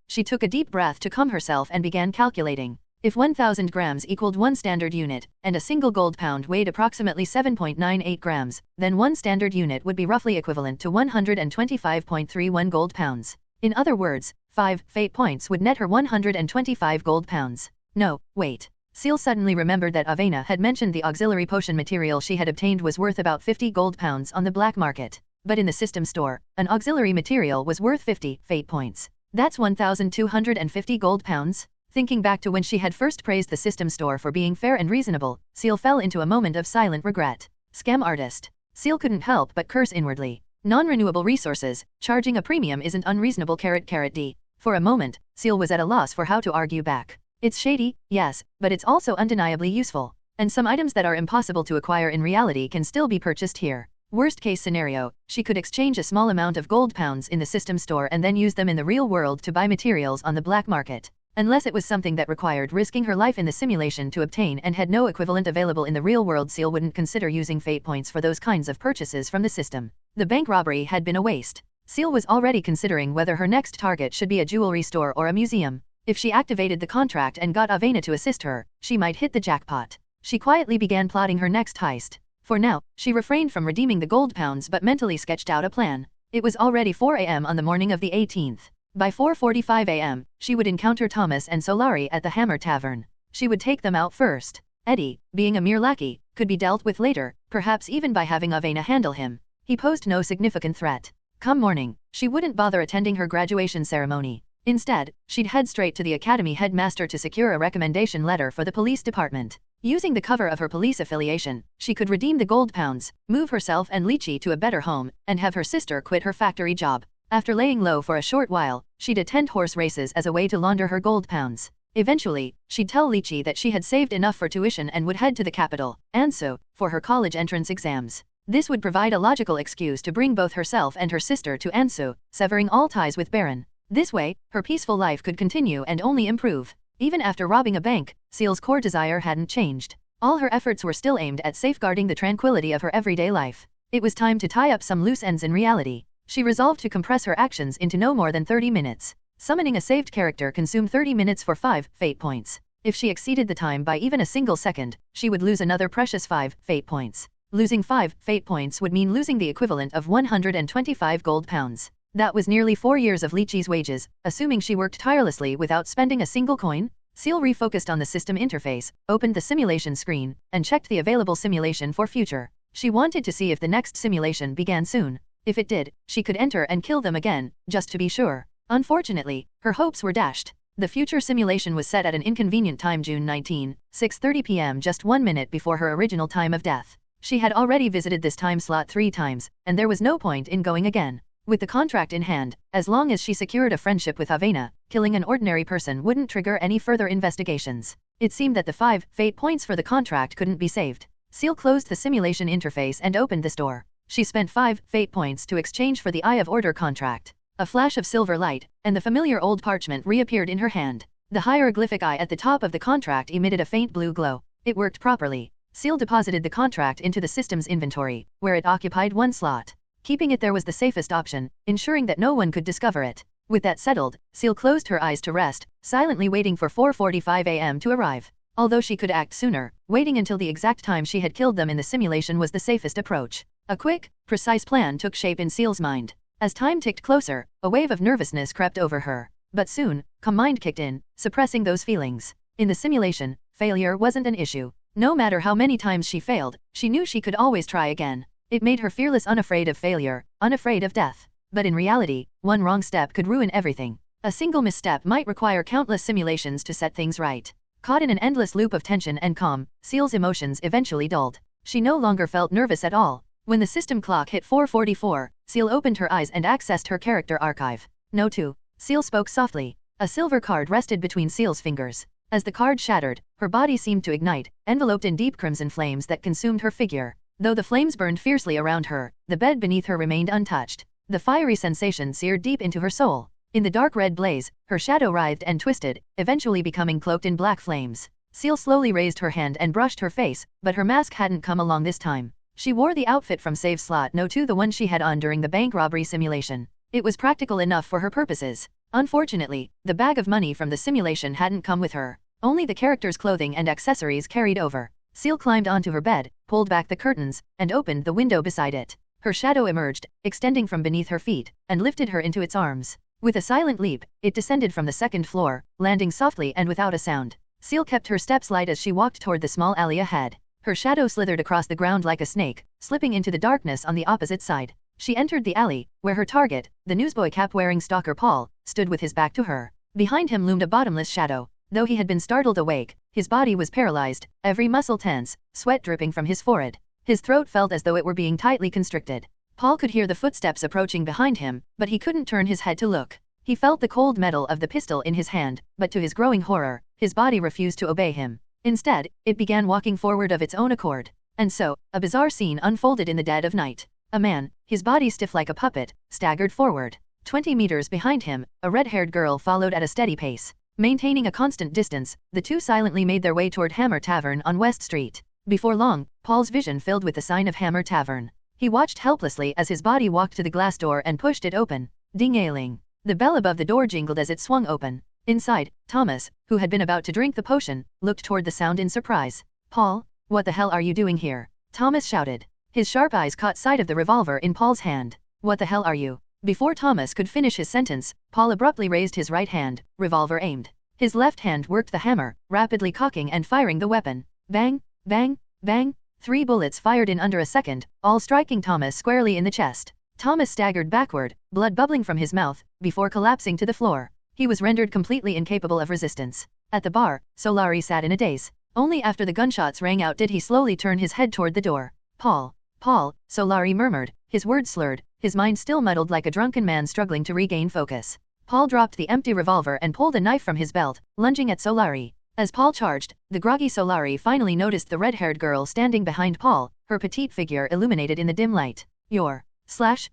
She took a deep breath to calm herself and began calculating. If 1,000 grams equaled 1 standard unit, and a single gold pound weighed approximately 7.98 grams, then 1 standard unit would be roughly equivalent to 125.31 gold pounds. In other words, 5 Fate Points would net her 125 gold pounds. No, wait. Ciel suddenly remembered that Avena had mentioned the auxiliary potion material she had obtained was worth about 50 gold pounds on the black market. But in the system store, an auxiliary material was worth 50 Fate Points. That's 1,250 gold pounds? Thinking back to when she had first praised the system store for being fair and reasonable, Ciel fell into a moment of silent regret. Scam artist. Ciel couldn't help but curse inwardly. Non-renewable resources, charging a premium isn't unreasonable *D. For a moment, Ciel was at a loss for how to argue back. It's shady, yes, but it's also undeniably useful. And some items that are impossible to acquire in reality can still be purchased here. Worst case scenario, she could exchange a small amount of gold pounds in the system store and then use them in the real world to buy materials on the black market. Unless it was something that required risking her life in the simulation to obtain and had no equivalent available in the real world, Ciel wouldn't consider using Fate Points for those kinds of purchases from the system. The bank robbery had been a waste. Ciel was already considering whether her next target should be a jewelry store or a museum. If she activated the contract and got Avena to assist her, she might hit the jackpot. She quietly began plotting her next heist. For now, she refrained from redeeming the gold pounds but mentally sketched out a plan. It was already 4 a.m. on the morning of the 18th. By 4:45 a.m., she would encounter Thomas and Solari at the Hammer Tavern. She would take them out first. Eddie, being a mere lackey, could be dealt with later, perhaps even by having Avena handle him. He posed no significant threat. Come morning, she wouldn't bother attending her graduation ceremony. Instead, she'd head straight to the academy headmaster to secure a recommendation letter for the police department. Using the cover of her police affiliation, she could redeem the gold pounds, move herself and Lychee to a better home, and have her sister quit her factory job. After laying low for a short while, she'd attend horse races as a way to launder her gold pounds. Eventually, she'd tell Lychee that she had saved enough for tuition and would head to the capital, Anso, for her college entrance exams. This would provide a logical excuse to bring both herself and her sister to Anso, severing all ties with Baron. This way, her peaceful life could continue and only improve. Even after robbing a bank, Ciel's core desire hadn't changed. All her efforts were still aimed at safeguarding the tranquility of her everyday life. It was time to tie up some loose ends in reality. She resolved to compress her actions into no more than 30 minutes. Summoning a saved character consumed 30 minutes for 5 Fate Points. If she exceeded the time by even a single second, she would lose another precious 5 Fate Points. Losing 5 Fate Points would mean losing the equivalent of 125 gold pounds. That was nearly 4 years of Lychee's wages, assuming she worked tirelessly without spending a single coin. Ciel refocused on the system interface, opened the simulation screen, and checked the available simulation for future She wanted to see if the next simulation began soon. If it did, she could enter and kill them again, just to be sure. Unfortunately, her hopes were dashed. The future simulation was set at an inconvenient time, June 19, 6:30 p.m., just 1 minute before her original time of death. She had already visited this time slot 3 times, and there was no point in going again. With the contract in hand, as long as she secured a friendship with Avena, killing an ordinary person wouldn't trigger any further investigations. It seemed that the 5 fate points for the contract couldn't be saved. Ciel closed the simulation interface and opened this door. She spent 5 fate points to exchange for the Eye of Order contract. A flash of silver light, and the familiar old parchment reappeared in her hand. The hieroglyphic eye at the top of the contract emitted a faint blue glow. It worked properly. Ciel deposited the contract into the system's inventory, where it occupied 1 slot. Keeping it there was the safest option, ensuring that no one could discover it. With that settled, Ciel closed her eyes to rest, silently waiting for 4:45 a.m. to arrive. Although she could act sooner, waiting until the exact time she had killed them in the simulation was the safest approach. A quick, precise plan took shape in Ciel's mind. As time ticked closer, a wave of nervousness crept over her. But soon, calm mind kicked in, suppressing those feelings. In the simulation, failure wasn't an issue. No matter how many times she failed, she knew she could always try again. It made her fearless, unafraid of failure, unafraid of death. But in reality, one wrong step could ruin everything. A single misstep might require countless simulations to set things right. Caught in an endless loop of tension and calm, Ciel's emotions eventually dulled. She no longer felt nervous at all. When the system clock hit 4:44, Ciel opened her eyes and accessed her character archive. No 2. Ciel spoke softly. A silver card rested between Ciel's fingers. As the card shattered, her body seemed to ignite, enveloped in deep crimson flames that consumed her figure. Though the flames burned fiercely around her, the bed beneath her remained untouched. The fiery sensation seared deep into her soul. In the dark red blaze, her shadow writhed and twisted, eventually becoming cloaked in black flames. Ciel slowly raised her hand and brushed her face, but her mask hadn't come along this time. She wore the outfit from save slot No. 2, the one she had on during the bank robbery simulation. It was practical enough for her purposes. Unfortunately, the bag of money from the simulation hadn't come with her. Only the character's clothing and accessories carried over. Ciel climbed onto her bed, pulled back the curtains, and opened the window beside it. Her shadow emerged, extending from beneath her feet, and lifted her into its arms. With a silent leap, it descended from the 2nd floor, landing softly and without a sound. Ciel kept her steps light as she walked toward the small alley ahead. Her shadow slithered across the ground like a snake, slipping into the darkness on the opposite side. She entered the alley, where her target, the newsboy cap-wearing stalker Paul, stood with his back to her. Behind him loomed a bottomless shadow. Though he had been startled awake, his body was paralyzed, every muscle tense, sweat dripping from his forehead. His throat felt as though it were being tightly constricted. Paul could hear the footsteps approaching behind him, but he couldn't turn his head to look. He felt the cold metal of the pistol in his hand, but to his growing horror, his body refused to obey him. Instead, it began walking forward of its own accord. And so, a bizarre scene unfolded in the dead of night. A man, his body stiff like a puppet, staggered forward. 20 meters behind him, a red-haired girl followed at a steady pace. Maintaining a constant distance, the two silently made their way toward Hammer Tavern on West Street. Before long, Paul's vision filled with the sign of Hammer Tavern. He watched helplessly as his body walked to the glass door and pushed it open. Ding-a-ling. The bell above the door jingled as it swung open. Inside, Thomas, who had been about to drink the potion, looked toward the sound in surprise. "Paul, what the hell are you doing here?" Thomas shouted. His sharp eyes caught sight of the revolver in Paul's hand. "What the hell are you?" Before Thomas could finish his sentence, Paul abruptly raised his right hand, revolver aimed. His left hand worked the hammer, rapidly cocking and firing the weapon. Bang, bang, bang. 3 bullets fired in under a second, all striking Thomas squarely in the chest. Thomas staggered backward, blood bubbling from his mouth, before collapsing to the floor. He was rendered completely incapable of resistance. At the bar, Solari sat in a daze. Only after the gunshots rang out did he slowly turn his head toward the door. Paul, Solari murmured, his words slurred, his mind still muddled like a drunken man struggling to regain focus. Paul dropped the empty revolver and pulled a knife from his belt, lunging at Solari. As Paul charged, the groggy Solari finally noticed the red-haired girl standing behind Paul, her petite figure illuminated in the dim light. "Your slash.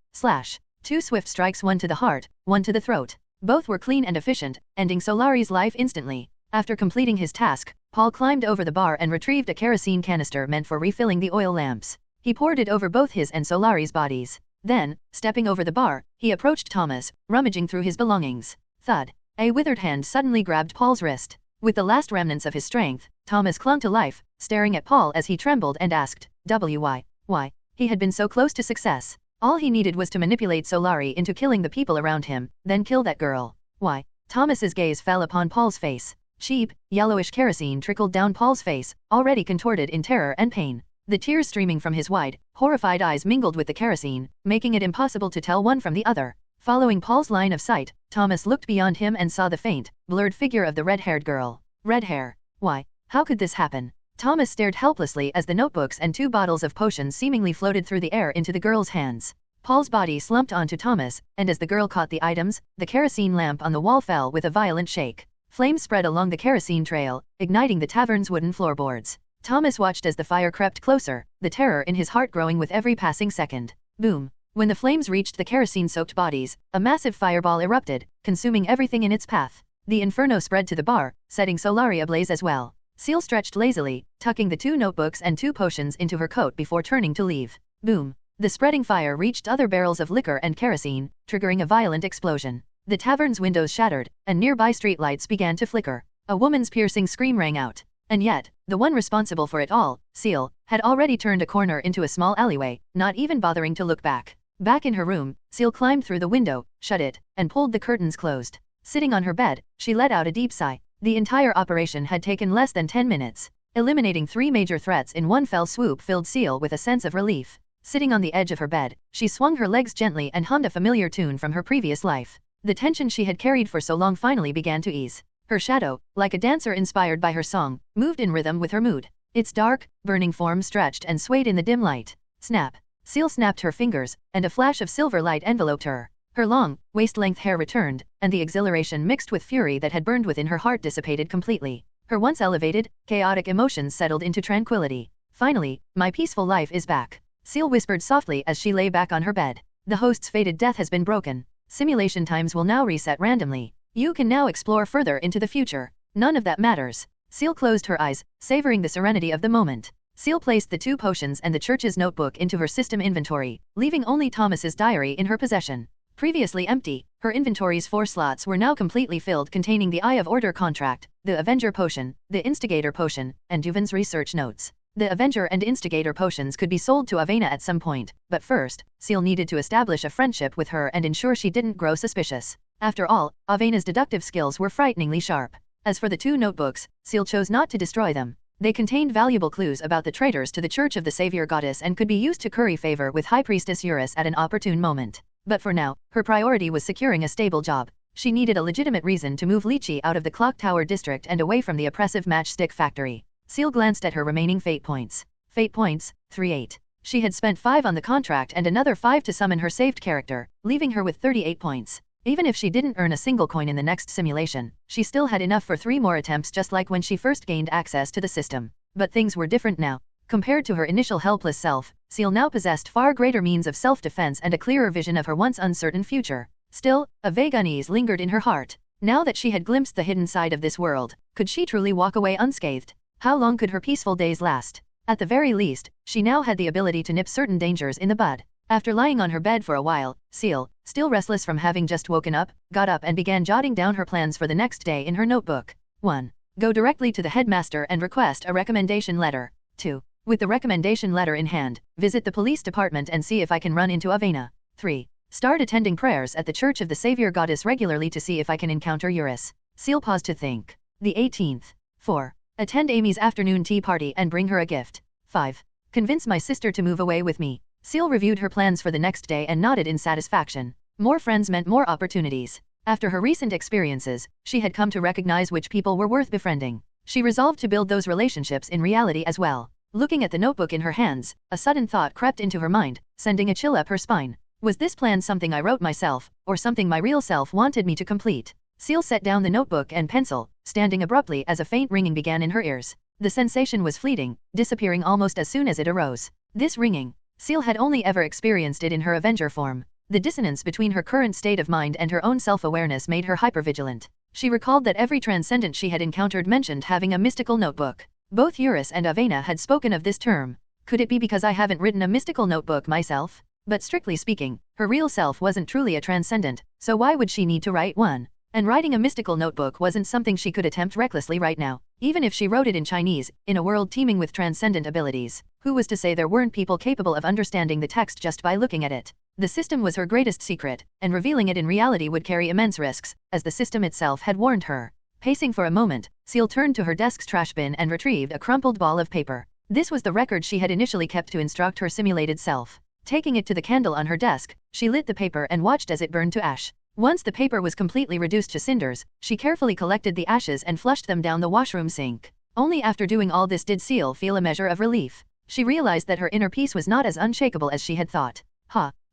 2 swift strikes, one to the heart, one to the throat. Both were clean and efficient, ending Solari's life instantly. After completing his task, Paul climbed over the bar and retrieved a kerosene canister meant for refilling the oil lamps. He poured it over both his and Solari's bodies. Then, stepping over the bar, he approached Thomas, rummaging through his belongings. Thud. A withered hand suddenly grabbed Paul's wrist. With the last remnants of his strength, Thomas clung to life, staring at Paul as he trembled and asked, "Why? Why?" He had been so close to success. All he needed was to manipulate Solari into killing the people around him, then kill that girl. "Why?" Thomas's gaze fell upon Paul's face. Cheap, yellowish kerosene trickled down Paul's face, already contorted in terror and pain. the tears streaming from his wide, horrified eyes mingled with the kerosene, making it impossible to tell one from the other. Following Paul's line of sight, Thomas looked beyond him and saw the faint, blurred figure of the red-haired girl. Red hair. Why? How could this happen? Thomas stared helplessly as the notebooks and 2 bottles of potions seemingly floated through the air into the girl's hands. Paul's body slumped onto Thomas, and as the girl caught the items, the kerosene lamp on the wall fell with a violent shake. Flames spread along the kerosene trail, igniting the tavern's wooden floorboards. Thomas watched as the fire crept closer, the terror in his heart growing with every passing second. Boom! When the flames reached the kerosene-soaked bodies, a massive fireball erupted, consuming everything in its path. The inferno spread to the bar, setting Solari ablaze as well. Ciel stretched lazily, tucking the 2 notebooks and 2 potions into her coat before turning to leave. Boom! The spreading fire reached other barrels of liquor and kerosene, triggering a violent explosion. The tavern's windows shattered, and nearby streetlights began to flicker. A woman's piercing scream rang out. And yet, the one responsible for it all, Ciel, had already turned a corner into a small alleyway, not even bothering to look back. Back in her room, Ciel climbed through the window, shut it, and pulled the curtains closed. Sitting on her bed, she let out a deep sigh. The entire operation had taken less than 10 minutes. Eliminating 3 major threats in one fell swoop filled Ciel with a sense of relief. Sitting on the edge of her bed, she swung her legs gently and hummed a familiar tune from her previous life. The tension she had carried for so long finally began to ease. Her shadow, like a dancer inspired by her song, moved in rhythm with her mood. Its dark, burning form stretched and swayed in the dim light. Snap! Ciel snapped her fingers, and a flash of silver light enveloped her. Her long, waist-length hair returned, and the exhilaration mixed with fury that had burned within her heart dissipated completely. Her once elevated, chaotic emotions settled into tranquility. Finally, my peaceful life is back. Ciel whispered softly as she lay back on her bed. The host's fated death has been broken. Simulation times will now reset randomly. You can now explore further into the future. None of that matters. Ciel closed her eyes, savoring the serenity of the moment. Ciel placed the 2 potions and the church's notebook into her system inventory, leaving only Thomas's diary in her possession. Previously empty, her inventory's 4 slots were now completely filled, containing the Eye of Order contract, the Avenger potion, the Instigator potion, and Duvin's research notes. The Avenger and Instigator potions could be sold to Avena at some point, but first, Ciel needed to establish a friendship with her and ensure she didn't grow suspicious. After all, Avena's deductive skills were frighteningly sharp. As for the 2 notebooks, Ciel chose not to destroy them. They contained valuable clues about the traitors to the Church of the Savior Goddess and could be used to curry favor with High Priestess Eurus at an opportune moment. But for now, her priority was securing a stable job. She needed a legitimate reason to move Lychee out of the Clock Tower district and away from the oppressive matchstick factory. Ciel glanced at her remaining fate points. Fate points, 38. She had spent 5 on the contract and another 5 to summon her saved character, leaving her with 38 points. Even if she didn't earn a single coin in the next simulation, she still had enough for 3 more attempts, just like when she first gained access to the system. But things were different now. Compared to her initial helpless self, Ciel now possessed far greater means of self-defense and a clearer vision of her once uncertain future. Still, a vague unease lingered in her heart. Now that she had glimpsed the hidden side of this world, could she truly walk away unscathed? How long could her peaceful days last? At the very least, she now had the ability to nip certain dangers in the bud. After lying on her bed for a while, Ciel, still restless from having just woken up, got up and began jotting down her plans for the next day in her notebook. 1. Go directly to the headmaster and request a recommendation letter. 2. With the recommendation letter in hand, visit the police department and see if I can run into Avena. 3. Start attending prayers at the Church of the Savior Goddess regularly to see if I can encounter Eurus. Ciel paused to think. The 18th. 4. Attend Amy's afternoon tea party and bring her a gift. 5. Convince my sister to move away with me. Ciel reviewed her plans for the next day and nodded in satisfaction. More friends meant more opportunities. After her recent experiences, she had come to recognize which people were worth befriending. She resolved to build those relationships in reality as well. Looking at the notebook in her hands, a sudden thought crept into her mind, sending a chill up her spine. Was this plan something I wrote myself, or something my real self wanted me to complete? Ciel set down the notebook and pencil, standing abruptly as a faint ringing began in her ears. The sensation was fleeting, disappearing almost as soon as it arose. This ringing, Ciel had only ever experienced it in her Avenger form. The dissonance between her current state of mind and her own self-awareness made her hypervigilant. She recalled that every transcendent she had encountered mentioned having a mystical notebook. Both Eurus and Avena had spoken of this term. Could it be because I haven't written a mystical notebook myself? But strictly speaking, her real self wasn't truly a transcendent, so why would she need to write one? And writing a mystical notebook wasn't something she could attempt recklessly right now. Even if she wrote it in Chinese, in a world teeming with transcendent abilities, who was to say there weren't people capable of understanding the text just by looking at it? The system was her greatest secret, and revealing it in reality would carry immense risks, as the system itself had warned her. Pacing for a moment, Ciel turned to her desk's trash bin and retrieved a crumpled ball of paper. This was the record she had initially kept to instruct her simulated self. Taking it to the candle on her desk, she lit the paper and watched as it burned to ash. Once the paper was completely reduced to cinders, she carefully collected the ashes and flushed them down the washroom sink. Only after doing all this did Ciel feel a measure of relief. She realized that her inner peace was not as unshakable as she had thought.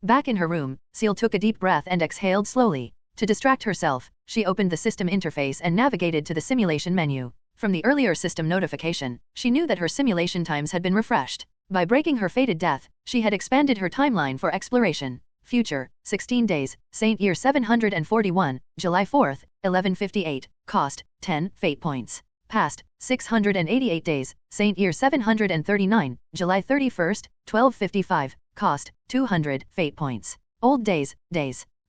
Back in her room, Ciel took a deep breath and exhaled slowly. To distract herself, she opened the system interface and navigated to the simulation menu. From the earlier system notification, she knew that her simulation times had been refreshed. By breaking her fated death, she had expanded her timeline for exploration. Future, 16 days, Saint Year 741, July 4th, 1158, cost, 10 fate points. Past, 688 days, Saint Year 739, July 31st, 1255, cost, 200 fate points. Old days,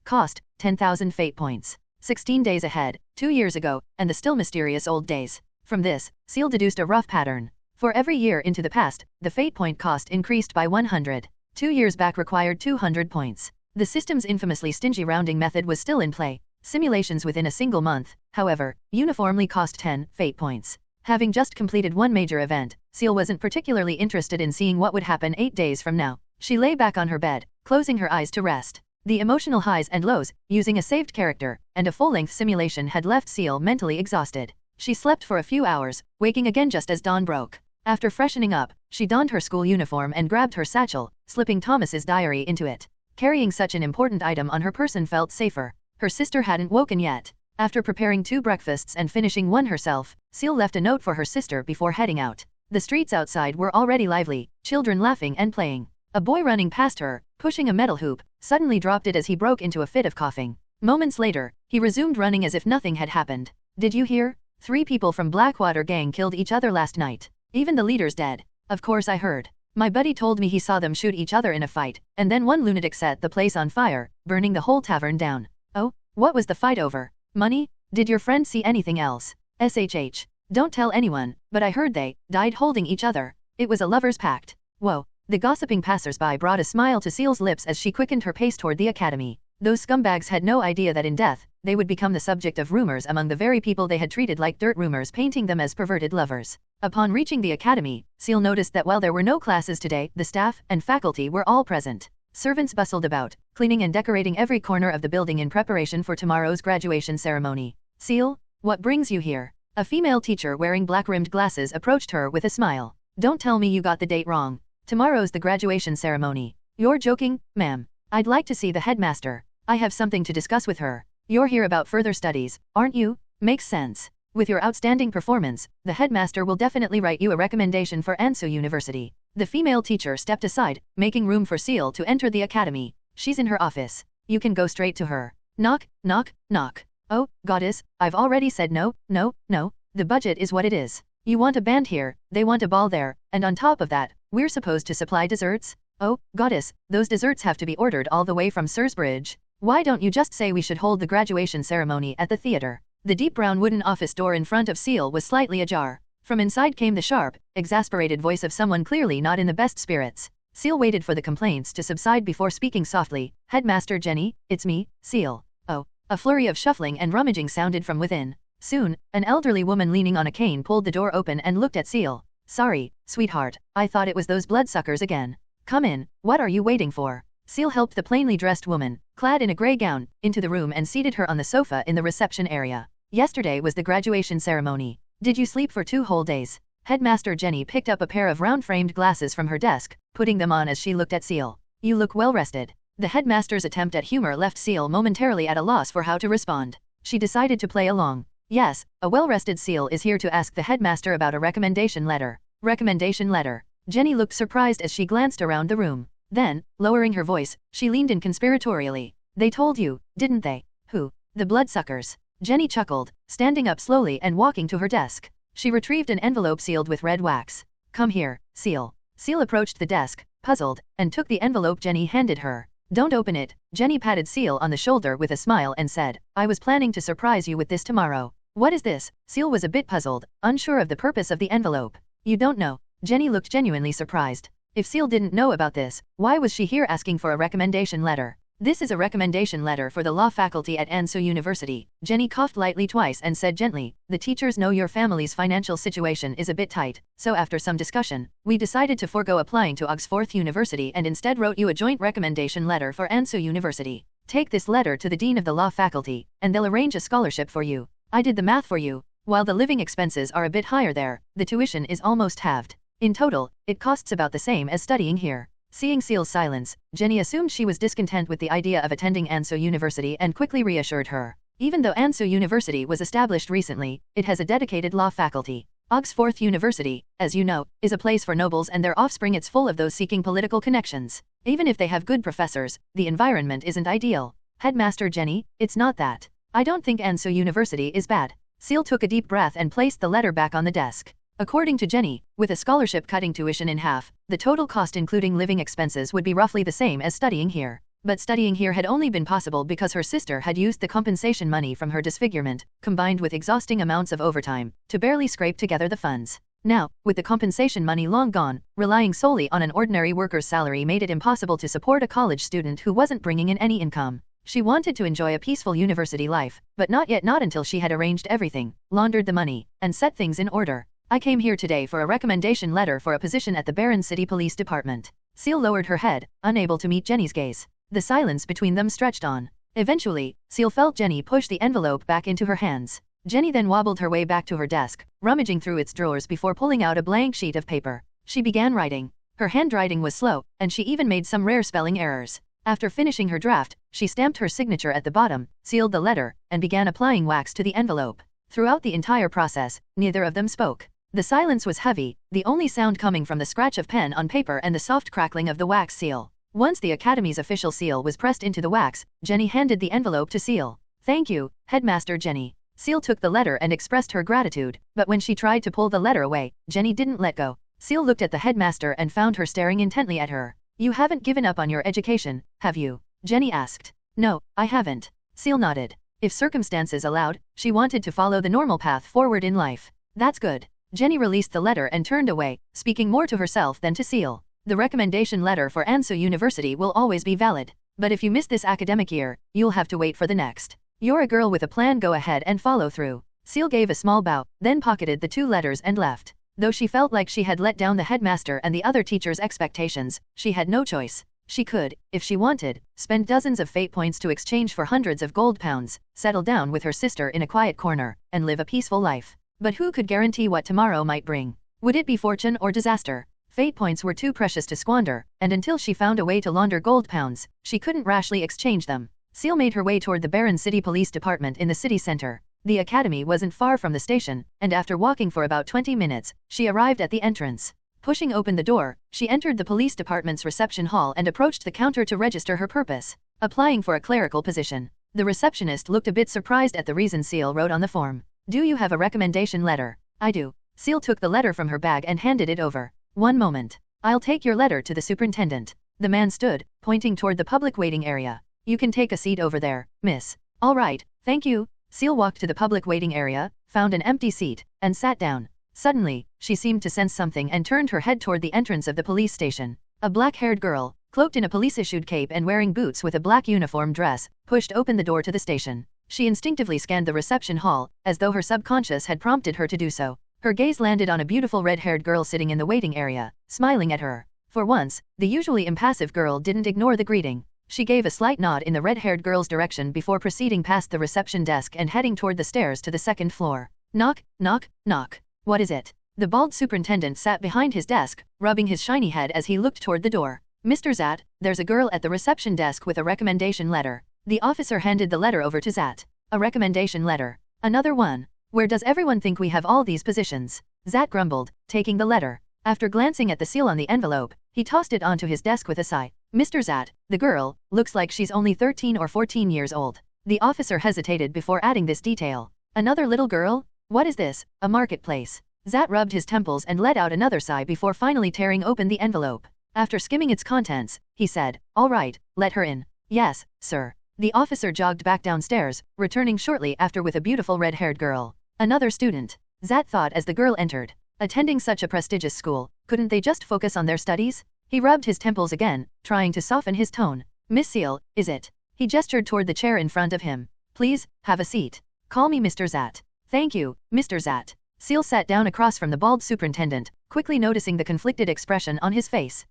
cost, 10,000 fate points. 16 days ahead, 2 years ago, and the still mysterious old days. From this, Ciel deduced a rough pattern. For every year into the past, the fate point cost increased by 100. 2 years back required 200 points. The system's infamously stingy rounding method was still in play. Simulations within a single month, however, uniformly cost 10 fate points. Having just completed one major event, Ciel wasn't particularly interested in seeing what would happen 8 days from now. She lay back on her bed, closing her eyes to rest. The emotional highs and lows, using a saved character, and a full-length simulation had left Ciel mentally exhausted. She slept for a few hours, waking again just as dawn broke. After freshening up, she donned her school uniform and grabbed her satchel, slipping Thomas's diary into it. Carrying such an important item on her person felt safer. Her sister hadn't woken yet. After preparing 2 breakfasts and finishing one herself, Ciel left a note for her sister before heading out. The streets outside were already lively, children laughing and playing. A boy running past her, pushing a metal hoop, suddenly dropped it as he broke into a fit of coughing. Moments later, he resumed running as if nothing had happened. Did you hear? 3 people from Blackwater gang killed each other last night. Even the leader's dead. Of course I heard. My buddy told me he saw them shoot each other in a fight, and then one lunatic set the place on fire, burning the whole tavern down. Oh, what was the fight over? Money? Did your friend see anything else? SHH. Don't tell anyone, but I heard they died holding each other. It was a lover's pact. Whoa. The gossiping passers-by brought a smile to Ciel's lips as she quickened her pace toward the academy. Those scumbags had no idea that in death, they would become the subject of rumors among the very people they had treated like dirt, rumors painting them as perverted lovers. Upon reaching the academy, Ciel noticed that while there were no classes today, the staff and faculty were all present. Servants bustled about, cleaning and decorating every corner of the building in preparation for tomorrow's graduation ceremony. Ciel, what brings you here? A female teacher wearing black-rimmed glasses approached her with a smile. Don't tell me you got the date wrong. Tomorrow's the graduation ceremony. You're joking, ma'am. I'd like to see the headmaster. I have something to discuss with her. You're here about further studies, aren't you? Makes sense. With your outstanding performance, the headmaster will definitely write you a recommendation for Ansu University. The female teacher stepped aside, making room for Ciel to enter the academy. She's in her office. You can go straight to her. Knock, knock, knock. Oh, goddess, I've already said no. The budget is what it is. You want a band here, they want a ball there, and on top of that, we're supposed to supply desserts? Oh, goddess, those desserts have to be ordered all the way from Sursbridge. Why don't you just say we should hold the graduation ceremony at the theater? The deep brown wooden office door in front of Ciel was slightly ajar. From inside came the sharp, exasperated voice of someone clearly not in the best spirits. Ciel waited for the complaints to subside before speaking softly. Headmaster Jenny, it's me, Ciel. Oh. A flurry of shuffling and rummaging sounded from within. Soon, an elderly woman leaning on a cane pulled the door open and looked at Ciel. Sorry, sweetheart, I thought it was those bloodsuckers again. Come in, what are you waiting for? Ciel helped the plainly dressed woman, clad in a gray gown, into the room and seated her on the sofa in the reception area. Yesterday was the graduation ceremony. Did you sleep for 2 whole days? Headmaster Jenny picked up a pair of round-framed glasses from her desk, putting them on as she looked at Ciel. You look well rested. The headmaster's attempt at humor left Ciel momentarily at a loss for how to respond. She decided to play along. Yes, a well-rested Ciel is here to ask the headmaster about a recommendation letter. Recommendation letter. Jenny looked surprised as she glanced around the room. Then, lowering her voice, she leaned in conspiratorially. They told you, didn't they? Who? The bloodsuckers. Jenny chuckled, standing up slowly and walking to her desk. She retrieved an envelope sealed with red wax. Come here, Ciel. Ciel approached the desk, puzzled, and took the envelope Jenny handed her. Don't open it. Jenny patted Ciel on the shoulder with a smile and said, I was planning to surprise you with this tomorrow. What is this? Ciel was a bit puzzled, unsure of the purpose of the envelope. You don't know. Jenny looked genuinely surprised. If Ciel didn't know about this, why was she here asking for a recommendation letter? This is a recommendation letter for the law faculty at Ansu University. Jenny coughed lightly twice and said gently, the teachers know your family's financial situation is a bit tight, so after some discussion, we decided to forego applying to Oxford University and instead wrote you a joint recommendation letter for Ansu University. Take this letter to the dean of the law faculty, and they'll arrange a scholarship for you. I did the math for you. While the living expenses are a bit higher there, the tuition is almost halved. In total, it costs about the same as studying here. Seeing Ciel's silence, Jenny assumed she was discontent with the idea of attending Ansu University and quickly reassured her. Even though Ansu University was established recently, it has a dedicated law faculty. Oxford University, as you know, is a place for nobles and their offspring. It's full of those seeking political connections. Even if they have good professors, the environment isn't ideal. Headmaster Jenny, it's not that. I don't think Ansu University is bad. Ciel took a deep breath and placed the letter back on the desk. According to Jenny, with a scholarship cutting tuition in half, the total cost including living expenses would be roughly the same as studying here. But studying here had only been possible because her sister had used the compensation money from her disfigurement, combined with exhausting amounts of overtime, to barely scrape together the funds. Now, with the compensation money long gone, relying solely on an ordinary worker's salary made it impossible to support a college student who wasn't bringing in any income. She wanted to enjoy a peaceful university life, but not until she had arranged everything, laundered the money, and set things in order. I came here today for a recommendation letter for a position at the Barron City Police Department. Ciel lowered her head, unable to meet Jenny's gaze. The silence between them stretched on. Eventually, Ciel felt Jenny push the envelope back into her hands. Jenny then wobbled her way back to her desk, rummaging through its drawers before pulling out a blank sheet of paper. She began writing. Her handwriting was slow, and she even made some rare spelling errors. After finishing her draft, she stamped her signature at the bottom, sealed the letter, and began applying wax to the envelope. Throughout the entire process, neither of them spoke. The silence was heavy, the only sound coming from the scratch of pen on paper and the soft crackling of the wax seal. Once the Academy's official seal was pressed into the wax, Jenny handed the envelope to Ciel. Thank you, Headmaster Jenny. Ciel took the letter and expressed her gratitude, but when she tried to pull the letter away, Jenny didn't let go. Ciel looked at the headmaster and found her staring intently at her. You haven't given up on your education, have you? Jenny asked. No, I haven't. Ciel nodded. If circumstances allowed, she wanted to follow the normal path forward in life. That's good. Jenny released the letter and turned away, speaking more to herself than to Ciel. The recommendation letter for Ansu University will always be valid. But if you miss this academic year, you'll have to wait for the next. You're a girl with a plan, go ahead and follow through. Ciel gave a small bow, then pocketed the 2 letters and left. Though she felt like she had let down the headmaster and the other teachers' expectations, she had no choice. She could, if she wanted, spend dozens of fate points to exchange for hundreds of gold pounds, settle down with her sister in a quiet corner, and live a peaceful life. But who could guarantee what tomorrow might bring? Would it be fortune or disaster? Fate points were too precious to squander, and until she found a way to launder gold pounds, she couldn't rashly exchange them. Ciel made her way toward the Barron City Police Department in the city center. The academy wasn't far from the station, and after walking for about 20 minutes, she arrived at the entrance. Pushing open the door, she entered the police department's reception hall and approached the counter to register her purpose. Applying for a clerical position. The receptionist looked a bit surprised at the reason Ciel wrote on the form. Do you have a recommendation letter? I do. Ciel took the letter from her bag and handed it over. One moment. I'll take your letter to the superintendent. The man stood, pointing toward the public waiting area. You can take a seat over there, miss. All right, thank you. Ciel walked to the public waiting area, found an empty seat, and sat down. Suddenly, she seemed to sense something and turned her head toward the entrance of the police station. A black-haired girl, cloaked in a police-issued cape and wearing boots with a black uniform dress, pushed open the door to the station. She instinctively scanned the reception hall, as though her subconscious had prompted her to do so. Her gaze landed on a beautiful red-haired girl sitting in the waiting area, smiling at her. For once, the usually impassive girl didn't ignore the greeting. She gave a slight nod in the red-haired girl's direction before proceeding past the reception desk and heading toward the stairs to the second floor. Knock, knock, knock. What is it? The bald superintendent sat behind his desk, rubbing his shiny head as he looked toward the door. Mr. Zat, there's a girl at the reception desk with a recommendation letter. The officer handed the letter over to Zat. A recommendation letter. Another one. Where does everyone think we have all these positions? Zat grumbled, taking the letter. After glancing at the seal on the envelope, he tossed it onto his desk with a sigh. Mr. Zat, the girl, looks like she's only 13 or 14 years old. The officer hesitated before adding this detail. Another little girl? What is this, a marketplace? Zat rubbed his temples and let out another sigh before finally tearing open the envelope. After skimming its contents, he said, All right, let her in. Yes, sir. The officer jogged back downstairs, returning shortly after with a beautiful red-haired girl. Another student. Zat thought as the girl entered. Attending such a prestigious school, couldn't they just focus on their studies? He rubbed his temples again, trying to soften his tone. Miss Ciel, is it? He gestured toward the chair in front of him. Please, have a seat. Call me Mr. Zat. Thank you, Mr. Zat. Ciel sat down across from the bald superintendent, quickly noticing the conflicted expression on his face.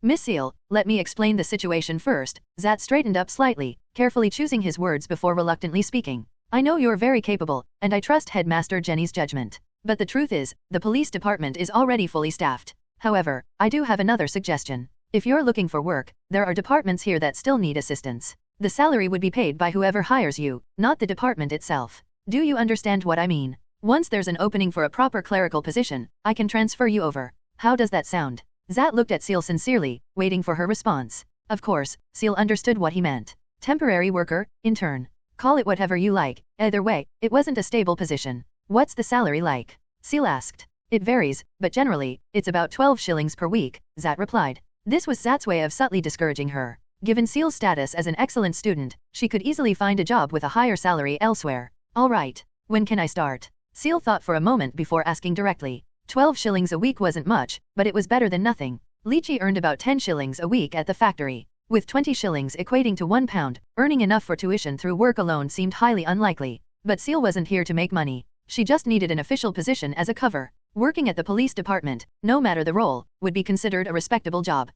Miss Ciel, let me explain the situation first. Zat straightened up slightly, carefully choosing his words before reluctantly speaking. I know you're very capable, and I trust Headmaster Jenny's judgment. But the truth is, the police department is already fully staffed. However, I do have another suggestion. If you're looking for work, there are departments here that still need assistance. The salary would be paid by whoever hires you, not the department itself. Do you understand what I mean? Once there's an opening for a proper clerical position, I can transfer you over. How does that sound? Zat looked at Ciel sincerely, waiting for her response. Of course, Ciel understood what he meant. Temporary worker, intern. Call it whatever you like, either way, it wasn't a stable position. What's the salary like? Ciel asked. It varies, but generally, it's about 12 shillings per week, Zat replied. This was Zat's way of subtly discouraging her. Given Ciel's status as an excellent student, she could easily find a job with a higher salary elsewhere. All right, when can I start? Ciel thought for a moment before asking directly. 12 shillings a week wasn't much, but it was better than nothing. Lychee earned about 10 shillings a week at the factory. With 20 shillings equating to £1, earning enough for tuition through work alone seemed highly unlikely. But Ciel wasn't here to make money. She just needed an official position as a cover. Working at the police department, no matter the role, would be considered a respectable job.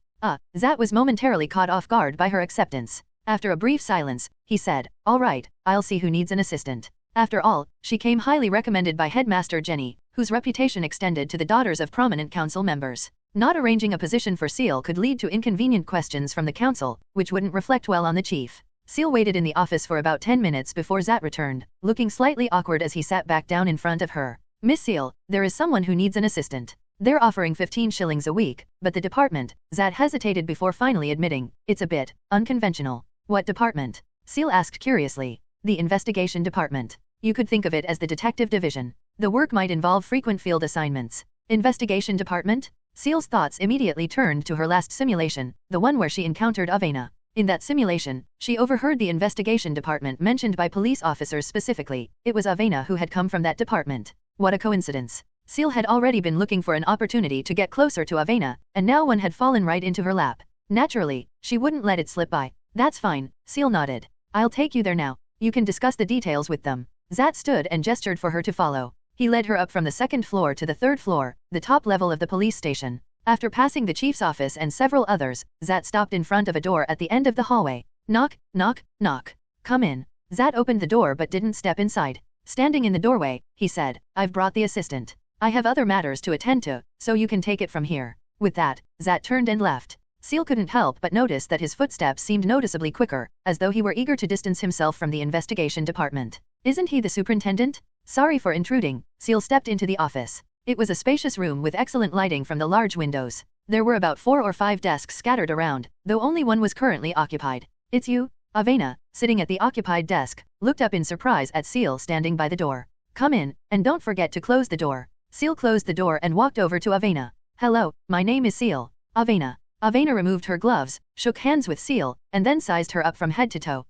Zat was momentarily caught off guard by her acceptance. After a brief silence, he said, all right, I'll see who needs an assistant. After all, she came highly recommended by Headmaster Jenny, whose reputation extended to the daughters of prominent council members. Not arranging a position for Ciel could lead to inconvenient questions from the council, which wouldn't reflect well on the chief. Ciel waited in the office for about 10 minutes before Zat returned, looking slightly awkward as he sat back down in front of her. Miss Ciel, there is someone who needs an assistant. They're offering 15 shillings a week, but the department, Zat hesitated before finally admitting, it's a bit unconventional. What department? Ciel asked curiously. The investigation department. You could think of it as the detective division. The work might involve frequent field assignments. Investigation department? Ciel's thoughts immediately turned to her last simulation, the one where she encountered Avena. In that simulation, she overheard the investigation department mentioned by police officers specifically. It was Avena who had come from that department. What a coincidence. Ciel had already been looking for an opportunity to get closer to Avena, and now one had fallen right into her lap. Naturally, she wouldn't let it slip by. That's fine, Ciel nodded. I'll take you there now. You can discuss the details with them. Zat stood and gestured for her to follow. He led her up from the second floor to the third floor, the top level of the police station. After passing the chief's office and several others, Zat stopped in front of a door at the end of the hallway. Knock, knock, knock. Come in. Zat opened the door but didn't step inside. Standing in the doorway, he said, I've brought the assistant. I have other matters to attend to, so you can take it from here. With that, Zat turned and left. Ciel couldn't help but notice that his footsteps seemed noticeably quicker, as though he were eager to distance himself from the investigation department. Isn't he the superintendent? Sorry for intruding. Ciel stepped into the office. It was a spacious room with excellent lighting from the large windows. There were about 4 or 5 desks scattered around, though only one was currently occupied. It's you? Avena, sitting at the occupied desk, looked up in surprise at Ciel standing by the door. Come in, and don't forget to close the door. Ciel closed the door and walked over to Avena. Hello, my name is Ciel. Avena. Avena removed her gloves, shook hands with Ciel, and then sized her up from head to toe.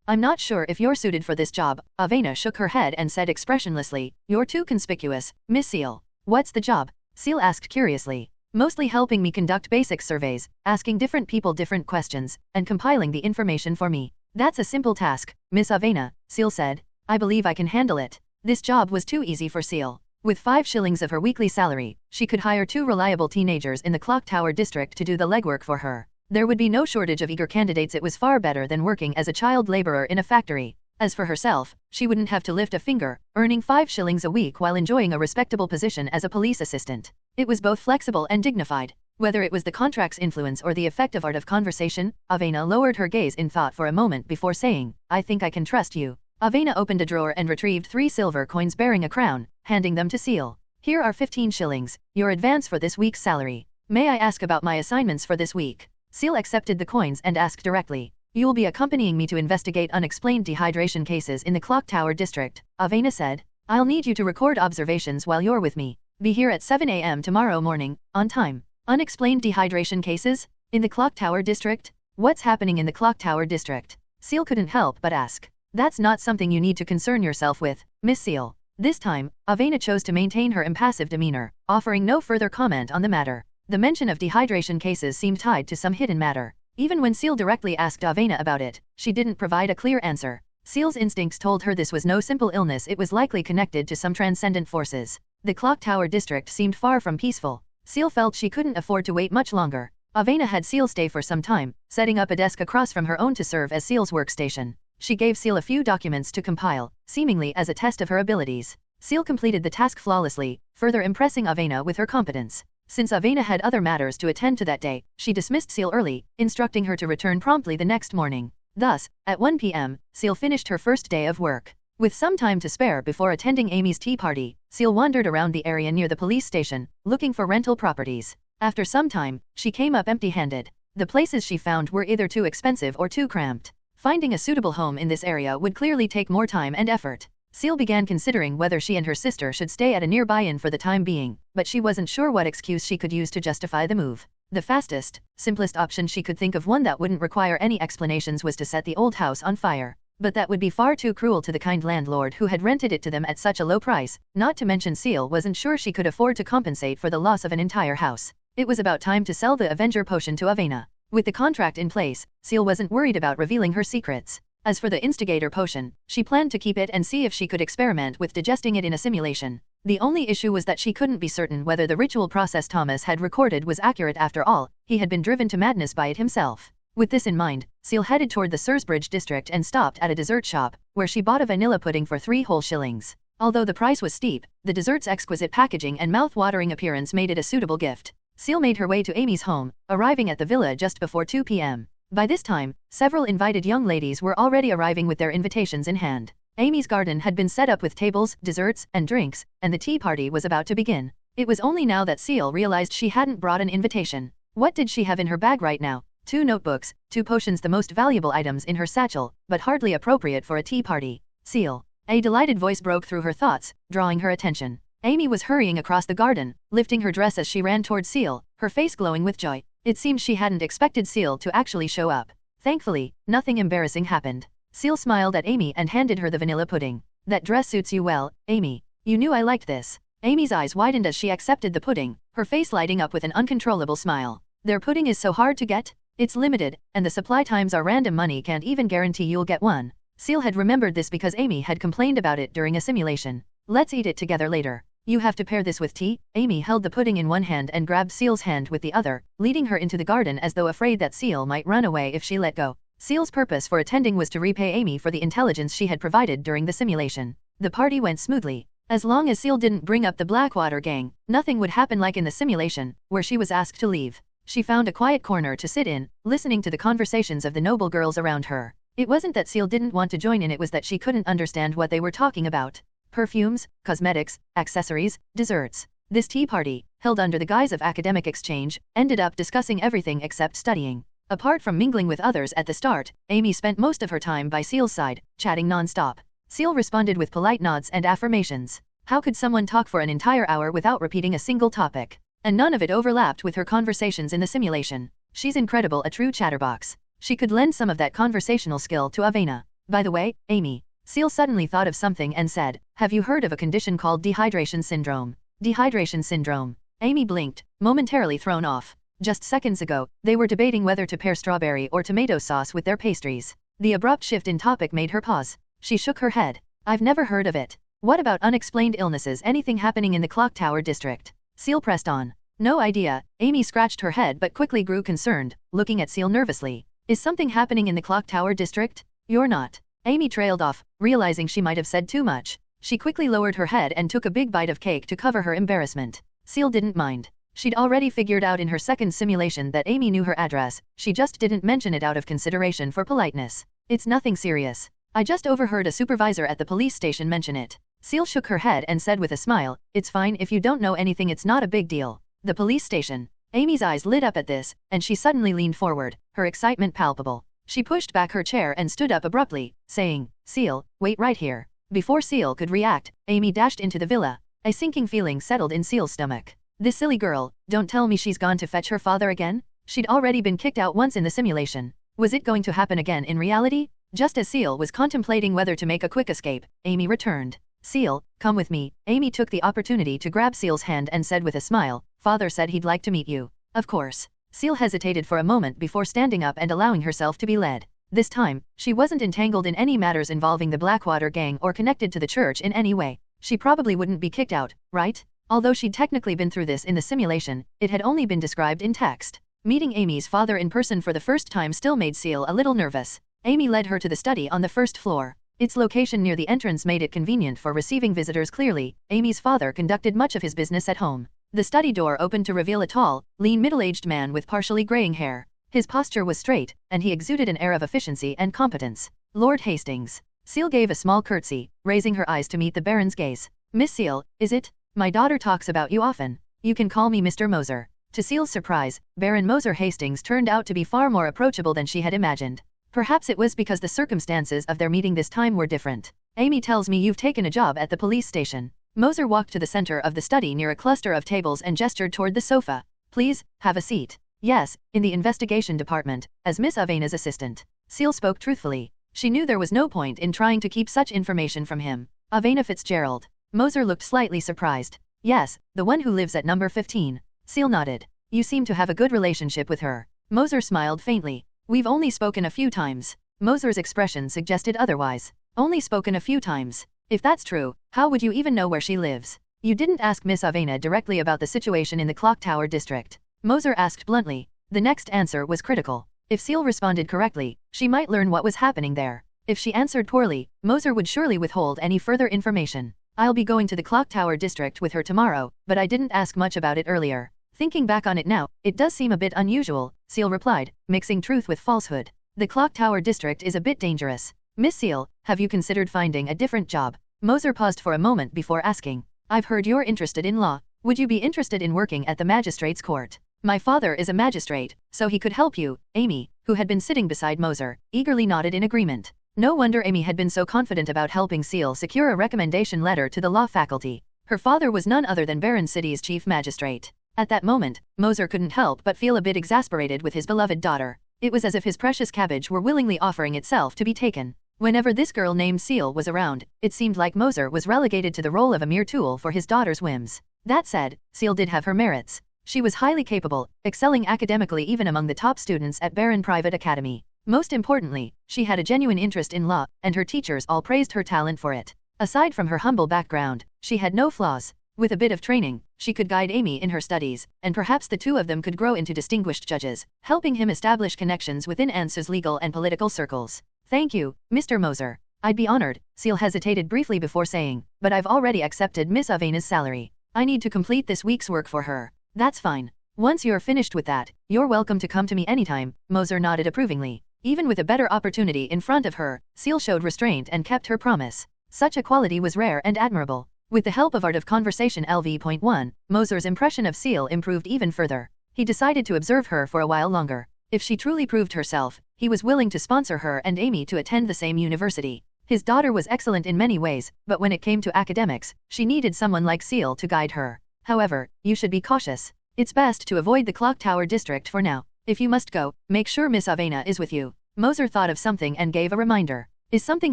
I'm not sure if you're suited for this job. Avena shook her head and said expressionlessly, you're too conspicuous, Miss Ciel. What's the job? Ciel asked curiously. Mostly helping me conduct basic surveys, asking different people different questions, and compiling the information for me. That's a simple task, Miss Avena, Ciel said. I believe I can handle it. This job was too easy for Ciel. With 5 shillings of her weekly salary, she could hire 2 reliable teenagers in the Clock Tower district to do the legwork for her. There would be no shortage of eager candidates. It was far better than working as a child laborer in a factory. As for herself, she wouldn't have to lift a finger, earning 5 shillings a week while enjoying a respectable position as a police assistant. It was both flexible and dignified. Whether it was the contract's influence or the effective art of conversation, Avena lowered her gaze in thought for a moment before saying, I think I can trust you. Avena opened a drawer and retrieved 3 silver coins bearing a crown, handing them to Ciel. Here are 15 shillings, your advance for this week's salary. May I ask about my assignments for this week? Ciel accepted the coins and asked directly. You will be accompanying me to investigate unexplained dehydration cases in the Clock Tower district, Avena said. I'll need you to record observations while you're with me. Be here at 7 a.m. tomorrow morning, on time. Unexplained dehydration cases? In the Clock Tower district? What's happening in the Clock Tower district? Ciel couldn't help but ask. That's not something you need to concern yourself with, Miss Ciel. This time, Avena chose to maintain her impassive demeanor, offering no further comment on the matter. The mention of dehydration cases seemed tied to some hidden matter. Even when Ciel directly asked Avena about it, she didn't provide a clear answer. Ciel's instincts told her this was no simple illness, it was likely connected to some transcendent forces. The clock tower district seemed far from peaceful. Ciel felt she couldn't afford to wait much longer. Avena had Ciel stay for some time, setting up a desk across from her own to serve as Ciel's workstation. She gave Ciel a few documents to compile, seemingly as a test of her abilities. Ciel completed the task flawlessly, further impressing Avena with her competence. Since Avena had other matters to attend to that day, she dismissed Ciel early, instructing her to return promptly the next morning. Thus, at 1 p.m., Ciel finished her first day of work. With some time to spare before attending Amy's tea party, Ciel wandered around the area near the police station, looking for rental properties. After some time, she came up empty-handed. The places she found were either too expensive or too cramped. Finding a suitable home in this area would clearly take more time and effort. Ciel began considering whether she and her sister should stay at a nearby inn for the time being, but she wasn't sure what excuse she could use to justify the move. The fastest, simplest option she could think of, one that wouldn't require any explanations, was to set the old house on fire. But that would be far too cruel to the kind landlord who had rented it to them at such a low price, not to mention Ciel wasn't sure she could afford to compensate for the loss of an entire house. It was about time to sell the Avenger potion to Avena. With the contract in place, Ciel wasn't worried about revealing her secrets. As for the instigator potion, she planned to keep it and see if she could experiment with digesting it in a simulation. The only issue was that she couldn't be certain whether the ritual process Thomas had recorded was accurate. After all, he had been driven to madness by it himself. With this in mind, Ciel headed toward the Sursbridge district and stopped at a dessert shop, where she bought a vanilla pudding for 3 whole shillings. Although the price was steep, the dessert's exquisite packaging and mouth-watering appearance made it a suitable gift. Ciel made her way to Amy's home, arriving at the villa just before 2 p.m. By this time, several invited young ladies were already arriving with their invitations in hand. Amy's garden had been set up with tables, desserts, and drinks, and the tea party was about to begin. It was only now that Ciel realized she hadn't brought an invitation. What did she have in her bag right now? 2 notebooks, 2 potions, the most valuable items in her satchel, but hardly appropriate for a tea party. Ciel. A delighted voice broke through her thoughts, drawing her attention. Amy was hurrying across the garden, lifting her dress as she ran toward Ciel, her face glowing with joy. It seemed she hadn't expected Ciel to actually show up. Thankfully, nothing embarrassing happened. Ciel smiled at Amy and handed her the vanilla pudding. That dress suits you well, Amy. You knew I liked this. Amy's eyes widened as she accepted the pudding, her face lighting up with an uncontrollable smile. Their pudding is so hard to get? It's limited, and the supply times are random. Money can't even guarantee you'll get one. Ciel had remembered this because Amy had complained about it during a simulation. Let's eat it together later. You have to pair this with tea. Amy held the pudding in one hand and grabbed Ciel's hand with the other, leading her into the garden as though afraid that Ciel might run away if she let go. Ciel's purpose for attending was to repay Amy for the intelligence she had provided during the simulation. The party went smoothly. As long as Ciel didn't bring up the Blackwater gang, nothing would happen like in the simulation, where she was asked to leave. She found a quiet corner to sit in, listening to the conversations of the noble girls around her. It wasn't that Ciel didn't want to join in, it was that she couldn't understand what they were talking about. Perfumes, cosmetics, accessories, desserts. This tea party, held under the guise of academic exchange, ended up discussing everything except studying. Apart from mingling with others at the start, Amy spent most of her time by Ciel's side, chatting non-stop. Ciel responded with polite nods and affirmations. How could someone talk for an entire hour without repeating a single topic? And none of it overlapped with her conversations in the simulation. She's incredible, a true chatterbox. She could lend some of that conversational skill to Avena. By the way, Amy. Ciel suddenly thought of something and said, have you heard of a condition called dehydration syndrome? Dehydration syndrome. Amy blinked, momentarily thrown off. Just seconds ago, they were debating whether to pair strawberry or tomato sauce with their pastries. The abrupt shift in topic made her pause. She shook her head. I've never heard of it. What about unexplained illnesses? Anything happening in the clock tower district? Ciel pressed on. No idea. Amy scratched her head but quickly grew concerned, looking at Ciel nervously. Is something happening in the clock tower district? You're not. Amy trailed off, realizing she might have said too much. She quickly lowered her head and took a big bite of cake to cover her embarrassment. Ciel didn't mind. She'd already figured out in her second simulation that Amy knew her address, she just didn't mention it out of consideration for politeness. It's nothing serious. I just overheard a supervisor at the police station mention it. Ciel shook her head and said with a smile, it's fine if you don't know anything, it's not a big deal. The police station. Amy's eyes lit up at this, and she suddenly leaned forward, her excitement palpable. She pushed back her chair and stood up abruptly, saying, Ciel, wait right here. Before Ciel could react, Amy dashed into the villa. A sinking feeling settled in Ciel's stomach. This silly girl, don't tell me she's gone to fetch her father again? She'd already been kicked out once in the simulation. Was it going to happen again in reality? Just as Ciel was contemplating whether to make a quick escape, Amy returned. Ciel, come with me. Amy took the opportunity to grab Ciel's hand and said with a smile, Father said he'd like to meet you. Of course. Ciel hesitated for a moment before standing up and allowing herself to be led. This time, she wasn't entangled in any matters involving the Blackwater gang or connected to the church in any way. She probably wouldn't be kicked out, right? Although she'd technically been through this in the simulation, it had only been described in text. Meeting Amy's father in person for the first time still made Ciel a little nervous. Amy led her to the study on the first floor. Its location near the entrance made it convenient for receiving visitors clearly. Amy's father conducted much of his business at home. The study door opened to reveal a tall, lean middle-aged man with partially graying hair. His posture was straight, and he exuded an air of efficiency and competence. Lord Hastings. Ciel gave a small curtsy, raising her eyes to meet the Baron's gaze. Miss Ciel, is it? My daughter talks about you often. You can call me Mr. Moser. To Ciel's surprise, Baron Moser Hastings turned out to be far more approachable than she had imagined. Perhaps it was because the circumstances of their meeting this time were different. Amy tells me you've taken a job at the police station. Moser walked to the center of the study near a cluster of tables and gestured toward the sofa. Please, have a seat. Yes, in the investigation department, as Miss Avena's assistant. Ciel spoke truthfully. She knew there was no point in trying to keep such information from him. Avena Fitzgerald. Moser looked slightly surprised. Yes, the one who lives at number 15. Ciel nodded. You seem to have a good relationship with her. Moser smiled faintly. We've only spoken a few times. Moser's expression suggested otherwise. Only spoken a few times. If that's true, how would you even know where she lives? You didn't ask Miss Avena directly about the situation in the Clock Tower district. Moser asked bluntly. The next answer was critical. If Ciel responded correctly, she might learn what was happening there. If she answered poorly, Moser would surely withhold any further information. I'll be going to the Clock Tower district with her tomorrow, but I didn't ask much about it earlier. Thinking back on it now, it does seem a bit unusual, Ciel replied, mixing truth with falsehood. The Clock Tower district is a bit dangerous. Miss Ciel, have you considered finding a different job? Moser paused for a moment before asking. I've heard you're interested in law. Would you be interested in working at the magistrate's court? My father is a magistrate, so he could help you. Amy, who had been sitting beside Moser, eagerly nodded in agreement. No wonder Amy had been so confident about helping Ciel secure a recommendation letter to the law faculty. Her father was none other than Baron City's chief magistrate. At that moment, Moser couldn't help but feel a bit exasperated with his beloved daughter. It was as if his precious cabbage were willingly offering itself to be taken. Whenever this girl named Ciel was around, it seemed like Moser was relegated to the role of a mere tool for his daughter's whims. That said, Ciel did have her merits. She was highly capable, excelling academically even among the top students at Baron Private Academy. Most importantly, she had a genuine interest in law, and her teachers all praised her talent for it. Aside from her humble background, she had no flaws. With a bit of training, she could guide Amy in her studies, and perhaps the two of them could grow into distinguished judges, helping him establish connections within ANSU's legal and political circles. Thank you, Mr. Moser. I'd be honored, Ciel hesitated briefly before saying, but I've already accepted Miss Avena's salary. I need to complete this week's work for her. That's fine. Once you're finished with that, you're welcome to come to me anytime, Moser nodded approvingly. Even with a better opportunity in front of her, Ciel showed restraint and kept her promise. Such a quality was rare and admirable. With the help of Art of Conversation LV.1, Moser's impression of Ciel improved even further. He decided to observe her for a while longer. If she truly proved herself, he was willing to sponsor her and Amy to attend the same university. His daughter was excellent in many ways, but when it came to academics, she needed someone like Ciel to guide her. However, you should be cautious. It's best to avoid the Clock Tower district for now. If you must go, make sure Miss Avena is with you. Moser thought of something and gave a reminder. Is something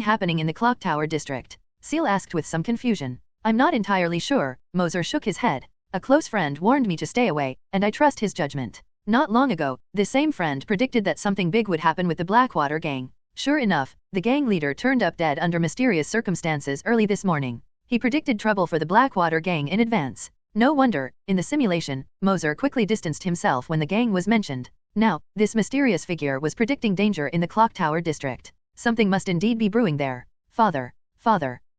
happening in the Clock Tower district? Ciel asked with some confusion. I'm not entirely sure, Moser shook his head. A close friend warned me to stay away, and I trust his judgment. Not long ago, this same friend predicted that something big would happen with the Blackwater gang. Sure enough, the gang leader turned up dead under mysterious circumstances early this morning. He predicted trouble for the Blackwater gang in advance. No wonder, in the simulation, Moser quickly distanced himself when the gang was mentioned. Now, this mysterious figure was predicting danger in the Clock Tower district. Something must indeed be brewing there. Father.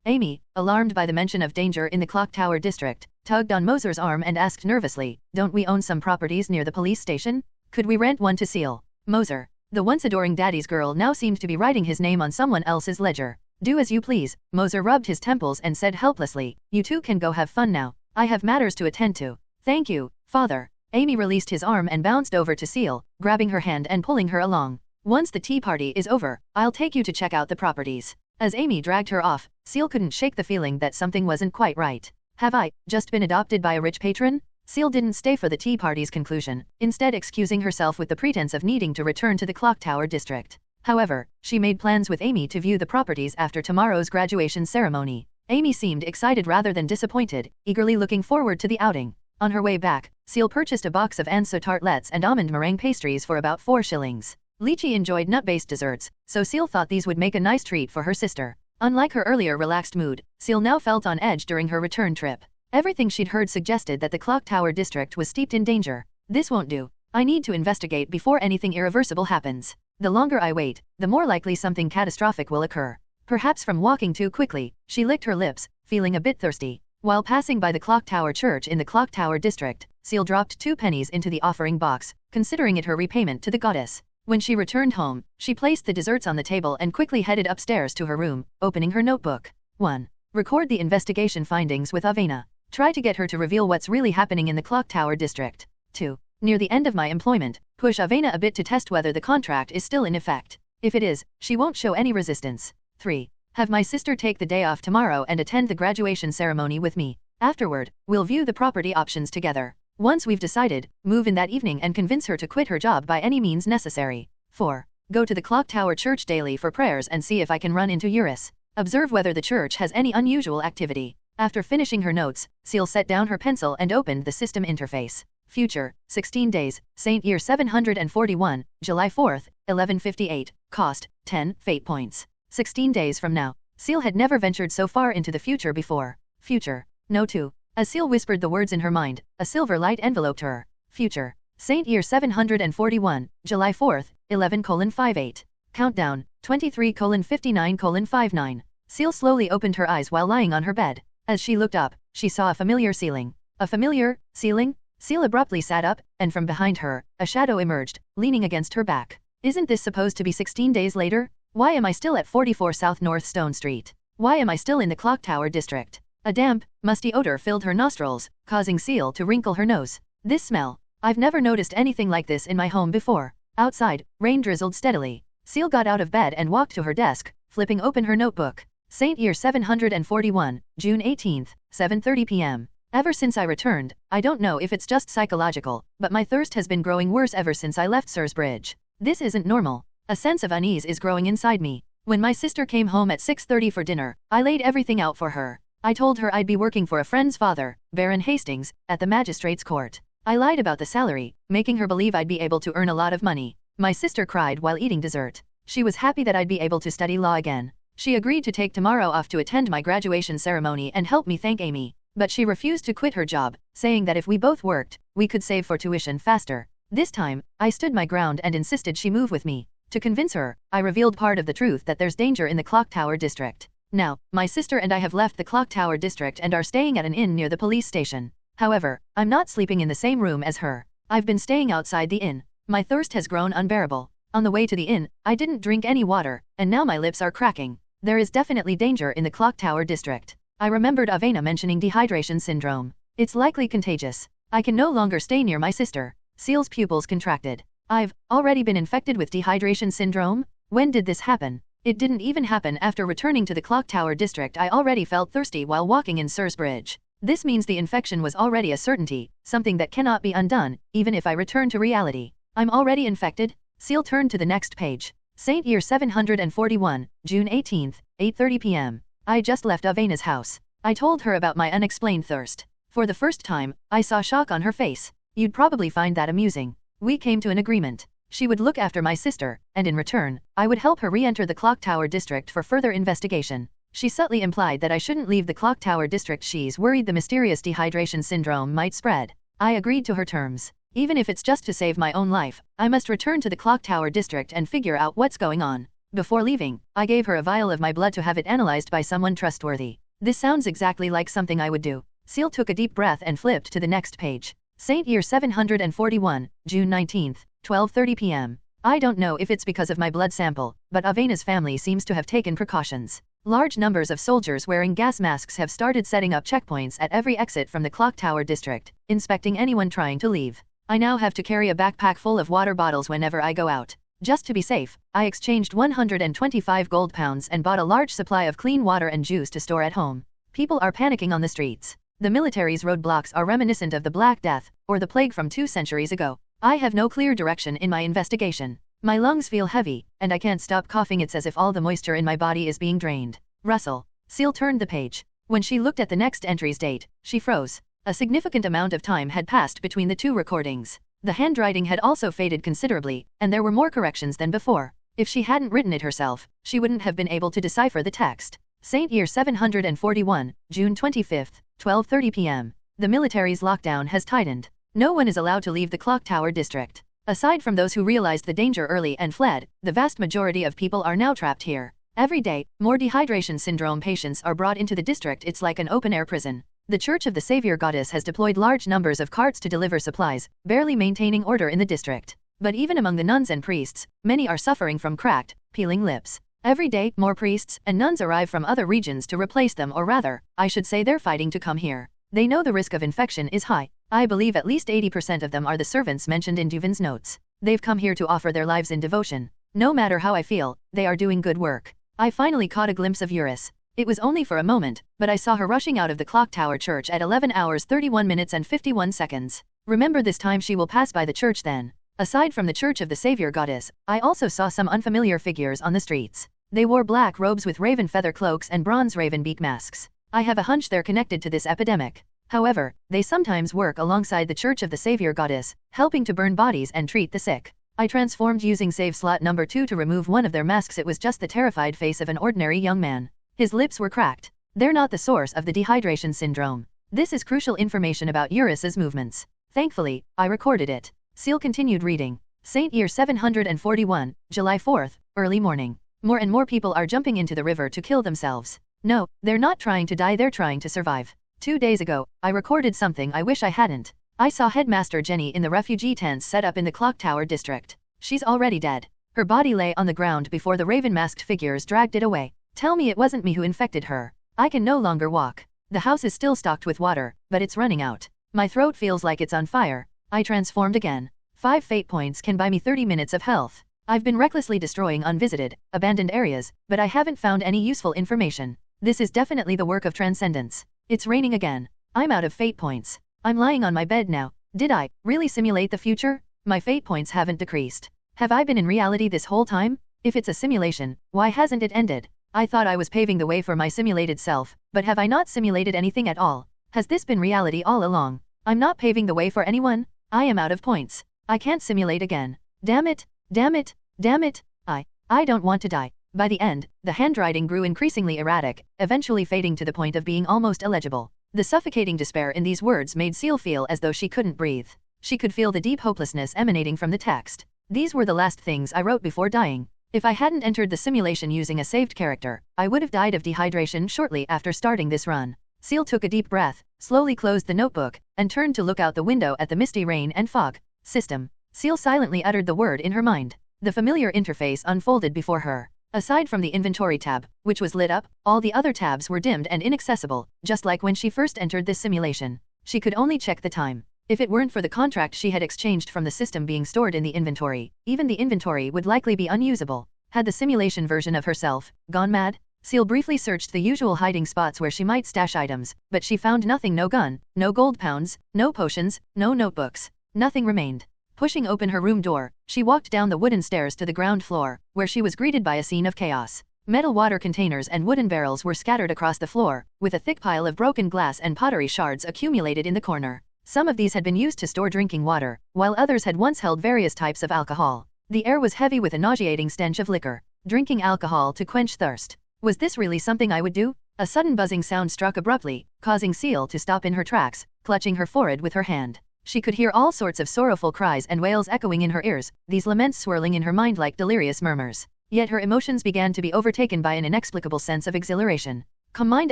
Amy, alarmed by the mention of danger in the Clock Tower district, tugged on Moser's arm and asked nervously, don't we own some properties near the police station? Could we rent one to Ciel? Moser, the once adoring daddy's girl, now seemed to be writing his name on someone else's ledger. Do as you please. Moser rubbed his temples and said helplessly, you two can go have fun now. I have matters to attend to. Thank you, father. Amy released his arm and bounced over to Ciel, grabbing her hand and pulling her along. Once the tea party is over, I'll take you to check out the properties. As Amy dragged her off, Ciel couldn't shake the feeling that something wasn't quite right. Have I just been adopted by a rich patron? Ciel didn't stay for the tea party's conclusion, instead excusing herself with the pretense of needing to return to the Clock Tower district. However, she made plans with Amy to view the properties after tomorrow's graduation ceremony. Amy seemed excited rather than disappointed, eagerly looking forward to the outing. On her way back, Ciel purchased a box of anso tartlets and almond meringue pastries for about 4 shillings. Lychee enjoyed nut-based desserts, so Ciel thought these would make a nice treat for her sister. Unlike her earlier relaxed mood, Ciel now felt on edge during her return trip. Everything she'd heard suggested that the clock tower district was steeped in danger. This won't do. I need to investigate before anything irreversible happens. The longer I wait, the more likely something catastrophic will occur. Perhaps from walking too quickly, she licked her lips, feeling a bit thirsty. While passing by the clock tower church in the clock tower district, Ciel dropped 2 pennies into the offering box, considering it her repayment to the goddess. When she returned home, she placed the desserts on the table and quickly headed upstairs to her room, opening her notebook. 1. Record the investigation findings with Avena. Try to get her to reveal what's really happening in the clock tower district. 2. Near the end of my employment, push Avena a bit to test whether the contract is still in effect. If it is, she won't show any resistance. 3. Have my sister take the day off tomorrow and attend the graduation ceremony with me. Afterward, we'll view the property options together. Once we've decided, move in that evening and convince her to quit her job by any means necessary. 4. Go to the clock tower church daily for prayers and see if I can run into Eurus. Observe whether the church has any unusual activity. After finishing her notes, Ciel set down her pencil and opened the system interface. Future, 16 days, Saint Year 741, July 4th, 11:58, cost, 10 fate points. 16 days from now. Ciel had never ventured so far into the future before. Future, no 2. As Ciel whispered the words in her mind, a silver light enveloped her. Future, Saint Year 741, July 4th, 11:58. Countdown, 23:59:59. Ciel slowly opened her eyes while lying on her bed. As she looked up, she saw a familiar ceiling. A familiar ceiling? Ciel abruptly sat up, and from behind her, a shadow emerged, leaning against her back. Isn't this supposed to be 16 days later? Why am I still at 44 South North Stone Street? Why am I still in the clock tower district? A damp, musty odor filled her nostrils, causing Ciel to wrinkle her nose. This smell. I've never noticed anything like this in my home before. Outside, rain drizzled steadily. Ciel got out of bed and walked to her desk, flipping open her notebook. Saint Year 741, June 18th, 7:30 p.m. Ever since I returned, I don't know if it's just psychological, but my thirst has been growing worse ever since I left Sirs Bridge. This isn't normal. A sense of unease is growing inside me. When my sister came home at 6:30 for dinner, I laid everything out for her. I told her I'd be working for a friend's father, Baron Hastings, at the magistrate's court. I lied about the salary, making her believe I'd be able to earn a lot of money. My sister cried while eating dessert. She was happy that I'd be able to study law again. She agreed to take tomorrow off to attend my graduation ceremony and help me thank Amy. But she refused to quit her job, saying that if we both worked, we could save for tuition faster. This time, I stood my ground and insisted she move with me. To convince her, I revealed part of the truth that there's danger in the clock tower district. Now, my sister and I have left the clock tower district and are staying at an inn near the police station. However, I'm not sleeping in the same room as her. I've been staying outside the inn. My thirst has grown unbearable. On the way to the inn, I didn't drink any water, and now my lips are cracking. There is definitely danger in the clock tower district. I remembered Avena mentioning dehydration syndrome. It's likely contagious. I can no longer stay near my sister. Ciel's pupils contracted. I've already been infected with dehydration syndrome? When did this happen? It didn't even happen after returning to the clock tower district. I already felt thirsty while walking in Sirs Bridge. This means the infection was already a certainty, something that cannot be undone, even if I return to reality. I'm already infected? Ciel turned to the next page. Saint Year 741, June 18th, 8:30 p.m. I just left Avena's house. I told her about my unexplained thirst. For the first time, I saw shock on her face. You'd probably find that amusing. We came to an agreement. She would look after my sister, and in return, I would help her re-enter the clock tower district for further investigation. She subtly implied that I shouldn't leave the clock tower district. She's worried the mysterious dehydration syndrome might spread. I agreed to her terms. Even if it's just to save my own life, I must return to the clock tower district and figure out what's going on. Before leaving, I gave her a vial of my blood to have it analyzed by someone trustworthy. This sounds exactly like something I would do. Ciel took a deep breath and flipped to the next page. Saint Year 741, June 19th, 12:30 p.m. I don't know if it's because of my blood sample, but Avena's family seems to have taken precautions. Large numbers of soldiers wearing gas masks have started setting up checkpoints at every exit from the clock tower district, inspecting anyone trying to leave. I now have to carry a backpack full of water bottles whenever I go out. Just to be safe, I exchanged 125 gold pounds and bought a large supply of clean water and juice to store at home. People are panicking on the streets. The military's roadblocks are reminiscent of the Black Death, or the plague from 2 centuries ago. I have no clear direction in my investigation. My lungs feel heavy, and I can't stop coughing. It's as if all the moisture in my body is being drained. Russell. Ciel turned the page. When she looked at the next entry's date, she froze. A significant amount of time had passed between the two recordings. The handwriting had also faded considerably, and there were more corrections than before. If she hadn't written it herself, she wouldn't have been able to decipher the text. Saint Year 741, June 25, 12:30 p.m. The military's lockdown has tightened. No one is allowed to leave the clock tower district. Aside from those who realized the danger early and fled, the vast majority of people are now trapped here. Every day, more dehydration syndrome patients are brought into the district. It's like an open-air prison. The Church of the Savior Goddess has deployed large numbers of carts to deliver supplies, barely maintaining order in the district. But even among the nuns and priests, many are suffering from cracked, peeling lips. Every day, more priests and nuns arrive from other regions to replace them, or rather, I should say they're fighting to come here. They know the risk of infection is high. I believe at least 80% of them are the servants mentioned in Duvin's notes. They've come here to offer their lives in devotion. No matter how I feel, they are doing good work. I finally caught a glimpse of Eurus. It was only for a moment, but I saw her rushing out of the clock tower church at 11 hours 31 minutes and 51 seconds. Remember, this time she will pass by the church then. Aside from the Church of the Savior Goddess, I also saw some unfamiliar figures on the streets. They wore black robes with raven feather cloaks and bronze raven beak masks. I have a hunch they're connected to this epidemic. However, they sometimes work alongside the Church of the Savior Goddess, helping to burn bodies and treat the sick. I transformed using save slot number 2 to remove one of their masks. It was just the terrified face of an ordinary young man. His lips were cracked. They're not the source of the dehydration syndrome. This is crucial information about Eurus's movements. Thankfully, I recorded it. Ciel continued reading. Saint Year 741, July 4th, early morning. More and more people are jumping into the river to kill themselves. No, they're not trying to die, they're trying to survive. 2 days ago, I recorded something I wish I hadn't. I saw Headmaster Jenny in the refugee tents set up in the clock tower district. She's already dead. Her body lay on the ground before the raven-masked figures dragged it away. Tell me it wasn't me who infected her. I can no longer walk. The house is still stocked with water, but it's running out. My throat feels like it's on fire. I transformed again. 5 fate points can buy me 30 minutes of health. I've been recklessly destroying unvisited, abandoned areas, but I haven't found any useful information. This is definitely the work of transcendence. It's raining again. I'm out of fate points. I'm lying on my bed now. Did I really simulate the future? My fate points haven't decreased. Have I been in reality this whole time? If it's a simulation, why hasn't it ended? I thought I was paving the way for my simulated self, but have I not simulated anything at all? Has this been reality all along? I'm not paving the way for anyone. I am out of points. I can't simulate again. Damn it, damn it, damn it. I don't want to die. By the end, the handwriting grew increasingly erratic, eventually fading to the point of being almost illegible. The suffocating despair in these words made Ciel feel as though she couldn't breathe. She could feel the deep hopelessness emanating from the text. These were the last things I wrote before dying. If I hadn't entered the simulation using a saved character, I would have died of dehydration shortly after starting this run. Ciel took a deep breath, slowly closed the notebook, and turned to look out the window at the misty rain and fog. System. Ciel silently uttered the word in her mind. The familiar interface unfolded before her. Aside from the inventory tab, which was lit up, all the other tabs were dimmed and inaccessible, just like when she first entered this simulation. She could only check the time. If it weren't for the contract she had exchanged from the system being stored in the inventory, even the inventory would likely be unusable. Had the simulation version of herself gone mad? Ciel briefly searched the usual hiding spots where she might stash items, but she found nothing. No gun, no gold pounds, no potions, no notebooks. Nothing remained. Pushing open her room door, she walked down the wooden stairs to the ground floor, where she was greeted by a scene of chaos. Metal water containers and wooden barrels were scattered across the floor, with a thick pile of broken glass and pottery shards accumulated in the corner. Some of these had been used to store drinking water, while others had once held various types of alcohol. The air was heavy with a nauseating stench of liquor. Drinking alcohol to quench thirst. Was this really something I would do? A sudden buzzing sound struck abruptly, causing Ciel to stop in her tracks, clutching her forehead with her hand. She could hear all sorts of sorrowful cries and wails echoing in her ears, these laments swirling in her mind like delirious murmurs. Yet her emotions began to be overtaken by an inexplicable sense of exhilaration. Combined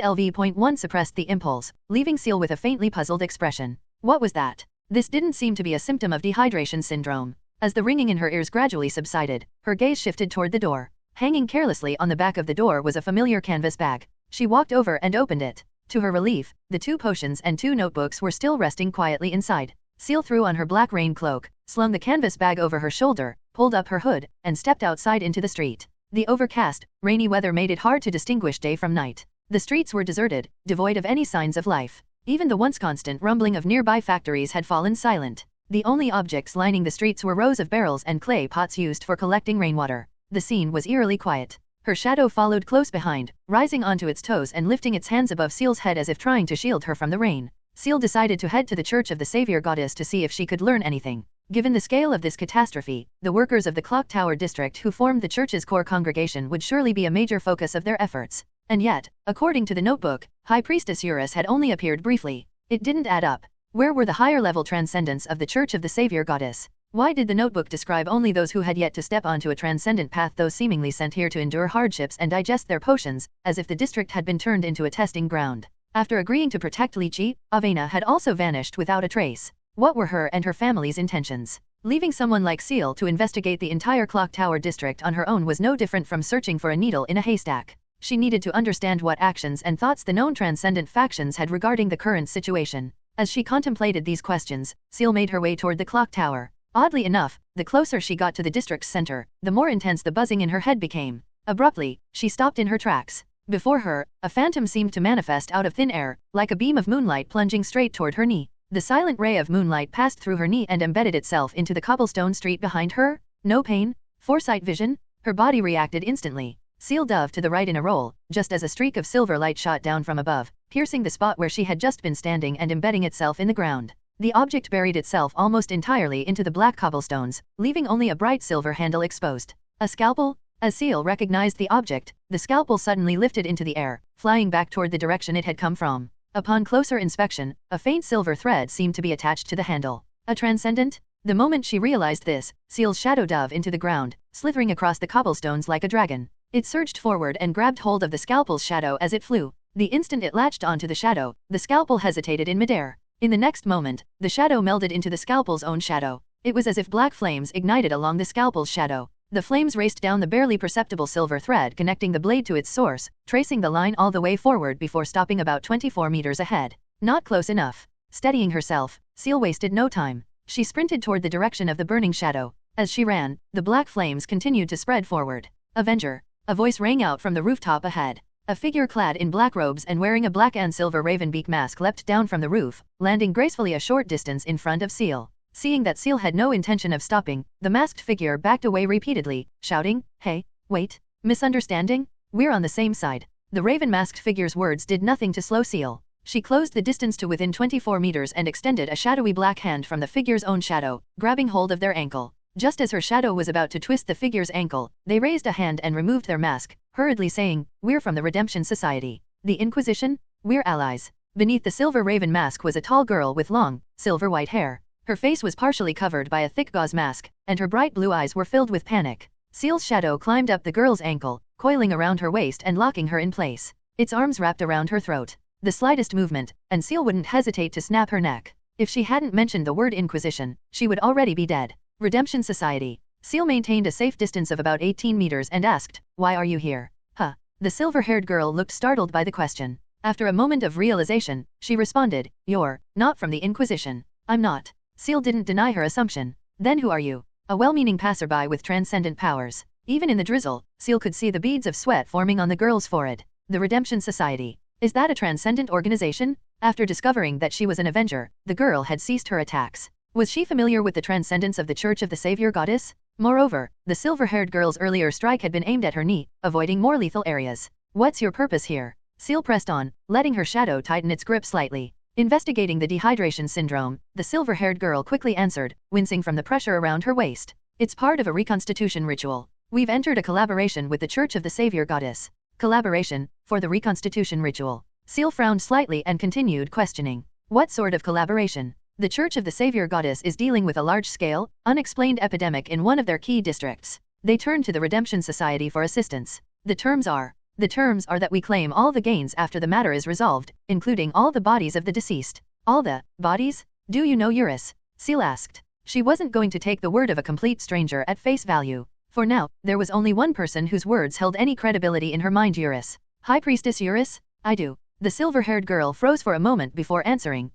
LV.1 suppressed the impulse, leaving Ciel with a faintly puzzled expression. What was that? This didn't seem to be a symptom of dehydration syndrome. As the ringing in her ears gradually subsided, her gaze shifted toward the door. Hanging carelessly on the back of the door was a familiar canvas bag. She walked over and opened it. To her relief, the 2 potions and 2 notebooks were still resting quietly inside. Ciel threw on her black rain cloak, slung the canvas bag over her shoulder, pulled up her hood, and stepped outside into the street. The overcast, rainy weather made it hard to distinguish day from night. The streets were deserted, devoid of any signs of life. Even the once constant rumbling of nearby factories had fallen silent. The only objects lining the streets were rows of barrels and clay pots used for collecting rainwater. The scene was eerily quiet. Her shadow followed close behind, rising onto its toes and lifting its hands above Ciel's head as if trying to shield her from the rain. Ciel decided to head to the Church of the Savior Goddess to see if she could learn anything. Given the scale of this catastrophe, the workers of the Clock Tower district who formed the church's core congregation would surely be a major focus of their efforts. And yet, according to the notebook, High Priestess Eurus had only appeared briefly. It didn't add up. Where were the higher-level transcendents of the Church of the Savior Goddess? Why did the notebook describe only those who had yet to step onto a transcendent path, those seemingly sent here to endure hardships and digest their potions, as if the district had been turned into a testing ground? After agreeing to protect Lychee, Avena had also vanished without a trace. What were her and her family's intentions? Leaving someone like Ciel to investigate the entire Clock Tower district on her own was no different from searching for a needle in a haystack. She needed to understand what actions and thoughts the known transcendent factions had regarding the current situation. As she contemplated these questions, Ciel made her way toward the clock tower. Oddly enough, the closer she got to the district's center, the more intense the buzzing in her head became. Abruptly, she stopped in her tracks. Before her, a phantom seemed to manifest out of thin air, like a beam of moonlight plunging straight toward her knee. The silent ray of moonlight passed through her knee and embedded itself into the cobblestone street behind her. No pain? Foresight vision? Her body reacted instantly. Ciel dove to the right in a roll, just as a streak of silver light shot down from above, piercing the spot where she had just been standing and embedding itself in the ground. The object buried itself almost entirely into the black cobblestones, leaving only a bright silver handle exposed. A scalpel? As Ciel recognized the object, the scalpel suddenly lifted into the air, flying back toward the direction it had come from. Upon closer inspection, a faint silver thread seemed to be attached to the handle. A transcendent? The moment she realized this, Ciel's shadow dove into the ground, slithering across the cobblestones like a dragon. It surged forward and grabbed hold of the scalpel's shadow as it flew. The instant it latched onto the shadow, the scalpel hesitated in midair. In the next moment, the shadow melded into the scalpel's own shadow. It was as if black flames ignited along the scalpel's shadow. The flames raced down the barely perceptible silver thread connecting the blade to its source, tracing the line all the way forward before stopping about 24 meters ahead. Not close enough. Steadying herself, Ciel wasted no time. She sprinted toward the direction of the burning shadow. As she ran, the black flames continued to spread forward. Avenger! A voice rang out from the rooftop ahead. A figure clad in black robes and wearing a black and silver ravenbeak mask leapt down from the roof, landing gracefully a short distance in front of Ciel. Seeing that Ciel had no intention of stopping, the masked figure backed away repeatedly, shouting, "Hey, wait, misunderstanding? We're on the same side." The raven-masked figure's words did nothing to slow Ciel. She closed the distance to within 24 meters and extended a shadowy black hand from the figure's own shadow, grabbing hold of their ankle. Just as her shadow was about to twist the figure's ankle, they raised a hand and removed their mask, hurriedly saying, "We're from the Redemption Society." The Inquisition? We're allies. Beneath the silver raven mask was a tall girl with long, silver-white hair. Her face was partially covered by a thick gauze mask, and her bright blue eyes were filled with panic. Ciel's shadow climbed up the girl's ankle, coiling around her waist and locking her in place. Its arms wrapped around her throat. The slightest movement, and Ciel wouldn't hesitate to snap her neck. If she hadn't mentioned the word Inquisition, she would already be dead. Redemption Society. Ciel maintained a safe distance of about 18 meters and asked, "Why are you here?" Huh. The silver-haired girl looked startled by the question. After a moment of realization, she responded, "You're not from the Inquisition." "I'm not." Ciel didn't deny her assumption. "Then who are you?" A well-meaning passerby with transcendent powers. Even in the drizzle, Ciel could see the beads of sweat forming on the girl's forehead. The Redemption Society. Is that a transcendent organization? After discovering that she was an Avenger, the girl had ceased her attacks. Was she familiar with the transcendence of the Church of the Savior Goddess? Moreover, the silver-haired girl's earlier strike had been aimed at her knee, avoiding more lethal areas. "What's your purpose here?" Ciel pressed on, letting her shadow tighten its grip slightly. Investigating the dehydration syndrome, the silver-haired girl quickly answered, wincing from the pressure around her waist. "It's part of a reconstitution ritual. We've entered a collaboration with the Church of the Savior Goddess." Collaboration, for the reconstitution ritual. Ciel frowned slightly and continued questioning. "What sort of collaboration?" "The Church of the Savior Goddess is dealing with a large-scale, unexplained epidemic in one of their key districts. They turn to the Redemption Society for assistance. The terms are that we claim all the gains after the matter is resolved, including all the bodies of the deceased." "All the bodies? Do you know Eurus?" Ciel asked. She wasn't going to take the word of a complete stranger at face value. For now, there was only one person whose words held any credibility in her mind: Eurus. "High Priestess Eurus? I do." The silver-haired girl froze for a moment before answering,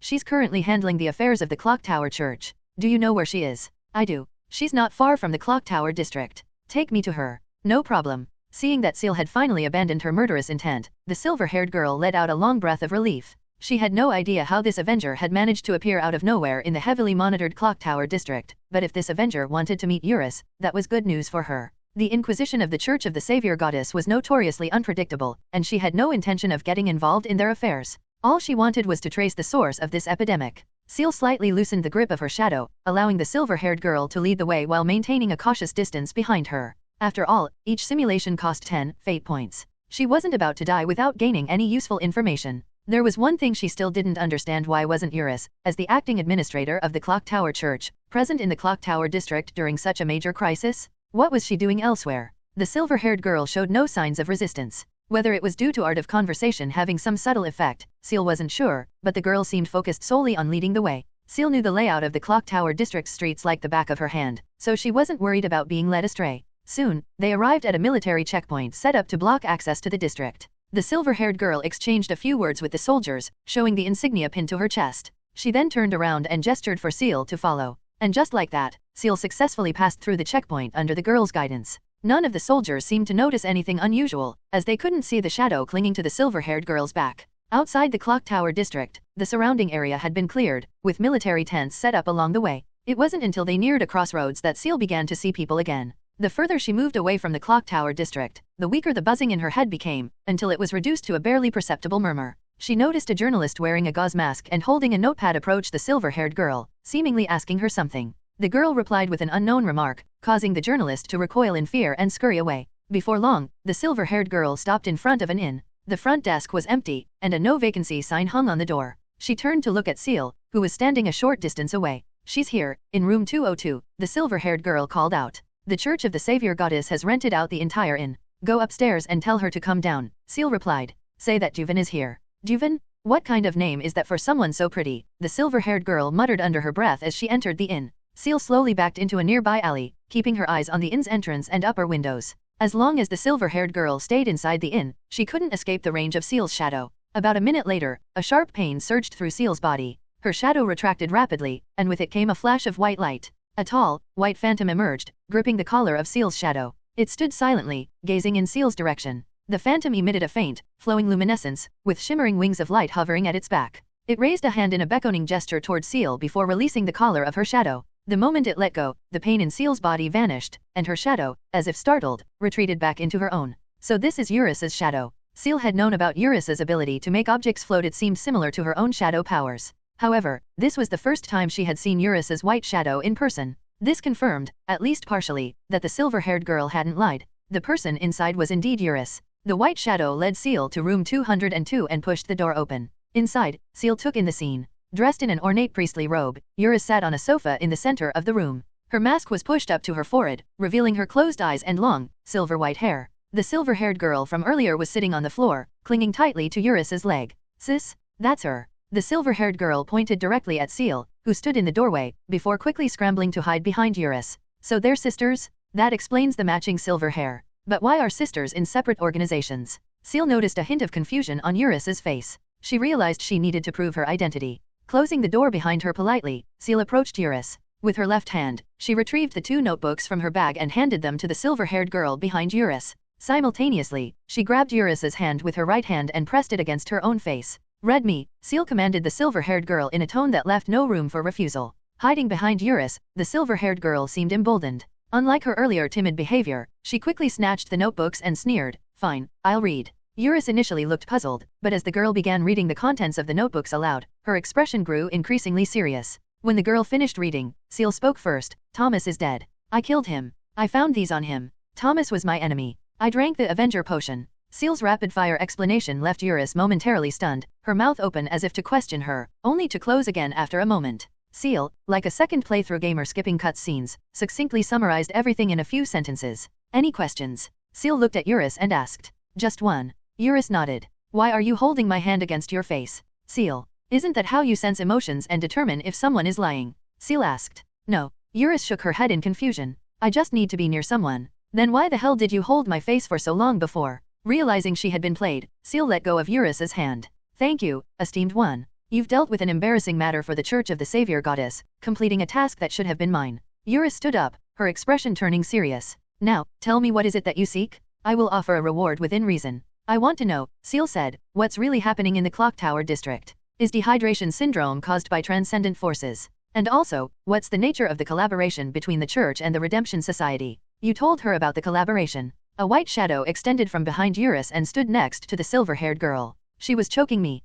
She's currently handling the affairs of the Clock Tower Church." "Do you know where she is?" "I do. She's not far from the Clock Tower district." "Take me to her." "No problem." Seeing that Ciel had finally abandoned her murderous intent, the silver-haired girl let out a long breath of relief. She had no idea how this Avenger had managed to appear out of nowhere in the heavily monitored Clock Tower district, but if this Avenger wanted to meet Eurus, that was good news for her. The Inquisition of the Church of the Savior Goddess was notoriously unpredictable, and she had no intention of getting involved in their affairs. All she wanted was to trace the source of this epidemic. Ciel slightly loosened the grip of her shadow, allowing the silver-haired girl to lead the way while maintaining a cautious distance behind her. After all, each simulation cost 10 fate points. She wasn't about to die without gaining any useful information. There was one thing she still didn't understand: why wasn't Eurus, as the acting administrator of the Clock Tower Church, present in the Clock Tower district during such a major crisis? What was she doing elsewhere? The silver-haired girl showed no signs of resistance. Whether it was due to art of conversation having some subtle effect, Ciel wasn't sure, but the girl seemed focused solely on leading the way. Ciel knew the layout of the Clock Tower district's streets like the back of her hand, so she wasn't worried about being led astray. Soon, they arrived at a military checkpoint set up to block access to the district. The silver-haired girl exchanged a few words with the soldiers, showing the insignia pinned to her chest. She then turned around and gestured for Ciel to follow. And just like that, Ciel successfully passed through the checkpoint under the girl's guidance. None of the soldiers seemed to notice anything unusual, as they couldn't see the shadow clinging to the silver-haired girl's back. Outside the Clock Tower district, the surrounding area had been cleared, with military tents set up along the way. It wasn't until they neared a crossroads that Ciel began to see people again. The further she moved away from the Clock Tower district, the weaker the buzzing in her head became, until it was reduced to a barely perceptible murmur. She noticed a journalist wearing a gauze mask and holding a notepad approach the silver-haired girl, seemingly asking her something. The girl replied with an unknown remark, causing the journalist to recoil in fear and scurry away. Before long, the silver-haired girl stopped in front of an inn. The front desk was empty, and a no vacancy sign hung on the door. She turned to look at Ciel, who was standing a short distance away. "She's here, in room 202, the silver-haired girl called out. "The Church of the Savior Goddess has rented out the entire inn. Go upstairs and tell her to come down," Ciel replied. "Say that Juven is here." "Juven? What kind of name is that for someone so pretty?" the silver-haired girl muttered under her breath as she entered the inn. Ciel slowly backed into a nearby alley, keeping her eyes on the inn's entrance and upper windows. As long as the silver-haired girl stayed inside the inn, she couldn't escape the range of Ciel's shadow. About a minute later, a sharp pain surged through Ciel's body. Her shadow retracted rapidly, and with it came a flash of white light. A tall, white phantom emerged, gripping the collar of Ciel's shadow. It stood silently, gazing in Ciel's direction. The phantom emitted a faint, flowing luminescence, with shimmering wings of light hovering at its back. It raised a hand in a beckoning gesture toward Ciel before releasing the collar of her shadow. The moment it let go, the pain in Ciel's body vanished, and her shadow, as if startled, retreated back into her own. So this is Eurus's shadow. Ciel had known about Eurus's ability to make objects float. It seemed similar to her own shadow powers. However, this was the first time she had seen Eurus's white shadow in person. This confirmed, at least partially, that the silver-haired girl hadn't lied. The person inside was indeed Eurus. The white shadow led Ciel to room 202 and pushed the door open. Inside, Ciel took in the scene. Dressed in an ornate priestly robe, Eurus sat on a sofa in the center of the room. Her mask was pushed up to her forehead, revealing her closed eyes and long, silver-white hair. The silver-haired girl from earlier was sitting on the floor, clinging tightly to Eurus's leg. "Sis, that's her." The silver-haired girl pointed directly at Ciel, who stood in the doorway, before quickly scrambling to hide behind Eurus. "So they're sisters? That explains the matching silver hair. But why are sisters in separate organizations?" Ciel noticed a hint of confusion on Eurus's face. She realized she needed to prove her identity. Closing the door behind her politely, Ciel approached Eurus. With her left hand, she retrieved the 2 notebooks from her bag and handed them to the silver-haired girl behind Eurus. Simultaneously, she grabbed Eurus's hand with her right hand and pressed it against her own face. "Read me," Ciel commanded the silver-haired girl in a tone that left no room for refusal. Hiding behind Eurus, the silver-haired girl seemed emboldened. Unlike her earlier timid behavior, she quickly snatched the notebooks and sneered, "Fine, I'll read." Eurus initially looked puzzled, but as the girl began reading the contents of the notebooks aloud, her expression grew increasingly serious. When the girl finished reading, Ciel spoke first. "Thomas is dead. I killed him. I found these on him. Thomas was my enemy. I drank the Avenger potion." Ciel's rapid-fire explanation left Eurus momentarily stunned, her mouth open as if to question her, only to close again after a moment. Ciel, like a second playthrough gamer skipping cutscenes, succinctly summarized everything in a few sentences. "Any questions?" Ciel looked at Eurus and asked. "Just one." Eurus nodded. "Why are you holding my hand against your face?" Ciel. "Isn't that how you sense emotions and determine if someone is lying?" Ciel asked. "No." Eurus shook her head in confusion. "I just need to be near someone." "Then why the hell did you hold my face for so long before?" Realizing she had been played, Ciel let go of Eurus's hand. "Thank you, esteemed one. You've dealt with an embarrassing matter for the Church of the Savior Goddess, completing a task that should have been mine." Eurus stood up, her expression turning serious. "Now, tell me, what is it that you seek? I will offer a reward within reason." "I want to know," Ciel said, "what's really happening in the Clock Tower district. Is dehydration syndrome caused by transcendent forces? And also, what's the nature of the collaboration between the Church and the Redemption Society?" You told her about the collaboration. A white shadow extended from behind Eurus and stood next to the silver-haired girl. "She was choking me."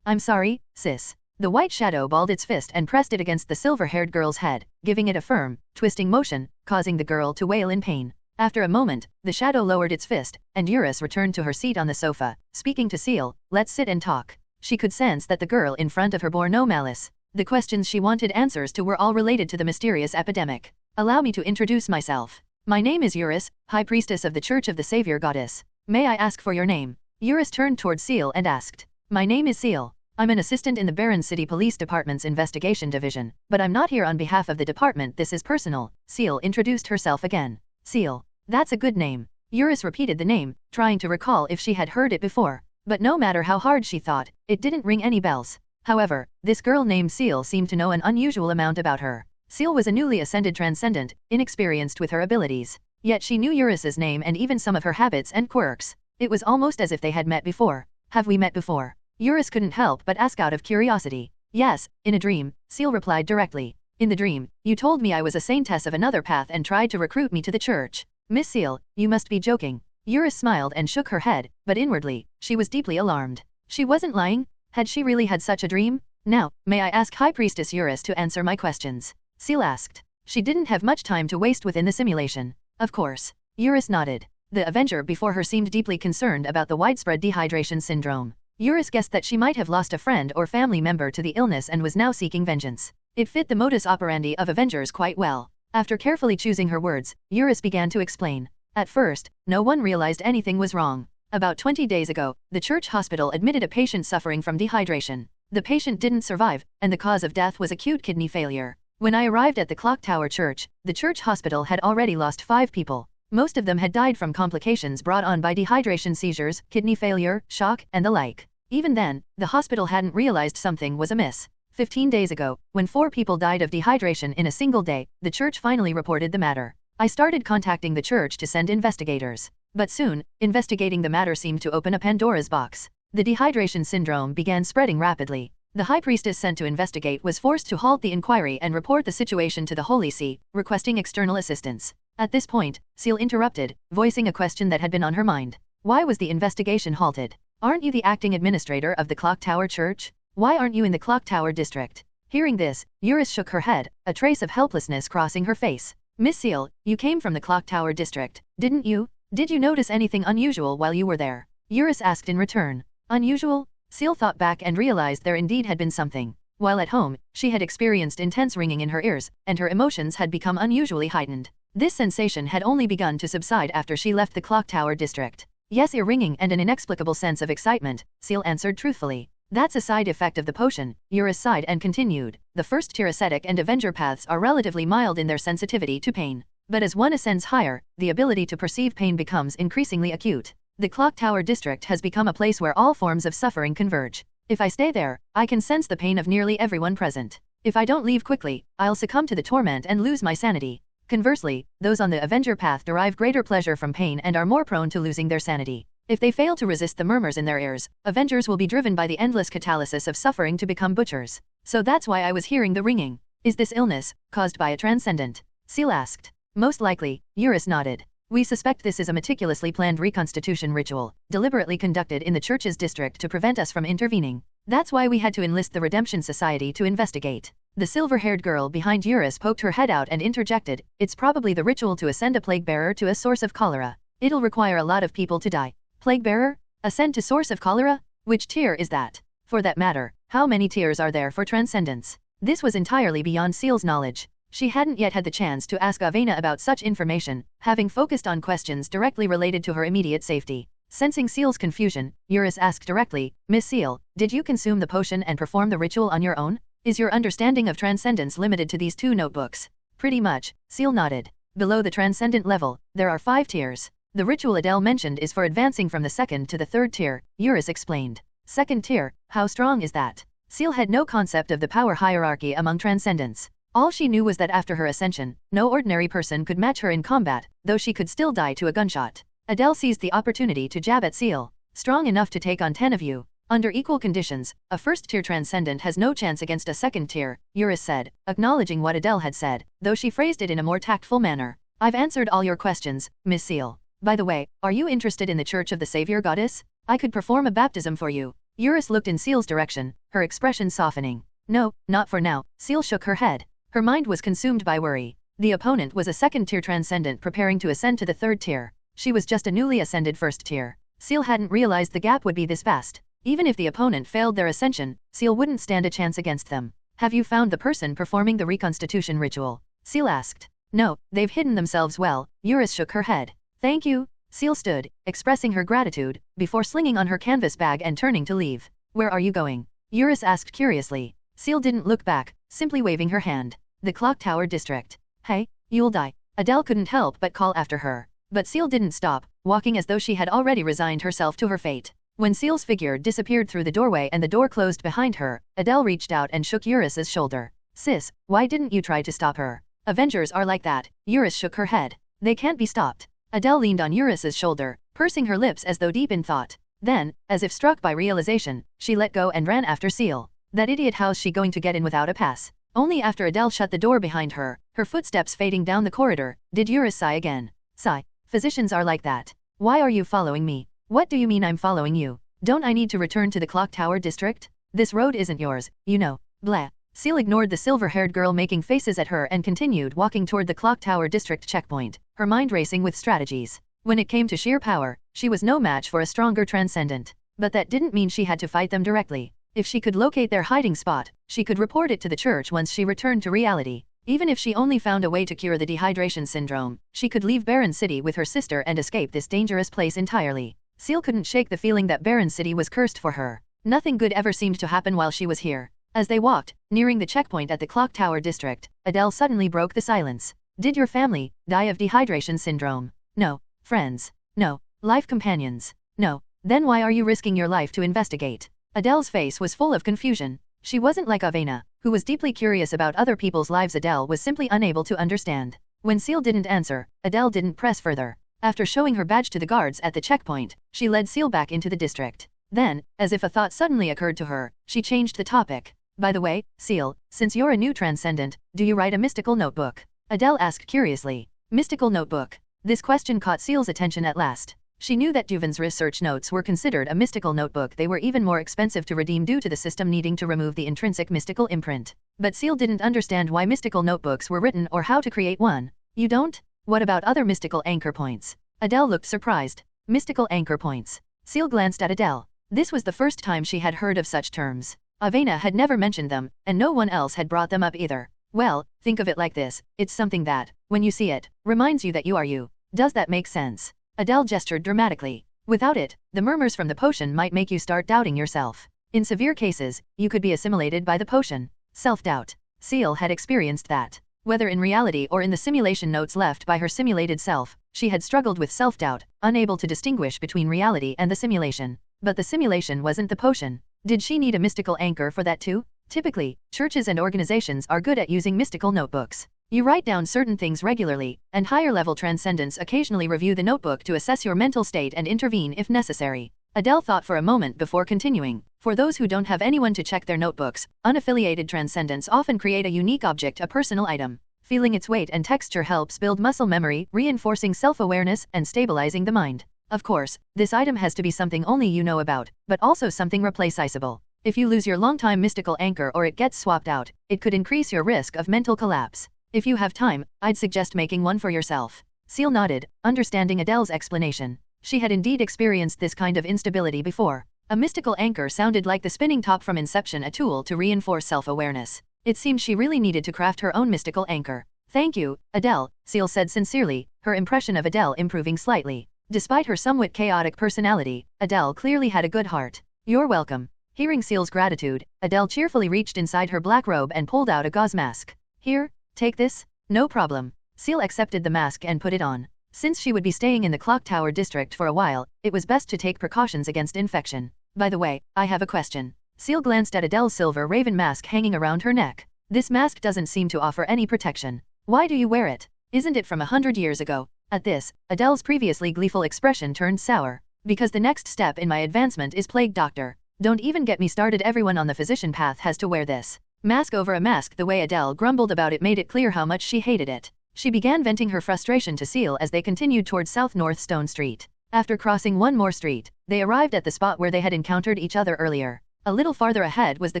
I'm sorry, sis. The white shadow balled its fist and pressed it against the silver-haired girl's head, giving it a firm, twisting motion, causing the girl to wail in pain. After a moment, the shadow lowered its fist, and Eurus returned to her seat on the sofa, speaking to Ciel, let's sit and talk. She could sense that the girl in front of her bore no malice. The questions she wanted answers to were all related to the mysterious epidemic. Allow me to introduce myself. My name is Eurus, High Priestess of the Church of the Savior Goddess. May I ask for your name? Eurus turned towards Ciel and asked. My name is Ciel. I'm an assistant in the Baron City Police Department's Investigation Division, but I'm not here on behalf of the department, this is personal. Ciel introduced herself again. Ciel. That's a good name. Eurus repeated the name, trying to recall if she had heard it before. But no matter how hard she thought, it didn't ring any bells. However, this girl named Ciel seemed to know an unusual amount about her. Ciel was a newly ascended transcendent, inexperienced with her abilities. Yet she knew Eurus's name and even some of her habits and quirks. It was almost as if they had met before. Have we met before? Eurus couldn't help but ask out of curiosity. Yes, in a dream, Ciel replied directly. In the dream, you told me I was a saintess of another path and tried to recruit me to the church. Miss Ciel, you must be joking. Eurus smiled and shook her head, but inwardly, she was deeply alarmed. She wasn't lying. Had she really had such a dream? Now, may I ask High Priestess Eurus to answer my questions? Ciel asked. She didn't have much time to waste within the simulation. Of course. Eurus nodded. The Avenger before her seemed deeply concerned about the widespread dehydration syndrome. Eurus guessed that she might have lost a friend or family member to the illness and was now seeking vengeance. It fit the modus operandi of Avengers quite well. After carefully choosing her words, Eurus began to explain. At first, no one realized anything was wrong. About 20 days ago, the church hospital admitted a patient suffering from dehydration. The patient didn't survive, and the cause of death was acute kidney failure. When I arrived at the Clock Tower Church, the church hospital had already lost 5 people. Most of them had died from complications brought on by dehydration, seizures, kidney failure, shock, and the like. Even then, the hospital hadn't realized something was amiss. 15 days ago, when 4 people died of dehydration in a single day, the church finally reported the matter. I started contacting the church to send investigators. But soon, investigating the matter seemed to open a Pandora's box. The dehydration syndrome began spreading rapidly. The High Priestess sent to investigate was forced to halt the inquiry and report the situation to the Holy See, requesting external assistance. At this point, Ciel interrupted, voicing a question that had been on her mind. Why was the investigation halted? Aren't you the acting administrator of the Clock Tower Church? Why aren't you in the Clock Tower district? Hearing this, Eurus shook her head, a trace of helplessness crossing her face. Miss Ciel, you came from the Clock Tower district, didn't you? Did you notice anything unusual while you were there? Eurus asked in return. Unusual? Ciel thought back and realized there indeed had been something. While at home, she had experienced intense ringing in her ears, and her emotions had become unusually heightened. This sensation had only begun to subside after she left the Clock Tower district. Yes, ear ringing and an inexplicable sense of excitement, Ciel answered truthfully. That's a side effect of the potion, Eurus sighed and continued. The first-tier ascetic and Avenger paths are relatively mild in their sensitivity to pain. But as one ascends higher, the ability to perceive pain becomes increasingly acute. The Clock Tower district has become a place where all forms of suffering converge. If I stay there, I can sense the pain of nearly everyone present. If I don't leave quickly, I'll succumb to the torment and lose my sanity. Conversely, those on the Avenger path derive greater pleasure from pain and are more prone to losing their sanity. If they fail to resist the murmurs in their ears, Avengers will be driven by the endless catalysis of suffering to become butchers. So that's why I was hearing the ringing. Is this illness caused by a transcendent? Ciel asked. Most likely, Eurus nodded. We suspect this is a meticulously planned reconstitution ritual, deliberately conducted in the church's district to prevent us from intervening. That's why we had to enlist the Redemption Society to investigate. The silver-haired girl behind Eurus poked her head out and interjected, it's probably the ritual to ascend a plague bearer to a source of cholera. It'll require a lot of people to die. Plague bearer? Ascend to source of cholera? Which tier is that? For that matter, how many tiers are there for transcendence? This was entirely beyond Ciel's knowledge. She hadn't yet had the chance to ask Avena about such information, having focused on questions directly related to her immediate safety. Sensing Ciel's confusion, Eurus asked directly, Miss Ciel, did you consume the potion and perform the ritual on your own? Is your understanding of transcendence limited to these 2 notebooks? Pretty much, Ciel nodded. Below the transcendent level, there are 5 tiers. The ritual Adele mentioned is for advancing from the 2nd to the 3rd tier, Eurus explained. 2nd tier, how strong is that? Ciel had no concept of the power hierarchy among transcendents. All she knew was that after her ascension, no ordinary person could match her in combat, though she could still die to a gunshot. Adele seized the opportunity to jab at Ciel. Strong enough to take on 10 of you. Under equal conditions, a 1st-tier transcendent has no chance against a 2nd tier, Eurus said, acknowledging what Adele had said, though she phrased it in a more tactful manner. I've answered all your questions, Miss Ciel. By the way, are you interested in the Church of the Savior Goddess? I could perform a baptism for you. Eurus looked in Ciel's direction, her expression softening. No, not for now. Ciel shook her head. Her mind was consumed by worry. The opponent was a second-tier transcendent preparing to ascend to the third tier. She was just a newly ascended first tier. Ciel hadn't realized the gap would be this vast. Even if the opponent failed their ascension, Ciel wouldn't stand a chance against them. Have you found the person performing the reconstitution ritual? Ciel asked. No, they've hidden themselves well. Eurus shook her head. Thank you. Ciel stood, expressing her gratitude, before slinging on her canvas bag and turning to leave. Where are you going? Eurus asked curiously. Ciel didn't look back, simply waving her hand. The clock tower district. Hey, you'll die. Adele couldn't help but call after her. But Ciel didn't stop, walking as though she had already resigned herself to her fate. When Ciel's figure disappeared through the doorway and the door closed behind her, Adele reached out and shook Eurus's shoulder. Sis, why didn't you try to stop her? Avengers are like that. Eurus shook her head. They can't be stopped. Adele leaned on Eurus's shoulder, pursing her lips as though deep in thought. Then, as if struck by realization, she let go and ran after Ciel. That idiot, how's she going to get in without a pass? Only after Adele shut the door behind her, her footsteps fading down the corridor, did Eurus sigh again. Sigh. Physicians are like that. Why are you following me? What do you mean I'm following you? Don't I need to return to the clock tower district? This road isn't yours, you know. Blah. Ciel ignored the silver-haired girl making faces at her and continued walking toward the clock tower district checkpoint, her mind racing with strategies. When it came to sheer power, she was no match for a stronger transcendent. But that didn't mean she had to fight them directly. If she could locate their hiding spot, she could report it to the church once she returned to reality. Even if she only found a way to cure the dehydration syndrome, she could leave Barren City with her sister and escape this dangerous place entirely. Ciel couldn't shake the feeling that Barren City was cursed for her. Nothing good ever seemed to happen while she was here. As they walked, nearing the checkpoint at the clock tower district, Adele suddenly broke the silence. Did your family die of dehydration syndrome? No. Friends? No. Life companions? No. Then why are you risking your life to investigate? Adele's face was full of confusion. She wasn't like Avena, who was deeply curious about other people's lives. Adele was simply unable to understand. When Ciel didn't answer, Adele didn't press further. After showing her badge to the guards at the checkpoint, she led Ciel back into the district. Then, as if a thought suddenly occurred to her, she changed the topic. By the way, Ciel, since you're a new transcendent, do you write a mystical notebook? Adele asked curiously. Mystical notebook? This question caught Ciel's attention at last. She knew that Duvin's research notes were considered a mystical notebook. They were even more expensive to redeem due to the system needing to remove the intrinsic mystical imprint. But Ciel didn't understand why mystical notebooks were written or how to create one. You don't? What about other mystical anchor points? Adele looked surprised. Mystical anchor points. Ciel glanced at Adele. This was the first time she had heard of such terms. Avena had never mentioned them, and no one else had brought them up either. Well, think of it like this. It's something that, when you see it, reminds you that you are you. Does that make sense? Adele gestured dramatically. Without it, the murmurs from the potion might make you start doubting yourself. In severe cases, you could be assimilated by the potion. Self-doubt. Ciel had experienced that. Whether in reality or in the simulation notes left by her simulated self, she had struggled with self-doubt, unable to distinguish between reality and the simulation. But the simulation wasn't the potion. Did she need a mystical anchor for that too? Typically, churches and organizations are good at using mystical notebooks. You write down certain things regularly, and higher-level transcendents occasionally review the notebook to assess your mental state and intervene if necessary. Adele thought for a moment before continuing. For those who don't have anyone to check their notebooks, unaffiliated transcendents often create a unique object, a personal item. Feeling its weight and texture helps build muscle memory, reinforcing self-awareness and stabilizing the mind. Of course, this item has to be something only you know about, but also something replaceable. If you lose your long-time mystical anchor or it gets swapped out, it could increase your risk of mental collapse. If you have time, I'd suggest making one for yourself. Ciel nodded, understanding Adele's explanation. She had indeed experienced this kind of instability before. A mystical anchor sounded like the spinning top from Inception, a tool to reinforce self-awareness. It seemed she really needed to craft her own mystical anchor. Thank you, Adele, Ciel said sincerely, her impression of Adele improving slightly. Despite her somewhat chaotic personality, Adele clearly had a good heart. You're welcome. Hearing Ciel's gratitude, Adele cheerfully reached inside her black robe and pulled out a gauze mask. Here, take this. No problem. Ciel accepted the mask and put it on. Since she would be staying in the clock tower district for a while, it was best to take precautions against infection. By the way, I have a question. Ciel glanced at Adele's silver raven mask hanging around her neck. This mask doesn't seem to offer any protection. Why do you wear it? Isn't it from 100 years ago? At this, Adele's previously gleeful expression turned sour. Because the next step in my advancement is Plague Doctor. Don't even get me started. Everyone on the physician path has to wear this mask over a mask. The way Adele grumbled about it made it clear how much she hated it. She began venting her frustration to Ciel as they continued towards South North Stone Street. After crossing one more street, they arrived at the spot where they had encountered each other earlier. A little farther ahead was the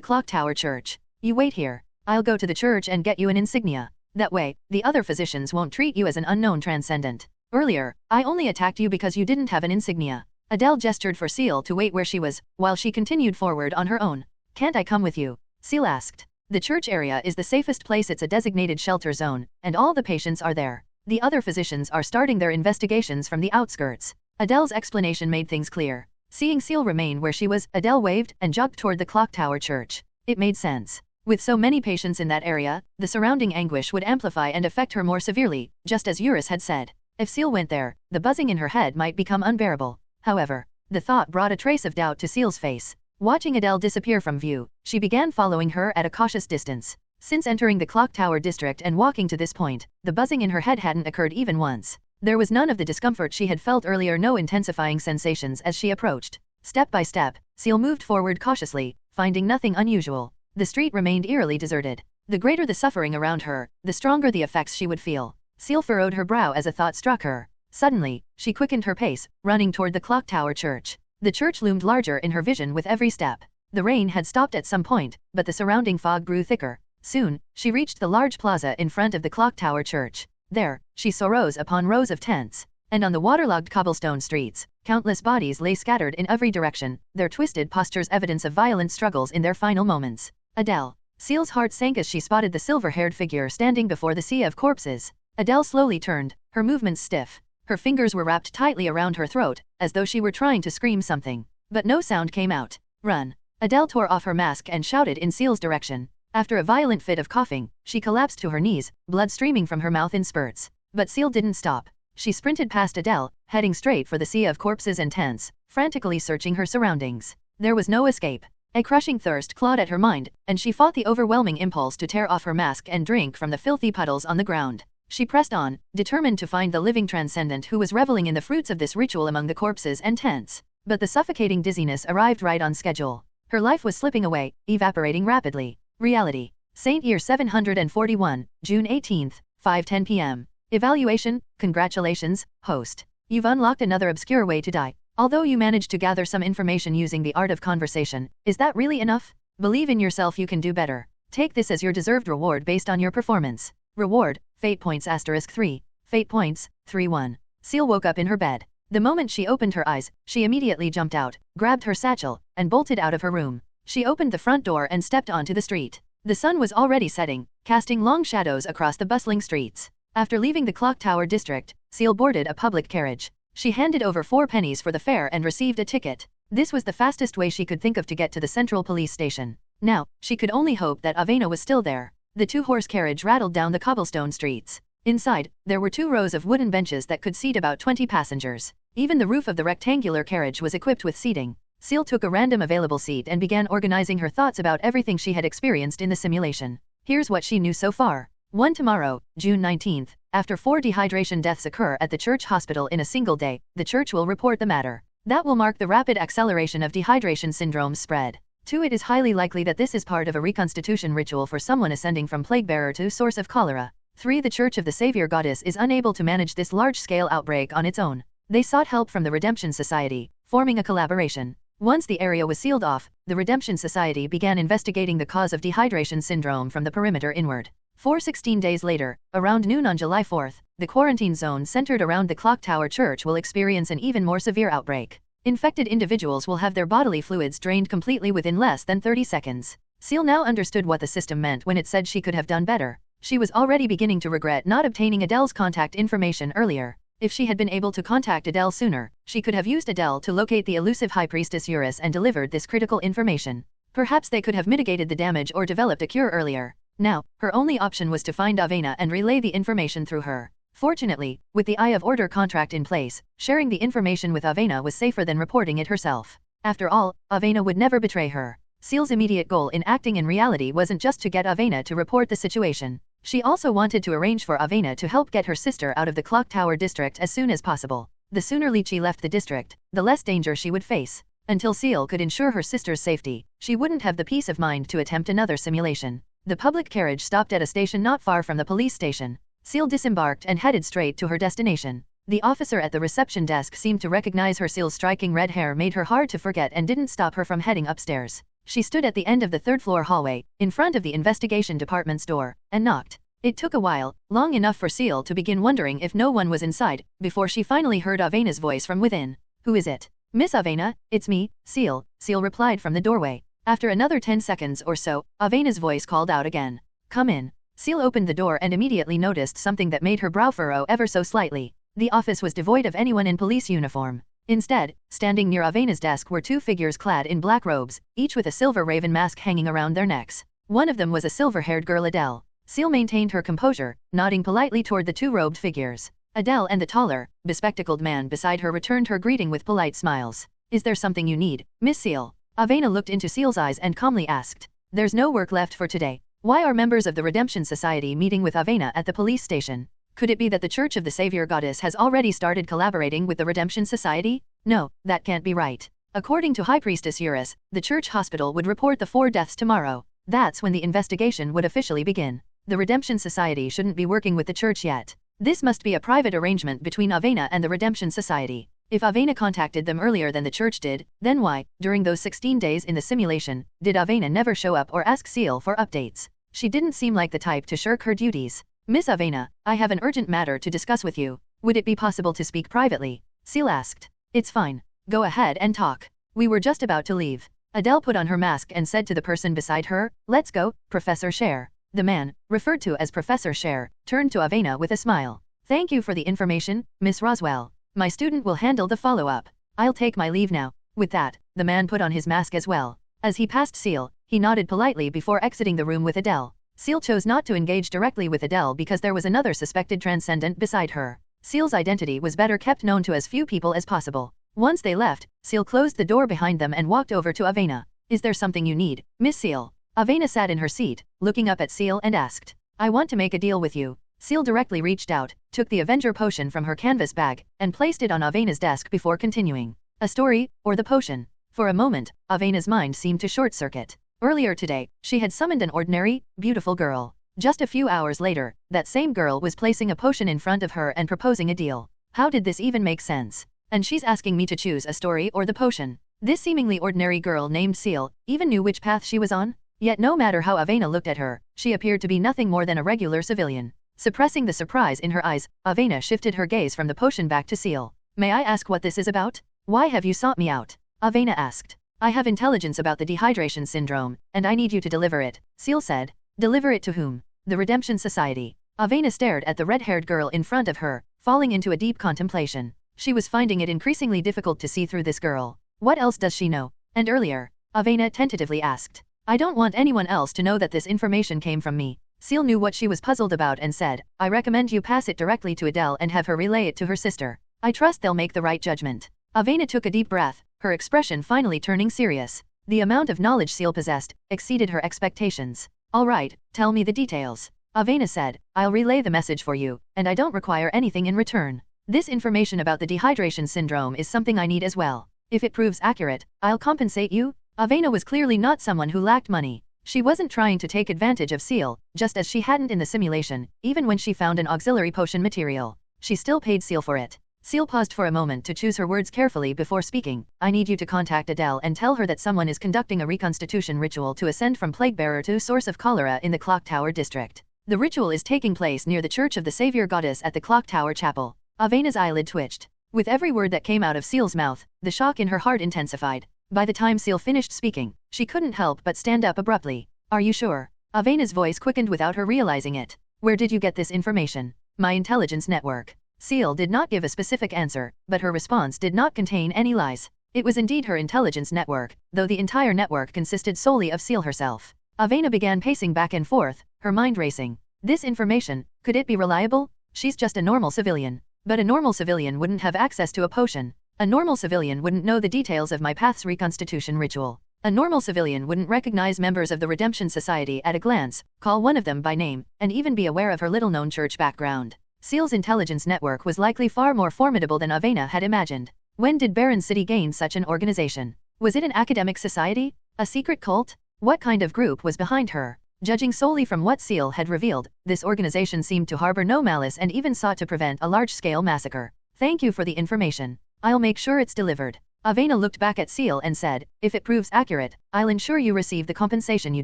clock tower church. You wait here. I'll go to the church and get you an insignia. That way, the other physicians won't treat you as an unknown transcendent. Earlier, I only attacked you because you didn't have an insignia. Adele gestured for Ciel to wait where she was, while she continued forward on her own. Can't I come with you? Ciel asked. The church area is the safest place. It's a designated shelter zone, and all the patients are there. The other physicians are starting their investigations from the outskirts. Adele's explanation made things clear. Seeing Ciel remain where she was, Adele waved and jogged toward the clock tower church. It made sense. With so many patients in that area, the surrounding anguish would amplify and affect her more severely, just as Eurus had said. If Ciel went there, the buzzing in her head might become unbearable. However, the thought brought a trace of doubt to Ciel's face. Watching Adele disappear from view, she began following her at a cautious distance. Since entering the clock tower district and walking to this point, the buzzing in her head hadn't occurred even once. There was none of the discomfort she had felt earlier, no intensifying sensations as she approached. Step by step, Ciel moved forward cautiously, finding nothing unusual. The street remained eerily deserted. The greater the suffering around her, the stronger the effects she would feel. Ciel furrowed her brow as a thought struck her. Suddenly, she quickened her pace, running toward the clock tower church. The church loomed larger in her vision with every step. The rain had stopped at some point, but the surrounding fog grew thicker. Soon, she reached the large plaza in front of the clock tower church. There, she saw rows upon rows of tents. And on the waterlogged cobblestone streets, countless bodies lay scattered in every direction, their twisted postures evidence of violent struggles in their final moments. Adele. Ciel's heart sank as she spotted the silver-haired figure standing before the sea of corpses. Adele slowly turned, her movements stiff. Her fingers were wrapped tightly around her throat, as though she were trying to scream something. But no sound came out. Run. Adele tore off her mask and shouted in Ciel's direction. After a violent fit of coughing, she collapsed to her knees, blood streaming from her mouth in spurts. But Ciel didn't stop. She sprinted past Adele, heading straight for the sea of corpses and tents, frantically searching her surroundings. There was no escape. A crushing thirst clawed at her mind, and she fought the overwhelming impulse to tear off her mask and drink from the filthy puddles on the ground. She pressed on, determined to find the living transcendent who was reveling in the fruits of this ritual among the corpses and tents. But the suffocating dizziness arrived right on schedule. Her life was slipping away, evaporating rapidly. Reality. Saint Year 741, June 18th, 5:10 p.m. Evaluation, congratulations, host. You've unlocked another obscure way to die. Although you managed to gather some information using the art of conversation, is that really enough? Believe in yourself, you can do better. Take this as your deserved reward based on your performance. Reward, Fate Points *3. Fate Points, 3-1. Ciel woke up in her bed. The moment she opened her eyes, she immediately jumped out, grabbed her satchel, and bolted out of her room. She opened the front door and stepped onto the street. The sun was already setting, casting long shadows across the bustling streets. After leaving the clock tower district, Ciel boarded a public carriage. She handed over 4 pennies for the fare and received a ticket. This was the fastest way she could think of to get to the central police station. Now, she could only hope that Avena was still there. The 2-horse carriage rattled down the cobblestone streets. Inside, there were 2 rows of wooden benches that could seat about 20 passengers. Even the roof of the rectangular carriage was equipped with seating. Ciel took a random available seat and began organizing her thoughts about everything she had experienced in the simulation. Here's what she knew so far. 1. Tomorrow, June 19th, after 4 dehydration deaths occur at the church hospital in a single day, the church will report the matter. That will mark the rapid acceleration of dehydration syndrome's spread. 2. It is highly likely that this is part of a reconstitution ritual for someone ascending from plague-bearer to source of cholera. 3. The Church of the Savior Goddess is unable to manage this large-scale outbreak on its own. They sought help from the Redemption Society, forming a collaboration. Once the area was sealed off, the Redemption Society began investigating the cause of dehydration syndrome from the perimeter inward. 16 days later, around noon on July 4th, the quarantine zone centered around the clock tower church will experience an even more severe outbreak. Infected individuals will have their bodily fluids drained completely within less than 30 seconds. Ciel now understood what the system meant when it said she could have done better. She was already beginning to regret not obtaining Adele's contact information earlier. If she had been able to contact Adele sooner, she could have used Adele to locate the elusive High Priestess Eurus and delivered this critical information. Perhaps they could have mitigated the damage or developed a cure earlier. Now, her only option was to find Avena and relay the information through her. Fortunately, with the Eye of Order contract in place, sharing the information with Avena was safer than reporting it herself. After all, Avena would never betray her. Ciel's immediate goal in acting in reality wasn't just to get Avena to report the situation. She also wanted to arrange for Avena to help get her sister out of the clock tower district as soon as possible. The sooner Lychee left the district, the less danger she would face. Until Ciel could ensure her sister's safety, she wouldn't have the peace of mind to attempt another simulation. The public carriage stopped at a station not far from the police station. Ciel disembarked and headed straight to her destination. The officer at the reception desk seemed to recognize her. Ciel's striking red hair made her hard to forget and didn't stop her from heading upstairs. She stood at the end of the third-floor hallway, in front of the investigation department's door, and knocked. It took a while, long enough for Ciel to begin wondering if no one was inside, before she finally heard Avena's voice from within. "Who is it?" "Miss Avena, it's me, Ciel," Ciel replied from the doorway. After another 10 seconds or so, Avena's voice called out again. "Come in." Ciel opened the door and immediately noticed something that made her brow furrow ever so slightly. The office was devoid of anyone in police uniform. Instead, standing near Avena's desk were two figures clad in black robes, each with a silver raven mask hanging around their necks. One of them was a silver-haired girl, Adele. Ciel maintained her composure, nodding politely toward the two robed figures. Adele and the taller, bespectacled man beside her returned her greeting with polite smiles. "Is there something you need, Miss Ciel?" Avena looked into Ciel's eyes and calmly asked. "There's no work left for today. Why are members of the Redemption Society meeting with Avena at the police station? Could it be that the Church of the Savior Goddess has already started collaborating with the Redemption Society? No, that can't be right. According to High Priestess Eurus, the church hospital would report the 4 deaths tomorrow. That's when the investigation would officially begin. The Redemption Society shouldn't be working with the church yet. This must be a private arrangement between Avena and the Redemption Society. If Avena contacted them earlier than the church did, then why, during those 16 days in the simulation, did Avena never show up or ask Ciel for updates? She didn't seem like the type to shirk her duties. Miss Avena, I have an urgent matter to discuss with you. Would it be possible to speak privately? Ciel asked. It's fine. Go ahead and talk. We were just about to leave. Adele put on her mask and said to the person beside her, Let's go, Professor Cher. The man, referred to as Professor Cher, turned to Avena with a smile. Thank you for the information, Miss Roswell. My student will handle the follow-up. I'll take my leave now. With that, the man put on his mask as well. As he passed Ciel, he nodded politely before exiting the room with Adele. Ciel chose not to engage directly with Adele because there was another suspected transcendent beside her. Ciel's identity was better kept known to as few people as possible. Once they left, Ciel closed the door behind them and walked over to Avena. Is there something you need, Miss Ciel? Avena sat in her seat, looking up at Ciel and asked. I want to make a deal with you. Ciel directly reached out, took the Avenger potion from her canvas bag, and placed it on Avena's desk before continuing. A story, or the potion? For a moment, Avena's mind seemed to short-circuit. Earlier today, she had summoned an ordinary, beautiful girl. Just a few hours later, that same girl was placing a potion in front of her and proposing a deal. How did this even make sense? And she's asking me to choose a story or the potion. This seemingly ordinary girl named Ciel even knew which path she was on? Yet no matter how Avena looked at her, she appeared to be nothing more than a regular civilian. Suppressing the surprise in her eyes, Avena shifted her gaze from the potion back to Ciel. May I ask what this is about? Why have you sought me out? Avena asked. I have intelligence about the dehydration syndrome, and I need you to deliver it, Ciel said. Deliver it to whom? The Redemption Society. Avena stared at the red-haired girl in front of her, falling into a deep contemplation. She was finding it increasingly difficult to see through this girl. What else does she know? And earlier, Avena tentatively asked. I don't want anyone else to know that this information came from me. Ciel knew what she was puzzled about and said, I recommend you pass it directly to Adele and have her relay it to her sister. I trust they'll make the right judgment. Avena took a deep breath, her expression finally turning serious. The amount of knowledge Ciel possessed exceeded her expectations. All right, tell me the details. Avena said, I'll relay the message for you, and I don't require anything in return. This information about the dehydration syndrome is something I need as well. If it proves accurate, I'll compensate you. Avena was clearly not someone who lacked money. She wasn't trying to take advantage of Ciel, just as she hadn't in the simulation, even when she found an auxiliary potion material. She still paid Ciel for it. Ciel paused for a moment to choose her words carefully before speaking. I need you to contact Adele and tell her that someone is conducting a reconstitution ritual to ascend from plague-bearer to source of cholera in the Clock Tower district. The ritual is taking place near the Church of the Savior Goddess at the Clock Tower Chapel. Avena's eyelid twitched. With every word that came out of Ciel's mouth, the shock in her heart intensified. By the time Ciel finished speaking, she couldn't help but stand up abruptly. Are you sure? Avena's voice quickened without her realizing it. Where did you get this information? My intelligence network. Ciel did not give a specific answer, but her response did not contain any lies. It was indeed her intelligence network, though the entire network consisted solely of Ciel herself. Avena began pacing back and forth, her mind racing. This information, could it be reliable? She's just a normal civilian. But a normal civilian wouldn't have access to a potion. A normal civilian wouldn't know the details of my path's reconstitution ritual. A normal civilian wouldn't recognize members of the Redemption Society at a glance, call one of them by name, and even be aware of her little-known church background. Ciel's intelligence network was likely far more formidable than Avena had imagined. When did Barren City gain such an organization? Was it an academic society? A secret cult? What kind of group was behind her? Judging solely from what Ciel had revealed, this organization seemed to harbor no malice and even sought to prevent a large-scale massacre. Thank you for the information. I'll make sure it's delivered. Avena looked back at Ciel and said, if it proves accurate, I'll ensure you receive the compensation you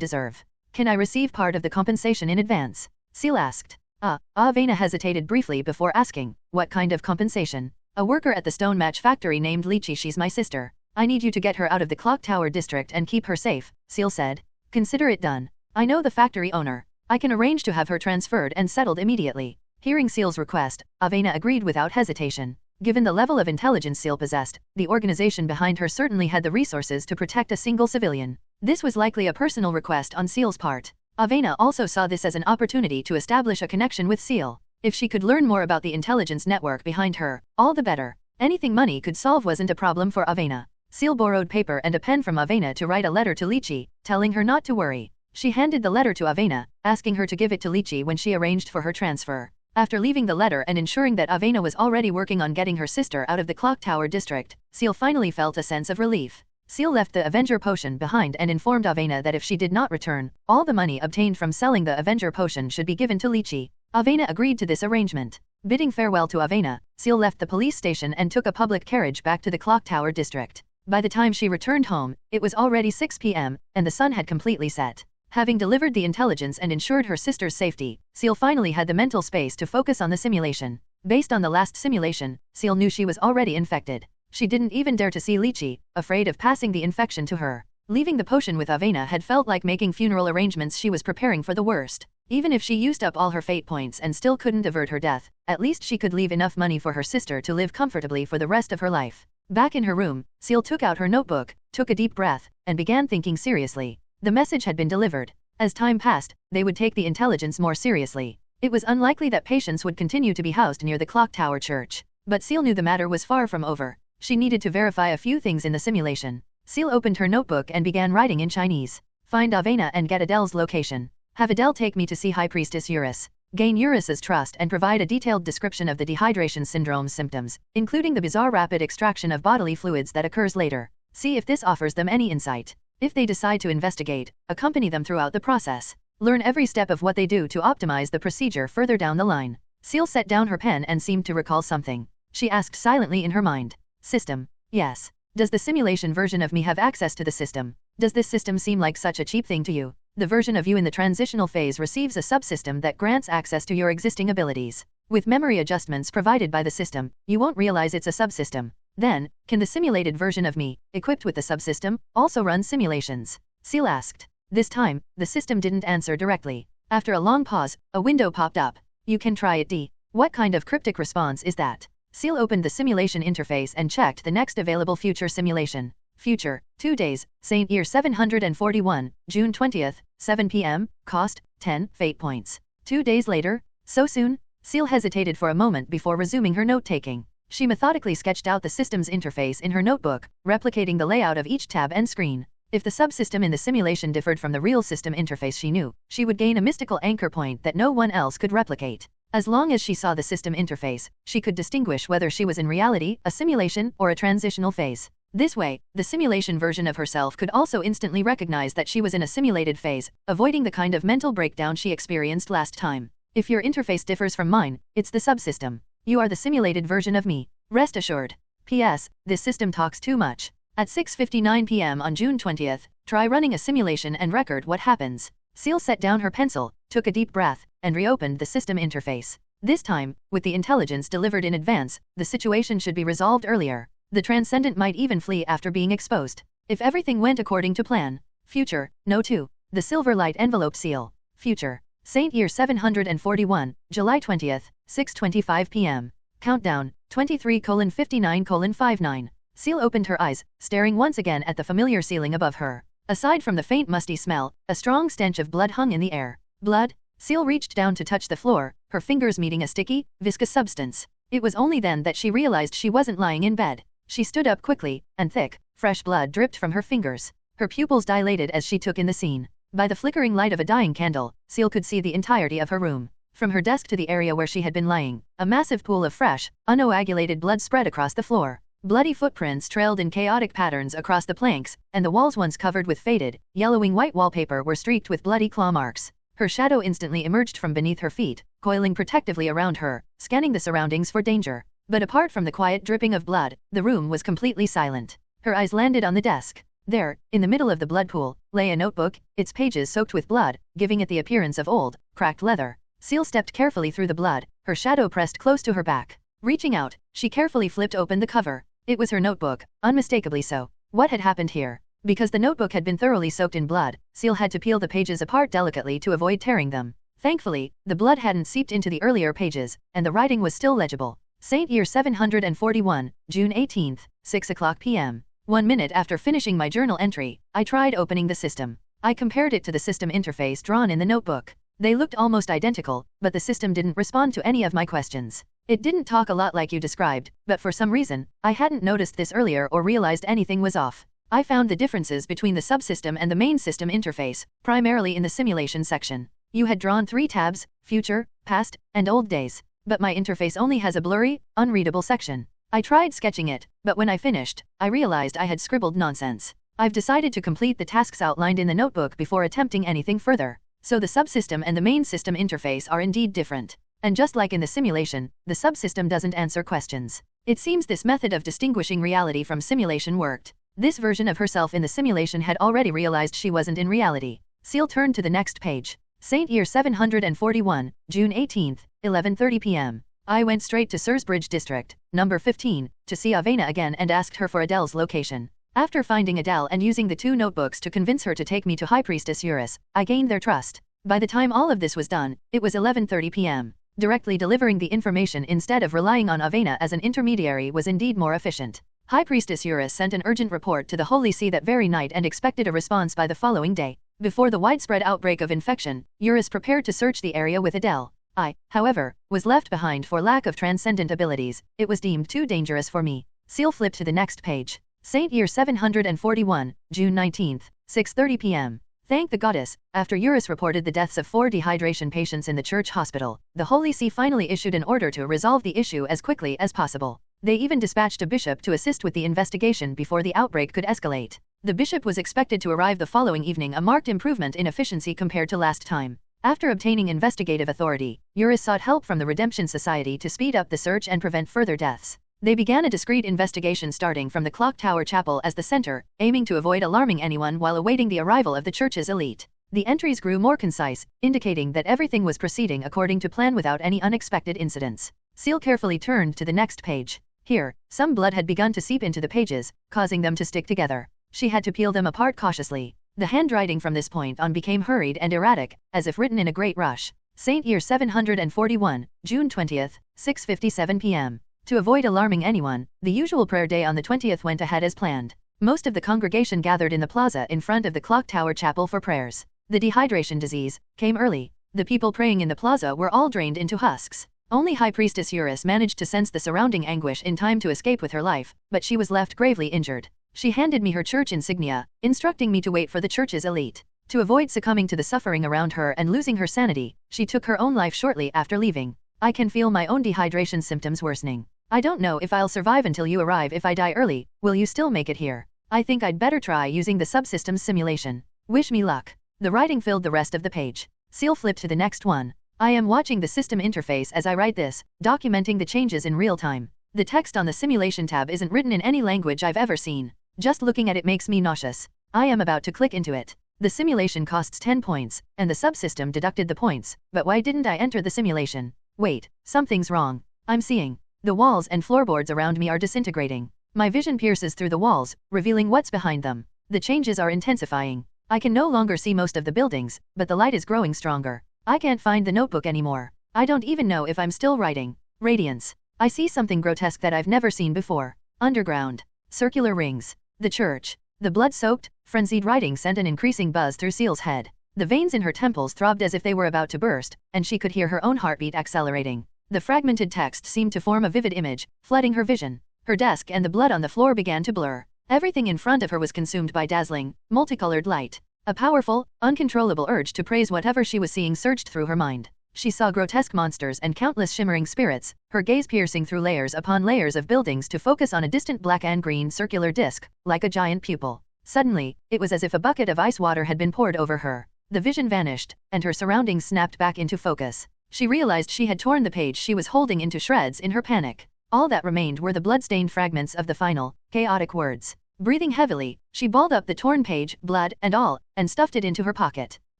deserve. Can I receive part of the compensation in advance? Ciel asked. Avena hesitated briefly before asking, what kind of compensation? A worker at the stone match factory named Lychee. She's my sister. I need you to get her out of the clock tower district and keep her safe, Ciel said. Consider it done. I know the factory owner. I can arrange to have her transferred and settled immediately. Hearing Ciel's request, Avena agreed without hesitation. Given the level of intelligence Ciel possessed, the organization behind her certainly had the resources to protect a single civilian. This was likely a personal request on Ciel's part. Avena also saw this as an opportunity to establish a connection with Ciel. If she could learn more about the intelligence network behind her, all the better. Anything money could solve wasn't a problem for Avena. Ciel borrowed paper and a pen from Avena to write a letter to Lychee, telling her not to worry. She handed the letter to Avena, asking her to give it to Lychee when she arranged for her transfer. After leaving the letter and ensuring that Avena was already working on getting her sister out of the clock tower district, Ciel finally felt a sense of relief. Ciel left the Avenger potion behind and informed Avena that if she did not return, all the money obtained from selling the Avenger potion should be given to Lychee. Avena agreed to this arrangement. Bidding farewell to Avena, Ciel left the police station and took a public carriage back to the clock tower district. By the time she returned home, it was already 6 p.m., and the sun had completely set. Having delivered the intelligence and ensured her sister's safety, Ciel finally had the mental space to focus on the simulation. Based on the last simulation, Ciel knew she was already infected. She didn't even dare to see Lychee, afraid of passing the infection to her. Leaving the potion with Avena had felt like making funeral arrangements. She was preparing for the worst. Even if she used up all her fate points and still couldn't avert her death, at least she could leave enough money for her sister to live comfortably for the rest of her life. Back in her room, Ciel took out her notebook, took a deep breath, and began thinking seriously. The message had been delivered. As time passed, they would take the intelligence more seriously. It was unlikely that patients would continue to be housed near the clock tower church. But Ciel knew the matter was far from over. She needed to verify a few things in the simulation. Ciel opened her notebook and began writing in Chinese. Find Avena and get Adele's location. Have Adele take me to see High Priestess Eurus. Gain Eurus's trust and provide a detailed description of the dehydration syndrome's symptoms, including the bizarre rapid extraction of bodily fluids that occurs later. See if this offers them any insight. If they decide to investigate, accompany them throughout the process. Learn every step of what they do to optimize the procedure further down the line. Ciel set down her pen and seemed to recall something. She asked silently in her mind. System. Yes. Does the simulation version of me have access to the system? Does this system seem like such a cheap thing to you? The version of you in the transitional phase receives a subsystem that grants access to your existing abilities. With memory adjustments provided by the system, you won't realize it's a subsystem. Then, can the simulated version of me, equipped with the subsystem, also run simulations? Ciel asked. This time, the system didn't answer directly. After a long pause, a window popped up. You can try it, D. What kind of cryptic response is that? Ciel opened the simulation interface and checked the next available future simulation. Future, 2 days, Saint Year 741, June 20th, 7 p.m., cost, 10 fate points. 2 days later, so soon? Ciel hesitated for a moment before resuming her note-taking. She methodically sketched out the system's interface in her notebook, replicating the layout of each tab and screen. If the subsystem in the simulation differed from the real system interface she knew, she would gain a mystical anchor point that no one else could replicate. As long as she saw the system interface, she could distinguish whether she was in reality, a simulation, or a transitional phase. This way, the simulation version of herself could also instantly recognize that she was in a simulated phase, avoiding the kind of mental breakdown she experienced last time. If your interface differs from mine, it's the subsystem. You are the simulated version of me. Rest assured. P.S. This system talks too much. At 6:59 p.m. on June 20th, try running a simulation and record what happens. Ciel set down her pencil, took a deep breath, and reopened the system interface. This time, with the intelligence delivered in advance, the situation should be resolved earlier. The transcendent might even flee after being exposed. If everything went according to plan. Future, No 2. The silver light envelope seal. Future. Saint Year 741, July 20th, 6:25 p.m. Countdown, 23:59:59. Ciel opened her eyes, staring once again at the familiar ceiling above her. Aside from the faint musty smell, a strong stench of blood hung in the air. Blood? Ciel reached down to touch the floor, her fingers meeting a sticky, viscous substance. It was only then that she realized she wasn't lying in bed. She stood up quickly, and thick, fresh blood dripped from her fingers. Her pupils dilated as she took in the scene. By the flickering light of a dying candle, Ciel could see the entirety of her room. From her desk to the area where she had been lying, a massive pool of fresh, uncoagulated blood spread across the floor. Bloody footprints trailed in chaotic patterns across the planks, and the walls once covered with faded, yellowing white wallpaper were streaked with bloody claw marks. Her shadow instantly emerged from beneath her feet, coiling protectively around her, scanning the surroundings for danger. But apart from the quiet dripping of blood, the room was completely silent. Her eyes landed on the desk. There, in the middle of the blood pool, lay a notebook, its pages soaked with blood, giving it the appearance of old, cracked leather. Ciel stepped carefully through the blood, her shadow pressed close to her back. Reaching out, she carefully flipped open the cover. It was her notebook, unmistakably so. What had happened here? Because the notebook had been thoroughly soaked in blood, Ciel had to peel the pages apart delicately to avoid tearing them. Thankfully, the blood hadn't seeped into the earlier pages, and the writing was still legible. Saint Year 741, June 18th, 6 o'clock p.m. 1 minute after finishing my journal entry, I tried opening the system. I compared it to the system interface drawn in the notebook. They looked almost identical, but the system didn't respond to any of my questions. It didn't talk a lot like you described, but for some reason, I hadn't noticed this earlier or realized anything was off. I found the differences between the subsystem and the main system interface, primarily in the simulation section. You had drawn 3 tabs, future, past, and old days, but my interface only has a blurry, unreadable section. I tried sketching it, but when I finished, I realized I had scribbled nonsense. I've decided to complete the tasks outlined in the notebook before attempting anything further. So the subsystem and the main system interface are indeed different. And just like in the simulation, the subsystem doesn't answer questions. It seems this method of distinguishing reality from simulation worked. This version of herself in the simulation had already realized she wasn't in reality. Ciel turned to the next page. Saint Year 741, June 18th, 11:30 p.m. I went straight to Sursbridge District, number 15, to see Avena again and asked her for Adele's location. After finding Adele and using the 2 notebooks to convince her to take me to High Priestess Eurus, I gained their trust. By the time all of this was done, it was 11:30 p.m. Directly delivering the information instead of relying on Avena as an intermediary was indeed more efficient. High Priestess Eurus sent an urgent report to the Holy See that very night and expected a response by the following day. Before the widespread outbreak of infection, Eurus prepared to search the area with Adele. I, however, was left behind for lack of transcendent abilities. It was deemed too dangerous for me. Ciel flipped to the next page. Saint Year 741, June 19th, 6:30 p.m. Thank the goddess, after Eurus reported the deaths of 4 dehydration patients in the church hospital, the Holy See finally issued an order to resolve the issue as quickly as possible. They even dispatched a bishop to assist with the investigation before the outbreak could escalate. The bishop was expected to arrive the following evening, a marked improvement in efficiency compared to last time. After obtaining investigative authority, Eurus sought help from the Redemption Society to speed up the search and prevent further deaths. They began a discreet investigation starting from the Clock Tower Chapel as the center, aiming to avoid alarming anyone while awaiting the arrival of the church's elite. The entries grew more concise, indicating that everything was proceeding according to plan without any unexpected incidents. Ciel carefully turned to the next page. Here, some blood had begun to seep into the pages, causing them to stick together. She had to peel them apart cautiously. The handwriting from this point on became hurried and erratic, as if written in a great rush. Saint Year 741, June 20th, 6:57 p.m. To avoid alarming anyone, the usual prayer day on the 20th went ahead as planned. Most of the congregation gathered in the plaza in front of the Clock Tower Chapel for prayers. The dehydration disease came early. The people praying in the plaza were all drained into husks. Only High Priestess Eurus managed to sense the surrounding anguish in time to escape with her life, but she was left gravely injured. She handed me her church insignia, instructing me to wait for the church's elite. To avoid succumbing to the suffering around her and losing her sanity, she took her own life shortly after leaving. I can feel my own dehydration symptoms worsening. I don't know if I'll survive until you arrive. If I die early, will you still make it here? I think I'd better try using the subsystem's simulation. Wish me luck. The writing filled the rest of the page. Ciel flipped to the next one. I am watching the system interface as I write this, documenting the changes in real time. The text on the simulation tab isn't written in any language I've ever seen. Just looking at it makes me nauseous. I am about to click into it. The simulation costs 10 points, and the subsystem deducted the points, but why didn't I enter the simulation? Wait, something's wrong. I'm seeing. The walls and floorboards around me are disintegrating. My vision pierces through the walls, revealing what's behind them. The changes are intensifying. I can no longer see most of the buildings, but the light is growing stronger. I can't find the notebook anymore. I don't even know if I'm still writing. Radiance. I see something grotesque that I've never seen before. Underground. Circular rings. The church. The blood-soaked, frenzied writing sent an increasing buzz through Ciel's head. The veins in her temples throbbed as if they were about to burst, and she could hear her own heartbeat accelerating. The fragmented text seemed to form a vivid image, flooding her vision. Her desk and the blood on the floor began to blur. Everything in front of her was consumed by dazzling, multicolored light. A powerful, uncontrollable urge to praise whatever she was seeing surged through her mind. She saw grotesque monsters and countless shimmering spirits, her gaze piercing through layers upon layers of buildings to focus on a distant black and green circular disc, like a giant pupil. Suddenly, it was as if a bucket of ice water had been poured over her. The vision vanished, and her surroundings snapped back into focus. She realized she had torn the page she was holding into shreds in her panic. All that remained were the blood-stained fragments of the final, chaotic words. Breathing heavily, she balled up the torn page, blood and all, and stuffed it into her pocket.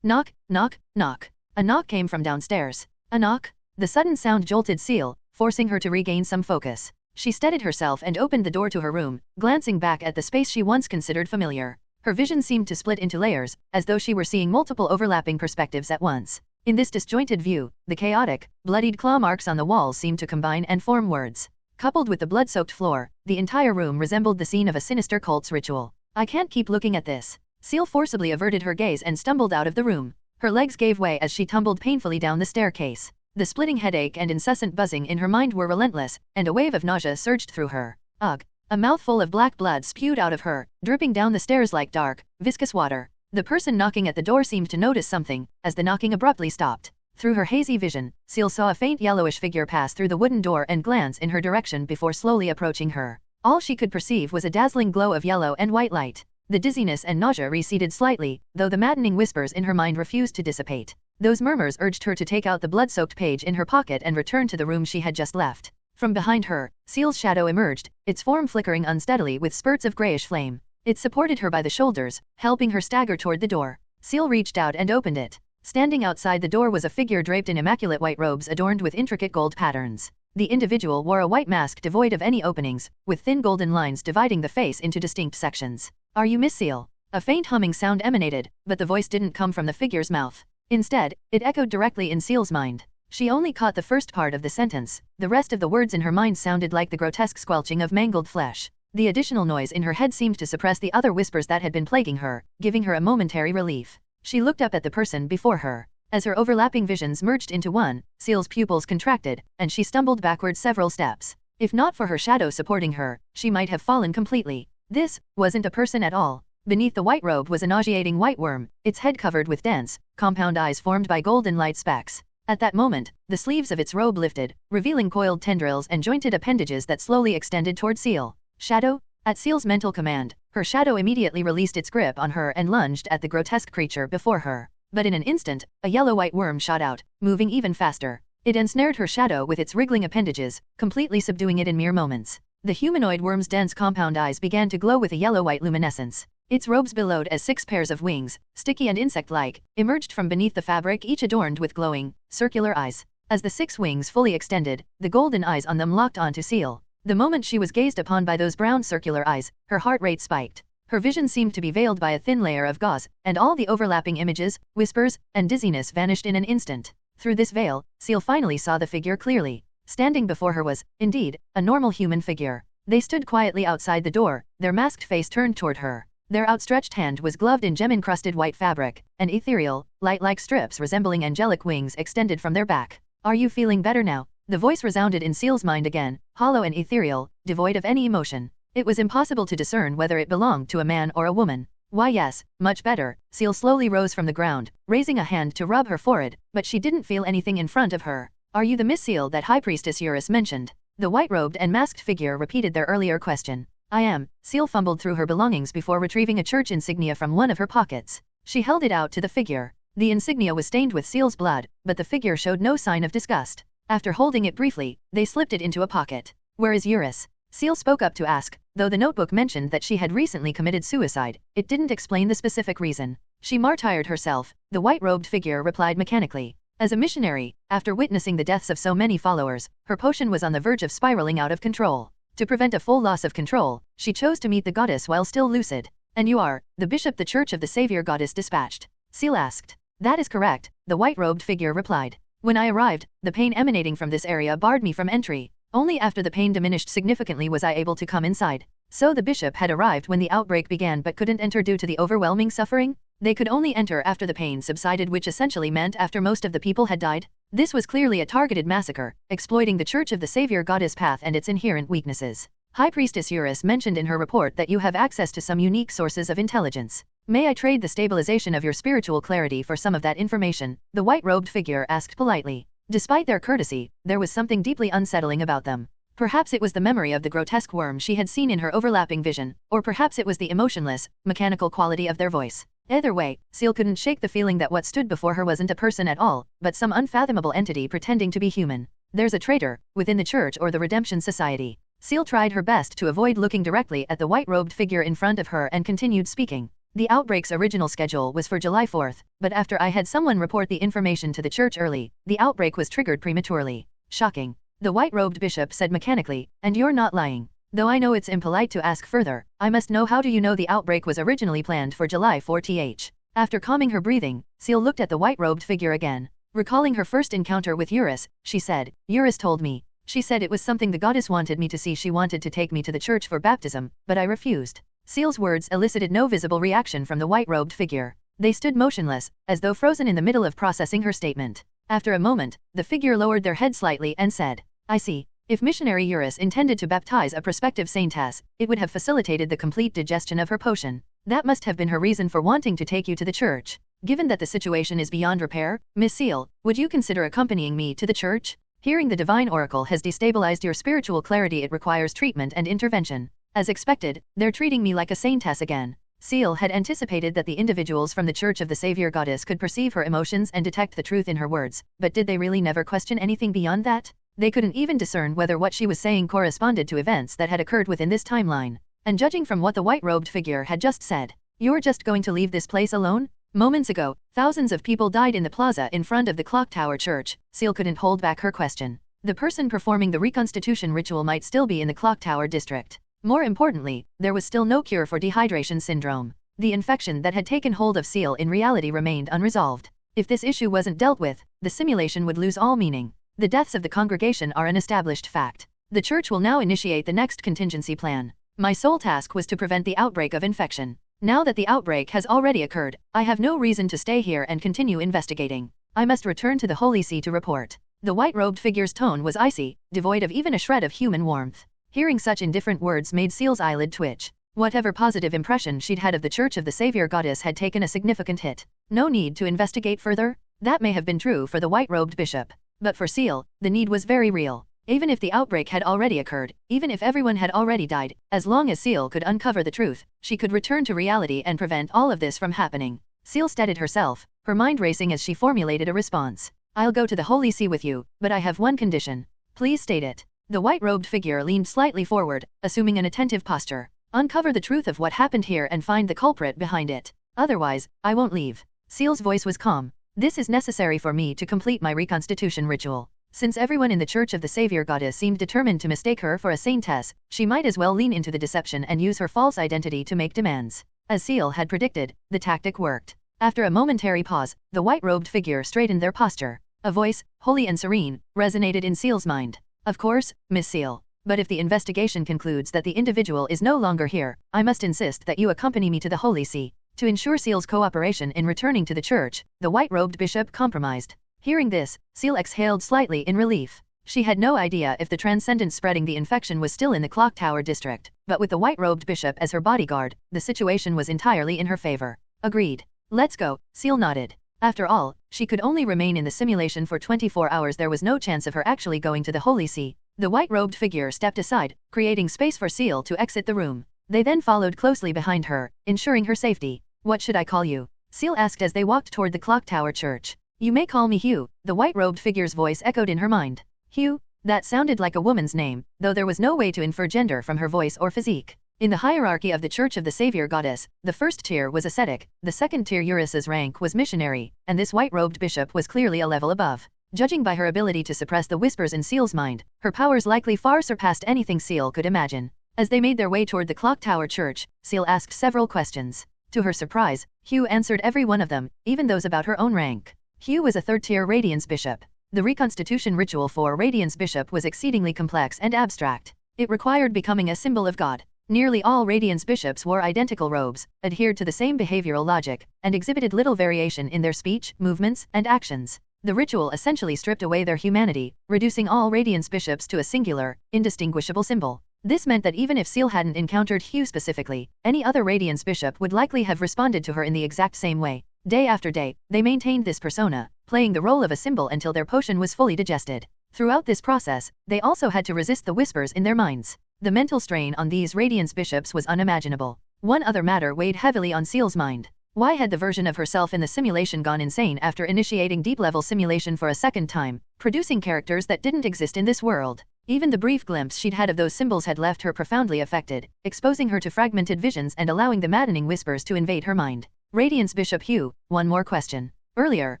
Knock, knock, knock. A knock came from downstairs. A knock? The sudden sound jolted Ciel, forcing her to regain some focus. She steadied herself and opened the door to her room, glancing back at the space she once considered familiar. Her vision seemed to split into layers, as though she were seeing multiple overlapping perspectives at once. In this disjointed view, the chaotic, bloodied claw marks on the walls seemed to combine and form words. Coupled with the blood-soaked floor, the entire room resembled the scene of a sinister cult's ritual. I can't keep looking at this. Ciel forcibly averted her gaze and stumbled out of the room. Her legs gave way as she tumbled painfully down the staircase. The splitting headache and incessant buzzing in her mind were relentless, and a wave of nausea surged through her. Ugh! A mouthful of black blood spewed out of her, dripping down the stairs like dark, viscous water. The person knocking at the door seemed to notice something, as the knocking abruptly stopped. Through her hazy vision, Ciel saw a faint yellowish figure pass through the wooden door and glance in her direction before slowly approaching her. All she could perceive was a dazzling glow of yellow and white light. The dizziness and nausea receded slightly, though the maddening whispers in her mind refused to dissipate. Those murmurs urged her to take out the blood-soaked page in her pocket and return to the room she had just left. From behind her, Ciel's shadow emerged, its form flickering unsteadily with spurts of grayish flame. It supported her by the shoulders, helping her stagger toward the door. Ciel reached out and opened it. Standing outside the door was a figure draped in immaculate white robes adorned with intricate gold patterns. The individual wore a white mask devoid of any openings, with thin golden lines dividing the face into distinct sections. Are you Miss Ciel? A faint humming sound emanated, but the voice didn't come from the figure's mouth. Instead, it echoed directly in Ciel's mind. She only caught the first part of the sentence. The rest of the words in her mind sounded like the grotesque squelching of mangled flesh. The additional noise in her head seemed to suppress the other whispers that had been plaguing her, giving her a momentary relief. She looked up at the person before her. As her overlapping visions merged into one, Ciel's pupils contracted, and she stumbled backward several steps. If not for her shadow supporting her, she might have fallen completely. This wasn't a person at all. Beneath the white robe was a nauseating white worm, its head covered with dense, compound eyes formed by golden light specks. At that moment, the sleeves of its robe lifted, revealing coiled tendrils and jointed appendages that slowly extended toward Ciel. Shadow? At Ciel's mental command, her shadow immediately released its grip on her and lunged at the grotesque creature before her. But in an instant, a yellow-white worm shot out, moving even faster. It ensnared her shadow with its wriggling appendages, completely subduing it in mere moments. The humanoid worm's dense compound eyes began to glow with a yellow-white luminescence. Its robes billowed as 6 pairs of wings, sticky and insect-like, emerged from beneath the fabric, each adorned with glowing, circular eyes. As the 6 wings fully extended, the golden eyes on them locked onto Ciel. The moment she was gazed upon by those brown circular eyes, her heart rate spiked. Her vision seemed to be veiled by a thin layer of gauze, and all the overlapping images, whispers, and dizziness vanished in an instant. Through this veil, Ciel finally saw the figure clearly. Standing before her was, indeed, a normal human figure. They stood quietly outside the door, their masked face turned toward her. Their outstretched hand was gloved in gem-encrusted white fabric, and ethereal, light-like strips resembling angelic wings extended from their back. Are you feeling better now? The voice resounded in Ciel's mind again, hollow and ethereal, devoid of any emotion. It was impossible to discern whether it belonged to a man or a woman. Why yes, much better. Ciel slowly rose from the ground, raising a hand to rub her forehead, but she didn't feel anything in front of her. Are you the Miss Ciel that High Priestess Eurus mentioned? The white-robed and masked figure repeated their earlier question. I am. Ciel fumbled through her belongings before retrieving a church insignia from one of her pockets. She held it out to the figure. The insignia was stained with Ciel's blood, but the figure showed no sign of disgust. After holding it briefly, they slipped it into a pocket. Where is Eurus? Ciel spoke up to ask. Though the notebook mentioned that she had recently committed suicide, it didn't explain the specific reason. She martyred herself, the white-robed figure replied mechanically. As a missionary, after witnessing the deaths of so many followers, her potion was on the verge of spiraling out of control. To prevent a full loss of control, she chose to meet the goddess while still lucid. And you are, the bishop the Church of the Savior Goddess dispatched? Ciel asked. That is correct, the white-robed figure replied. When I arrived, the pain emanating from this area barred me from entry. Only after the pain diminished significantly was I able to come inside. So the bishop had arrived when the outbreak began but couldn't enter due to the overwhelming suffering? They could only enter after the pain subsided, which essentially meant after most of the people had died. This was clearly a targeted massacre, exploiting the Church of the Savior Goddess path and its inherent weaknesses. High Priestess Eurus mentioned in her report that you have access to some unique sources of intelligence. May I trade the stabilization of your spiritual clarity for some of that information? The white-robed figure asked politely. Despite their courtesy, there was something deeply unsettling about them. Perhaps it was the memory of the grotesque worm she had seen in her overlapping vision, or perhaps it was the emotionless, mechanical quality of their voice. Either way, Ciel couldn't shake the feeling that what stood before her wasn't a person at all, but some unfathomable entity pretending to be human. There's a traitor, within the church or the Redemption Society. Ciel tried her best to avoid looking directly at the white-robed figure in front of her and continued speaking. The outbreak's original schedule was for July 4th, but after I had someone report the information to the church early, the outbreak was triggered prematurely. Shocking. The white-robed bishop said mechanically, and you're not lying. Though I know it's impolite to ask further, I must know how do you know the outbreak was originally planned for July 4th? After calming her breathing, Ciel looked at the white-robed figure again. Recalling her first encounter with Eurus, she said, Eurus told me. She said it was something the goddess wanted me to see. She wanted to take me to the church for baptism, but I refused. Ciel's words elicited no visible reaction from the white-robed figure. They stood motionless, as though frozen in the middle of processing her statement. After a moment, the figure lowered their head slightly and said, I see. If missionary Eurus intended to baptize a prospective saintess, it would have facilitated the complete digestion of her potion. That must have been her reason for wanting to take you to the church. Given that the situation is beyond repair, Miss Ciel, would you consider accompanying me to the church? Hearing the divine oracle has destabilized your spiritual clarity. It requires treatment and intervention. As expected, they're treating me like a saintess again. Ciel had anticipated that the individuals from the Church of the Savior Goddess could perceive her emotions and detect the truth in her words, but did they really never question anything beyond that? They couldn't even discern whether what she was saying corresponded to events that had occurred within this timeline. And judging from what the white-robed figure had just said, you're just going to leave this place alone? Moments ago, thousands of people died in the plaza in front of the Clock Tower Church. Ciel couldn't hold back her question. The person performing the reconstitution ritual might still be in the Clock Tower district. More importantly, there was still no cure for dehydration syndrome. The infection that had taken hold of Ciel in reality remained unresolved. If this issue wasn't dealt with, the simulation would lose all meaning. The deaths of the congregation are an established fact. The church will now initiate the next contingency plan. My sole task was to prevent the outbreak of infection. Now that the outbreak has already occurred, I have no reason to stay here and continue investigating. I must return to the Holy See to report. The white-robed figure's tone was icy, devoid of even a shred of human warmth. Hearing such indifferent words made Ciel's eyelid twitch. Whatever positive impression she'd had of the Church of the Savior Goddess had taken a significant hit. No need to investigate further? That may have been true for the white-robed bishop. But for Ciel, the need was very real. Even if the outbreak had already occurred, even if everyone had already died, as long as Ciel could uncover the truth, she could return to reality and prevent all of this from happening. Ciel steadied herself, her mind racing as she formulated a response. I'll go to the Holy See with you, but I have one condition. Please state it. The white-robed figure leaned slightly forward, assuming an attentive posture. Uncover the truth of what happened here and find the culprit behind it. Otherwise, I won't leave. Ciel's voice was calm. This is necessary for me to complete my reconstitution ritual. Since everyone in the Church of the Savior Goddess seemed determined to mistake her for a saintess, she might as well lean into the deception and use her false identity to make demands. As Ciel had predicted, the tactic worked. After a momentary pause, the white-robed figure straightened their posture. A voice, holy and serene, resonated in Ciel's mind. Of course, Miss Ciel. But if the investigation concludes that the individual is no longer here, I must insist that you accompany me to the Holy See. To ensure Ciel's cooperation in returning to the church, the white-robed bishop compromised. Hearing this, Ciel exhaled slightly in relief. She had no idea if the transcendent spreading the infection was still in the Clock Tower district, but with the white-robed bishop as her bodyguard, the situation was entirely in her favor. Agreed. Let's go, Ciel nodded. After all, she could only remain in the simulation for 24 hours. There was no chance of her actually going to the Holy See. The white-robed figure stepped aside, creating space for Ciel to exit the room. They then followed closely behind her, ensuring her safety. What should I call you? Ciel asked as they walked toward the Clock Tower Church. You may call me Hugh, the white-robed figure's voice echoed in her mind. Hugh? That sounded like a woman's name, though there was no way to infer gender from her voice or physique. In the hierarchy of the Church of the Savior Goddess, the first tier was ascetic, the second tier Eurus's rank was missionary, and this white-robed bishop was clearly a level above. Judging by her ability to suppress the whispers in Ciel's mind, her powers likely far surpassed anything Ciel could imagine. As they made their way toward the Clock Tower Church, Ciel asked several questions. To her surprise, Hugh answered every one of them, even those about her own rank. Hugh was a third-tier Radiance Bishop. The reconstitution ritual for Radiance Bishop was exceedingly complex and abstract. It required becoming a symbol of God. Nearly all Radiance Bishops wore identical robes, adhered to the same behavioral logic, and exhibited little variation in their speech, movements, and actions. The ritual essentially stripped away their humanity, reducing all Radiance Bishops to a singular, indistinguishable symbol. This meant that even if Ciel hadn't encountered Hugh specifically, any other Radiance Bishop would likely have responded to her in the exact same way. Day after day, they maintained this persona, playing the role of a symbol until their potion was fully digested. Throughout this process, they also had to resist the whispers in their minds. The mental strain on these Radiance Bishops was unimaginable. One other matter weighed heavily on Ciel's mind. Why had the version of herself in the simulation gone insane after initiating deep-level simulation for a second time? producing characters that didn't exist in this world. Even the brief glimpse she'd had of those symbols had left her profoundly affected, exposing her to fragmented visions and allowing the maddening whispers to invade her mind. Radiance Bishop Hugh, one more question. Earlier,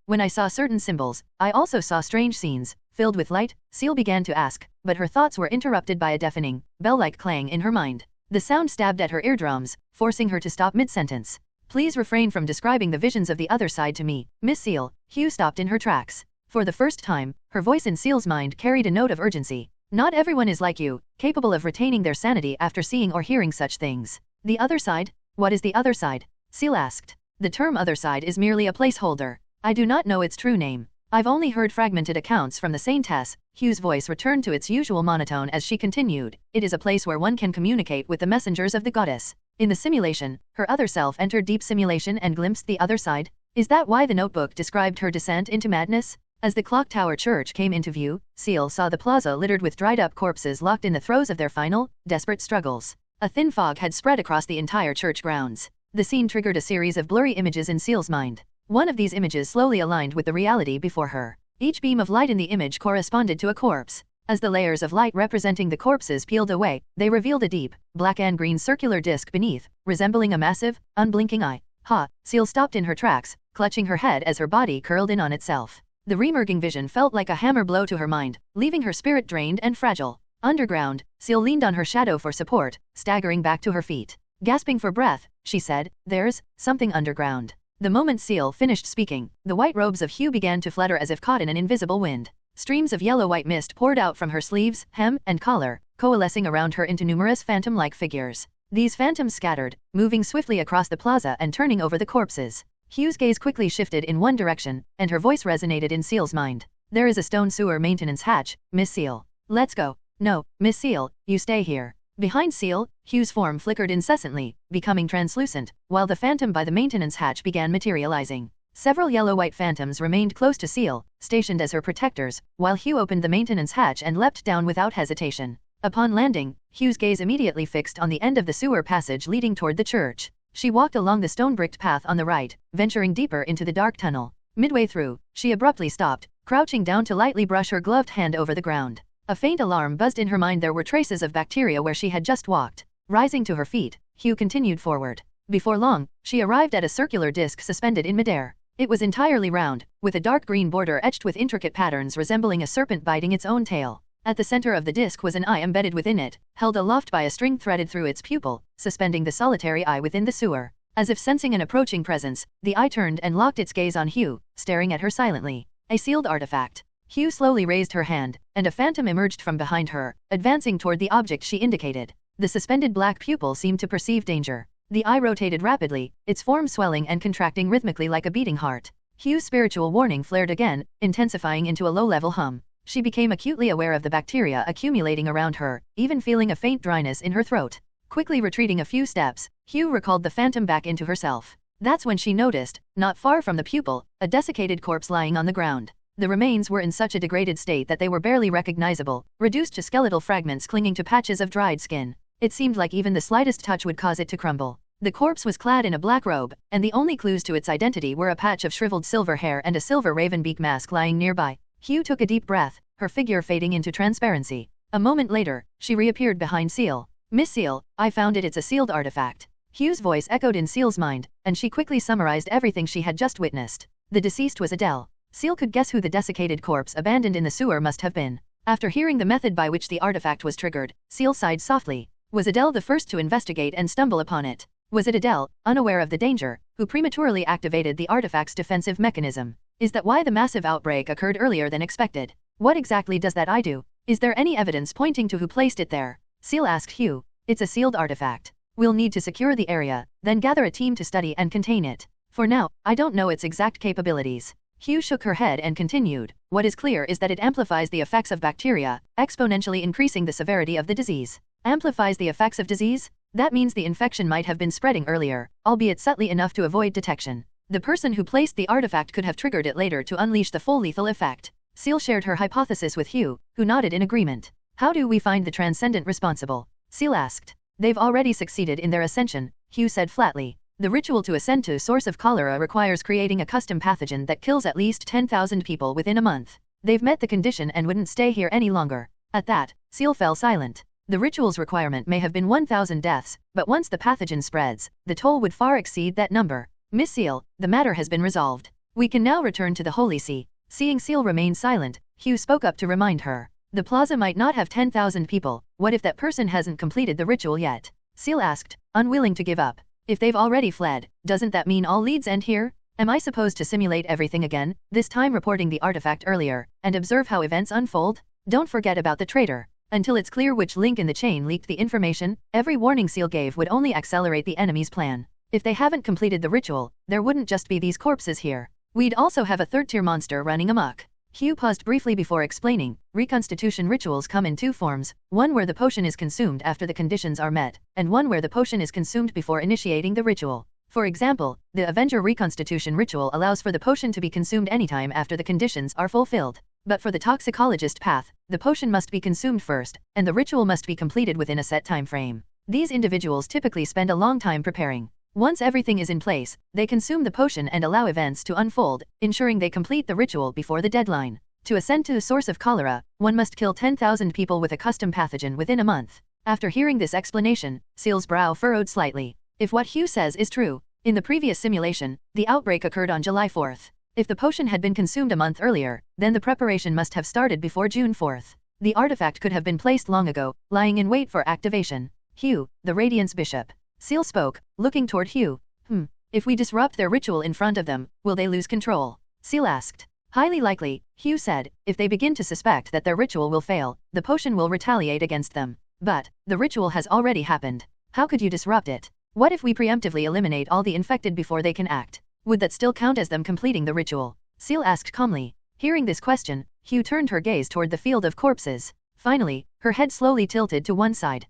when I saw certain symbols, I also saw strange scenes, filled with light, Ciel began to ask, but her thoughts were interrupted by a deafening, bell-like clang in her mind. The sound stabbed at her eardrums, forcing her to stop mid-sentence. Please refrain from describing the visions of the other side to me, Miss Ciel. Hugh stopped in her tracks. For the first time, her voice in Ciel's mind carried a note of urgency. Not everyone is like you, capable of retaining their sanity after seeing or hearing such things. The other side? What is the other side? Ciel asked. The term other side is merely a placeholder. I do not know its true name. I've only heard fragmented accounts from the Saintess. Hugh's voice returned to its usual monotone as she continued. It is a place where one can communicate with the messengers of the goddess. In the simulation, her other self entered deep simulation and glimpsed the other side. Is that why the notebook described her descent into madness? As the clock tower church came into view, Ciel saw the plaza littered with dried-up corpses locked in the throes of their final, desperate struggles. A thin fog had spread across the entire church grounds. The scene triggered a series of blurry images in Ciel's mind. One of these images slowly aligned with the reality before her. Each beam of light in the image corresponded to a corpse. As the layers of light representing the corpses peeled away, they revealed a deep, black and green circular disc beneath, resembling a massive, unblinking eye. Ha! Ciel stopped in her tracks, clutching her head as her body curled in on itself. The reemerging vision felt like a hammer blow to her mind, leaving her spirit drained and fragile. Underground, Ciel leaned on her shadow for support, staggering back to her feet. Gasping for breath, she said, "There's something underground." The moment Ciel finished speaking, the white robes of Hugh began to flutter as if caught in an invisible wind. Streams of yellow-white mist poured out from her sleeves, hem, and collar, coalescing around her into numerous phantom-like figures. These phantoms scattered, moving swiftly across the plaza and turning over the corpses. Hugh's gaze quickly shifted in one direction, and her voice resonated in Ciel's mind. "There is a stone sewer maintenance hatch, Miss Ciel. Let's go." "No, Miss Ciel, you stay here." Behind Ciel, Hugh's form flickered incessantly, becoming translucent, while the phantom by the maintenance hatch began materializing. Several yellow-white phantoms remained close to Ciel, stationed as her protectors, while Hugh opened the maintenance hatch and leapt down without hesitation. Upon landing, Hugh's gaze immediately fixed on the end of the sewer passage leading toward the church. She walked along the stone-bricked path on the right, venturing deeper into the dark tunnel. Midway through, she abruptly stopped, crouching down to lightly brush her gloved hand over the ground. A faint alarm buzzed in her mind. There were traces of bacteria where she had just walked. Rising to her feet, Hugh continued forward. Before long, she arrived at a circular disc suspended in midair. It was entirely round, with a dark green border etched with intricate patterns resembling a serpent biting its own tail. At the center of the disc was an eye embedded within it, held aloft by a string threaded through its pupil, suspending the solitary eye within the sewer. As if sensing an approaching presence, the eye turned and locked its gaze on Hugh, staring at her silently. A sealed artifact. Hugh slowly raised her hand, and a phantom emerged from behind her, advancing toward the object she indicated. The suspended black pupil seemed to perceive danger. The eye rotated rapidly, its form swelling and contracting rhythmically like a beating heart. Hugh's spiritual warning flared again, intensifying into a low-level hum. She became acutely aware of the bacteria accumulating around her, even feeling a faint dryness in her throat. Quickly retreating a few steps, Hugh recalled the phantom back into herself. That's when she noticed, not far from the pupil, a desiccated corpse lying on the ground. The remains were in such a degraded state that they were barely recognizable, reduced to skeletal fragments clinging to patches of dried skin. It seemed like even the slightest touch would cause it to crumble. The corpse was clad in a black robe, and the only clues to its identity were a patch of shriveled silver hair and a silver raven beak mask lying nearby. Hugh took a deep breath, her figure fading into transparency. A moment later, she reappeared behind Ciel. "Miss Ciel, I found it. It's a sealed artifact." Hugh's voice echoed in Ciel's mind, and she quickly summarized everything she had just witnessed. The deceased was Adele. Ciel could guess who the desiccated corpse abandoned in the sewer must have been. After hearing the method by which the artifact was triggered, Ciel sighed softly. Was Adele the first to investigate and stumble upon it? Was it Adele, unaware of the danger, who prematurely activated the artifact's defensive mechanism? Is that why the massive outbreak occurred earlier than expected? What exactly does that eye do? Is there any evidence pointing to who placed it there? Ciel asked Hugh. It's a sealed artifact. We'll need to secure the area, then gather a team to study and contain it. For now, I don't know its exact capabilities. Hugh shook her head and continued. What is clear is that it amplifies the effects of bacteria, exponentially increasing the severity of the disease. Amplifies the effects of disease? That means the infection might have been spreading earlier, albeit subtly enough to avoid detection. The person who placed the artifact could have triggered it later to unleash the full lethal effect. Ciel shared her hypothesis with Hugh, who nodded in agreement. How do we find the transcendent responsible? Ciel asked. They've already succeeded in their ascension, Hugh said flatly. The ritual to ascend to source of cholera requires creating a custom pathogen that kills at least 10,000 people within a month. They've met the condition and wouldn't stay here any longer. At that, Ciel fell silent. The ritual's requirement may have been 1,000 deaths, but once the pathogen spreads, the toll would far exceed that number. Miss Ciel, the matter has been resolved. We can now return to the Holy See. Seeing Ciel remain silent, Hugh spoke up to remind her. The plaza might not have 10,000 people. What if that person hasn't completed the ritual yet? Ciel asked, unwilling to give up. If they've already fled, doesn't that mean all leads end here? Am I supposed to simulate everything again, this time reporting the artifact earlier, and observe how events unfold? Don't forget about the traitor. Until it's clear which link in the chain leaked the information, every warning Ciel gave would only accelerate the enemy's plan. If they haven't completed the ritual, there wouldn't just be these corpses here. We'd also have a third-tier monster running amok. Hugh paused briefly before explaining, reconstitution rituals come in two forms, one where the potion is consumed after the conditions are met, and one where the potion is consumed before initiating the ritual. For example, the Avenger reconstitution ritual allows for the potion to be consumed anytime after the conditions are fulfilled. But for the toxicologist path, the potion must be consumed first, and the ritual must be completed within a set time frame. These individuals typically spend a long time preparing. Once everything is in place, they consume the potion and allow events to unfold, ensuring they complete the ritual before the deadline. To ascend to the source of cholera, one must kill 10,000 people with a custom pathogen within a month. After hearing this explanation, Ciel's brow furrowed slightly. If what Hugh says is true, in the previous simulation, the outbreak occurred on July 4th. If the potion had been consumed a month earlier, then the preparation must have started before June 4th. The artifact could have been placed long ago, lying in wait for activation. Hugh, the Radiance Bishop. Ciel spoke, looking toward Hugh. If we disrupt their ritual in front of them, will they lose control? Ciel asked. Highly likely, Hugh said. If they begin to suspect that their ritual will fail, the potion will retaliate against them. But, the ritual has already happened. How could you disrupt it? What if we preemptively eliminate all the infected before they can act? Would that still count as them completing the ritual? Ciel asked calmly. Hearing this question, Hugh turned her gaze toward the field of corpses. Finally, her head slowly tilted to one side.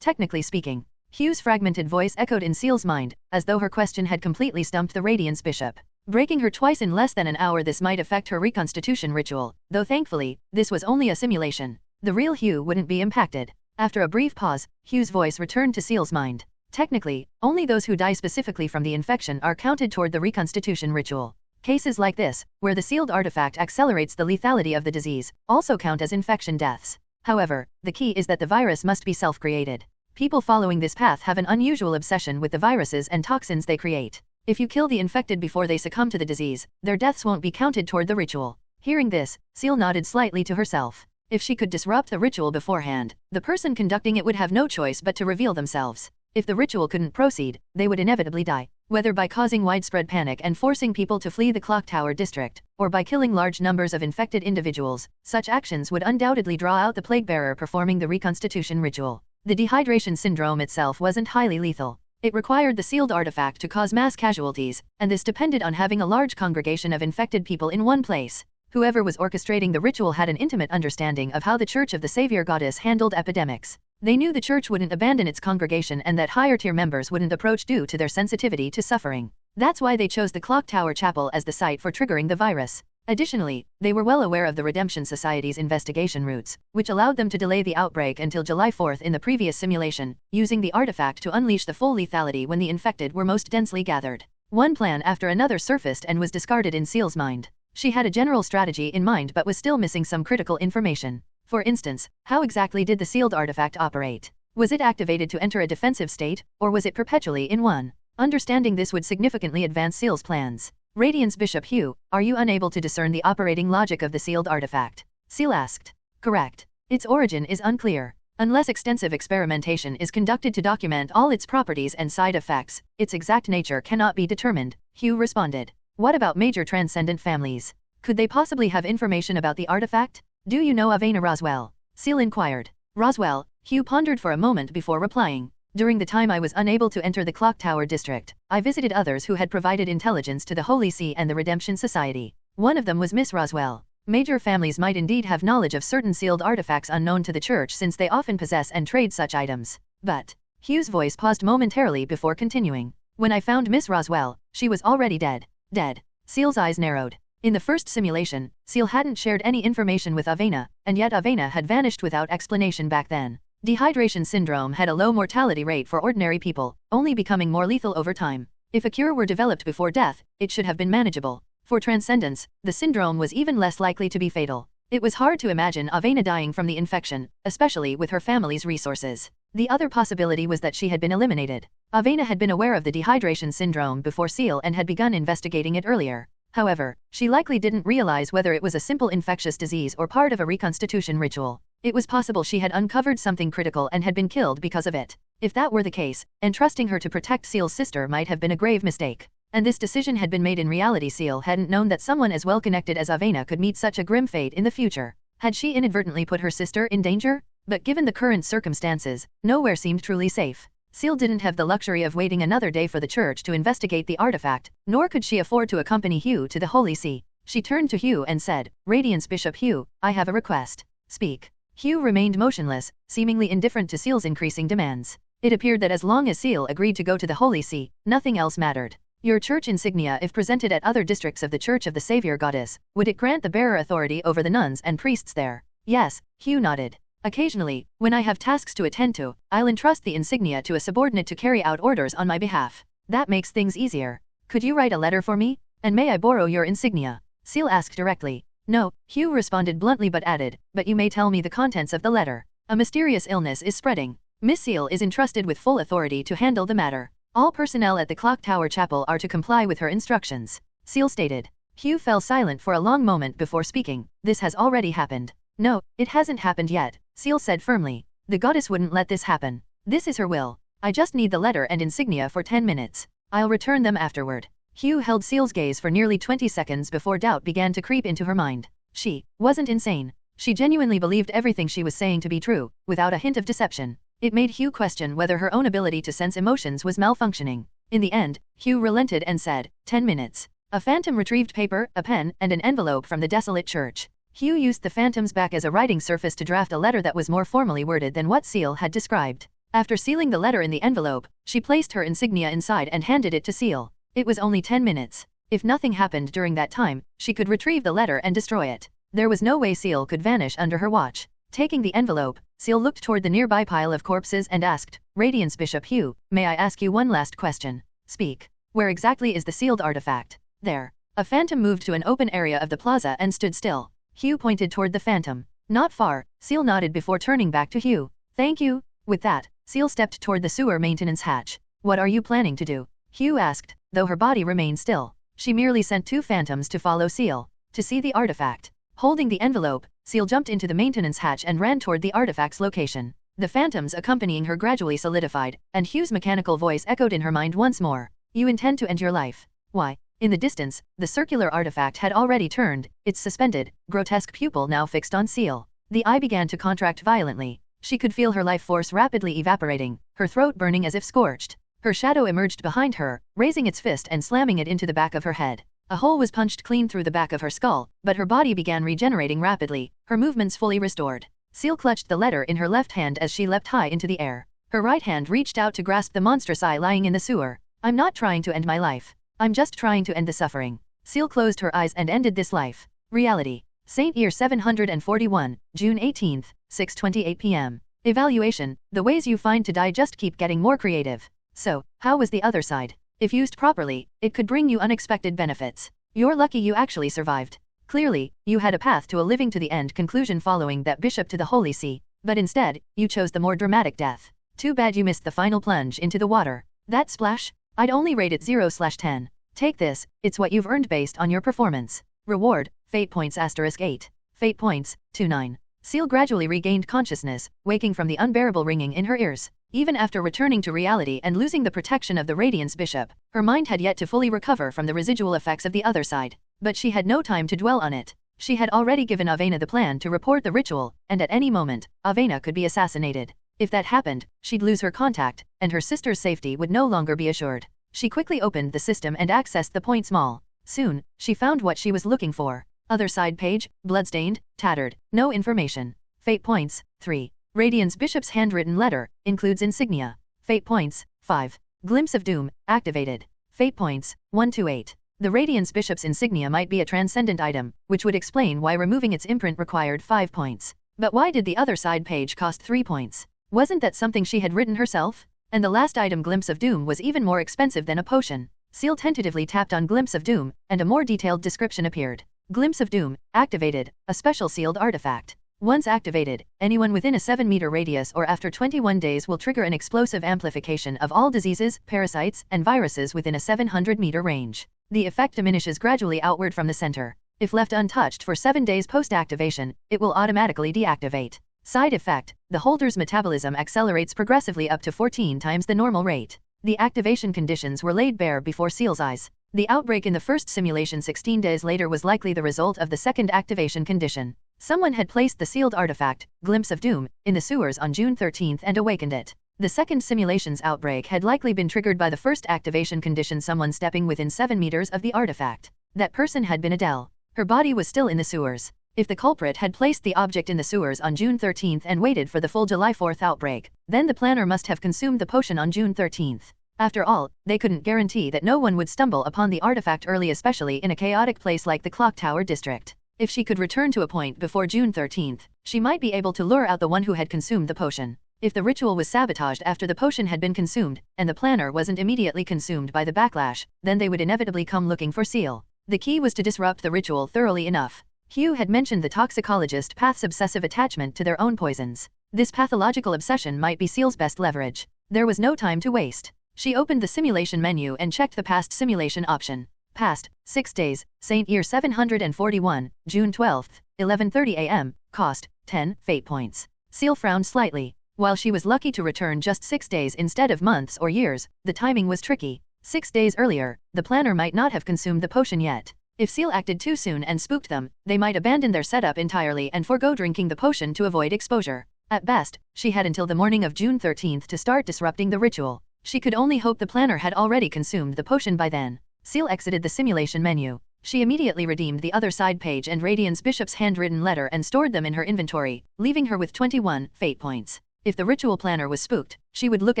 Technically speaking. Hugh's fragmented voice echoed in Ciel's mind, as though her question had completely stumped the Radiance Bishop. Breaking her twice in less than an hour, this might affect her reconstitution ritual, though thankfully, this was only a simulation. The real Hugh wouldn't be impacted. After a brief pause, Hugh's voice returned to Ciel's mind. Technically, only those who die specifically from the infection are counted toward the reconstitution ritual. Cases like this, where the sealed artifact accelerates the lethality of the disease, also count as infection deaths. However, the key is that the virus must be self-created. People following this path have an unusual obsession with the viruses and toxins they create. If you kill the infected before they succumb to the disease, their deaths won't be counted toward the ritual. Hearing this, Ciel nodded slightly to herself. If she could disrupt the ritual beforehand, the person conducting it would have no choice but to reveal themselves. If the ritual couldn't proceed, they would inevitably die, whether by causing widespread panic and forcing people to flee the Clock Tower district, or by killing large numbers of infected individuals. Such actions would undoubtedly draw out the plague bearer performing the reconstitution ritual. The dehydration syndrome itself wasn't highly lethal. It required the sealed artifact to cause mass casualties, and this depended on having a large congregation of infected people in one place. Whoever was orchestrating the ritual had an intimate understanding of how the Church of the Savior Goddess handled epidemics. They knew the church wouldn't abandon its congregation and that higher-tier members wouldn't approach due to their sensitivity to suffering. That's why they chose the Clock Tower Chapel as the site for triggering the virus. Additionally, they were well aware of the Redemption Society's investigation routes, which allowed them to delay the outbreak until July 4th in the previous simulation, using the artifact to unleash the full lethality when the infected were most densely gathered. One plan after another surfaced and was discarded in Ciel's mind. She had a general strategy in mind but was still missing some critical information. For instance, how exactly did the sealed artifact operate? Was it activated to enter a defensive state, or was it perpetually in one? Understanding this would significantly advance Ciel's plans. Radiance Bishop Hugh, are you unable to discern the operating logic of the sealed artifact? Ciel asked. Correct. Its origin is unclear. Unless extensive experimentation is conducted to document all its properties and side effects, its exact nature cannot be determined, Hugh responded. What about major transcendent families? Could they possibly have information about the artifact? Do you know Avena Roswell? Ciel inquired. Roswell, Hugh pondered for a moment before replying. During the time I was unable to enter the Clock Tower district, I visited others who had provided intelligence to the Holy See and the Redemption Society. One of them was Miss Roswell. Major families might indeed have knowledge of certain sealed artifacts unknown to the Church since they often possess and trade such items. But, Hugh's voice paused momentarily before continuing. When I found Miss Roswell, she was already dead. Dead. Ciel's eyes narrowed. In the first simulation, Ciel hadn't shared any information with Avena, and yet Avena had vanished without explanation back then. Dehydration syndrome had a low mortality rate for ordinary people, only becoming more lethal over time. If a cure were developed before death, it should have been manageable. For transcendence, the syndrome was even less likely to be fatal. It was hard to imagine Avena dying from the infection, especially with her family's resources. The other possibility was that she had been eliminated. Avena had been aware of the dehydration syndrome before Ciel and had begun investigating it earlier. However, she likely didn't realize whether it was a simple infectious disease or part of a reconstitution ritual. It was possible she had uncovered something critical and had been killed because of it. If that were the case, entrusting her to protect Ciel's sister might have been a grave mistake. And this decision had been made in reality. Ciel hadn't known that someone as well connected as Avena could meet such a grim fate in the future. Had she inadvertently put her sister in danger? But given the current circumstances, nowhere seemed truly safe. Ciel didn't have the luxury of waiting another day for the church to investigate the artifact, nor could she afford to accompany Hugh to the Holy See. She turned to Hugh and said, "Radiance Bishop Hugh, I have a request. Speak." Hugh remained motionless, seemingly indifferent to Ciel's increasing demands. It appeared that as long as Ciel agreed to go to the Holy See, nothing else mattered. Your church insignia, if presented at other districts of the Church of the Savior Goddess, would it grant the bearer authority over the nuns and priests there? Yes, Hugh nodded. Occasionally, when I have tasks to attend to, I'll entrust the insignia to a subordinate to carry out orders on my behalf. That makes things easier. Could you write a letter for me? And may I borrow your insignia? Ciel asked directly. No, Hugh responded bluntly but added, but you may tell me the contents of the letter. A mysterious illness is spreading. Miss Ciel is entrusted with full authority to handle the matter. All personnel at the Clock Tower Chapel are to comply with her instructions, Ciel stated. Hugh fell silent for a long moment before speaking. This has already happened. No, it hasn't happened yet, Ciel said firmly. The goddess wouldn't let this happen. This is her will. I just need the letter and insignia for 10 minutes. I'll return them afterward. Hugh held Ciel's gaze for nearly 20 seconds before doubt began to creep into her mind. She wasn't insane. She genuinely believed everything she was saying to be true, without a hint of deception. It made Hugh question whether her own ability to sense emotions was malfunctioning. In the end, Hugh relented and said, 10 minutes. A phantom retrieved paper, a pen, and an envelope from the desolate church. Hugh used the phantom's back as a writing surface to draft a letter that was more formally worded than what Ciel had described. After sealing the letter in the envelope, she placed her insignia inside and handed it to Ciel. It was only 10 minutes. If nothing happened during that time, she could retrieve the letter and destroy it. There was no way Ciel could vanish under her watch. Taking the envelope, Ciel looked toward the nearby pile of corpses and asked, Radiance Bishop Hugh, may I ask you one last question? Speak. Where exactly is the sealed artifact? There. A phantom moved to an open area of the plaza and stood still. Hugh pointed toward the phantom. Not far, Ciel nodded before turning back to Hugh. Thank you. With that, Ciel stepped toward the sewer maintenance hatch. What are you planning to do? Hugh asked, though her body remained still. She merely sent 2 phantoms to follow Ciel, to see the artifact. Holding the envelope, Ciel jumped into the maintenance hatch and ran toward the artifact's location. The phantoms accompanying her gradually solidified, and Hugh's mechanical voice echoed in her mind once more. You intend to end your life. Why? In the distance, the circular artifact had already turned, its suspended, grotesque pupil now fixed on Ciel. The eye began to contract violently. She could feel her life force rapidly evaporating, her throat burning as if scorched. Her shadow emerged behind her, raising its fist and slamming it into the back of her head. A hole was punched clean through the back of her skull, but her body began regenerating rapidly, her movements fully restored. Ciel clutched the letter in her left hand as she leapt high into the air. Her right hand reached out to grasp the monstrous eye lying in the sewer. I'm not trying to end my life. I'm just trying to end the suffering. Ciel closed her eyes and ended this life. Reality. Saint Year 741, June 18, 6:28 p.m. Evaluation. The ways you find to die just keep getting more creative. So, how was the other side? If used properly, it could bring you unexpected benefits. You're lucky you actually survived. Clearly, you had a path to a living to the end conclusion following that bishop to the Holy See, but instead, you chose the more dramatic death. Too bad you missed the final plunge into the water. That splash? I'd only rate it 0/10. Take this, it's what you've earned based on your performance. Reward, Fate Points *8. Fate Points, 29. Ciel gradually regained consciousness, waking from the unbearable ringing in her ears. Even after returning to reality and losing the protection of the Radiance Bishop, her mind had yet to fully recover from the residual effects of the other side. But she had no time to dwell on it. She had already given Avena the plan to report the ritual, and at any moment, Avena could be assassinated. If that happened, she'd lose her contact, and her sister's safety would no longer be assured. She quickly opened the system and accessed the points mall. Soon, she found what she was looking for. Other side page, bloodstained, tattered, no information. Fate Points, 3. Radiance Bishop's handwritten letter, includes insignia. Fate Points, 5. Glimpse of Doom, activated. Fate Points, 128. The Radiance Bishop's insignia might be a transcendent item, which would explain why removing its imprint required 5 points. But why did the other side page cost 3 points? Wasn't that something she had written herself? And the last item, Glimpse of Doom, was even more expensive than a potion. Ciel tentatively tapped on Glimpse of Doom, and a more detailed description appeared. Glimpse of Doom, activated, a special sealed artifact. Once activated, anyone within a 7-meter radius or after 21 days will trigger an explosive amplification of all diseases, parasites, and viruses within a 700-meter range. The effect diminishes gradually outward from the center. If left untouched for 7 days post-activation, it will automatically deactivate. Side effect: the holder's metabolism accelerates progressively up to 14 times the normal rate. The activation conditions were laid bare before Ciel's eyes. The outbreak in the first simulation 16 days later was likely the result of the second activation condition. Someone had placed the sealed artifact, Glimpse of Doom, in the sewers on June 13 and awakened it. The second simulation's outbreak had likely been triggered by the first activation condition, someone stepping within 7 meters of the artifact. That person had been Adele. Her body was still in the sewers. If the culprit had placed the object in the sewers on June 13 and waited for the full July 4 outbreak, then the planner must have consumed the potion on June 13. After all, they couldn't guarantee that no one would stumble upon the artifact early, especially in a chaotic place like the Clock Tower district. If she could return to a point before June 13, she might be able to lure out the one who had consumed the potion. If the ritual was sabotaged after the potion had been consumed, and the planner wasn't immediately consumed by the backlash, then they would inevitably come looking for Ciel. The key was to disrupt the ritual thoroughly enough. Hugh had mentioned the toxicologist Path's obsessive attachment to their own poisons. This pathological obsession might be Ciel's best leverage. There was no time to waste. She opened the simulation menu and checked the past simulation option. Past, 6 days, Saint Year 741, June 12, 11:30 a.m., cost, 10 fate points. Ciel frowned slightly. While she was lucky to return just 6 days instead of months or years, the timing was tricky. 6 days earlier, the planner might not have consumed the potion yet. If Ciel acted too soon and spooked them, they might abandon their setup entirely and forego drinking the potion to avoid exposure. At best, she had until the morning of June 13 to start disrupting the ritual. She could only hope the planner had already consumed the potion by then. Ciel exited the simulation menu. She immediately redeemed the other side page and Radiance Bishop's handwritten letter and stored them in her inventory, leaving her with 21 fate points. If the ritual planner was spooked, she would look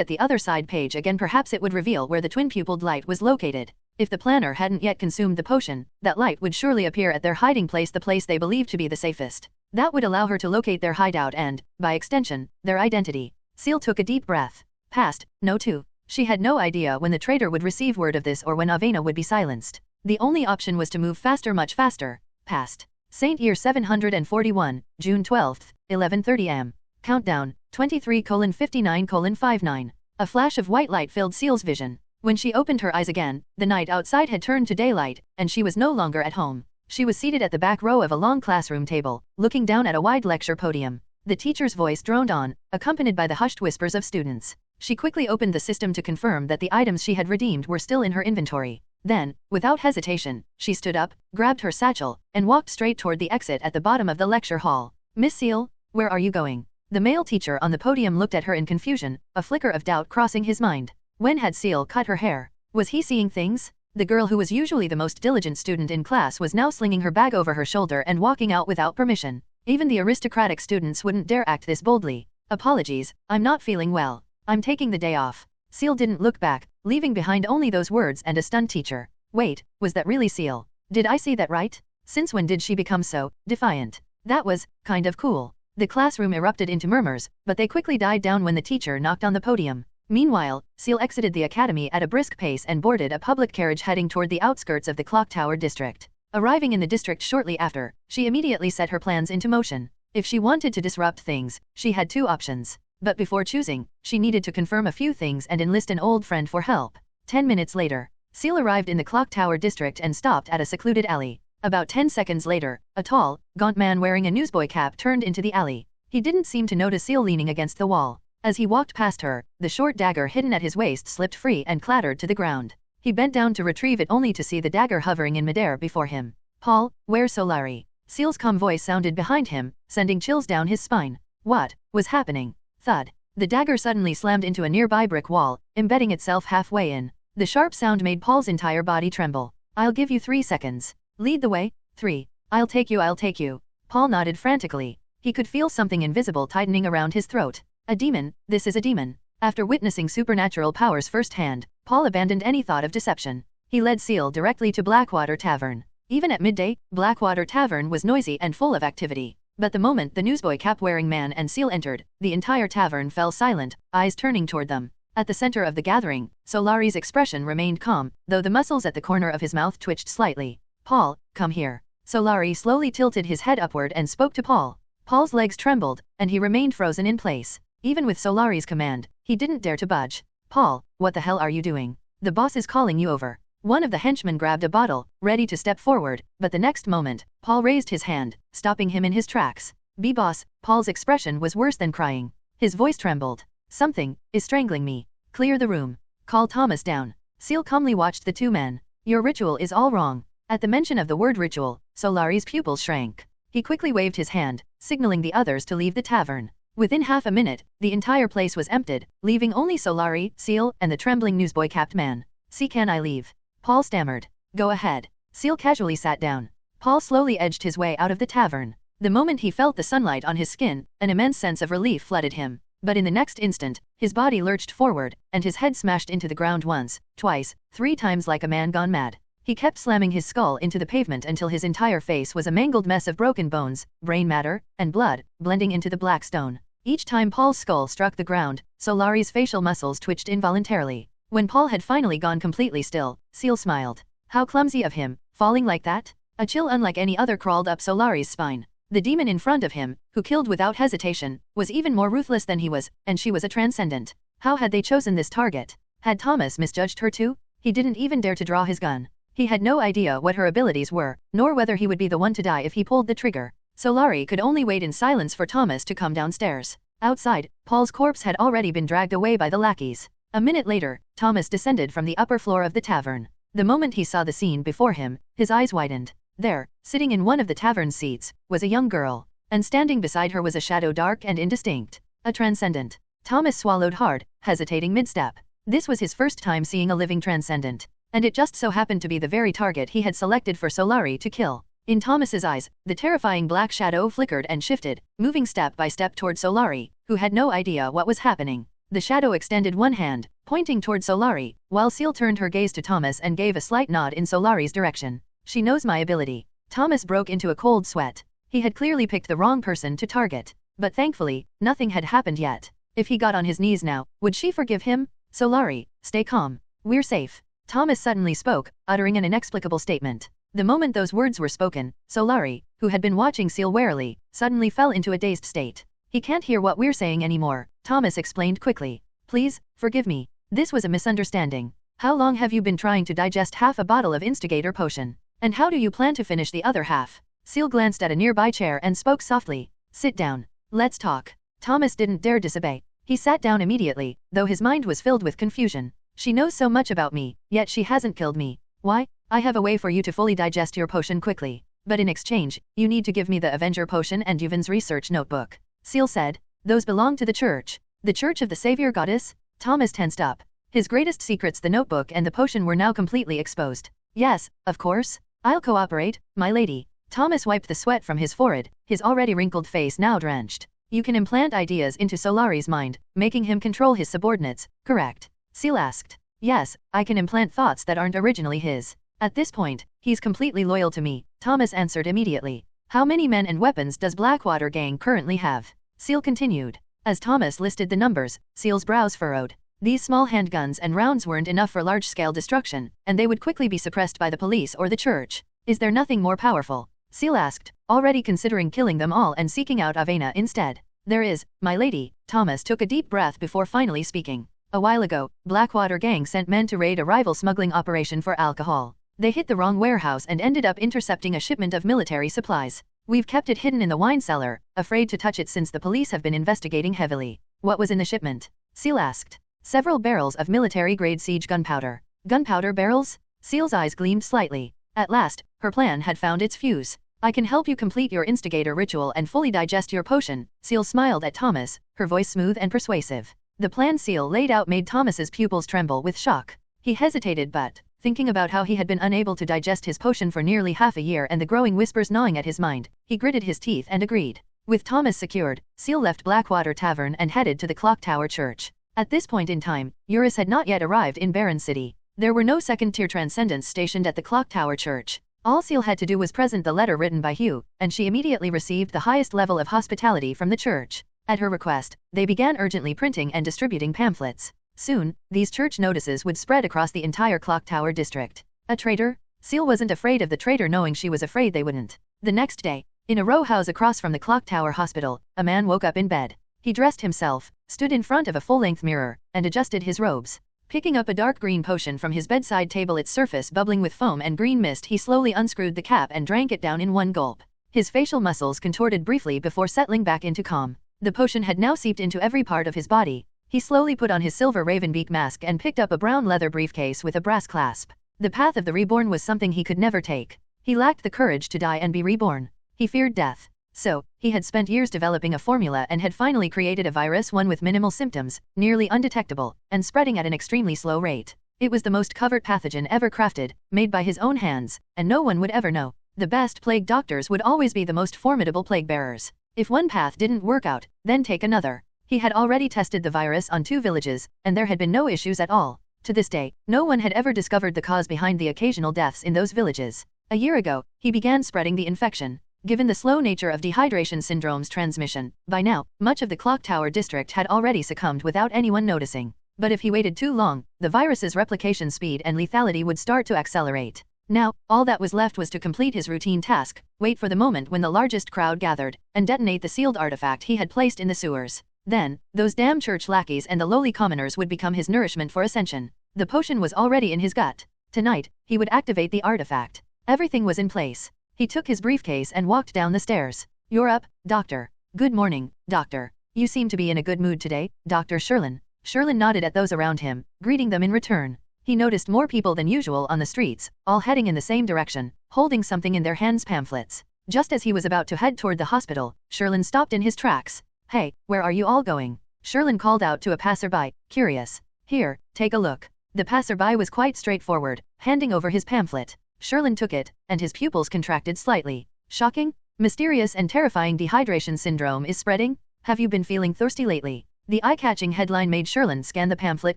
at the other side page again. Perhaps it would reveal where the twin-pupiled light was located. If the planner hadn't yet consumed the potion, that light would surely appear at their hiding place, the place they believed to be the safest. That would allow her to locate their hideout and, by extension, their identity. Ciel took a deep breath. Past, no 2. She had no idea when the traitor would receive word of this or when Avena would be silenced. The only option was to move faster, much faster. Past. Saint Year 741, June 12, 11:30 am. Countdown, 23:59:59. A flash of white light filled Ciel's vision. When she opened her eyes again, the night outside had turned to daylight, and she was no longer at home. She was seated at the back row of a long classroom table, looking down at a wide lecture podium. The teacher's voice droned on, accompanied by the hushed whispers of students. She quickly opened the system to confirm that the items she had redeemed were still in her inventory. Then, without hesitation, she stood up, grabbed her satchel, and walked straight toward the exit at the bottom of the lecture hall. "Miss Ciel, where are you going?" The male teacher on the podium looked at her in confusion, a flicker of doubt crossing his mind. When had Ciel cut her hair? Was he seeing things? The girl who was usually the most diligent student in class was now slinging her bag over her shoulder and walking out without permission. Even the aristocratic students wouldn't dare act this boldly. "Apologies, I'm not feeling well. I'm taking the day off." Ciel didn't look back, leaving behind only those words and a stunned teacher. Wait, was that really Ciel? Did I see that right? Since when did she become so defiant? That was kind of cool. The classroom erupted into murmurs, but they quickly died down when the teacher knocked on the podium. Meanwhile, Ciel exited the academy at a brisk pace and boarded a public carriage heading toward the outskirts of the Clock Tower district. Arriving in the district shortly after, she immediately set her plans into motion. If she wanted to disrupt things, she had 2 options. But before choosing, she needed to confirm a few things and enlist an old friend for help. 10 minutes later, Ciel arrived in the Clock Tower district and stopped at a secluded alley. About 10 seconds later, a tall, gaunt man wearing a newsboy cap turned into the alley. He didn't seem to notice Ciel leaning against the wall. As he walked past her, the short dagger hidden at his waist slipped free and clattered to the ground. He bent down to retrieve it only to see the dagger hovering in midair before him. "Paul, where's Solari?" Ciel's calm voice sounded behind him, sending chills down his spine. What was happening? Thud. The dagger suddenly slammed into a nearby brick wall, embedding itself halfway in. The sharp sound made Paul's entire body tremble. "I'll give you 3 seconds. Lead the way." 3. I'll take you. Paul nodded frantically. He could feel something invisible tightening around his throat. A demon, this is a demon. After witnessing supernatural powers firsthand, Paul abandoned any thought of deception. He led Ciel directly to Blackwater Tavern. Even at midday, Blackwater Tavern was noisy and full of activity. But the moment the newsboy cap-wearing man and Ciel entered, the entire tavern fell silent, eyes turning toward them. At the center of the gathering, Solari's expression remained calm, though the muscles at the corner of his mouth twitched slightly. Paul, come here. Solari slowly tilted his head upward and spoke to Paul. Paul's legs trembled, and he remained frozen in place. Even with Solari's command, he didn't dare to budge. Paul, what the hell are you doing? The boss is calling you over. One of the henchmen grabbed a bottle, ready to step forward, but the next moment, Paul raised his hand, stopping him in his tracks. Boss, Paul's expression was worse than crying. His voice trembled. Something is strangling me. Clear the room. Call Thomas down. Ciel calmly watched the two men. Your ritual is all wrong. At the mention of the word ritual, Solari's pupils shrank. He quickly waved his hand, signaling the others to leave the tavern. Within half a minute, the entire place was emptied, leaving only Solari, Ciel, and the trembling newsboy-capped man. Can I leave? Paul stammered. Go ahead. Ciel casually sat down. Paul slowly edged his way out of the tavern. The moment he felt the sunlight on his skin, an immense sense of relief flooded him. But in the next instant, his body lurched forward, and his head smashed into the ground once, twice, 3 times like a man gone mad. He kept slamming his skull into the pavement until his entire face was a mangled mess of broken bones, brain matter, and blood, blending into the black stone. Each time Paul's skull struck the ground, Solari's facial muscles twitched involuntarily. When Paul had finally gone completely still, Ciel smiled. How clumsy of him, falling like that? A chill unlike any other crawled up Solari's spine. The demon in front of him, who killed without hesitation, was even more ruthless than he was, and she was a transcendent. How had they chosen this target? Had Thomas misjudged her too? He didn't even dare to draw his gun. He had no idea what her abilities were, nor whether he would be the one to die if he pulled the trigger. Solari could only wait in silence for Thomas to come downstairs. Outside, Paul's corpse had already been dragged away by the lackeys. A minute later, Thomas descended from the upper floor of the tavern. The moment he saw the scene before him, his eyes widened. There, sitting in one of the tavern's seats, was a young girl, and standing beside her was a shadow dark and indistinct. A transcendent. Thomas swallowed hard, hesitating mid-step. This was his first time seeing a living transcendent, and it just so happened to be the very target he had selected for Solari to kill. In Thomas's eyes, the terrifying black shadow flickered and shifted, moving step by step toward Solari, who had no idea what was happening. The shadow extended one hand, pointing toward Solari, while Ciel turned her gaze to Thomas and gave a slight nod in Solari's direction. She knows my ability. Thomas broke into a cold sweat. He had clearly picked the wrong person to target. But thankfully, nothing had happened yet. If he got on his knees now, would she forgive him? Solari, stay calm. We're safe. Thomas suddenly spoke, uttering an inexplicable statement. The moment those words were spoken, Solari, who had been watching Ciel warily, suddenly fell into a dazed state. He can't hear what we're saying anymore, Thomas explained quickly. Please, forgive me. This was a misunderstanding. How long have you been trying to digest half a bottle of instigator potion? And how do you plan to finish the other half? Ciel glanced at a nearby chair and spoke softly. Sit down. Let's talk. Thomas didn't dare disobey. He sat down immediately, though his mind was filled with confusion. She knows so much about me, yet she hasn't killed me. Why? I have a way for you to fully digest your potion quickly. But in exchange, you need to give me the Avenger potion and Yuvin's research notebook. Ciel said. Those belong to the church. The Church of the Savior Goddess? Thomas tensed up. His greatest secrets, the notebook and the potion, were now completely exposed. Yes, of course. I'll cooperate, my lady. Thomas wiped the sweat from his forehead, his already wrinkled face now drenched. You can implant ideas into Solari's mind, making him control his subordinates, correct? Ciel asked. Yes, I can implant thoughts that aren't originally his. At this point, he's completely loyal to me, Thomas answered immediately. How many men and weapons does Blackwater gang currently have? Ciel continued. As Thomas listed the numbers, Ciel's brows furrowed. These small handguns and rounds weren't enough for large-scale destruction, and they would quickly be suppressed by the police or the church. Is there nothing more powerful? Ciel asked, already considering killing them all and seeking out Avena instead. There is, my lady. Thomas took a deep breath before finally speaking. A while ago, Blackwater gang sent men to raid a rival smuggling operation for alcohol. They hit the wrong warehouse and ended up intercepting a shipment of military supplies. We've kept it hidden in the wine cellar, afraid to touch it since the police have been investigating heavily. What was in the shipment? Ciel asked. Several barrels of military-grade siege gunpowder. Gunpowder barrels? Ciel's eyes gleamed slightly. At last, her plan had found its fuse. I can help you complete your instigator ritual and fully digest your potion. Ciel smiled at Thomas, her voice smooth and persuasive. The plan Ciel laid out made Thomas's pupils tremble with shock. He hesitated, but, thinking about how he had been unable to digest his potion for nearly half a year and the growing whispers gnawing at his mind, he gritted his teeth and agreed. With Thomas secured, Ciel left Blackwater Tavern and headed to the Clock Tower Church. At this point in time, Eurus had not yet arrived in Barren City. There were no second-tier transcendents stationed at the Clock Tower Church. All Ciel had to do was present the letter written by Hugh, and she immediately received the highest level of hospitality from the church. At her request, they began urgently printing and distributing pamphlets. Soon, these church notices would spread across the entire clock tower district. A traitor? Ciel wasn't afraid of the traitor knowing she was afraid they wouldn't. The next day, in a row house across from the clock tower hospital, a man woke up in bed. He dressed himself, stood in front of a full-length mirror, and adjusted his robes. Picking up a dark green potion from his bedside table, its surface bubbling with foam and green mist, he slowly unscrewed the cap and drank it down in one gulp. His facial muscles contorted briefly before settling back into calm. The potion had now seeped into every part of his body. He slowly put on his silver ravenbeak mask and picked up a brown leather briefcase with a brass clasp. The path of the reborn was something he could never take. He lacked the courage to die and be reborn. He feared death. So, he had spent years developing a formula and had finally created a virus, one with minimal symptoms, nearly undetectable, and spreading at an extremely slow rate. It was the most covert pathogen ever crafted, made by his own hands, and no one would ever know. The best plague doctors would always be the most formidable plague bearers. If one path didn't work out, then take another. He had already tested the virus on 2 villages, and there had been no issues at all. To this day, no one had ever discovered the cause behind the occasional deaths in those villages. A year ago, he began spreading the infection. Given the slow nature of dehydration syndrome's transmission, by now, much of the clock tower district had already succumbed without anyone noticing. But if he waited too long, the virus's replication speed and lethality would start to accelerate. Now, all that was left was to complete his routine task, wait for the moment when the largest crowd gathered, and detonate the sealed artifact he had placed in the sewers. Then, those damn church lackeys and the lowly commoners would become his nourishment for ascension. The potion was already in his gut. Tonight, he would activate the artifact. Everything was in place. He took his briefcase and walked down the stairs. "You're up, Doctor." "Good morning, Doctor. You seem to be in a good mood today, Dr. Sherlin." Sherlin nodded at those around him, greeting them in return. He noticed more people than usual on the streets, all heading in the same direction, holding something in their hands, pamphlets. Just as he was about to head toward the hospital, Sherlin stopped in his tracks. "Hey, where are you all going?" Sherlin called out to a passerby, curious. "Here, take a look." The passerby was quite straightforward, handing over his pamphlet. Sherlin took it, and his pupils contracted slightly. "Shocking, mysterious and terrifying dehydration syndrome is spreading? Have you been feeling thirsty lately?" The eye-catching headline made Sherlin scan the pamphlet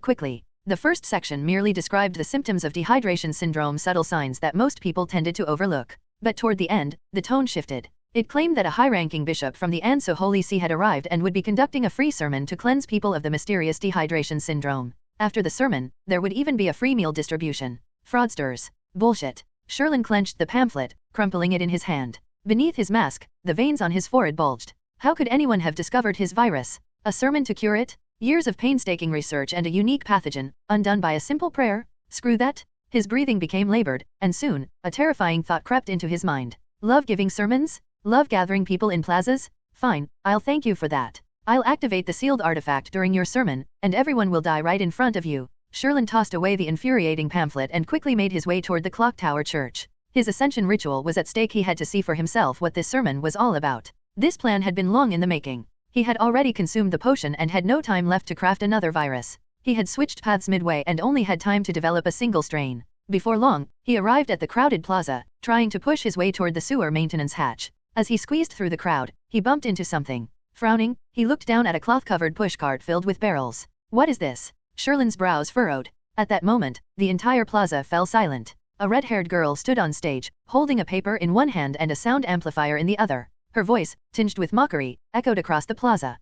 quickly. The first section merely described the symptoms of dehydration syndrome, subtle signs that most people tended to overlook. But toward the end, the tone shifted. It claimed that a high-ranking bishop from the Anso Holy See had arrived and would be conducting a free sermon to cleanse people of the mysterious dehydration syndrome. After the sermon, there would even be a free meal distribution. Fraudsters. Bullshit. Sherlin clenched the pamphlet, crumpling it in his hand. Beneath his mask, the veins on his forehead bulged. How could anyone have discovered his virus? A sermon to cure it? Years of painstaking research and a unique pathogen, undone by a simple prayer? Screw that. His breathing became labored, and soon, a terrifying thought crept into his mind. Love giving sermons? Love gathering people in plazas? Fine, I'll thank you for that. I'll activate the sealed artifact during your sermon, and everyone will die right in front of you. Sherlin tossed away the infuriating pamphlet and quickly made his way toward the clock tower church. His ascension ritual was at stake. He had to see for himself what this sermon was all about. This plan had been long in the making. He had already consumed the potion and had no time left to craft another virus. He had switched paths midway and only had time to develop a single strain. Before long, he arrived at the crowded plaza, trying to push his way toward the sewer maintenance hatch. As he squeezed through the crowd, he bumped into something. Frowning, he looked down at a cloth-covered pushcart filled with barrels. What is this? Sherlin's brows furrowed. At that moment, the entire plaza fell silent. A red-haired girl stood on stage, holding a paper in one hand and a sound amplifier in the other. Her voice, tinged with mockery, echoed across the plaza.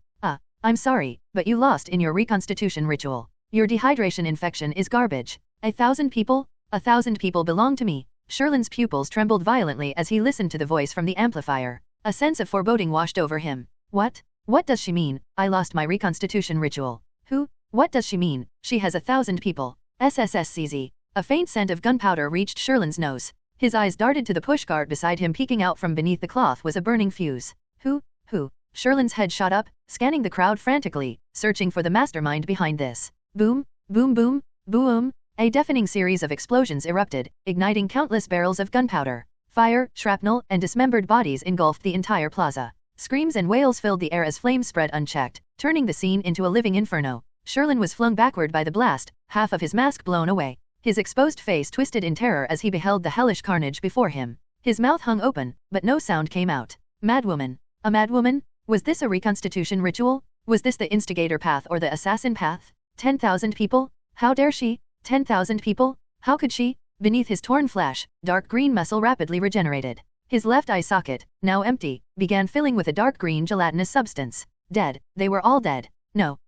I'm sorry, but you lost in your reconstitution ritual. Your dehydration infection is garbage. 1,000 people? 1,000 people belong to me." Sherlin's pupils trembled violently as he listened to the voice from the amplifier. A sense of foreboding washed over him. What? What does she mean? I lost my reconstitution ritual. Who? What does she mean? She has 1,000 people. SSSCZ. A faint scent of gunpowder reached Sherlin's nose. His eyes darted to the pushcart beside him. Peeking out from beneath the cloth was a burning fuse. Who? Sherlin's head shot up, scanning the crowd frantically, searching for the mastermind behind this. Boom, boom boom, boom. A deafening series of explosions erupted, igniting countless barrels of gunpowder. Fire, shrapnel, and dismembered bodies engulfed the entire plaza. Screams and wails filled the air as flames spread unchecked, turning the scene into a living inferno. Sherlin was flung backward by the blast, half of his mask blown away. His exposed face twisted in terror as he beheld the hellish carnage before him. His mouth hung open, but no sound came out. Madwoman. A madwoman? Was this a reconstitution ritual? Was this the instigator path or the assassin path? 10,000 people? How dare she? 10,000 people? How could she? Beneath his torn flesh, dark green muscle rapidly regenerated. His left eye socket, now empty, began filling with a dark green gelatinous substance. Dead. They were all dead. No.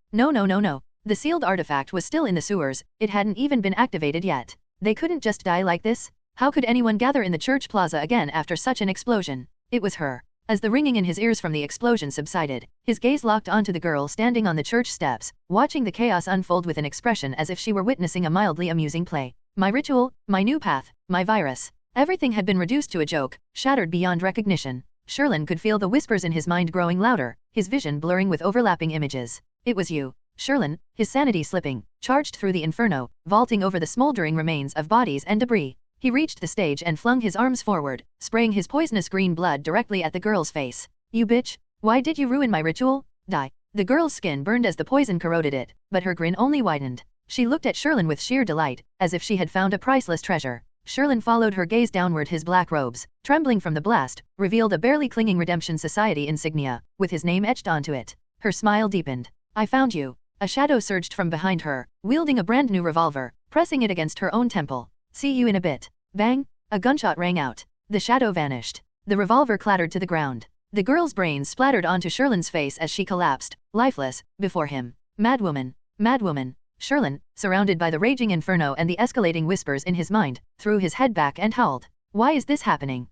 The sealed artifact was still in the sewers, it hadn't even been activated yet. They couldn't just die like this? How could anyone gather in the church plaza again after such an explosion? It was her. As the ringing in his ears from the explosion subsided, his gaze locked onto the girl standing on the church steps, watching the chaos unfold with an expression as if she were witnessing a mildly amusing play. My ritual, my new path, my virus. Everything had been reduced to a joke, shattered beyond recognition. Sherlin could feel the whispers in his mind growing louder, his vision blurring with overlapping images. It was you. Sherlin, his sanity slipping, charged through the inferno, vaulting over the smoldering remains of bodies and debris. He reached the stage and flung his arms forward, spraying his poisonous green blood directly at the girl's face. You bitch! Why did you ruin my ritual? Die! The girl's skin burned as the poison corroded it, but her grin only widened. She looked at Sherlin with sheer delight, as if she had found a priceless treasure. Sherlin followed her gaze downward. His black robes, trembling from the blast, revealed a barely clinging Redemption Society insignia, with his name etched onto it. Her smile deepened. I found you. A shadow surged from behind her, wielding a brand new revolver, pressing it against her own temple. See you in a bit. Bang! A gunshot rang out. The shadow vanished. The revolver clattered to the ground. The girl's brains splattered onto Sherlin's face as she collapsed, lifeless, before him. Madwoman! Madwoman! Sherlin, surrounded by the raging inferno and the escalating whispers in his mind, threw his head back and howled. Why is this happening?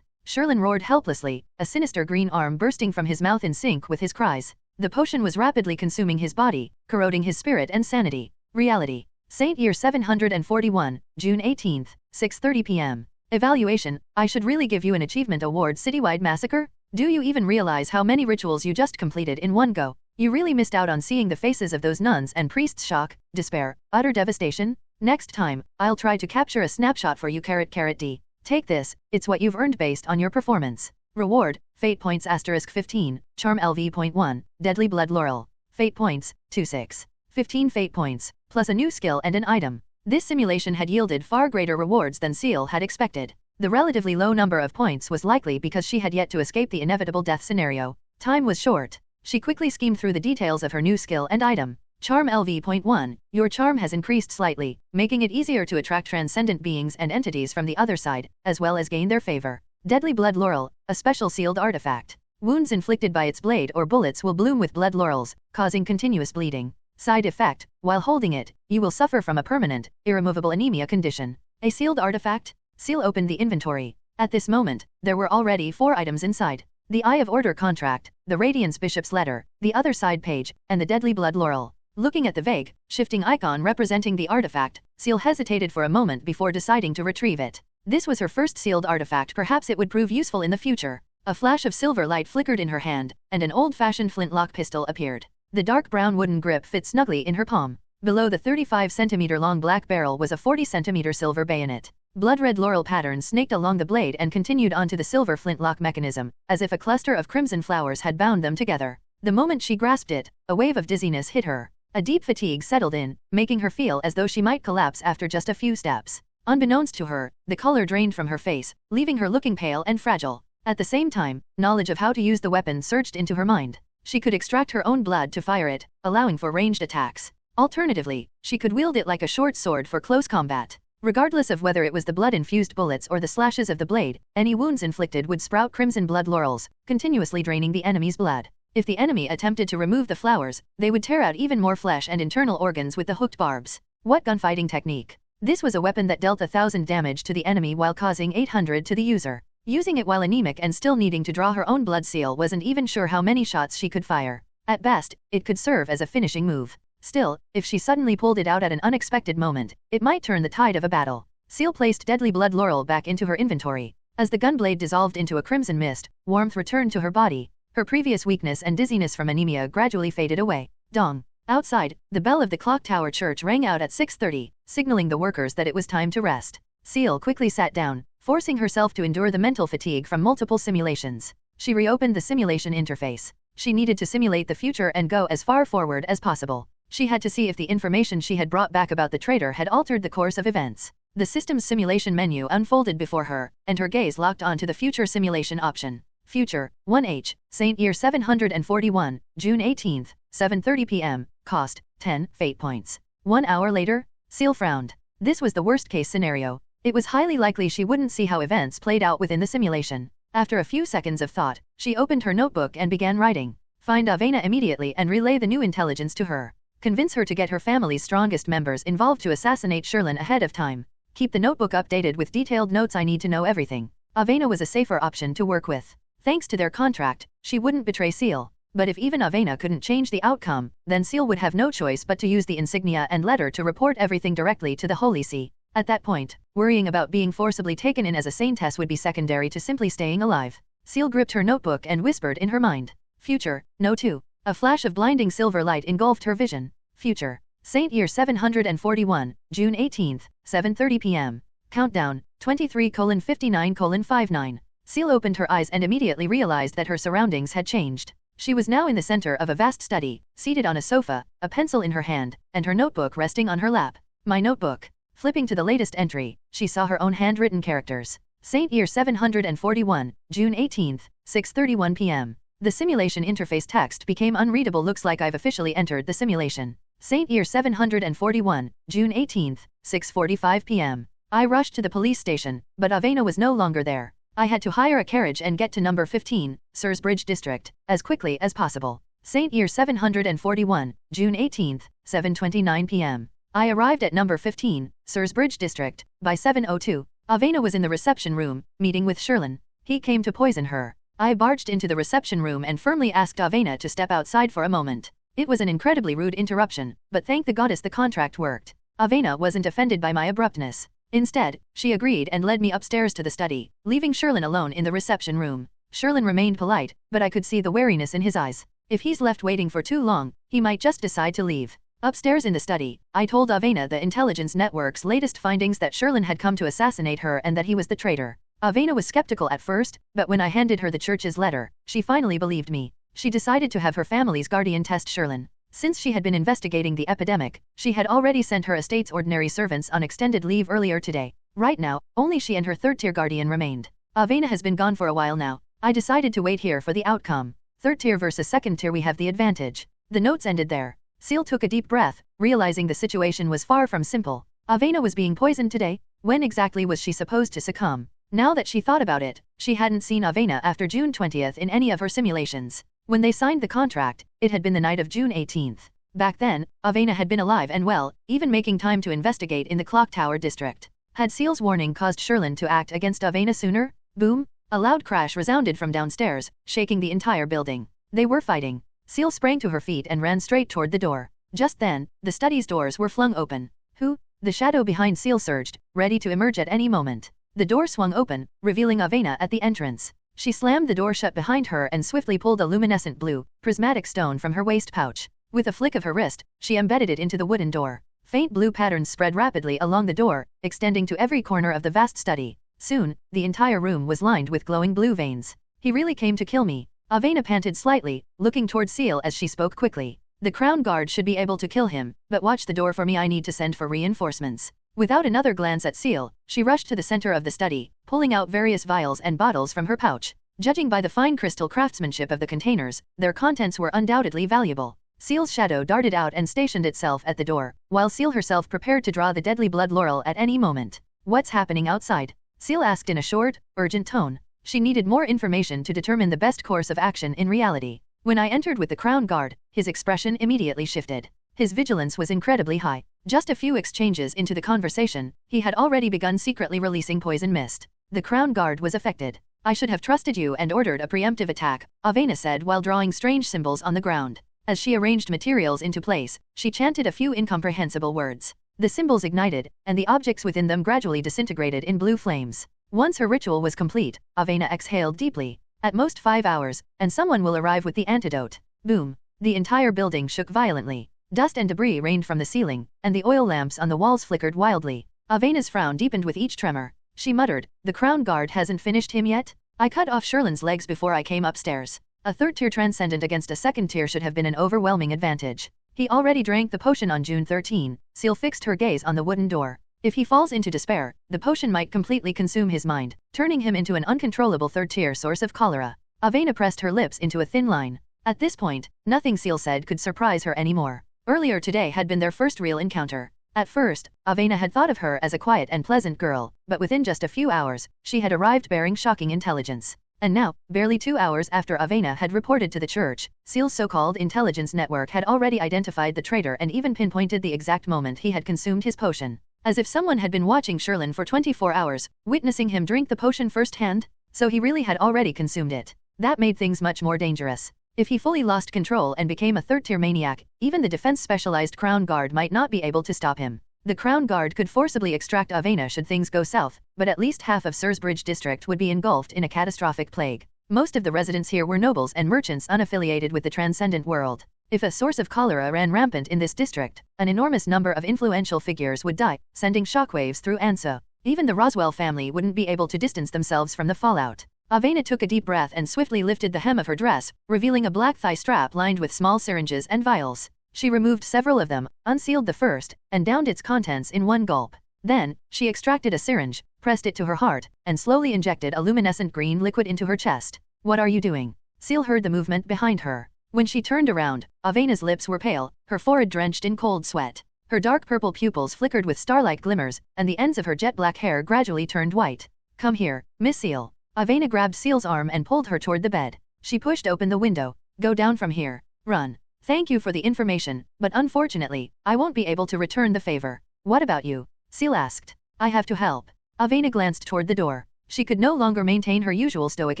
Sherlin roared helplessly, a sinister green arm bursting from his mouth in sync with his cries. The potion was rapidly consuming his body, corroding his spirit and sanity. Reality. Saint Year 741, June 18, 6:30 p.m. Evaluation, I should really give you an achievement award. Citywide massacre? Do you even realize how many rituals you just completed in one go? You really missed out on seeing the faces of those nuns and priests. Shock, despair, utter devastation? Next time, I'll try to capture a snapshot for you. *D. Take this, it's what you've earned based on your performance. Reward, Fate Points *15, Charm LV.1, Deadly Blood Laurel. Fate Points, 26. 15 Fate Points, plus a new skill and an item. This simulation had yielded far greater rewards than Ciel had expected. The relatively low number of points was likely because she had yet to escape the inevitable death scenario. Time was short. She quickly schemed through the details of her new skill and item. Charm LV.1, your charm has increased slightly, making it easier to attract transcendent beings and entities from the other side, as well as gain their favor. Deadly Blood Laurel, a special sealed artifact. Wounds inflicted by its blade or bullets will bloom with blood laurels, causing continuous bleeding. Side effect, while holding it, you will suffer from a permanent, irremovable anemia condition. A sealed artifact? Ciel opened the inventory. At this moment, there were already 4 items inside. The Eye of Order contract, the Radiance Bishop's letter, the other side page, and the Deadly Blood Laurel. Looking at the vague, shifting icon representing the artifact, Ciel hesitated for a moment before deciding to retrieve it. This was her first sealed artifact. Perhaps it would prove useful in the future. A flash of silver light flickered in her hand, and an old-fashioned flintlock pistol appeared. The dark brown wooden grip fit snugly in her palm. Below the 35-centimeter-long black barrel was a 40-centimeter silver bayonet. Blood-red laurel patterns snaked along the blade and continued onto the silver flintlock mechanism, as if a cluster of crimson flowers had bound them together. The moment she grasped it, a wave of dizziness hit her. A deep fatigue settled in, making her feel as though she might collapse after just a few steps. Unbeknownst to her, the color drained from her face, leaving her looking pale and fragile. At the same time, knowledge of how to use the weapon surged into her mind. She could extract her own blood to fire it, allowing for ranged attacks. Alternatively, she could wield it like a short sword for close combat. Regardless of whether it was the blood-infused bullets or the slashes of the blade, any wounds inflicted would sprout crimson blood laurels, continuously draining the enemy's blood. If the enemy attempted to remove the flowers, they would tear out even more flesh and internal organs with the hooked barbs. What gunfighting technique! This was a weapon that dealt 1,000 damage to the enemy while causing 800 to the user. Using it while anemic and still needing to draw her own blood. Ciel wasn't even sure how many shots she could fire. At best, it could serve as a finishing move. Still, if she suddenly pulled it out at an unexpected moment, it might turn the tide of a battle. Ciel placed Deadly Blood Laurel back into her inventory. As the gunblade dissolved into a crimson mist, warmth returned to her body. Her previous weakness and dizziness from anemia gradually faded away. Dong. Outside, the bell of the clock tower church rang out at 6:30, signaling the workers that it was time to rest. Ciel quickly sat down, forcing herself to endure the mental fatigue from multiple simulations. She reopened the simulation interface. She needed to simulate the future and go as far forward as possible. She had to see if the information she had brought back about the traitor had altered the course of events. The system's simulation menu unfolded before her, and her gaze locked onto the future simulation option. Future, 1H, Saint Year 741, June 18, 7:30 p.m., cost, 10 fate points. 1 hour later, Ciel frowned. This was the worst-case scenario. It was highly likely she wouldn't see how events played out within the simulation. After a few seconds of thought, she opened her notebook and began writing. Find Avena immediately and relay the new intelligence to her. Convince her to get her family's strongest members involved to assassinate Sherlin ahead of time. Keep the notebook updated with detailed notes. I need to know everything. Avena was a safer option to work with. Thanks to their contract, she wouldn't betray Ciel. But if even Avena couldn't change the outcome, then Ciel would have no choice but to use the insignia and letter to report everything directly to the Holy See. At that point, worrying about being forcibly taken in as a saintess would be secondary to simply staying alive. Ciel gripped her notebook and whispered in her mind. Future, no 2. A flash of blinding silver light engulfed her vision. Future. Saint Year 741, June 18th, 7:30 p.m. Countdown, 23:59:59. Ciel opened her eyes and immediately realized that her surroundings had changed. She was now in the center of a vast study, seated on a sofa, a pencil in her hand, and her notebook resting on her lap. My notebook. Flipping to the latest entry, she saw her own handwritten characters. Saint Year 741, June 18th, 6:31 p.m. The simulation interface text became unreadable. Looks like I've officially entered the simulation. Saint Year 741, June 18th, 6:45 p.m. I rushed to the police station, but Avena was no longer there. I had to hire a carriage and get to number 15, Sursbridge District, as quickly as possible. Saint Year 741, June 18th, 7:29 p.m. I arrived at number 15, Sursbridge District, by 7:02. Avena was in the reception room, meeting with Sherlin. He came to poison her. I barged into the reception room and firmly asked Avena to step outside for a moment. It was an incredibly rude interruption, but thank the goddess the contract worked. Avena wasn't offended by my abruptness. Instead, she agreed and led me upstairs to the study, leaving Sherlin alone in the reception room. Sherlin remained polite, but I could see the wariness in his eyes. If he's left waiting for too long, he might just decide to leave. Upstairs in the study, I told Avena the intelligence network's latest findings, that Sherlin had come to assassinate her and that he was the traitor. Avena was skeptical at first, but when I handed her the church's letter, she finally believed me. She decided to have her family's guardian test Sherlin. Since she had been investigating the epidemic, she had already sent her estate's ordinary servants on extended leave earlier today. Right now, only she and her third-tier guardian remained. Avena has been gone for a while now. I decided to wait here for the outcome. Third tier versus second tier, we have the advantage. The notes ended there. Ciel took a deep breath, realizing the situation was far from simple. Avena was being poisoned today. When exactly was she supposed to succumb? Now that she thought about it, she hadn't seen Avena after June 20th in any of her simulations. When they signed the contract, it had been the night of June 18th. Back then, Avena had been alive and well, even making time to investigate in the Clock Tower district. Had Ciel's warning caused Sherlin to act against Avena sooner? Boom! A loud crash resounded from downstairs, shaking the entire building. They were fighting. Ciel sprang to her feet and ran straight toward the door. Just then, the study's doors were flung open. Who? The shadow behind Ciel surged, ready to emerge at any moment. The door swung open, revealing Avena at the entrance. She slammed the door shut behind her and swiftly pulled a luminescent blue, prismatic stone from her waist pouch. With a flick of her wrist, she embedded it into the wooden door. Faint blue patterns spread rapidly along the door, extending to every corner of the vast study. Soon, the entire room was lined with glowing blue veins. He really came to kill me. Avena panted slightly, looking toward Ciel as she spoke quickly. The crown guard should be able to kill him, but watch the door for me. I need to send for reinforcements. Without another glance at Ciel, she rushed to the center of the study, pulling out various vials and bottles from her pouch. Judging by the fine crystal craftsmanship of the containers, their contents were undoubtedly valuable. Ciel's shadow darted out and stationed itself at the door, while Ciel herself prepared to draw the deadly blood laurel at any moment. What's happening outside? Ciel asked in a short, urgent tone. She needed more information to determine the best course of action in reality. When I entered with the crown guard, his expression immediately shifted. His vigilance was incredibly high. Just a few exchanges into the conversation, he had already begun secretly releasing poison mist. The crown guard was affected. I should have trusted you and ordered a preemptive attack, Avena said while drawing strange symbols on the ground. As she arranged materials into place, she chanted a few incomprehensible words. The symbols ignited, and the objects within them gradually disintegrated in blue flames. Once her ritual was complete, Avena exhaled deeply. At most 5 hours, and someone will arrive with the antidote. Boom! The entire building shook violently. Dust and debris rained from the ceiling, and the oil lamps on the walls flickered wildly. Avena's frown deepened with each tremor. She muttered, "The crown guard hasn't finished him yet? I cut off Sherlin's legs before I came upstairs." A third-tier transcendent against a second-tier should have been an overwhelming advantage. He already drank the potion on June 13. Ciel fixed her gaze on the wooden door. If he falls into despair, the potion might completely consume his mind, turning him into an uncontrollable third-tier source of cholera. Avena pressed her lips into a thin line. At this point, nothing Ciel said could surprise her anymore. Earlier today had been their first real encounter. At first, Avena had thought of her as a quiet and pleasant girl, but within just a few hours, she had arrived bearing shocking intelligence. And now, barely 2 hours after Avena had reported to the church, Ciel's so-called intelligence network had already identified the traitor and even pinpointed the exact moment he had consumed his potion. As if someone had been watching Sherlin for 24 hours, witnessing him drink the potion firsthand? So he really had already consumed it. That made things much more dangerous. If he fully lost control and became a third-tier maniac, even the defense-specialized Crown Guard might not be able to stop him. The Crown Guard could forcibly extract Avena should things go south, but at least half of Sursbridge district would be engulfed in a catastrophic plague. Most of the residents here were nobles and merchants unaffiliated with the transcendent world. If a source of cholera ran rampant in this district, an enormous number of influential figures would die, sending shockwaves through Ansa. Even the Roswell family wouldn't be able to distance themselves from the fallout. Avena took a deep breath and swiftly lifted the hem of her dress, revealing a black thigh strap lined with small syringes and vials. She removed several of them, unsealed the first, and downed its contents in one gulp. Then, she extracted a syringe, pressed it to her heart, and slowly injected a luminescent green liquid into her chest. "What are you doing?" Ciel heard the movement behind her. When she turned around, Avena's lips were pale, her forehead drenched in cold sweat. Her dark purple pupils flickered with starlight glimmers, and the ends of her jet-black hair gradually turned white. "Come here, Miss Ciel." Avena grabbed Ciel's arm and pulled her toward the bed. She pushed open the window. "Go down from here. Run. Thank you for the information, but unfortunately, I won't be able to return the favor." "What about you?" Ciel asked. "I have to help." Avena glanced toward the door. She could no longer maintain her usual stoic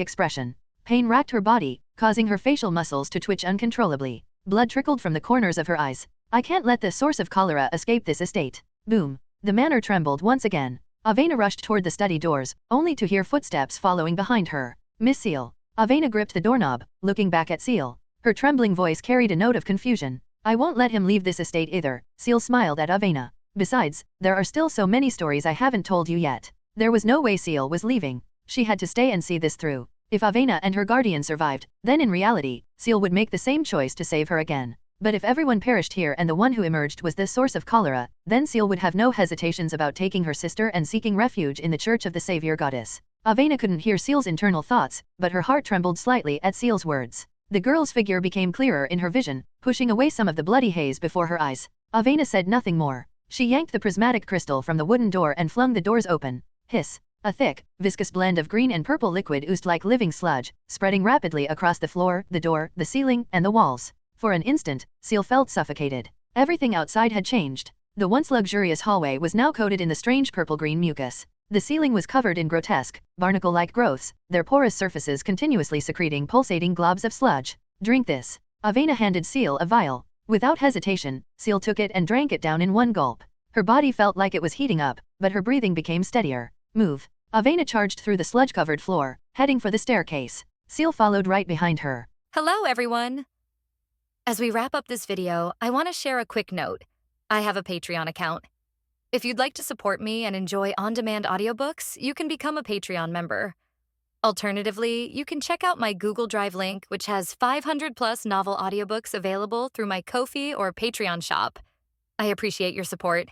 expression. Pain racked her body, causing her facial muscles to twitch uncontrollably. Blood trickled from the corners of her eyes. "I can't let the source of cholera escape this estate." Boom. The manor trembled once again. Avena rushed toward the study doors, only to hear footsteps following behind her. "Miss Ciel." Avena gripped the doorknob, looking back at Ciel. Her trembling voice carried a note of confusion. "I won't let him leave this estate either." Ciel smiled at Avena. "Besides, there are still so many stories I haven't told you yet." There was no way Ciel was leaving. She had to stay and see this through. If Avena and her guardian survived, then in reality, Ciel would make the same choice to save her again. But if everyone perished here and the one who emerged was the source of cholera, then Ciel would have no hesitations about taking her sister and seeking refuge in the Church of the Savior Goddess. Avena couldn't hear Ciel's internal thoughts, but her heart trembled slightly at Ciel's words. The girl's figure became clearer in her vision, pushing away some of the bloody haze before her eyes. Avena said nothing more. She yanked the prismatic crystal from the wooden door and flung the doors open. Hiss. A thick, viscous blend of green and purple liquid oozed like living sludge, spreading rapidly across the floor, the door, the ceiling, and the walls. For an instant, Ciel felt suffocated. Everything outside had changed. The once luxurious hallway was now coated in the strange purple-green mucus. The ceiling was covered in grotesque, barnacle-like growths, their porous surfaces continuously secreting pulsating globs of sludge. "Drink this." Avena handed Ciel a vial. Without hesitation, Ciel took it and drank it down in one gulp. Her body felt like it was heating up, but her breathing became steadier. "Move." Avena charged through the sludge-covered floor, heading for the staircase. Ciel followed right behind her. Hello, everyone! As we wrap up this video, I want to share a quick note. I have a Patreon account. If you'd like to support me and enjoy on-demand audiobooks, you can become a Patreon member. Alternatively, you can check out my Google Drive link, which has 500-plus novel audiobooks available through my Ko-fi or Patreon shop. I appreciate your support.